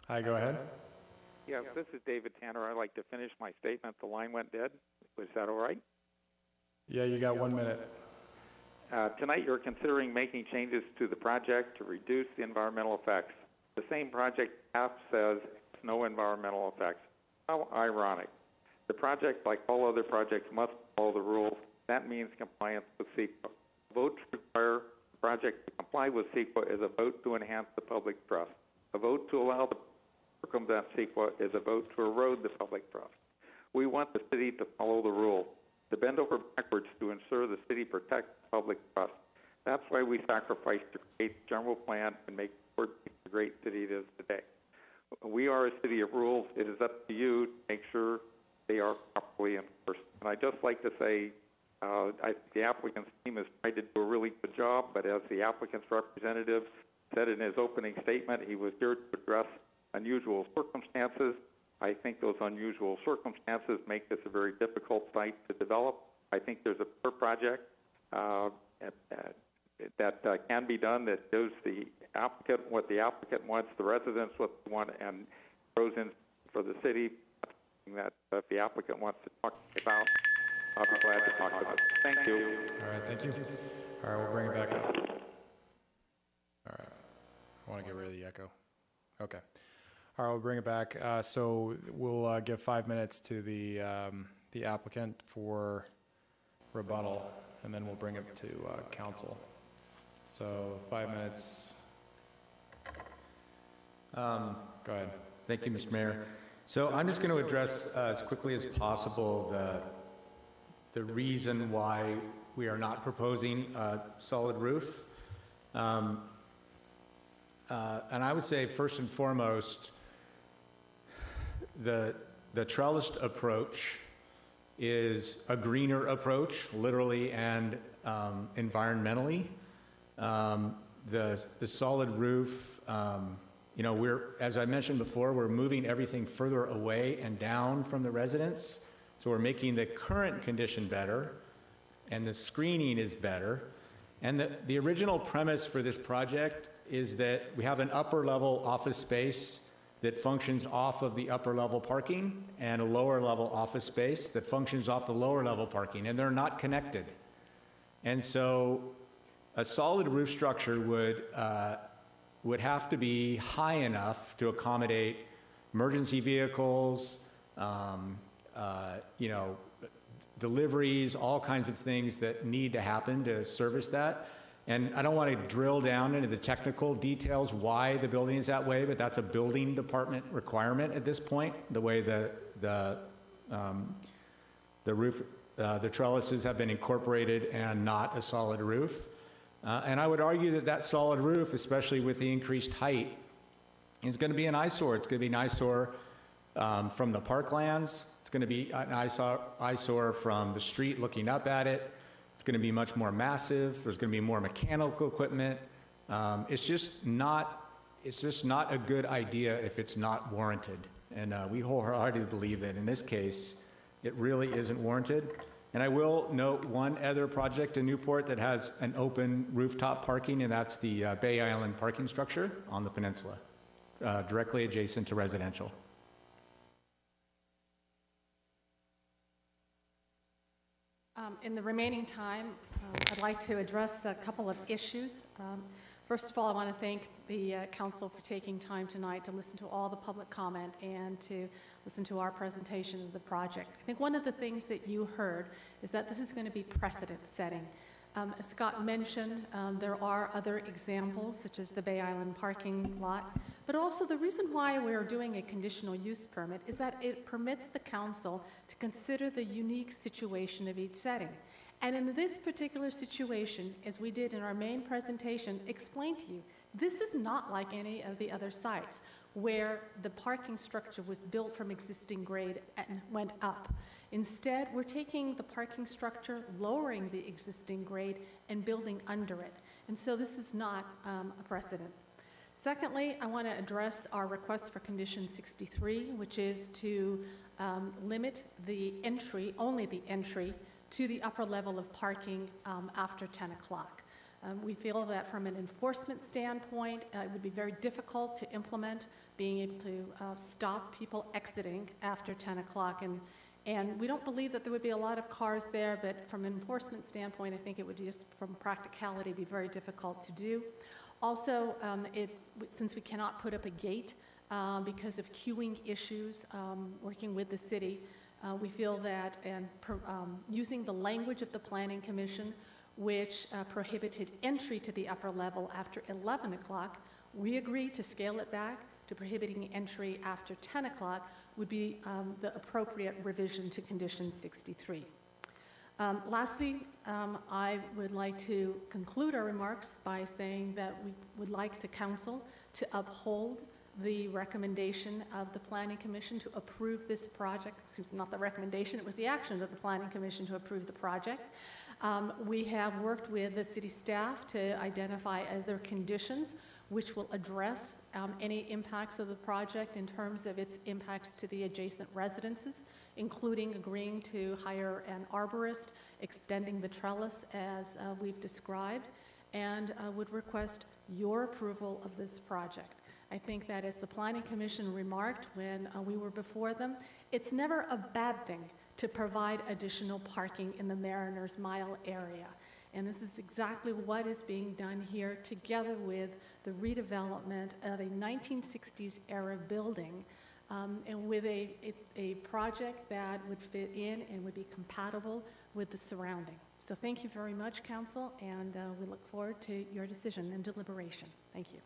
Hi, go ahead. Yes, this is David Tanner. I'd like to finish my statement. The line went dead. Was that all right? Yeah, you got 1 minute. Tonight you're considering making changes to the project to reduce the environmental effects. The same project staff says it's no environmental effects. How ironic. The project, like all other projects, must follow the rules. That means compliance with CEQA. A vote to require the project to comply with CEQA is a vote to enhance the public trust. A vote to allow the circumvent CEQA is a vote to erode the public trust. We want the city to follow the rules, to bend over backwards to ensure the city protects public trust. That's why we sacrifice to create the general plan and make Newport the great city it is today. We are a city of rules. It is up to you to make sure they are properly enforced. And I'd just like to say, the applicant's team has tried to do a really good job, but as the applicant's representative said in his opening statement, he was here to address unusual circumstances. I think those unusual circumstances make this a very difficult site to develop. I think there's a fair project that can be done that gives the applicant what the applicant wants, the residents what they want, and throws in for the city that if the applicant wants to talk about, I'll be glad to talk about it. Thank you. All right, thank you. All right, we'll bring it back up. All right, I want to get rid of the echo. Okay. All right, we'll bring it back. So we'll give 5 minutes to the applicant for rebuttal, and then we'll bring it to council. So 5 minutes. Go ahead. Thank you, Mr. Mayor. So I'm just going to address as quickly as possible the reason why we are not proposing a solid roof. And I would say first and foremost, the trellised approach is a greener approach, literally and environmentally. The solid roof, as I mentioned before, we're moving everything further away and down from the residents. So we're making the current condition better, and the screening is better. And the original premise for this project is that we have an upper level office space that functions off of the upper level parking and a lower level office space that functions off the lower level parking, and they're not connected. And so a solid roof structure would have to be high enough to accommodate emergency vehicles, deliveries, all kinds of things that need to happen to service that. And I don't want to drill down into the technical details why the building is that way, but that's a building department requirement at this point, the way the roof, the trellises have been incorporated and not a solid roof. And I would argue that solid roof, especially with the increased height, is going to be an eyesore. It's going to be an eyesore from the parklands. It's going to be an eyesore from the street looking up at it. It's going to be much more massive. There's going to be more mechanical equipment. It's just not a good idea if it's not warranted. And we wholeheartedly believe that in this case, it really isn't warranted. And I will note one other project in Newport that has an open rooftop parking, and that's the Bay Island parking structure on the peninsula, directly adjacent to residential. In the remaining time, I'd like to address a couple of issues. First of all, I want to thank the council for taking time tonight to listen to all the public comment and to listen to our presentation of the project. I think one of the things that you heard is that this is going to be precedent setting. As Scott mentioned, there are other examples, such as the Bay Island parking lot, but also the reason why we're doing a conditional use permit is that it permits the council to consider the unique situation of each setting. And in this particular situation, as we did in our main presentation, explain to you, this is not like any of the other sites where the parking structure was built from existing grade and went up. Instead, we're taking the parking structure, lowering the existing grade, and building under it. And so this is not a precedent. Secondly, I want to address our request for condition 63, which is to limit the entry, only the entry, to the upper level of parking after 10 o'clock. We feel that from an enforcement standpoint, it would be very difficult to implement being able to stop people exiting after 10 o'clock. And we don't believe that there would be a lot of cars there, but from an enforcement standpoint, I think it would just, from practicality, be very difficult to do. Also, since we cannot put up a gate because of queuing issues, working with the city, we feel that using the language of the Planning Commission, which prohibited entry to the upper level after 11 o'clock, we agree to scale it back to prohibiting entry after 10 o'clock would be the appropriate revision to condition 63. Lastly, I would like to conclude our remarks by saying that we would like the council to uphold the recommendation of the Planning Commission to approve this project. Excuse me, not the recommendation, it was the action of the Planning Commission to approve the project. We have worked with the city staff to identify other conditions which will address any impacts of the project in terms of its impacts to the adjacent residences, including agreeing to hire an arborist, extending the trellis as we've described, and would request your approval of this project. I think that, as the Planning Commission remarked when we were before them, it's never a bad thing to provide additional parking in the Mariners Mile area. And this is exactly what is being done here, together with the redevelopment of a 1960s era building and with a project that would fit in and would be compatible with the surrounding. So thank you very much, Council, and we look forward to your decision and deliberation. Thank you.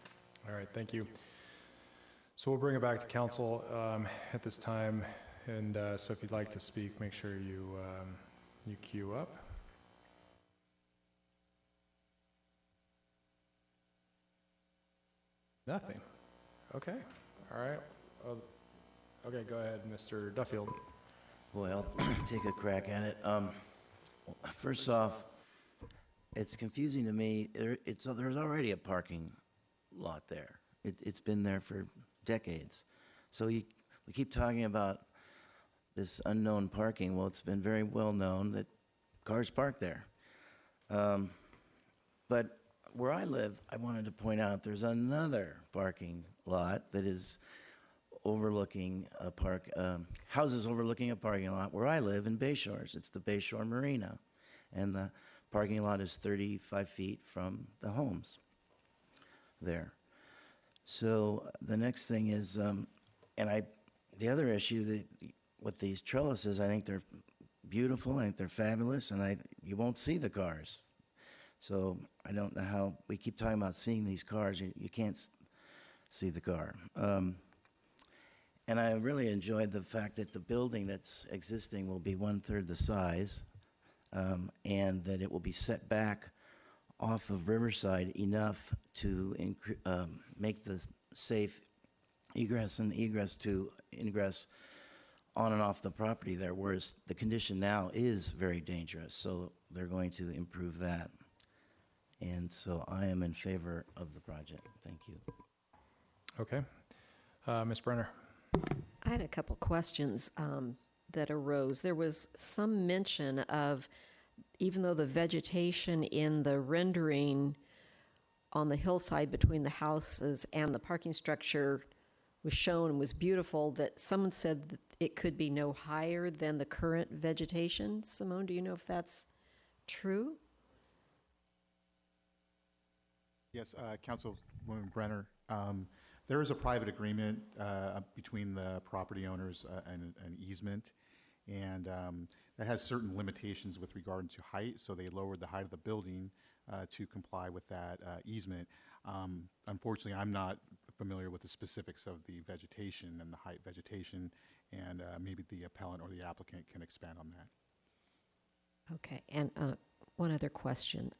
All right, thank you. So we'll bring it back to Council at this time, and so if you'd like to speak, make sure you queue up. Nothing. Okay. All right. Okay, go ahead, Mr. Duffield. Boy, I'll take a crack at it. First off, it's confusing to me. There's already a parking lot there. It's been there for decades. So we keep talking about this unknown parking. Well, it's been very well known that cars park there. But where I live, I wanted to point out there's another parking lot that is overlooking houses overlooking a parking lot where I live in Bayshores. It's the Bayshore Marina, and the parking lot is 35 feet from the homes there. So the next thing is, the other issue with these trellises, I think they're beautiful, I think they're fabulous, and you won't see the cars. So I don't know how, we keep talking about seeing these cars, you can't see the car. And I really enjoyed the fact that the building that's existing will be 1/3 the size, and that it will be set back off of Riverside enough to make the safe egress and egress to ingress on and off the property there, whereas the condition now is very dangerous. So they're going to improve that. And so I am in favor of the project. Thank you. Okay. Ms. Brenner. I had a couple questions that arose. There was some mention of, even though the vegetation in the rendering on the hillside between the houses and the parking structure was shown and was beautiful, that someone said that it could be no higher than the current vegetation. Simone, do you know if that's true? Yes, Councilwoman Brenner. There is a private agreement between the property owners and an easement, and that has certain limitations with regard to height, so they lowered the height of the building to comply with that easement. Unfortunately, I'm not familiar with the specifics of the vegetation and the height vegetation, and maybe the appellant or the applicant can expand on that. Okay, and one other question.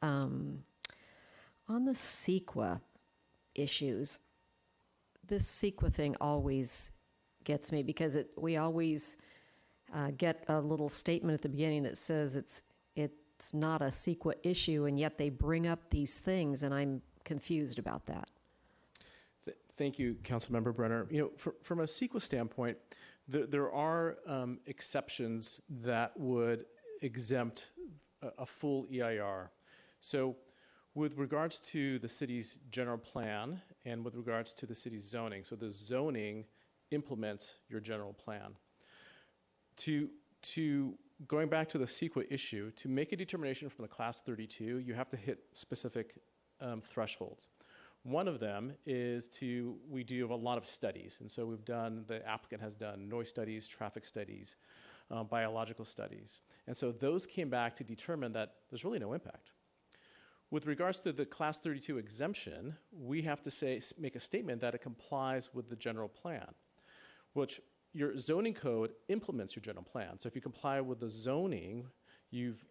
On the CEQA issues, this CEQA thing always gets me because we always get a little statement at the beginning that says it's not a CEQA issue, and yet they bring up these things, and I'm confused about that. Thank you, Councilmember Brenner. From a CEQA standpoint, there are exceptions that would exempt a full EIR. So with regards to the city's general plan and with regards to the city's zoning, so the zoning implements your general plan. To going back to the CEQA issue, to make a determination from the Class 32, you have to hit specific thresholds. One of them is we do have a lot of studies, and so the applicant has done noise studies, traffic studies, biological studies. And so those came back to determine that there's really no impact. With regards to the Class 32 exemption, we have to make a statement that it complies with the general plan, which your zoning code implements your general plan. So if you comply with the zoning, you've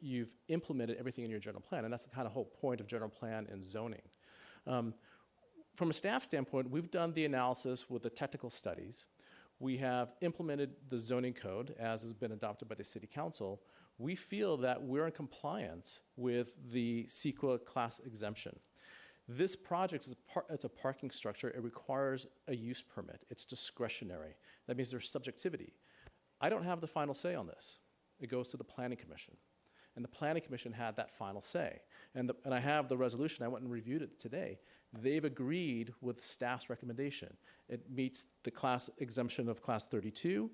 implemented everything in your general plan, and that's the kind of whole point of general plan and zoning. From a staff standpoint, we've done the analysis with the technical studies. We have implemented the zoning code as has been adopted by the City Council. We feel that we're in compliance with the CEQA class exemption. This project it's a parking structure. It requires a use permit. It's discretionary. That means there's subjectivity. I don't have the final say on this. It goes to the Planning Commission. And the Planning Commission had that final say. And I have the resolution. I went and reviewed it today. They've agreed with staff's recommendation. It meets the class exemption of Class 32.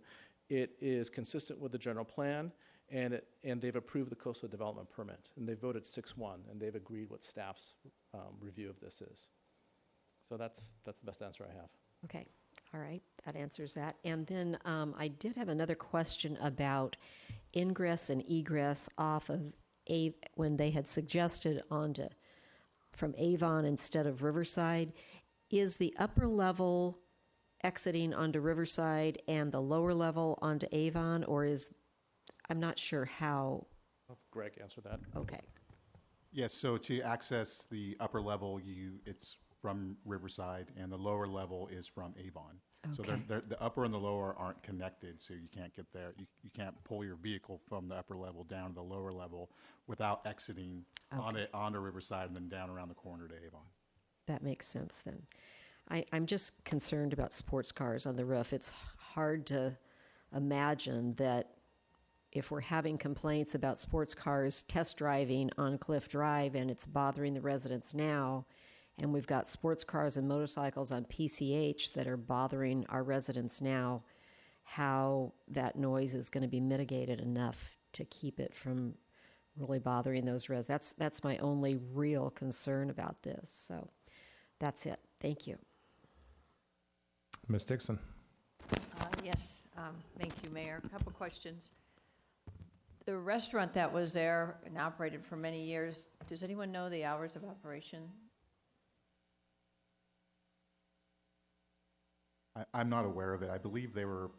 It is consistent with the general plan, and they've approved the coastal development permit. And they voted 6-1, and they've agreed what staff's review of this is. So that's the best answer I have. Okay. All right. That answers that. And then I did have another question about ingress and egress off of when they had suggested from Avon instead of Riverside. Is the upper level exiting onto Riverside and the lower level onto Avon, or I'm not sure how. I'll have Greg answer that. Okay. Yes, so to access the upper level, it's from Riverside, and the lower level is from Avon. So the upper and the lower aren't connected, so you can't get there. You can't pull your vehicle from the upper level down to the lower level without exiting onto Riverside and then down around the corner to Avon. That makes sense then. I'm just concerned about sports cars on the roof. It's hard to imagine that if we're having complaints about sports cars test driving on Cliff Drive and it's bothering the residents now, and we've got sports cars and motorcycles on PCH that are bothering our residents now, how that noise is going to be mitigated enough to keep it from really bothering those residents. That's my only real concern about this. So that's it. Thank you. Ms. Dixon. Yes, thank you, Mayor. A couple questions. The restaurant that was there and operated for many years, does anyone know the hours of operation? I'm not aware of it. I believe they were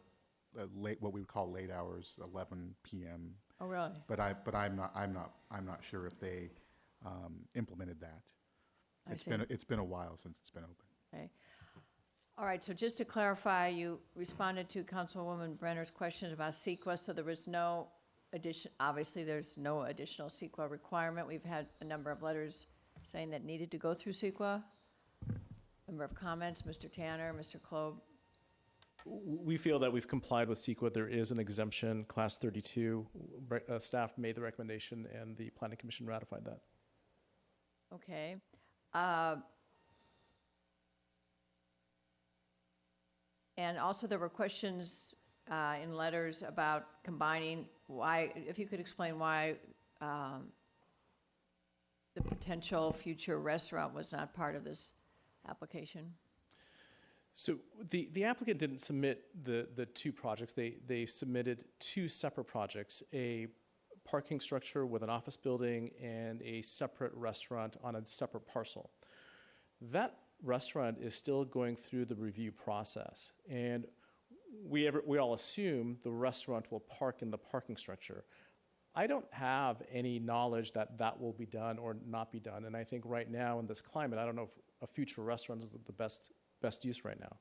what we would call late hours, 11 p.m. Oh, really? But I'm not sure if they implemented that. It's been a while since it's been open. Okay. All right. So just to clarify, you responded to Councilwoman Brenner's question about CEQA. So there was no addition. Obviously, there's no additional CEQA requirement. We've had a number of letters saying that needed to go through CEQA. Number of comments, Mr. Tanner, Mr. Klob. We feel that we've complied with CEQA. There is an exemption, Class 32. Staff made the recommendation, and the Planning Commission ratified that. Okay. And also there were questions in letters about combining why, if you could explain why the potential future restaurant was not part of this application. So the applicant didn't submit the two projects. They submitted two separate projects, a parking structure with an office building and a separate restaurant on a separate parcel. That restaurant is still going through the review process, and we all assume the restaurant will park in the parking structure. I don't have any knowledge that that will be done or not be done, and I think right now in this climate, I don't know if a future restaurant is the best use right now.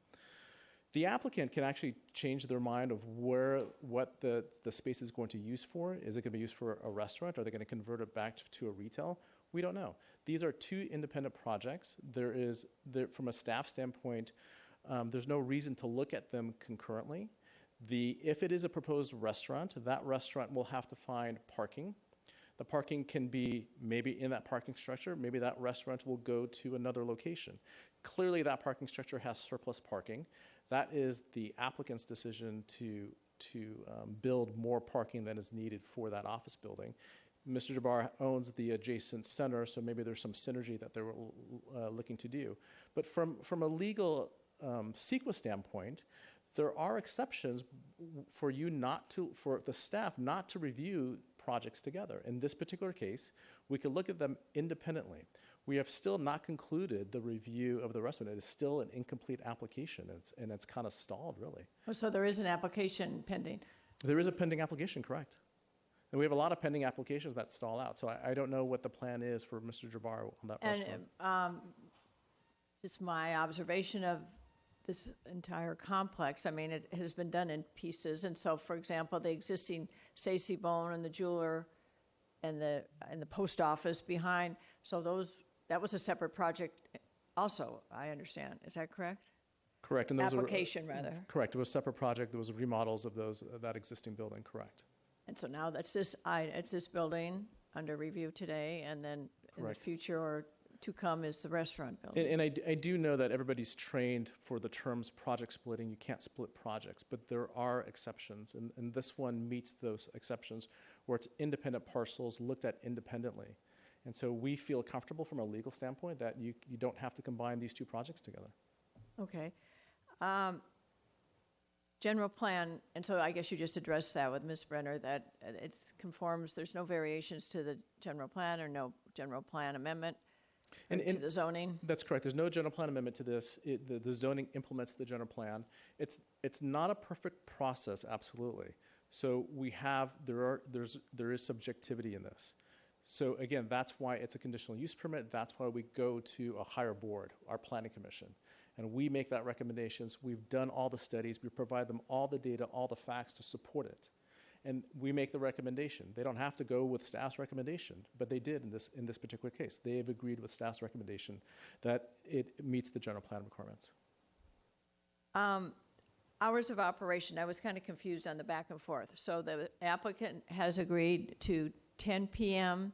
The applicant can actually change their mind of what the space is going to use for. Is it going to be used for a restaurant? Are they going to convert it back to a retail? We don't know. These are two independent projects. From a staff standpoint, there's no reason to look at them concurrently. If it is a proposed restaurant, that restaurant will have to find parking. The parking can be maybe in that parking structure. Maybe that restaurant will go to another location. Clearly, that parking structure has surplus parking. That is the applicant's decision to build more parking than is needed for that office building. Mr. Jabbar owns the adjacent center, so maybe there's some synergy that they're looking to do. But from a legal CEQA standpoint, there are exceptions for the staff not to review projects together. In this particular case, we could look at them independently. We have still not concluded the review of the rest of it. It is still an incomplete application, and it's kind of stalled, really. Oh, so there is an application pending? There is a pending application, correct. And we have a lot of pending applications that stall out. So I don't know what the plan is for Mr. Jabbar on that restaurant. And just my observation of this entire complex, I mean, it has been done in pieces. And so, for example, the existing Stacey Bone and the jeweler and the post office behind, so that was a separate project also, I understand. Is that correct? Correct. And application, rather. Correct. It was a separate project. There was remodels of that existing building, correct. And so now it's this building under review today, and then in the future or to come is the restaurant building. And I do know that everybody's trained for the terms project splitting. You can't split projects, but there are exceptions, and this one meets those exceptions where it's independent parcels looked at independently. And so we feel comfortable from a legal standpoint that you don't have to combine these two projects together. Okay. General plan, and so I guess you just addressed that with Ms. Brenner, that it conforms, there's no variations to the general plan or no general plan amendment to the zoning? That's correct. There's no general plan amendment to this. The zoning implements the general plan. It's not a perfect process, absolutely. So there is subjectivity in this. So again, that's why it's a conditional use permit. That's why we go to a higher board, our planning commission. And we make that recommendations. We've done all the studies. We provide them all the data, all the facts to support it. And we make the recommendation. They don't have to go with staff's recommendation, but they did in this particular case. They have agreed with staff's recommendation that it meets the general plan requirements. Hours of operation, I was kind of confused on the back and forth. So the applicant has agreed to 10 p.m.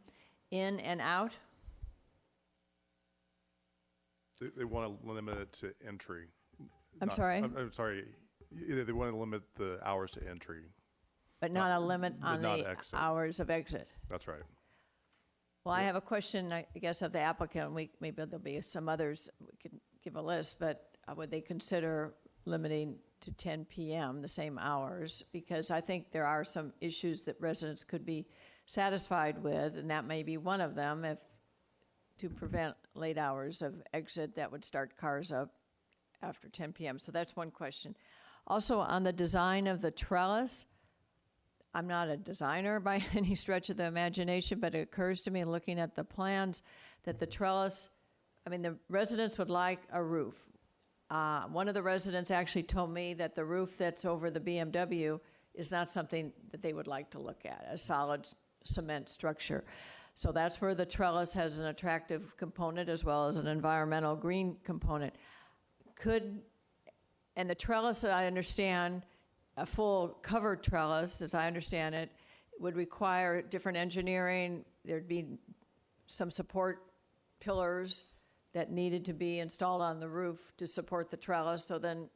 in and out? They want to limit it to entry. I'm sorry? I'm sorry. They want to limit the hours to entry. But not a limit on the exit. Hours of exit. That's right. Well, I have a question, I guess, of the applicant. Maybe there'll be some others. We can give a list, but would they consider limiting to 10 p.m., the same hours? Because I think there are some issues that residents could be satisfied with, and that may be one of them. If to prevent late hours of exit that would start cars up after 10 p.m. So that's one question. Also, on the design of the trellis, I'm not a designer by any stretch of the imagination, but it occurs to me looking at the plans that the trellis, the residents would like a roof. One of the residents actually told me that the roof that's over the BMW is not something that they would like to look at, a solid cement structure. So that's where the trellis has an attractive component as well as an environmental green component. And the trellis, I understand, a full covered trellis, as I understand it, would require different engineering. There'd be some support pillars that needed to be installed on the roof to support the trellis, so then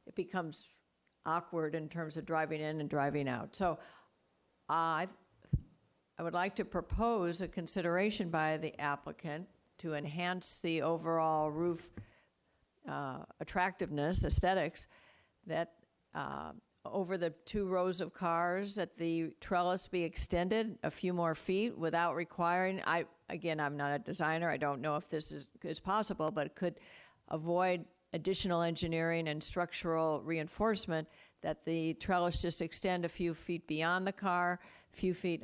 it becomes awkward in terms of driving in and driving out. So I would like to propose a consideration by the applicant to enhance the overall roof attractiveness, aesthetics, that over the 2 rows of cars, that the trellis be extended a few more feet without requiring, I'm not a designer, I don't know if this is possible, but it could avoid additional engineering and structural reinforcement, that the trellis just extend a few feet beyond the car, a few feet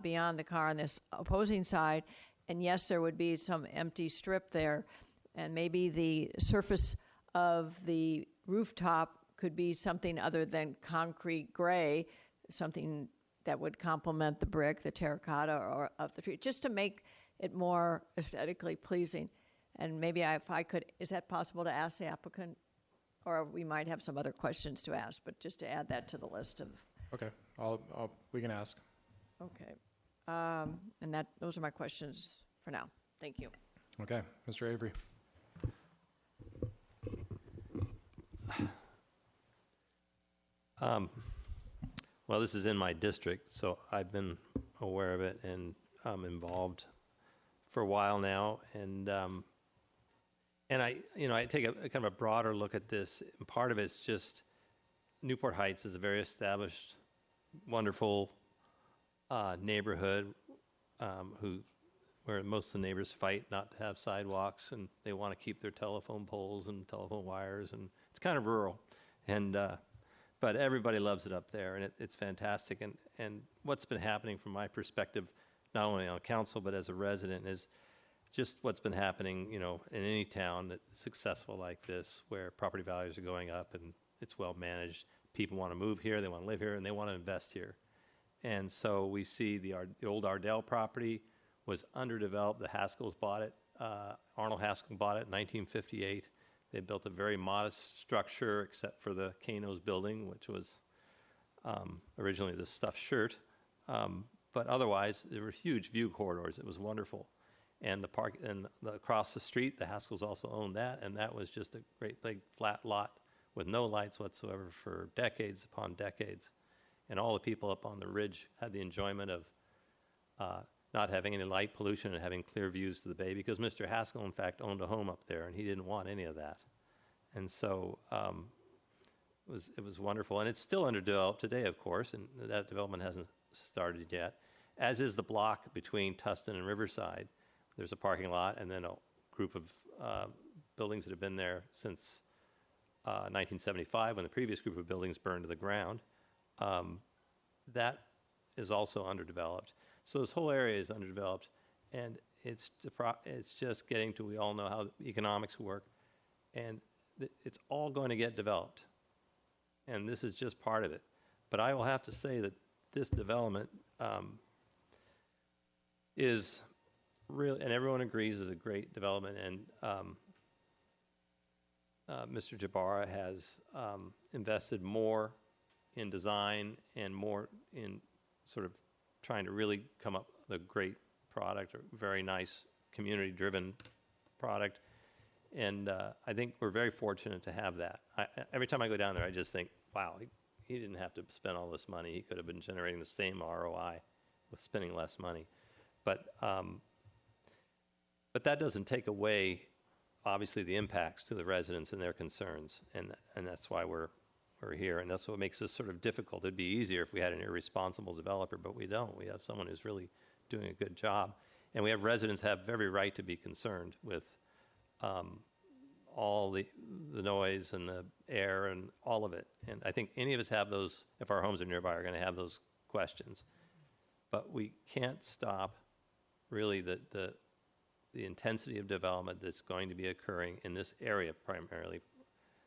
beyond the car on this opposing side, and yes, there would be some empty strip there, and maybe the surface of the rooftop could be something other than concrete gray, something that would complement the brick, the terracotta, or of the tree, just to make it more aesthetically pleasing. And maybe if I could, is that possible to ask the applicant? Or we might have some other questions to ask, but just to add that to the list of. Okay, we can ask. Okay. And those are my questions for now. Thank you. Okay, Mr. Avery. Well, this is in my district, so I've been aware of it and involved for a while now. And I take a kind of a broader look at this. And part of it's just Newport Heights is a very established, wonderful neighborhood where most of the neighbors fight not to have sidewalks, and they want to keep their telephone poles and telephone wires, and it's kind of rural. And but everybody loves it up there, and it's fantastic. And what's been happening from my perspective, not only on council but as a resident, is just what's been happening, in any town that's successful like this, where property values are going up and it's well managed. People want to move here, they want to live here, and they want to invest here. And so we see the old Ardell property was underdeveloped. The Haskells bought it. Arnold Haskell bought it in 1958. They built a very modest structure, except for the Kano's building, which was originally the stuffed shirt. But otherwise, there were huge view corridors. It was wonderful. And the park, across the street, the Haskells also owned that, and that was just a great big flat lot with no lights whatsoever for decades upon decades. And all the people up on the ridge had the enjoyment of not having any light pollution and having clear views to the bay, because Mr. Haskell, in fact, owned a home up there, and he didn't want any of that. And so it was wonderful. And it's still underdeveloped today, of course, and that development hasn't started yet, as is the block between Tustin and Riverside. There's a parking lot and then a group of buildings that have been there since 1975, when the previous group of buildings burned to the ground. That is also underdeveloped. So this whole area is underdeveloped, and it's just getting to, we all know how economics work, and it's all going to get developed. And this is just part of it. But I will have to say that this development is really, and everyone agrees, is a great development. And Mr. Jabara has invested more in design and more in sort of trying to really come up with a great product, a very nice community-driven product. And I think we're very fortunate to have that. Every time I go down there, I just think, wow, he didn't have to spend all this money. He could have been generating the same ROI with spending less money. But that doesn't take away, obviously, the impacts to the residents and their concerns. And that's why we're here, and that's what makes this sort of difficult. It'd be easier if we had an irresponsible developer, but we don't. We have someone who's really doing a good job, and we have residents have every right to be concerned with all the noise and the air and all of it. And I think any of us have those, if our homes are nearby, are going to have those questions. But we can't stop really the intensity of development that's going to be occurring in this area primarily.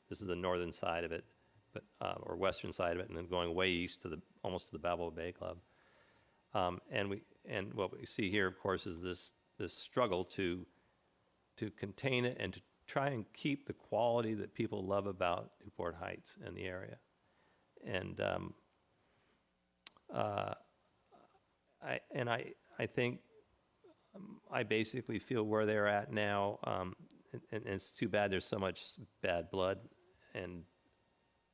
This is the northern side of it, but or western side of it, and then going way east to almost to the Balboa Bay Club. And what we see here, of course, is this struggle to contain it and to try and keep the quality that people love about Newport Heights and the area. And I think I basically feel where they're at now, and it's too bad there's so much bad blood. And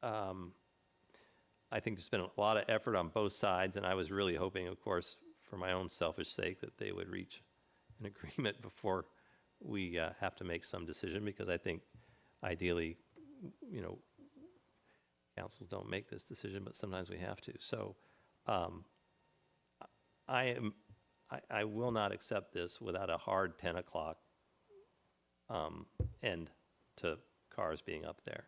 I think there's been a lot of effort on both sides, and I was really hoping, of course, for my own selfish sake, that they would reach an agreement before we have to make some decision, because I think ideally, councils don't make this decision, but sometimes we have to. So I will not accept this without a hard 10 o'clock end to cars being up there.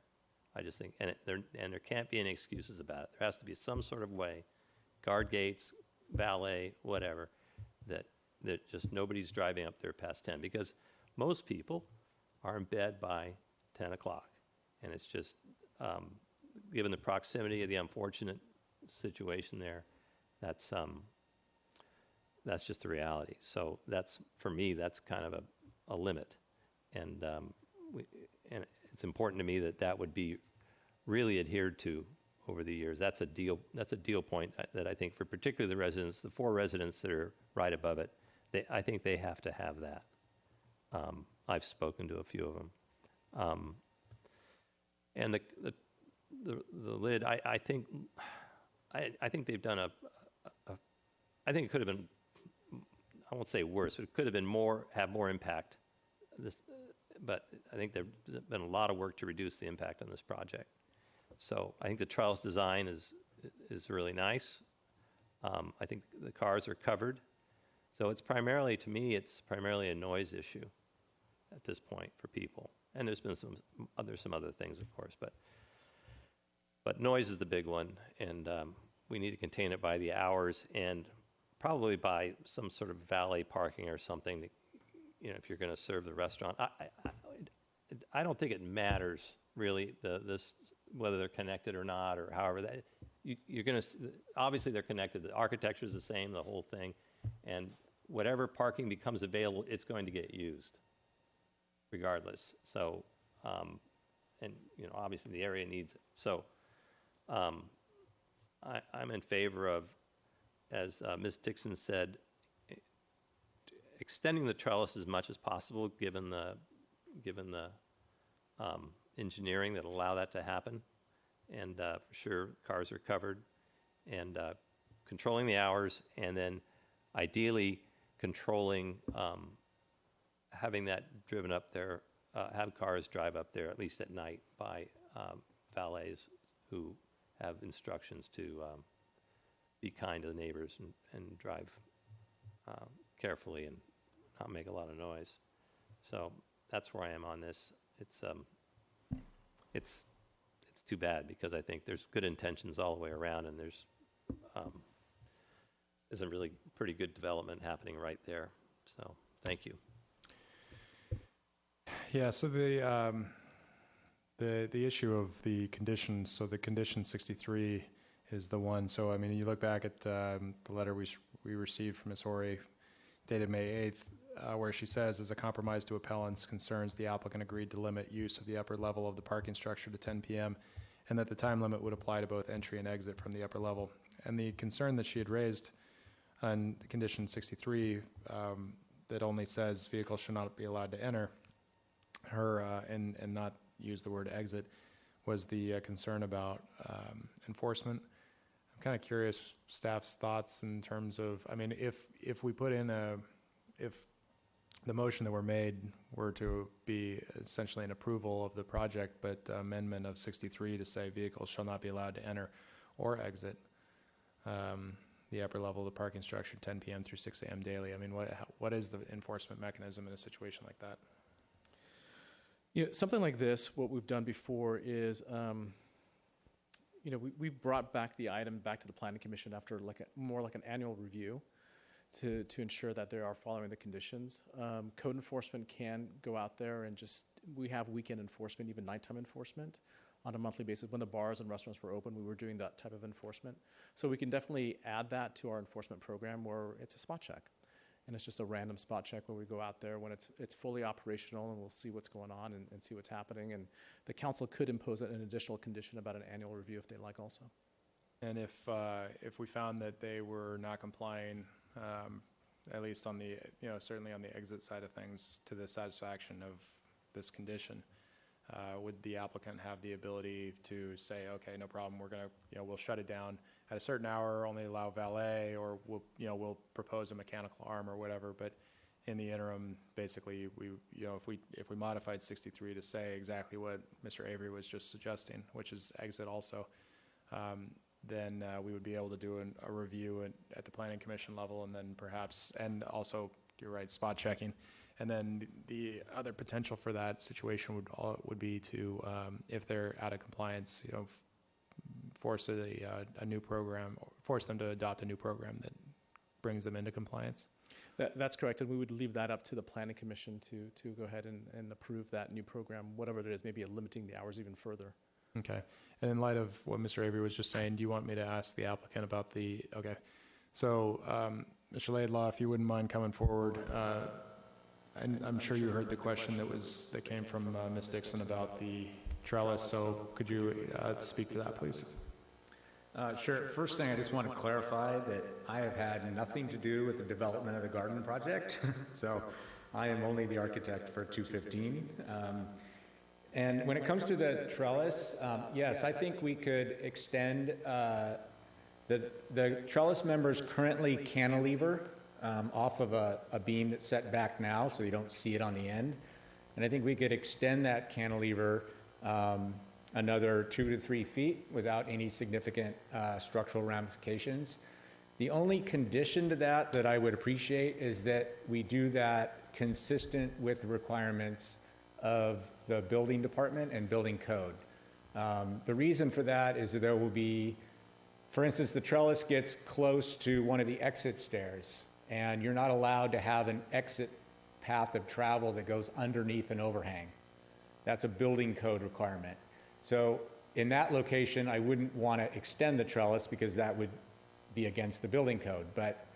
I just think, and there can't be any excuses about it. There has to be some sort of way, guard gates, valet, whatever, that just nobody's driving up there past 10, because most people are in bed by 10 o'clock. And it's just, given the proximity of the unfortunate situation there, that's just the reality. So that's, for me, that's kind of a limit. And, and it's important to me that that would be really adhered to over the years. That's a deal point that I think for particularly the residents, the 4 residents that are right above it, I think they have to have that. I've spoken to a few of them. And the lid, I think they've done I think it could have been, I won't say worse, but it could have been have more impact. But I think there's been a lot of work to reduce the impact on this project. So I think the trellis design is really nice. I think the cars are covered. So it's primarily, to me, it's primarily a noise issue at this point for people. And there's been some other things, of course, but noise is the big one, and we need to contain it by the hours and probably by some sort of valet parking or something. That, if you're going to serve the restaurant, I don't think it matters really whether they're connected or not, or however that you're going to. Obviously, they're connected. The architecture is the same, the whole thing, and whatever parking becomes available, it's going to get used, regardless. So, and obviously the area needs it. So, I'm in favor of, as Ms. Dixon said, extending the trellis as much as possible, given the engineering that allow that to happen, and for sure cars are covered, and controlling the hours, and then ideally controlling having that driven up there, have cars drive up there at least at night by valets who have instructions to be kind to the neighbors and drive carefully and not make a lot of noise. So that's where I am on this. It's too bad, because I think there's good intentions all the way around, and there's a really pretty good development happening right there. So thank you. Yeah, so the issue of the conditions, so the condition 63 is the one. So, I mean, you look back at the letter we received from Ms. Horry dated May 8th, where she says, as a compromise to appellant's concerns, the applicant agreed to limit use of the upper level of the parking structure to 10 p.m. and that the time limit would apply to both entry and exit from the upper level. And the concern that she had raised on condition 63, that only says vehicles should not be allowed to enter and not use the word exit, was the concern about enforcement. I'm kind of curious staff's thoughts in terms of, I mean, if we put in if the motion that were made were to be essentially an approval of the project, but amendment of 63 to say vehicles shall not be allowed to enter or exit the upper level of the parking structure 10 p.m. through 6 a.m. daily. I mean, what is the enforcement mechanism in a situation like that? Something like this, what we've done before is, we've brought back the item back to the Planning Commission after more like an annual review to ensure that they are following the conditions. Code enforcement can go out there and we have weekend enforcement, even nighttime enforcement on a monthly basis. When the bars and restaurants were open, we were doing that type of enforcement. So we can definitely add that to our enforcement program, where it's a spot check. And it's just a random spot check where we go out there when it's fully operational, and we'll see what's going on and see what's happening. And the council could impose an additional condition about an annual review if they like also. And if we found that they were not complying, at least on the, certainly on the exit side of things, to the satisfaction of this condition, would the applicant have the ability to say, okay, no problem, we're going to, we'll shut it down at a certain hour, only allow valet, or we'll propose a mechanical arm or whatever. But in the interim, basically, if we modified 63 to say exactly what Mr. Avery was just suggesting, which is exit also, then we would be able to do a review at the Planning Commission level, and then perhaps, and also, you're right, spot checking. And then the other potential for that situation would be to, if they're out of compliance, force a new program, or force them to adopt a new program that brings them into compliance. That's correct, and we would leave that up to the Planning Commission to go ahead and approve that new program, whatever it is, maybe limiting the hours even further. Okay. And in light of what Mr. Avery was just saying, do you want me to ask the applicant about the, okay. So, Mr. Laidlaw, if you wouldn't mind coming forward, and I'm sure you heard the question that came from Ms. Dixon about the trellis, so could you speak to that, please? Sure. First thing, I just want to clarify that I have had nothing to do with the development of the garden project. So I am only the architect for 215. And when it comes to the trellis, yes, I think we could extend the trellis members currently cantilever off of a beam that's set back now, so you don't see it on the end. And I think we could extend that cantilever another 2 to 3 feet without any significant structural ramifications. The only condition to that I would appreciate is that we do that consistent with the requirements of the building department and building code. The reason for that is that there will be, for instance, the trellis gets close to one of the exit stairs, and you're not allowed to have an exit path of travel that goes underneath an overhang. That's a building code requirement. So in that location, I wouldn't want to extend the trellis because that would be against the building code. But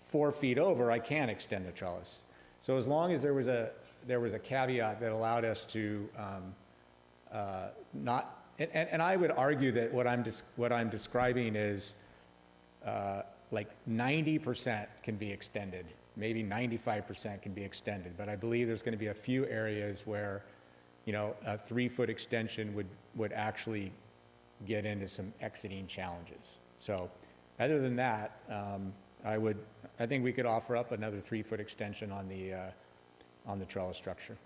4 feet over, I can extend the trellis. So as long as there was a caveat that allowed us to not, and I would argue that what I'm describing is like 90% can be extended, maybe 95% can be extended, but I believe there's going to be a few areas where, you know, a 3-foot extension would actually get into some exiting challenges. So other than that, I think we could offer up another 3-foot extension on the trellis structure.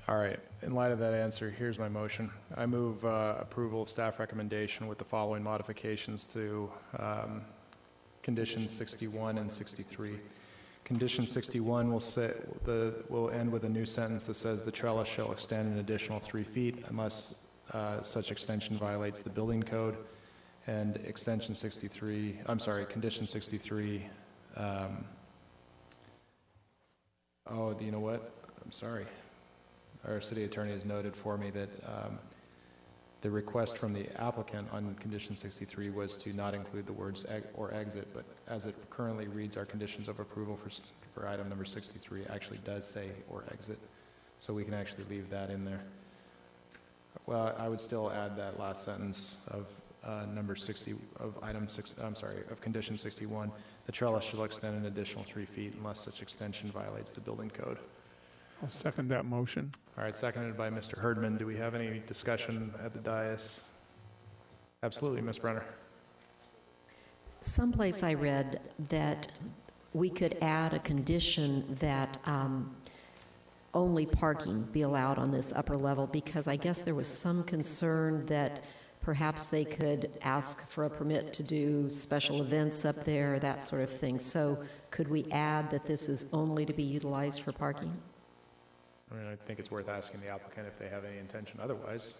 All right. In light of that answer, here's my motion. I move approval of staff recommendation with the following modifications to conditions 61 and 63. Condition 61 will end with a new sentence that says the trellis shall extend an additional 3 feet unless such extension violates the building code. And condition 63, you know what? I'm sorry. Our city attorney has noted for me that the request from the applicant on condition 63 was to not include the words or exit, but as it currently reads, our conditions of approval for item number 63 actually does say or exit. So we can actually leave that in there. Well, I would still add that last sentence of number 60 of of condition 61. The trellis shall extend an additional 3 feet unless such extension violates the building code. I'll second that motion. All right, seconded by Mr. Herdman. Do we have any discussion at the dais? Absolutely, Ms. Brenner. Someplace I read that we could add a condition that only parking be allowed on this upper level, because I guess there was some concern that perhaps they could ask for a permit to do special events up there, that sort of thing. So could we add that this is only to be utilized for parking? I mean, I think it's worth asking the applicant if they have any intention otherwise.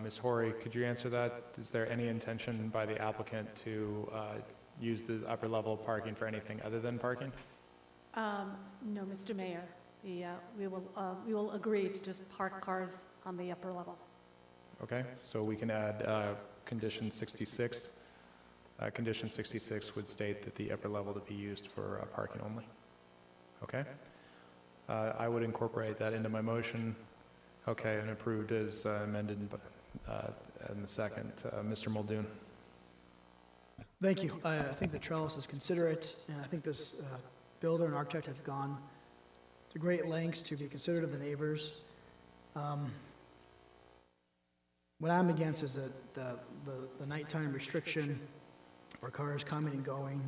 Ms. Horry, could you answer that? Is there any intention by the applicant to use the upper level parking for anything other than parking? No, Mr. Mayor. We will agree to just park cars on the upper level. Okay, so we can add condition 66. Condition 66 would state that the upper level to be used for parking only. Okay. I would incorporate that into my motion. Okay, and approved as amended in the second. Mr. Muldoon. Thank you. I think the trellis is considerate, and I think this builder and architect have gone to great lengths to be considerate of the neighbors. What I'm against is the nighttime restriction for cars coming and going.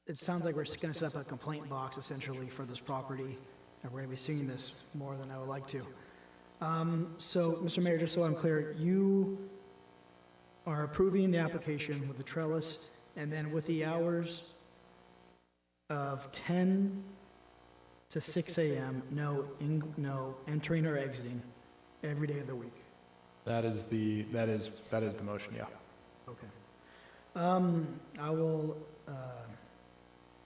It sounds like we're going to set up a complaint box essentially for this property, and we're going to be seeing this more than I would like to. So, Mr. Mayor, just so I'm clear, you are approving the application with the trellis, and then with the hours of 10 to 6 a.m., no entering or exiting every day of the week. That is the motion. Yeah. Okay. I will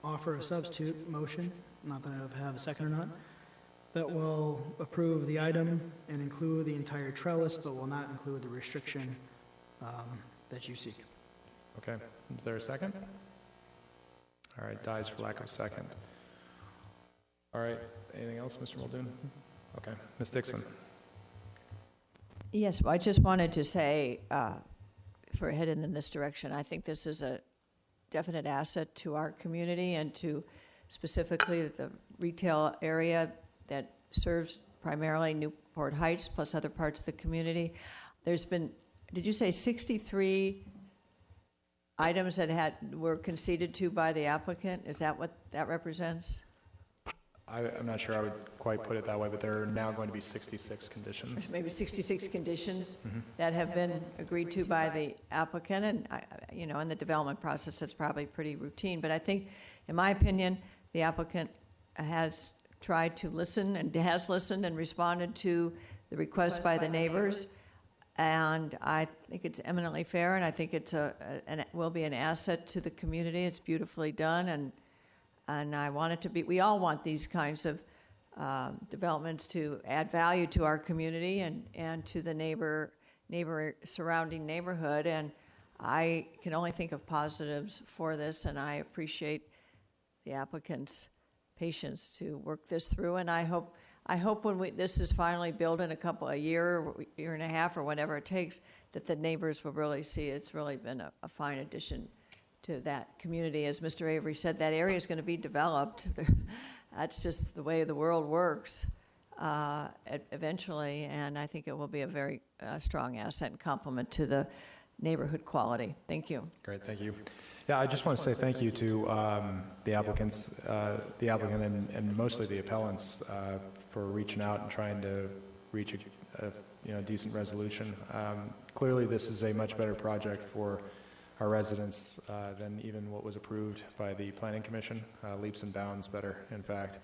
offer a substitute motion not that I have a second or not, that will approve the item and include the entire trellis, but will not include the restriction that you seek. Okay, is there a second? All right, dies for lack of a second. All right, anything else, Mr. Muldoon? Okay, Ms. Dixon. Yes, well, I just wanted to say, if we're heading in this direction, I think this is a definite asset to our community and to specifically the retail area that serves primarily Newport Heights plus other parts of the community. There's been, did you say 63 items that were conceded to by the applicant? Is that what that represents? I'm not sure I would quite put it that way, but there are now going to be 66 conditions. Maybe 66 conditions that have been agreed to by the applicant, and in the development process, that's probably pretty routine. But I think, in my opinion, the applicant has tried to listen and has listened and responded to the request by the neighbors, and I think it's eminently fair, and I think it's will be an asset to the community. It's beautifully done, and I want it to be, we all want these kinds of developments to add value to our community and to the surrounding neighborhood. And I can only think of positives for this, and I appreciate the applicant's patience to work this through. And I hope when this is finally built in a year and a half, or whatever it takes, that the neighbors will really see it's really been a fine addition to that community. As Mr. Avery said, that area is going to be developed. That's just the way the world works eventually, and I think it will be a very strong asset and complement to the neighborhood quality. Thank you. Great, thank you. Yeah, I just want to say thank you to the applicant and mostly the appellants for reaching out and trying to reach a decent resolution. Clearly, this is a much better project for our residents than even what was approved by the Planning Commission, leaps and bounds better, in fact.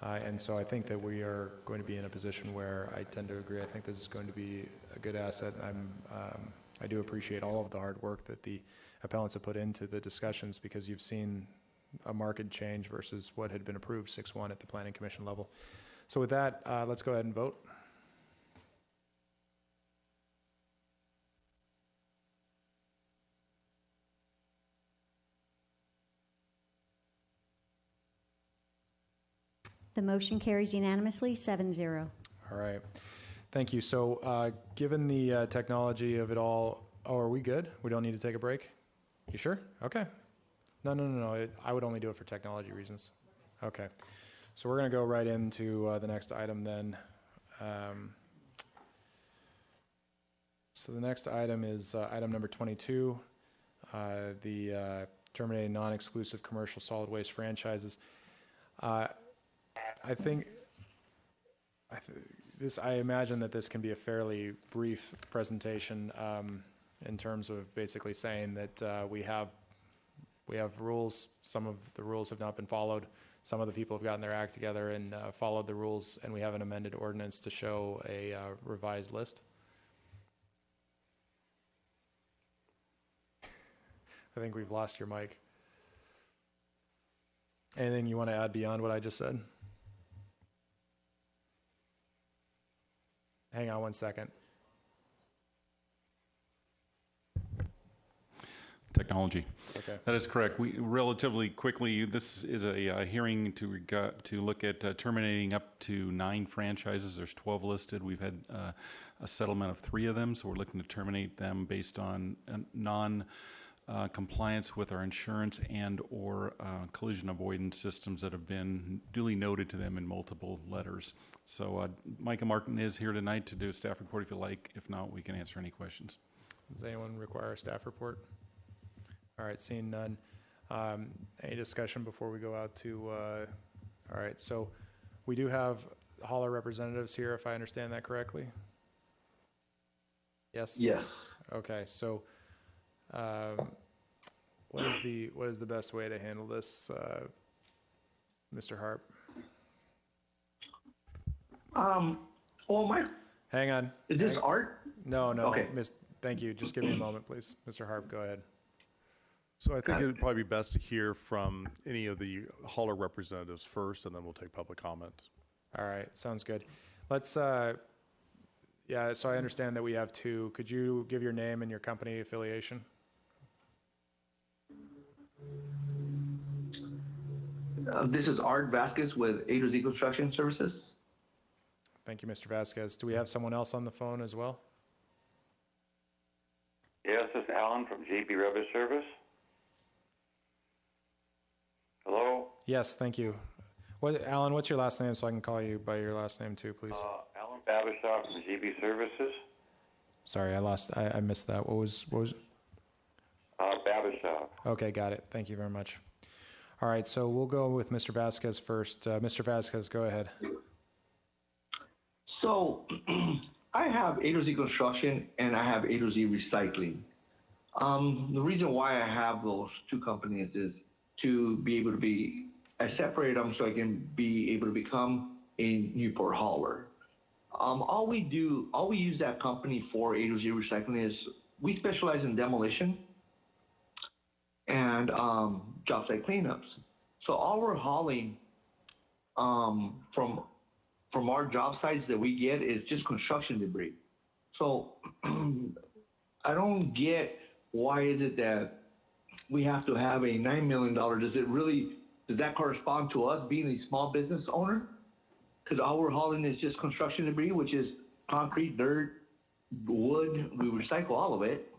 And so I think that we are going to be in a position where I tend to agree. I think this is going to be a good asset. I do appreciate all of the hard work that the appellants have put into the discussions, because you've seen a marked change versus what had been approved 6-1 at the Planning Commission level. So with that, let's go ahead and vote. The motion carries unanimously, 7-0. All right. Thank you. So given the technology of it all, are we good? We don't need to take a break? You sure? Okay. No. I would only do it for technology reasons. Okay. So we're going to go right into the next item then. So the next item is item number 22, the terminating non-exclusive commercial solid waste franchises. I imagine that this can be a fairly brief presentation in terms of basically saying that we have rules. Some of the rules have not been followed. Some of the people have gotten their act together and followed the rules, and we have an amended ordinance to show a revised list. I think we've lost your mic. Anything you want to add beyond what I just said? Hang on one second. Technology. Okay. That is correct. We relatively quickly, this is a hearing to look at terminating up to 9 franchises. There's 12 listed. We've had a settlement of 3 of them, so we're looking to terminate them based on compliance with our insurance and or collision avoidance systems that have been duly noted to them in multiple letters. So Micah Martin is here tonight to do a staff report if you like. If not, we can answer any questions. Does anyone require a staff report? All right, seeing none. Any discussion before we go out to, all right, so we do have Holler representatives here, if I understand that correctly? Yes? Yes. Okay, so what is the best way to handle this, Mr. Harp? Hang on. Is this Art? No. Okay. Thank you. Just give me a moment, please. Mr. Harp, go ahead. So I think it'd probably be best to hear from any of the hauler representatives first, and then we'll take public comment. All right, sounds good. Let's, yeah, so I understand that we have two. Could you give your name and your company affiliation? This is Art Vasquez with A to Z Construction Services. Thank you, Mr. Vasquez. Do we have someone else on the phone as well? Yes, this is Alan from GB Rubber Service. Hello? Yes, thank you. Alan, what's your last name so I can call you by your last name too, please? Alan Babishaw from GB Services. Sorry, I missed that. What was? Babishaw. Okay, got it. Thank you very much. All right, so we'll go with Mr. Vasquez first. Mr. Vasquez, go ahead. So I have A to Z Construction and I have A to Z Recycling. The reason why I have those two companies is to be able to I separate them so I can be able to become a Newport hauler. All we use that company for, A to Z Recycling, is we specialize in demolition and job site cleanups. So all we're hauling from our job sites that we get is just construction debris. So I don't get why is it that we have to have a $9 million. Does that correspond to us being a small business owner? Because all we're hauling is just construction debris, which is concrete, dirt, wood. We recycle all of it.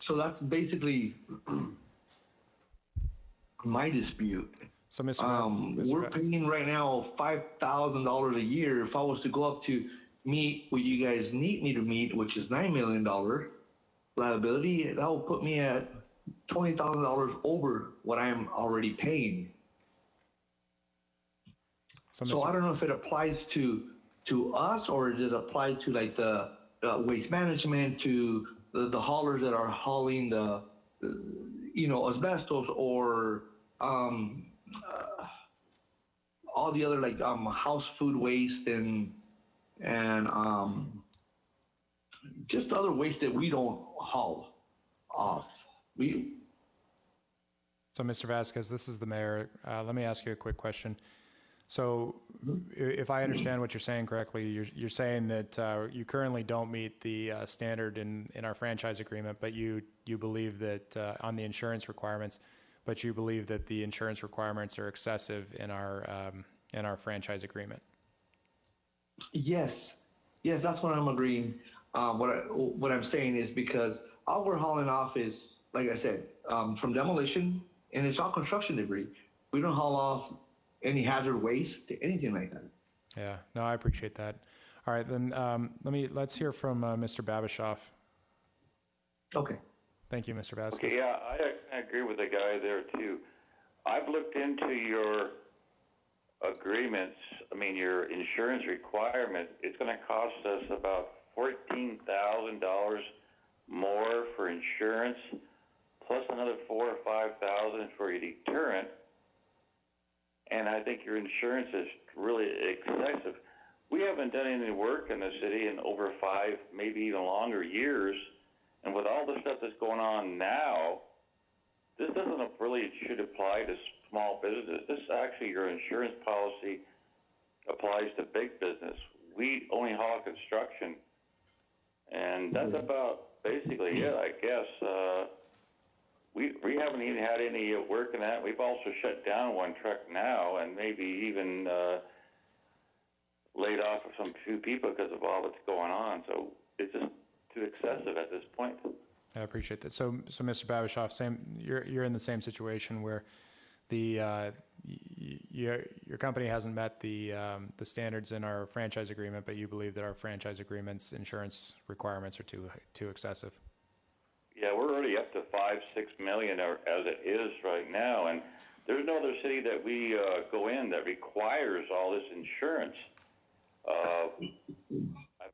So that's basically my dispute. So, Mr. We're paying right now $5,000 a year. If I was to go up to meet what you guys need me to meet, which is $9 million liability, that will put me at $20,000 over what I am already paying. So I don't know if it applies to us, or does it apply to like the waste management, to the haulers that are hauling the asbestos, or all the other like house food waste and just other waste that we don't haul off. So, Mr. Vasquez, this is the mayor. Let me ask you a quick question. So, if I understand what you're saying correctly, you're saying that you currently don't meet the standard in our franchise agreement, but you believe that on the insurance requirements, but you believe that the insurance requirements are excessive in our franchise agreement. Yes, that's what I'm agreeing. What I'm saying is because all we're hauling off is, like I said, from demolition, and it's all construction debris. We don't haul off any hazard waste, anything like that. Yeah, no, I appreciate that. All right, then let's hear from Mr. Babishoff. Okay. Thank you, Mr. Vasquez. Okay, yeah, I agree with the guy there too. I've looked into your agreements. I mean, your insurance requirement. It's going to cost us about $14,000 more for insurance, plus another $4,000 or $5,000 for your deterrent. And I think your insurance is really excessive. We haven't done any work in the city in over 5, maybe even longer years. And with all the stuff that's going on now, this doesn't really should apply to small businesses. This actually, your insurance policy applies to big business. We only haul construction. And that's about basically it, I guess. We haven't even had any work in that. We've also shut down one truck now, and maybe even laid off some few people because of all that's going on. So it's just too excessive at this point. I appreciate that. So Mr. Babishoff, you're in the same situation where your company hasn't met the standards in our franchise agreement, but you believe that our franchise agreement's insurance requirements are too excessive. Yeah, we're already up to $5-6 million as it is right now, and there's no other city that we go in that requires all this insurance. I've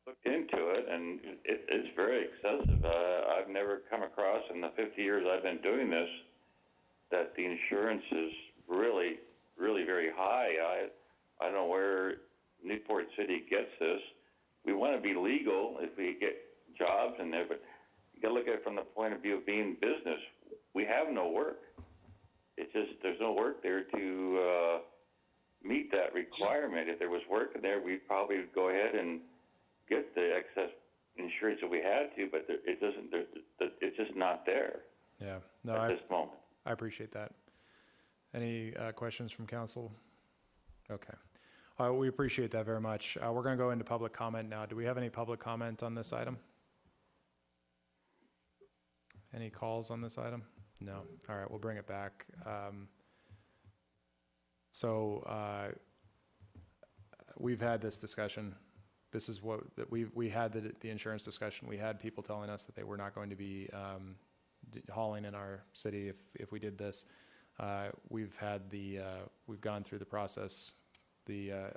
looked into it, and it's very excessive. I've never come across in the 50 years I've been doing this that the insurance is really, really very high. I don't know where Newport City gets this. We want to be legal if we get jobs in there, but you got to look at it from the point of view of being business. We have no work. It's just there's no work there to meet that requirement. If there was work there, we'd probably go ahead and get the excess insurance if we had to, but it doesn't. It's just not there. Yeah. No, at this moment. I appreciate that. Any questions from council? Okay. We appreciate that very much. We're going to go into public comment now. Do we have any public comment on this item? Any calls on this item? No. All right, we'll bring it back. We've had this discussion. This is what we had the insurance discussion. We had people telling us that they were not going to be hauling in our city if we did this. We've gone through the process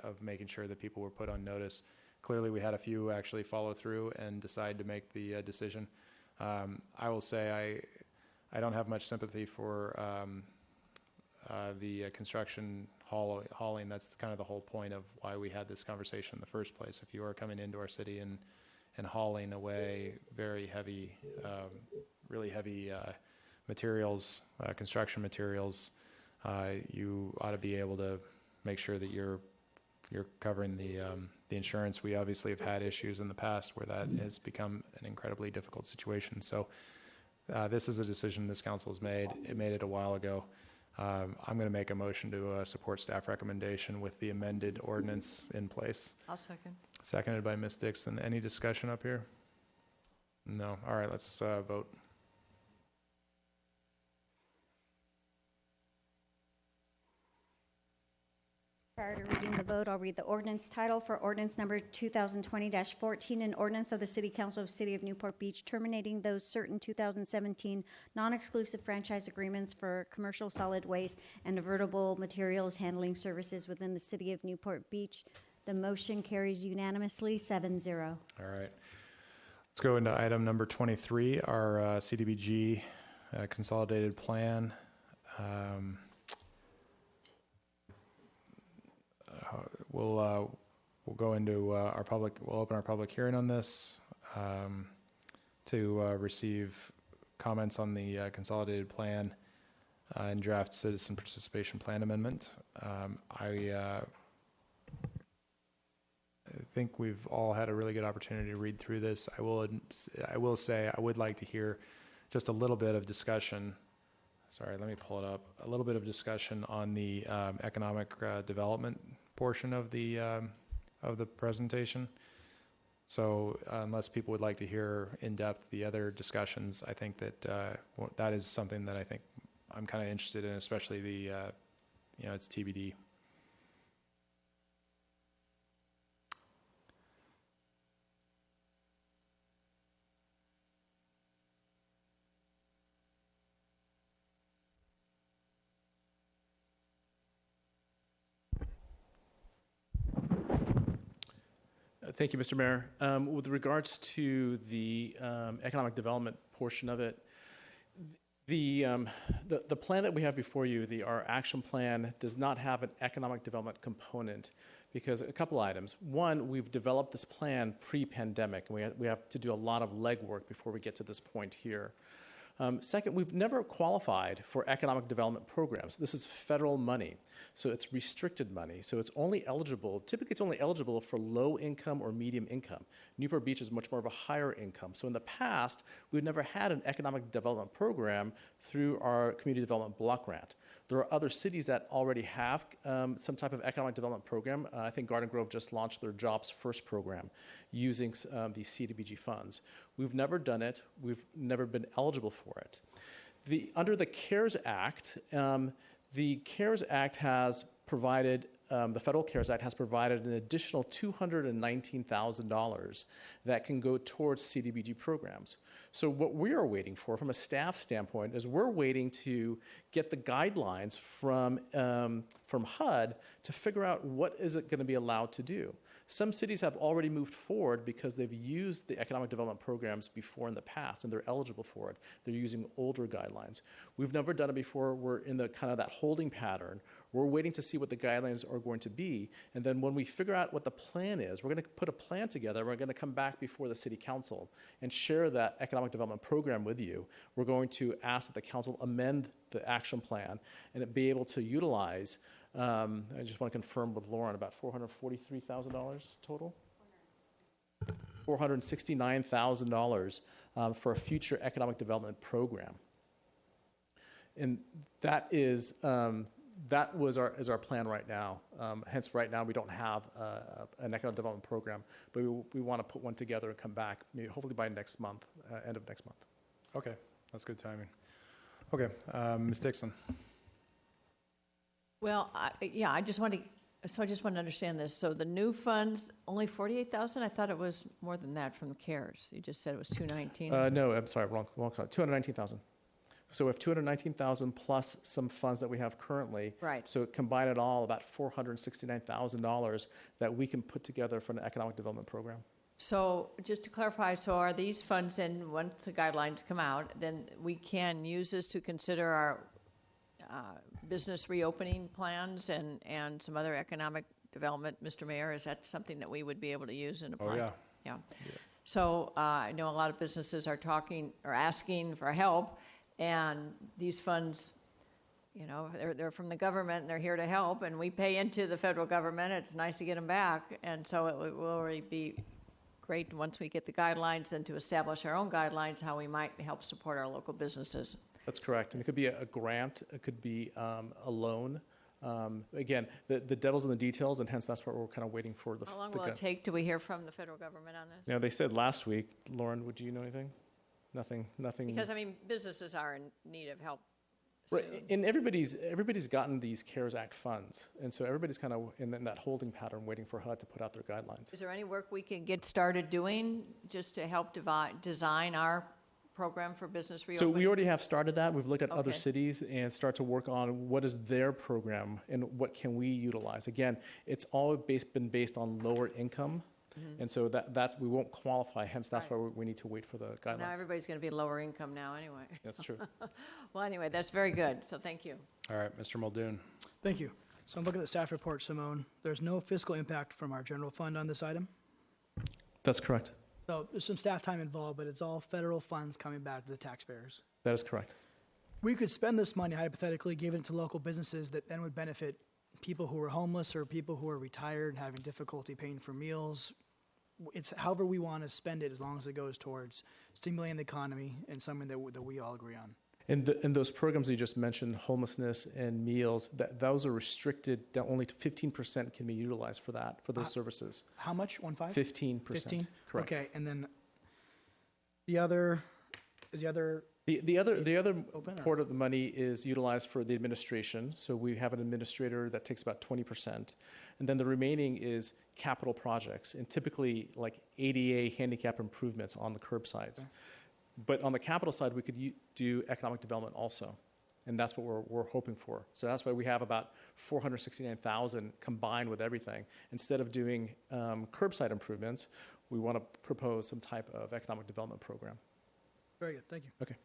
of making sure that people were put on notice. Clearly, we had a few actually follow through and decide to make the decision. I will say I don't have much sympathy for the construction hauling. That's kind of the whole point of why we had this conversation in the first place. If you are coming into our city and hauling away very heavy, really heavy materials, construction materials, you ought to be able to make sure that you're covering the insurance. We obviously have had issues in the past where that has become an incredibly difficult situation. So this is a decision this council has made. It made it a while ago. I'm going to make a motion to support staff recommendation with the amended ordinance in place. I'll second. Seconded by Ms. Dixon. Any discussion up here? No. All right, let's vote. Prior to reading the vote, I'll read the ordinance title for ordinance number 2020-14, an ordinance of the City Council of City of Newport Beach terminating those certain 2017 non-exclusive franchise agreements for commercial solid waste and divertible materials handling services within the City of Newport Beach. The motion carries unanimously, 7-0. All right. Let's go into item number 23, our CDBG consolidated plan. We'll go into we'll open our public hearing on this to receive comments on the consolidated plan and draft citizen participation plan amendment. I think we've all had a really good opportunity to read through this. I will say I would like to hear just a little bit of discussion. Sorry, let me pull it up. A little bit of discussion on the economic development portion of the presentation. So unless people would like to hear in depth the other discussions, I think that that is something that I think I'm kind of interested in, especially the it's TBD. Thank you, Mr. Mayor. With regards to the economic development portion of it, the plan that we have before you, our action plan, does not have an economic development component because a couple items. One, we've developed this plan pre-pandemic, and we have to do a lot of legwork before we get to this point here. Second, we've never qualified for economic development programs. This is federal money, so it's restricted money. So it's only eligible, typically it's only eligible for low income or medium income. Newport Beach is much more of a higher income. So in the past, we've never had an economic development program through our community development block grant. There are other cities that already have some type of economic development program. I think Garden Grove just launched their Jobs First program using the CDBG funds. We've never done it. We've never been eligible for it. Under the CARES Act, the CARES Act has provided, the Federal CARES Act has provided an additional $219,000 that can go towards CDBG programs. So what we are waiting for from a staff standpoint is we're waiting to get the guidelines from HUD to figure out what is it going to be allowed to do. Some cities have already moved forward because they've used the economic development programs before in the past, and they're eligible for it. They're using older guidelines. We've never done it before. We're in the kind of that holding pattern. We're waiting to see what the guidelines are going to be, and then when we figure out what the plan is, we're going to put a plan together. We're going to come back before the city council and share that economic development program with you. We're going to ask that the council amend the action plan and be able to utilize, I just want to confirm with Lauren, about $443,000 total? $469,000 for a future economic development program. And that is, that is our plan right now. Hence, right now, we don't have an economic development program, but we want to put one together and come back, maybe hopefully by next month, end of next month. Okay, that's good timing. Okay, Ms. Dixon. Well, I just want to understand this. So the new funds, only 48,000? I thought it was more than that from the CARES. You just said it was 219. No, I'm sorry, wrong. 219,000. So we have 219,000 plus some funds that we have currently. Right. So combine it all, about $469,000 that we can put together for an economic development program. So just to clarify, so are these funds, and once the guidelines come out, then we can use this to consider our business reopening plans and some other economic development, Mr. Mayor? Is that something that we would be able to use and apply? Oh, yeah. So I know a lot of businesses are asking for help, and these funds, you know, they're from the government and they're here to help, and we pay into the federal government. It's nice to get them back, and so it will already be great once we get the guidelines and to establish our own guidelines how we might help support our local businesses. That's correct. And it could be a grant, it could be a loan. Again, the devil's in the details, and hence that's what we're kind of waiting for. How long will it take till we hear from the federal government on this? You know, they said last week. Lauren, would you know anything? Nothing. Because, I mean, businesses are in need of help. Right, and everybody's gotten these CARES Act funds, and so everybody's kind of in that holding pattern, waiting for HUD to put out their guidelines. Is there any work we can get started doing just to help design our program for business reopening? So we already have started that. We've looked at other cities and start to work on what is their program and what can we utilize. Again, it's all been based on lower income. Mm-hmm. And so that we won't qualify, hence that's why we need to wait for the guidelines. Now everybody's going to be lower income now anyway. That's true. Well, anyway, that's very good, so thank you. All right, Mr. Muldoon. Thank you. So I'm looking at the staff report, Simone. There's no fiscal impact from our general fund on this item. That's correct. So there's some staff time involved, but it's all federal funds coming back to the taxpayers. That is correct. We could spend this money hypothetically, give it to local businesses that then would benefit people who are homeless or people who are retired and having difficulty paying for meals. It's however we want to spend it, as long as it goes towards stimulating the economy and something that we all agree on. And those programs you just mentioned, homelessness and meals, those are restricted. That only 15% can be utilized for that, for those services. How much? 15? 15%. 15? Correct. Okay, and then the other The other part of the money is utilized for the administration. So we have an administrator that takes about 20%. And then the remaining is capital projects, and typically like ADA handicap improvements on the curbsides. Okay. But on the capital side, we could do economic development also. And that's what we're hoping for. So that's why we have about $469,000 combined with everything. Instead of doing curbside improvements, we want to propose some type of economic development program. Very good, thank you. Okay.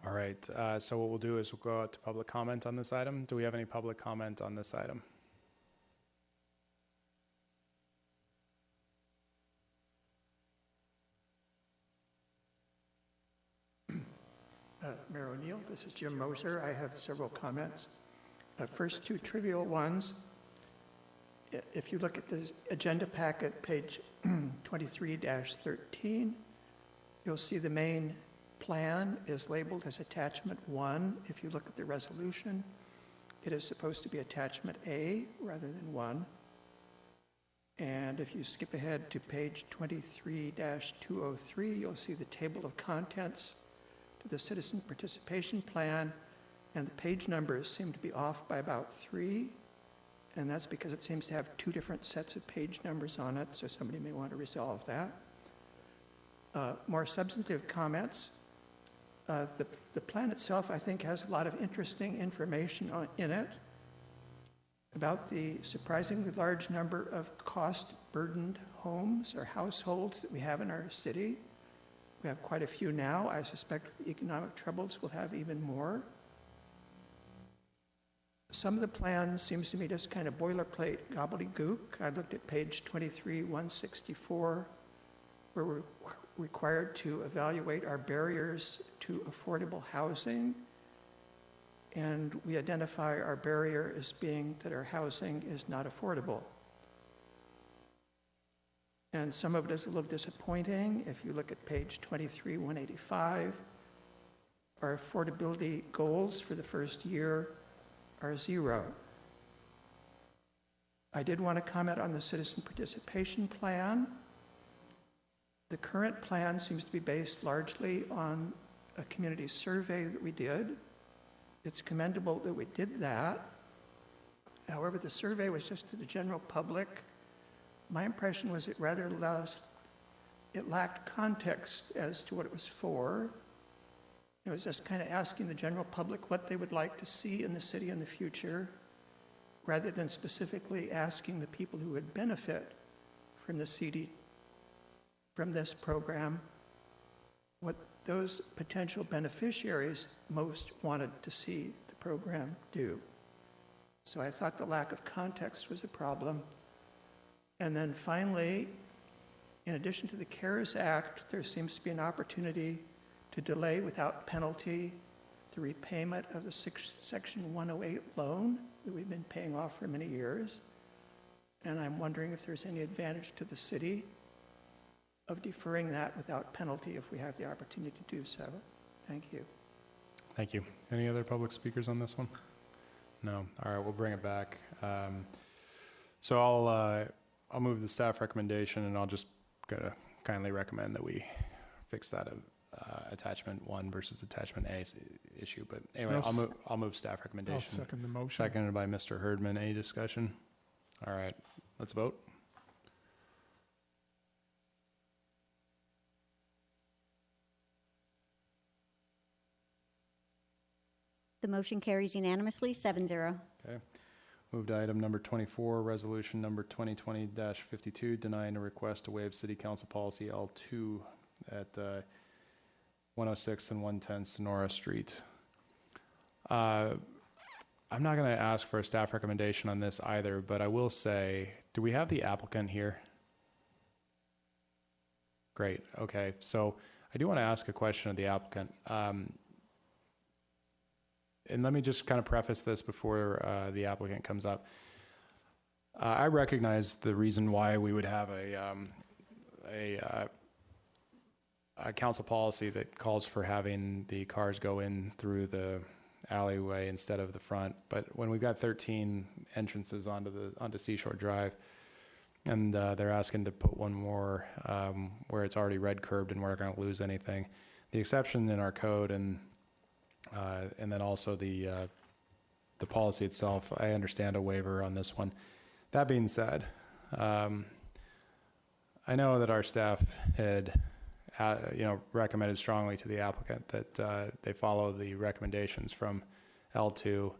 All right, so what we'll do is we'll go out to public comment on this item. Do we have any public comment on this item? Mayor O'Neill, this is Jim Moser. I have several comments. First, two trivial ones. If you look at the agenda packet, page 23-13, you'll see the main plan is labeled as attachment 1. If you look at the resolution, it is supposed to be attachment A rather than 1. And if you skip ahead to page 23-203, you'll see the table of contents to the citizen participation plan, and the page numbers seem to be off by about 3, and that's because it seems to have 2 different sets of page numbers on it, so somebody may want to resolve that. More substantive comments. The plan itself, I think, has a lot of interesting information in it, about the surprisingly large number of cost-burdened homes or households that we have in our city. We have quite a few now. I suspect with the economic troubles we'll have even more. Some of the plan seems to me just kind of boilerplate gobbledygook. I looked at page 23, 164, where we're required to evaluate our barriers to affordable housing. And we identify our barrier as being that our housing is not affordable. And some of it is a little disappointing. If you look at page 23, 185, our affordability goals for the first year are 0. I did want to comment on the citizen participation plan. The current plan seems to be based largely on a community survey that we did. It's commendable that we did that. However, the survey was just to the general public. My impression was it lacked context as to what it was for. It was just kind of asking the general public what they would like to see in the city in the future, rather than specifically asking the people who would benefit from from this program, what those potential beneficiaries most wanted to see the program do. So I thought the lack of context was a problem. And then finally, in addition to the CARES Act, there seems to be an opportunity to delay without penalty the repayment of the Section 108 loan that we've been paying off for many years. And I'm wondering if there's any advantage to the city of deferring that without penalty if we have the opportunity to do so. Thank you. Thank you. Any other public speakers on this one? No. All right, we'll bring it back. So I'll move the staff recommendation, and I'll just kindly recommend that we fix that attachment 1 versus attachment A issue. But anyway, I'll move staff recommendation. I'll second the motion. Seconded by Mr. Herdman. Any discussion? All right, let's vote. The motion carries unanimously, 7-0. Okay. Move to item number 24, resolution number 2020-52, denying a request to waive City Council Policy L2 at 106 and 110 Sonora Street. I'm not going to ask for a staff recommendation on this either, but I will say, do we have the applicant here? Great. Okay. So I do want to ask a question of the applicant. And let me just kind of preface this before the applicant comes up. I recognize the reason why we would have a council policy that calls for having the cars go in through the alleyway instead of the front. But when we've got 13 entrances onto Seashore Drive, and they're asking to put one more where it's already red curbed and we're not going to lose anything, the exception in our code and then also the policy itself, I understand a waiver on this one. That being said, I know that our staff had recommended strongly to the applicant that they follow the recommendations from L2,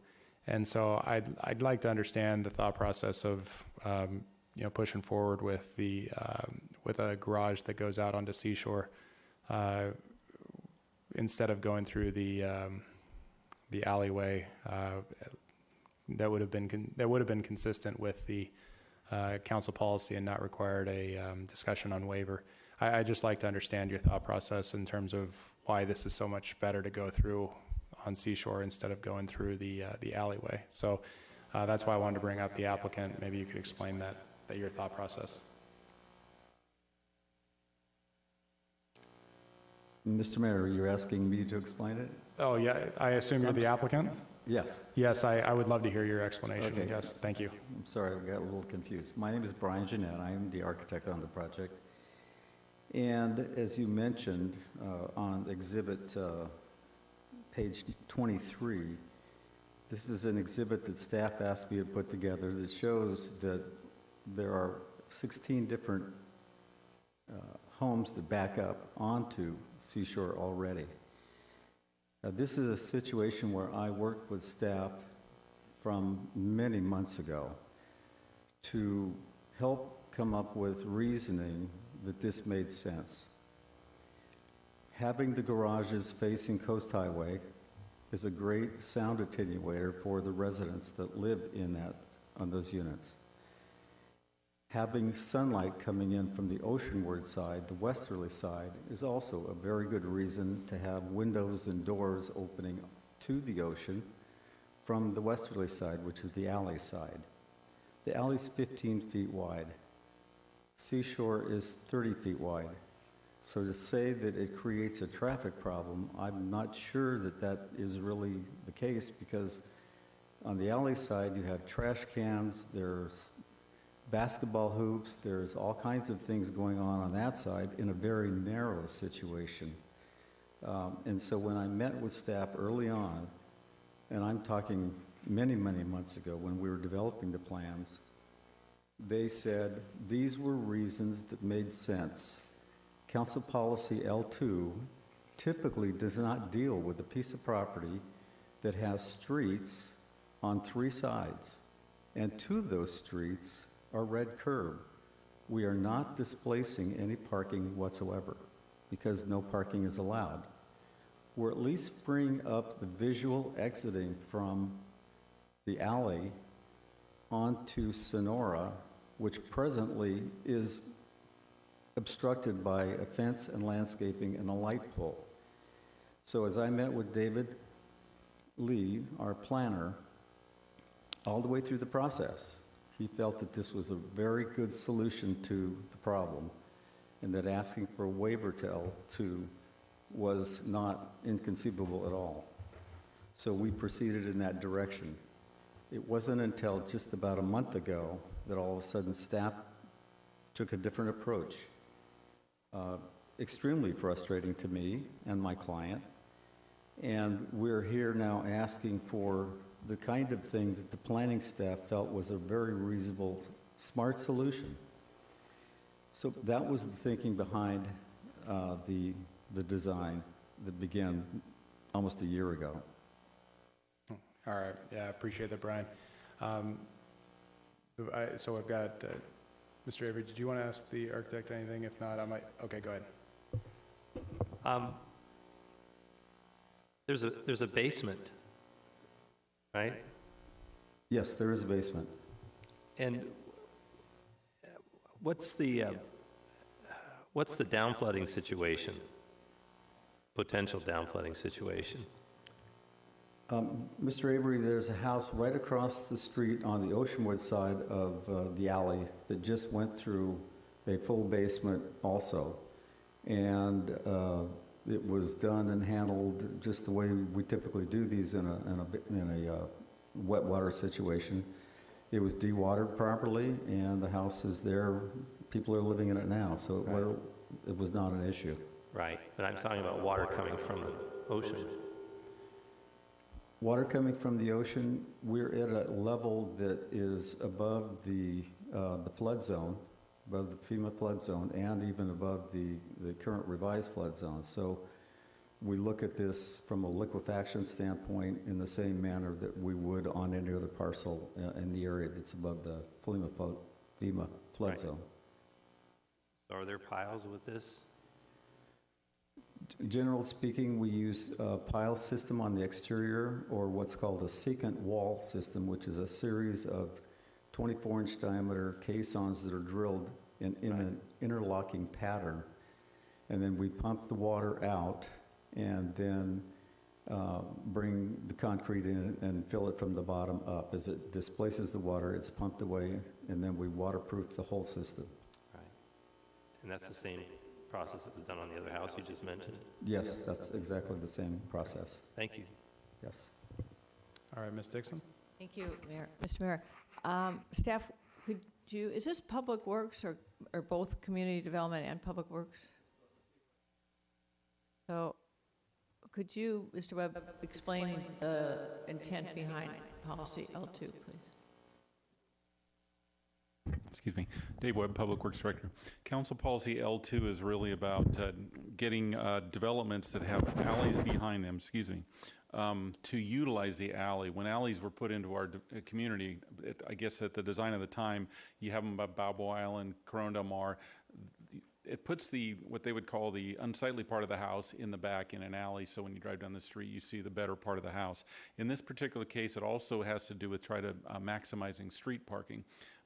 and so I'd like to understand the thought process of pushing forward with with a garage that goes out onto Seashore. Instead of going through the alleyway, that would have been consistent with the council policy and not required a discussion on waiver. I'd just like to understand your thought process in terms of why this is so much better to go through on Seashore instead of going through the alleyway. So that's why I wanted to bring up the applicant. Maybe you could explain that your thought process. Mr. Mayor, you're asking me to explain it? Oh, yeah. I assume you're the applicant? Yes. Yes, I would love to hear your explanation. Okay. Yes, thank you. I'm sorry, I got a little confused. My name is Brian Jeanette. I am the architect on the project. And as you mentioned on exhibit page 23, this is an exhibit that staff asked me to put together that shows that there are 16 different homes that back up onto Seashore already. This is a situation where I worked with staff from many months ago to help come up with reasoning that this made sense. Having the garages facing Coast Highway is a great sound attenuator for the residents that live on those units. Having sunlight coming in from the oceanward side, the westerly side, is also a very good reason to have windows and doors opening to the ocean from the westerly side, which is the alley side. The alley's 15 feet wide. Seashore is 30 feet wide. So to say that it creates a traffic problem, I'm not sure that that is really the case, because on the alley side you have trash cans, there's basketball hoops, there's all kinds of things going on that side in a very narrow situation. And so when I met with staff early on, and I'm talking many, many months ago when we were developing the plans, they said these were reasons that made sense. Council Policy L2 typically does not deal with a piece of property that has streets on 3 sides, and 2 of those streets are red curb. We are not displacing any parking whatsoever because no parking is allowed. We're at least freeing up the visual exiting from the alley onto Sonora, which presently is obstructed by a fence and landscaping and a light pole. So as I met with David Lee, our planner, all the way through the process, he felt that this was a very good solution to the problem, and that asking for a waiver to L2 was not inconceivable at all. So we proceeded in that direction. It wasn't until just about a month ago that all of a sudden staff took a different approach. Extremely frustrating to me and my client. And we're here now asking for the kind of thing that the planning staff felt was a very reasonable, smart solution. So that was the thinking behind the design that began almost a year ago. All right. Yeah, I appreciate that, Brian. So I've got Mr. Avery, did you want to ask the architect anything? If not, I might. Okay, go ahead. There's a basement, right? Yes, there is a basement. And what's the downflooding situation? Potential downflooding situation? Mr. Avery, there's a house right across the street on the oceanward side of the alley that just went through a full basement also. And it was done and handled just the way we typically do these in a wet water situation. It was dewatered properly, and the house is there. People are living in it now, so it was not an issue. Right, but I'm talking about water coming from the ocean. Water coming from the ocean, we're at a level that is above the flood zone, above the FEMA flood zone, and even above the current revised flood zone. So we look at this from a liquefaction standpoint in the same manner that we would on any other parcel in the area that's above the FEMA flood zone. So are there piles with this? Generally speaking, we use a pile system on the exterior, or what's called a secant wall system, which is a series of 24-inch diameter caissons that are drilled in an interlocking pattern. And then we pump the water out and then bring the concrete in and fill it from the bottom up. As it displaces the water, it's pumped away, and then we waterproof the whole system. Right. And that's the same process that was done on the other house you just mentioned? Yes, that's exactly the same process. Thank you. Yes. All right, Ms. Dixon? Thank you, Mayor. Mr. Mayor. Staff, could you, is this Public Works or both Community Development and Public Works? So could you, Mr. Webb, explain the intent behind policy L2, please? Excuse me, Dave Webb, Public Works Director. Council Policy L2 is really about getting developments that have alleys behind them, to utilize the alley. When alleys were put into our community, I guess at the design of the time, you have them by Balboa Island, Corona Del Mar. It puts what they would call the unsightly part of the house in the back in an alley, so when you drive down the street, you see the better part of the house. In this particular case, it also has to do with maximizing street parking.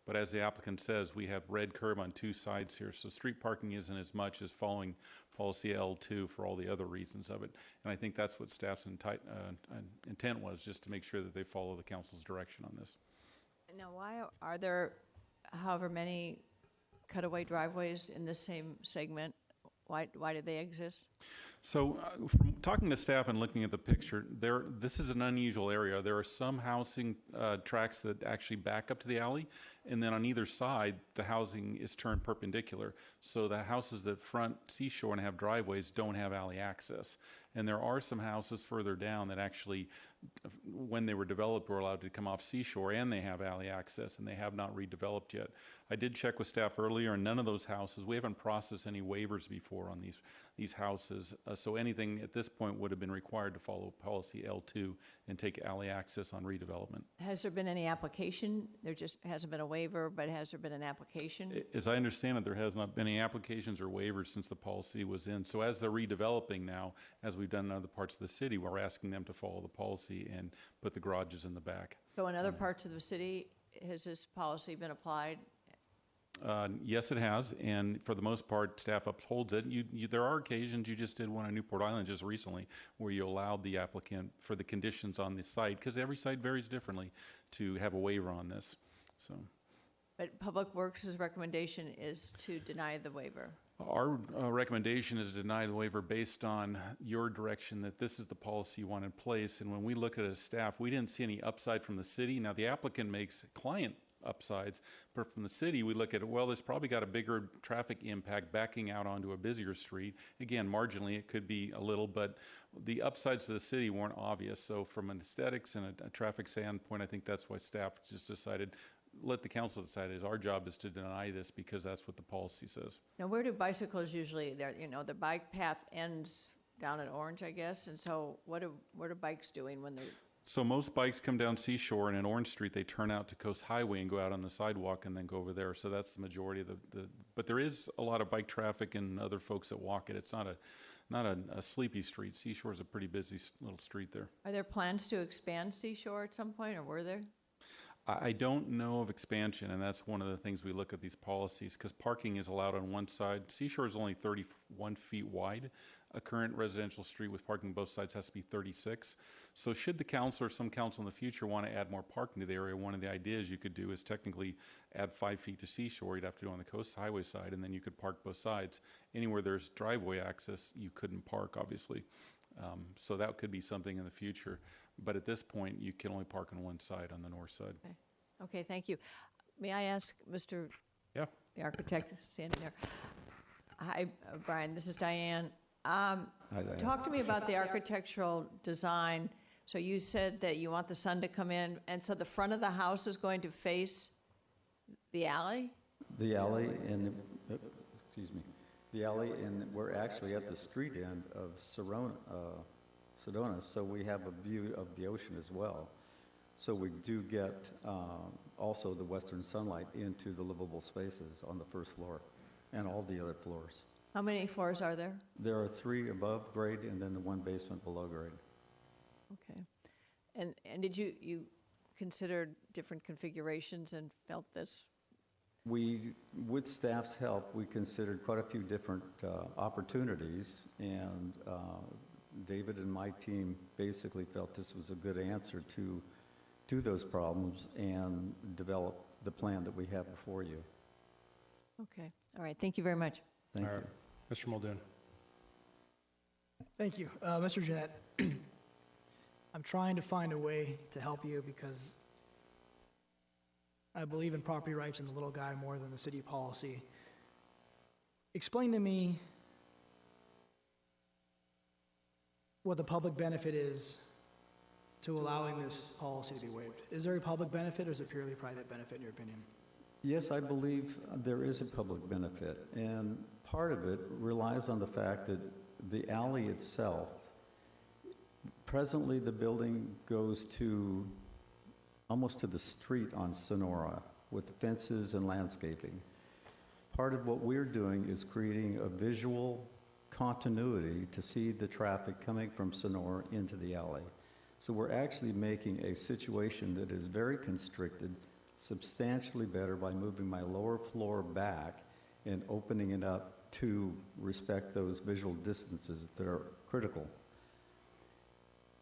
But as the applicant says, we have red curb on two sides here, so street parking isn't as much as following policy L2 for all the other reasons of it. And I think that's what staff's intent was, just to make sure that they follow the council's direction on this. Now, why are there however many cutaway driveways in the same segment? Why do they exist? So from talking to staff and looking at the picture, this is an unusual area. There are some housing tracks that actually back up to the alley, and then on either side, the housing is turned perpendicular. So the houses that front seashore and have driveways don't have alley access. And there are some houses further down that actually, when they were developed, were allowed to come off seashore, and they have alley access, and they have not redeveloped yet. I did check with staff earlier, and none of those houses, we haven't processed any waivers before on these houses. So anything at this point would have been required to follow policy L2 and take alley access on redevelopment. Has there been any application? There just hasn't been a waiver, but has there been an application? As I understand it, there has not been any applications or waivers since the policy was in. So as they're redeveloping now, as we've done in other parts of the city, we're asking them to follow the policy and put the garages in the back. So in other parts of the city, has this policy been applied? Yes, it has, and for the most part, staff upholds it. There are occasions, you just did one on Newport Island just recently, where you allowed the applicant for the conditions on the site, because every site varies differently, to have a waiver on this. So, But Public Works' recommendation is to deny the waiver. our recommendation is to deny the waiver based on your direction that this is the policy you want in place. And when we look at it as staff, we didn't see any upside from the city. Now, the applicant makes client upsides, but from the city, we look at it, well, there's probably got a bigger traffic impact backing out onto a busier street. Again, marginally, it could be a little, but the upsides to the city weren't obvious. So from an aesthetics and a traffic standpoint, I think that's why staff just decided, let the council decide. Our job is to deny this because that's what the policy says. Now, where do bicycles usually, the bike path ends down at Orange, I guess, and so what are bikes doing when they... So most bikes come down Seashore, and in Orange Street, they turn out to Coast Highway and go out on the sidewalk and then go over there. So that's the majority of but there is a lot of bike traffic and other folks that walk it. It's not a sleepy street. Seashore is a pretty busy little street there. Are there plans to expand Seashore at some point, or were there? I don't know of expansion, and that's one of the things we look at these policies, because parking is allowed on one side. Seashore is only 31 feet wide. A current residential street with parking both sides has to be 36. So should the council or some council in the future want to add more parking to the area, one of the ideas you could do is technically add 5 feet to Seashore. You'd have to do it on the coast highway side, and then you could park both sides. Anywhere there's driveway access, you couldn't park, obviously. So that could be something in the future. But at this point, you can only park on one side, on the north side. Okay, thank you. May I ask Mr. Yeah. The architect standing there? Hi, Brian, this is Diane. Talk to me about the architectural design. So you said that you want the sun to come in, and so the front of the house is going to face the alley? The alley and, the alley, and we're actually at the street end of Sedona, so we have a view of the ocean as well. So we do get also the western sunlight into the livable spaces on the first floor and all the other floors. How many floors are there? There are 3 above grade and then the 1 basement below grade. Okay. And did you consider different configurations and felt this? We, with staff's help, we considered quite a few different opportunities, and David and my team basically felt this was a good answer to those problems and develop the plan that we have before you. Okay. All right. Thank you very much. Thank you. Mr. Muldoon. Thank you. Mr. Jeanette, I'm trying to find a way to help you because I believe in property rights and the little guy more than the city policy. Explain to me what the public benefit is to allowing this policy to be waived. Is there a public benefit, or is it purely private benefit in your opinion? Yes, I believe there is a public benefit, and part of it relies on the fact that the alley itself, presently the building goes to almost to the street on Sonora with fences and landscaping. Part of what we're doing is creating a visual continuity to see the traffic coming from Sonora into the alley. So we're actually making a situation that is very constricted substantially better by moving my lower floor back and opening it up to respect those visual distances that are critical.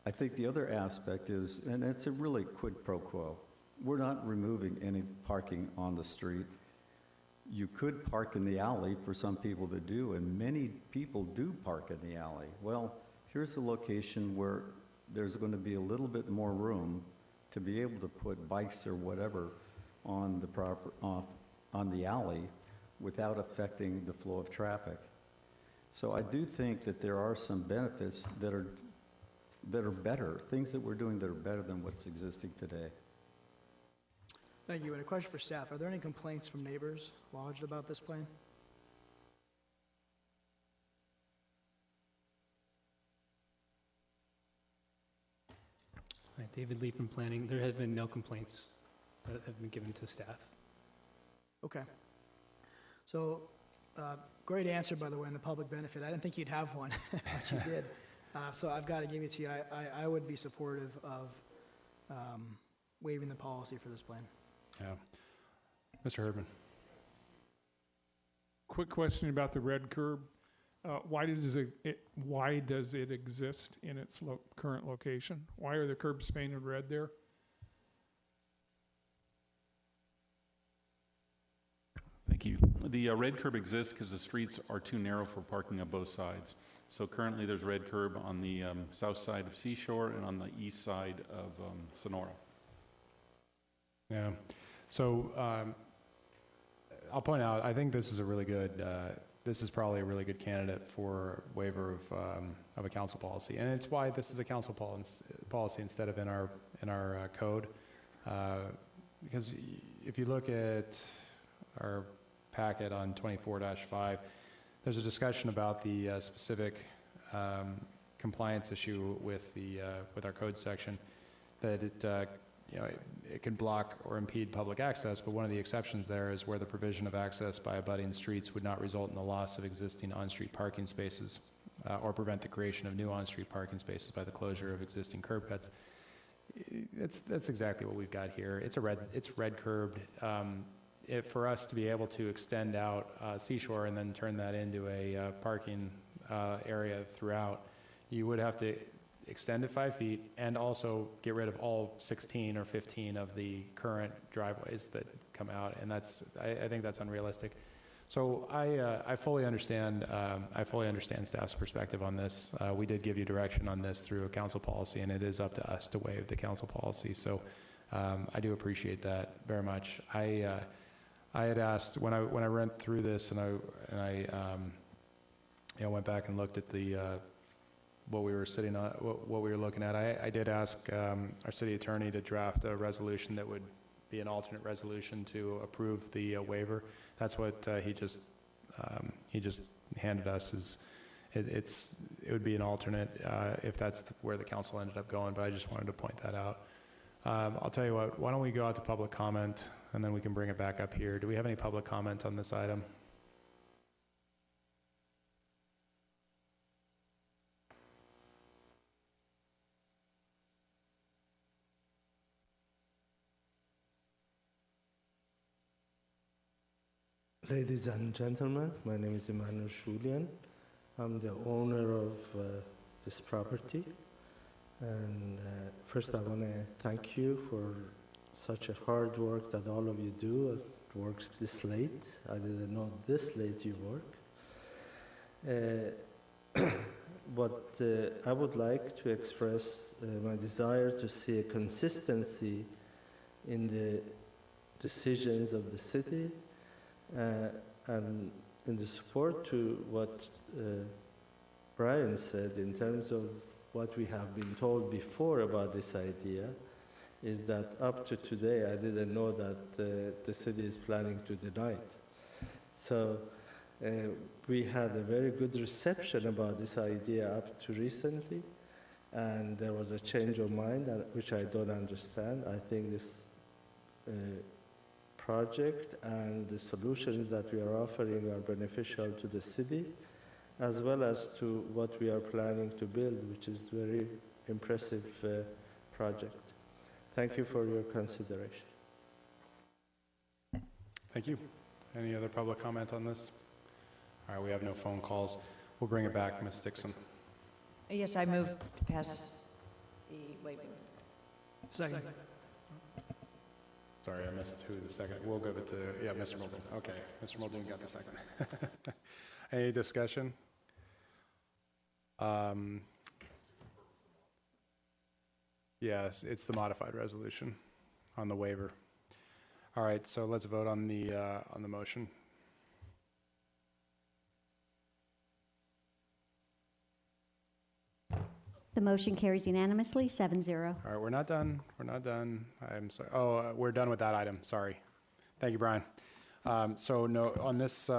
I think the other aspect is, and it's a really quid pro quo, we're not removing any parking on the street. You could park in the alley for some people to do, and many people do park in the alley. Well, here's the location where there's going to be a little bit more room to be able to put bikes or whatever on the alley without affecting the flow of traffic. So I do think that there are some benefits that are better, things that we're doing that are better than what's existing today. Thank you. And a question for staff. Are there any complaints from neighbors lodged about this plan? Hi, David Lee from Planning. There have been no complaints that have been given to staff. Okay. So, great answer, by the way, on the public benefit. I didn't think you'd have one, but you did. So I've got to give it to you. I would be supportive of waiving the policy for this plan. Yeah. Mr. Herdman. Quick question about the red curb. Why does it exist in its current location? Why are the curbs painted red there? Thank you. The red curb exists because the streets are too narrow for parking on both sides. So currently there's red curb on the south side of Seashore and on the east side of Sonora. Yeah. So I'll point out, I think this is a really good, this is probably a really good candidate for waiver of a council policy. And it's why this is a council policy instead of in our code. Because if you look at our packet on 24-5, there's a discussion about the specific compliance issue with our code section, that it can block or impede public access, but one of the exceptions there is where the provision of access by abutting streets would not result in the loss of existing on-street parking spaces or prevent the creation of new on-street parking spaces by the closure of existing curb cuts. That's exactly what we've got here. It's red curbed. For us to be able to extend out Seashore and then turn that into a parking area throughout, you would have to extend it 5 feet and also get rid of all 16 or 15 of the current driveways that come out, and I think that's unrealistic. So I fully understand staff's perspective on this. We did give you direction on this through a council policy, and it is up to us to waive the council policy. So I do appreciate that very much. I had asked when I went through this, and I went back and looked at the what we were sitting on, what we were looking at. I did ask our city attorney to draft a resolution that would be an alternate resolution to approve the waiver. That's what he just handed us. It would be an alternate if that's where the council ended up going. But I just wanted to point that out. I'll tell you what. Why don't we go out to public comment, and then we can bring it back up here. Do we have any public comment on this item? Ladies and gentlemen, my name is Emmanuel Shulian. I'm the owner of this property. And first I want to thank you for such a hard work that all of you do. It works this late. I didn't know this late you work. But I would like to express my desire to see a consistency in the decisions of the city and in the support to what Brian said in terms of what we have been told before about this idea. is that up to today, I didn't know that the city is planning to deny it. So we had a very good reception about this idea up to recently, and there was a change of mind, which I don't understand. I think this project and the solutions that we are offering are beneficial to the city, as well as to what we are planning to build, which is very impressive project. Thank you for your consideration. Thank you. Any other public comment on this? All right, we have no phone calls. We'll bring it back, Ms. Dixon. Yes, I move to pass the waiver. Second. Sorry, I missed who the second. We'll give it to, yeah, Mr. Muldoon. Okay, Mr. Muldoon got the second. Any discussion? Yes, it's the modified resolution on the waiver. All right, so let's vote on the motion. The motion carries unanimously, 7-0. All right, we're not done. We're not done. I'm sorry. Oh, we're done with that item. Sorry. Thank you, Brian. So no, on this,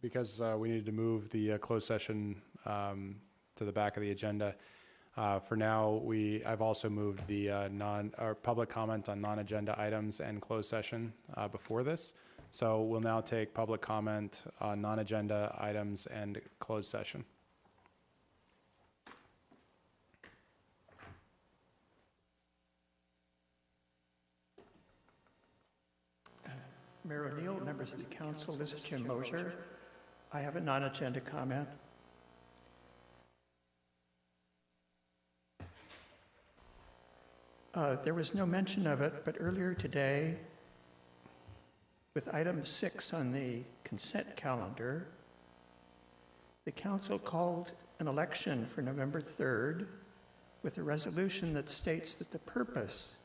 because we needed to move the closed session to the back of the agenda. For now, I've also moved the public comment on non-agenda items and closed session before this. So we'll now take public comment on non-agenda items and closed session. Mayor O'Neill, members of the council, this is Jim Mosier. I have a non-agenda comment. There was no mention of it, but earlier today, with item 6 on the consent calendar, the council called an election for November 3rd with a resolution that states that the purpose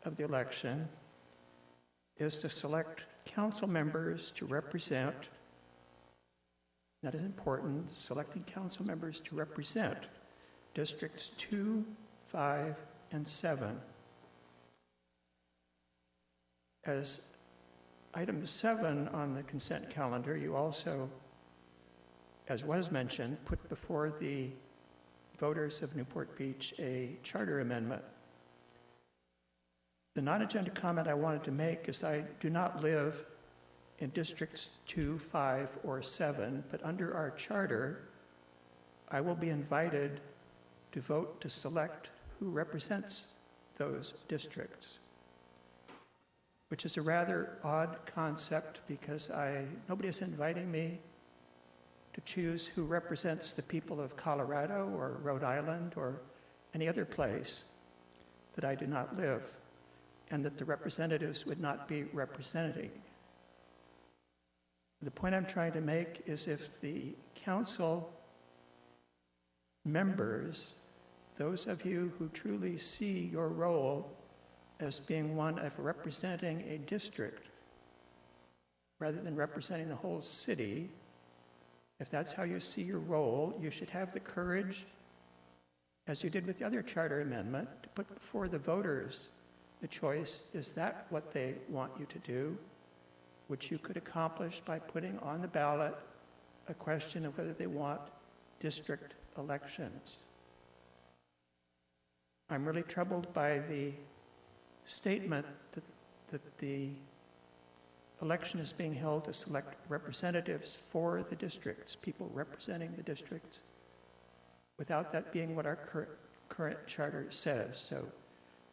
of the election is to select council members to represent, that is important, selecting council members to represent districts 2, 5, and 7. As item 7 on the consent calendar, you also, as was mentioned, put before the voters of Newport Beach a charter amendment. The non-agenda comment I wanted to make is I do not live in districts 2, 5, or 7, but under our charter, I will be invited to vote to select who represents those districts, which is a rather odd concept because nobody is inviting me to choose who represents the people of Colorado or Rhode Island or any other place that I do not live, and that the representatives would not be representing. The point I'm trying to make is if the council members, those of you who truly see your role as being one of representing a district rather than representing the whole city, if that's how you see your role, you should have the courage, as you did with the other charter amendment, to put before the voters the choice, is that what they want you to do, which you could accomplish by putting on the ballot a question of whether they want district elections. I'm really troubled by the statement that the election is being held to select representatives for the districts, people representing the districts, without that being what our current charter says. So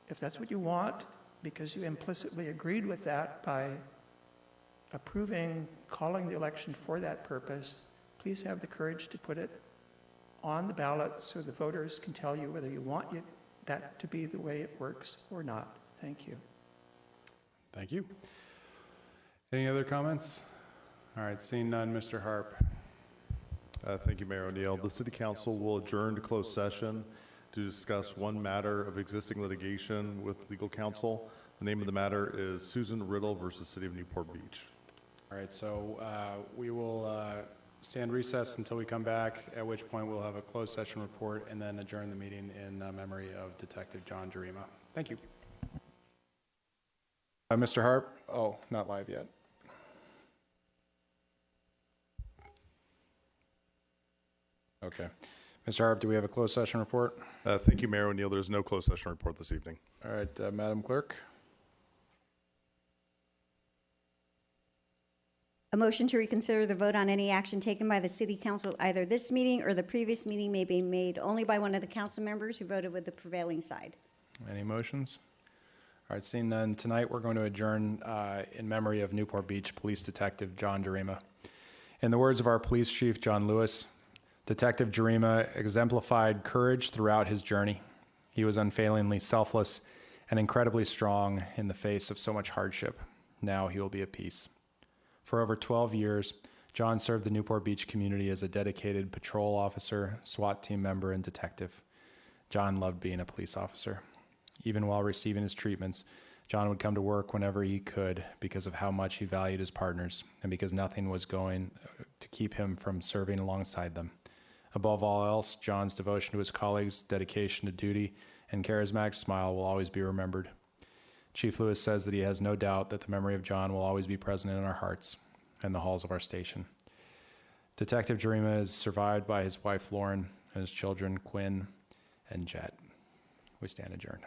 if that's what you want, because you implicitly agreed with that by approving calling the election for that purpose, please have the courage to put it on the ballot so the voters can tell you whether you want that to be the way it works or not. Thank you. Thank you. Any other comments? All right, seeing none, Mr. Harp. Thank you, Mayor O'Neill. The City Council will adjourn to closed session to discuss one matter of existing litigation with legal counsel. The name of the matter is Susan Riddle versus City of Newport Beach. All right, so we will stand recessed until we come back, at which point we'll have a closed session report and then adjourn the meeting in memory of Detective John Jarima. Thank you. Mr. Harp? Oh, not live yet. Okay. Mr. Harp, do we have a closed session report? Thank you, Mayor O'Neill. There's no closed session report this evening. All right, Madam Clerk? A motion to reconsider the vote on any action taken by the city council, either this meeting or the previous meeting, may be made only by one of the council members who voted with the prevailing side. Any motions? All right, seeing none, tonight we're going to adjourn in memory of Newport Beach Police Detective John Jarima. In the words of our police chief, John Lewis, Detective Jarima exemplified courage throughout his journey. He was unfailingly selfless and incredibly strong in the face of so much hardship. Now he will be at peace. For over 12 years, John served the Newport Beach community as a dedicated patrol officer, SWAT team member, and detective. John loved being a police officer. Even while receiving his treatments, John would come to work whenever he could because of how much he valued his partners and because nothing was going to keep him from serving alongside them. Above all else, John's devotion to his colleagues, dedication to duty, and charismatic smile will always be remembered. Chief Lewis says that he has no doubt that the memory of John will always be present in our hearts and the halls of our station. Detective Jarima is survived by his wife Lauren and his children Quinn and Jet. We stand adjourned.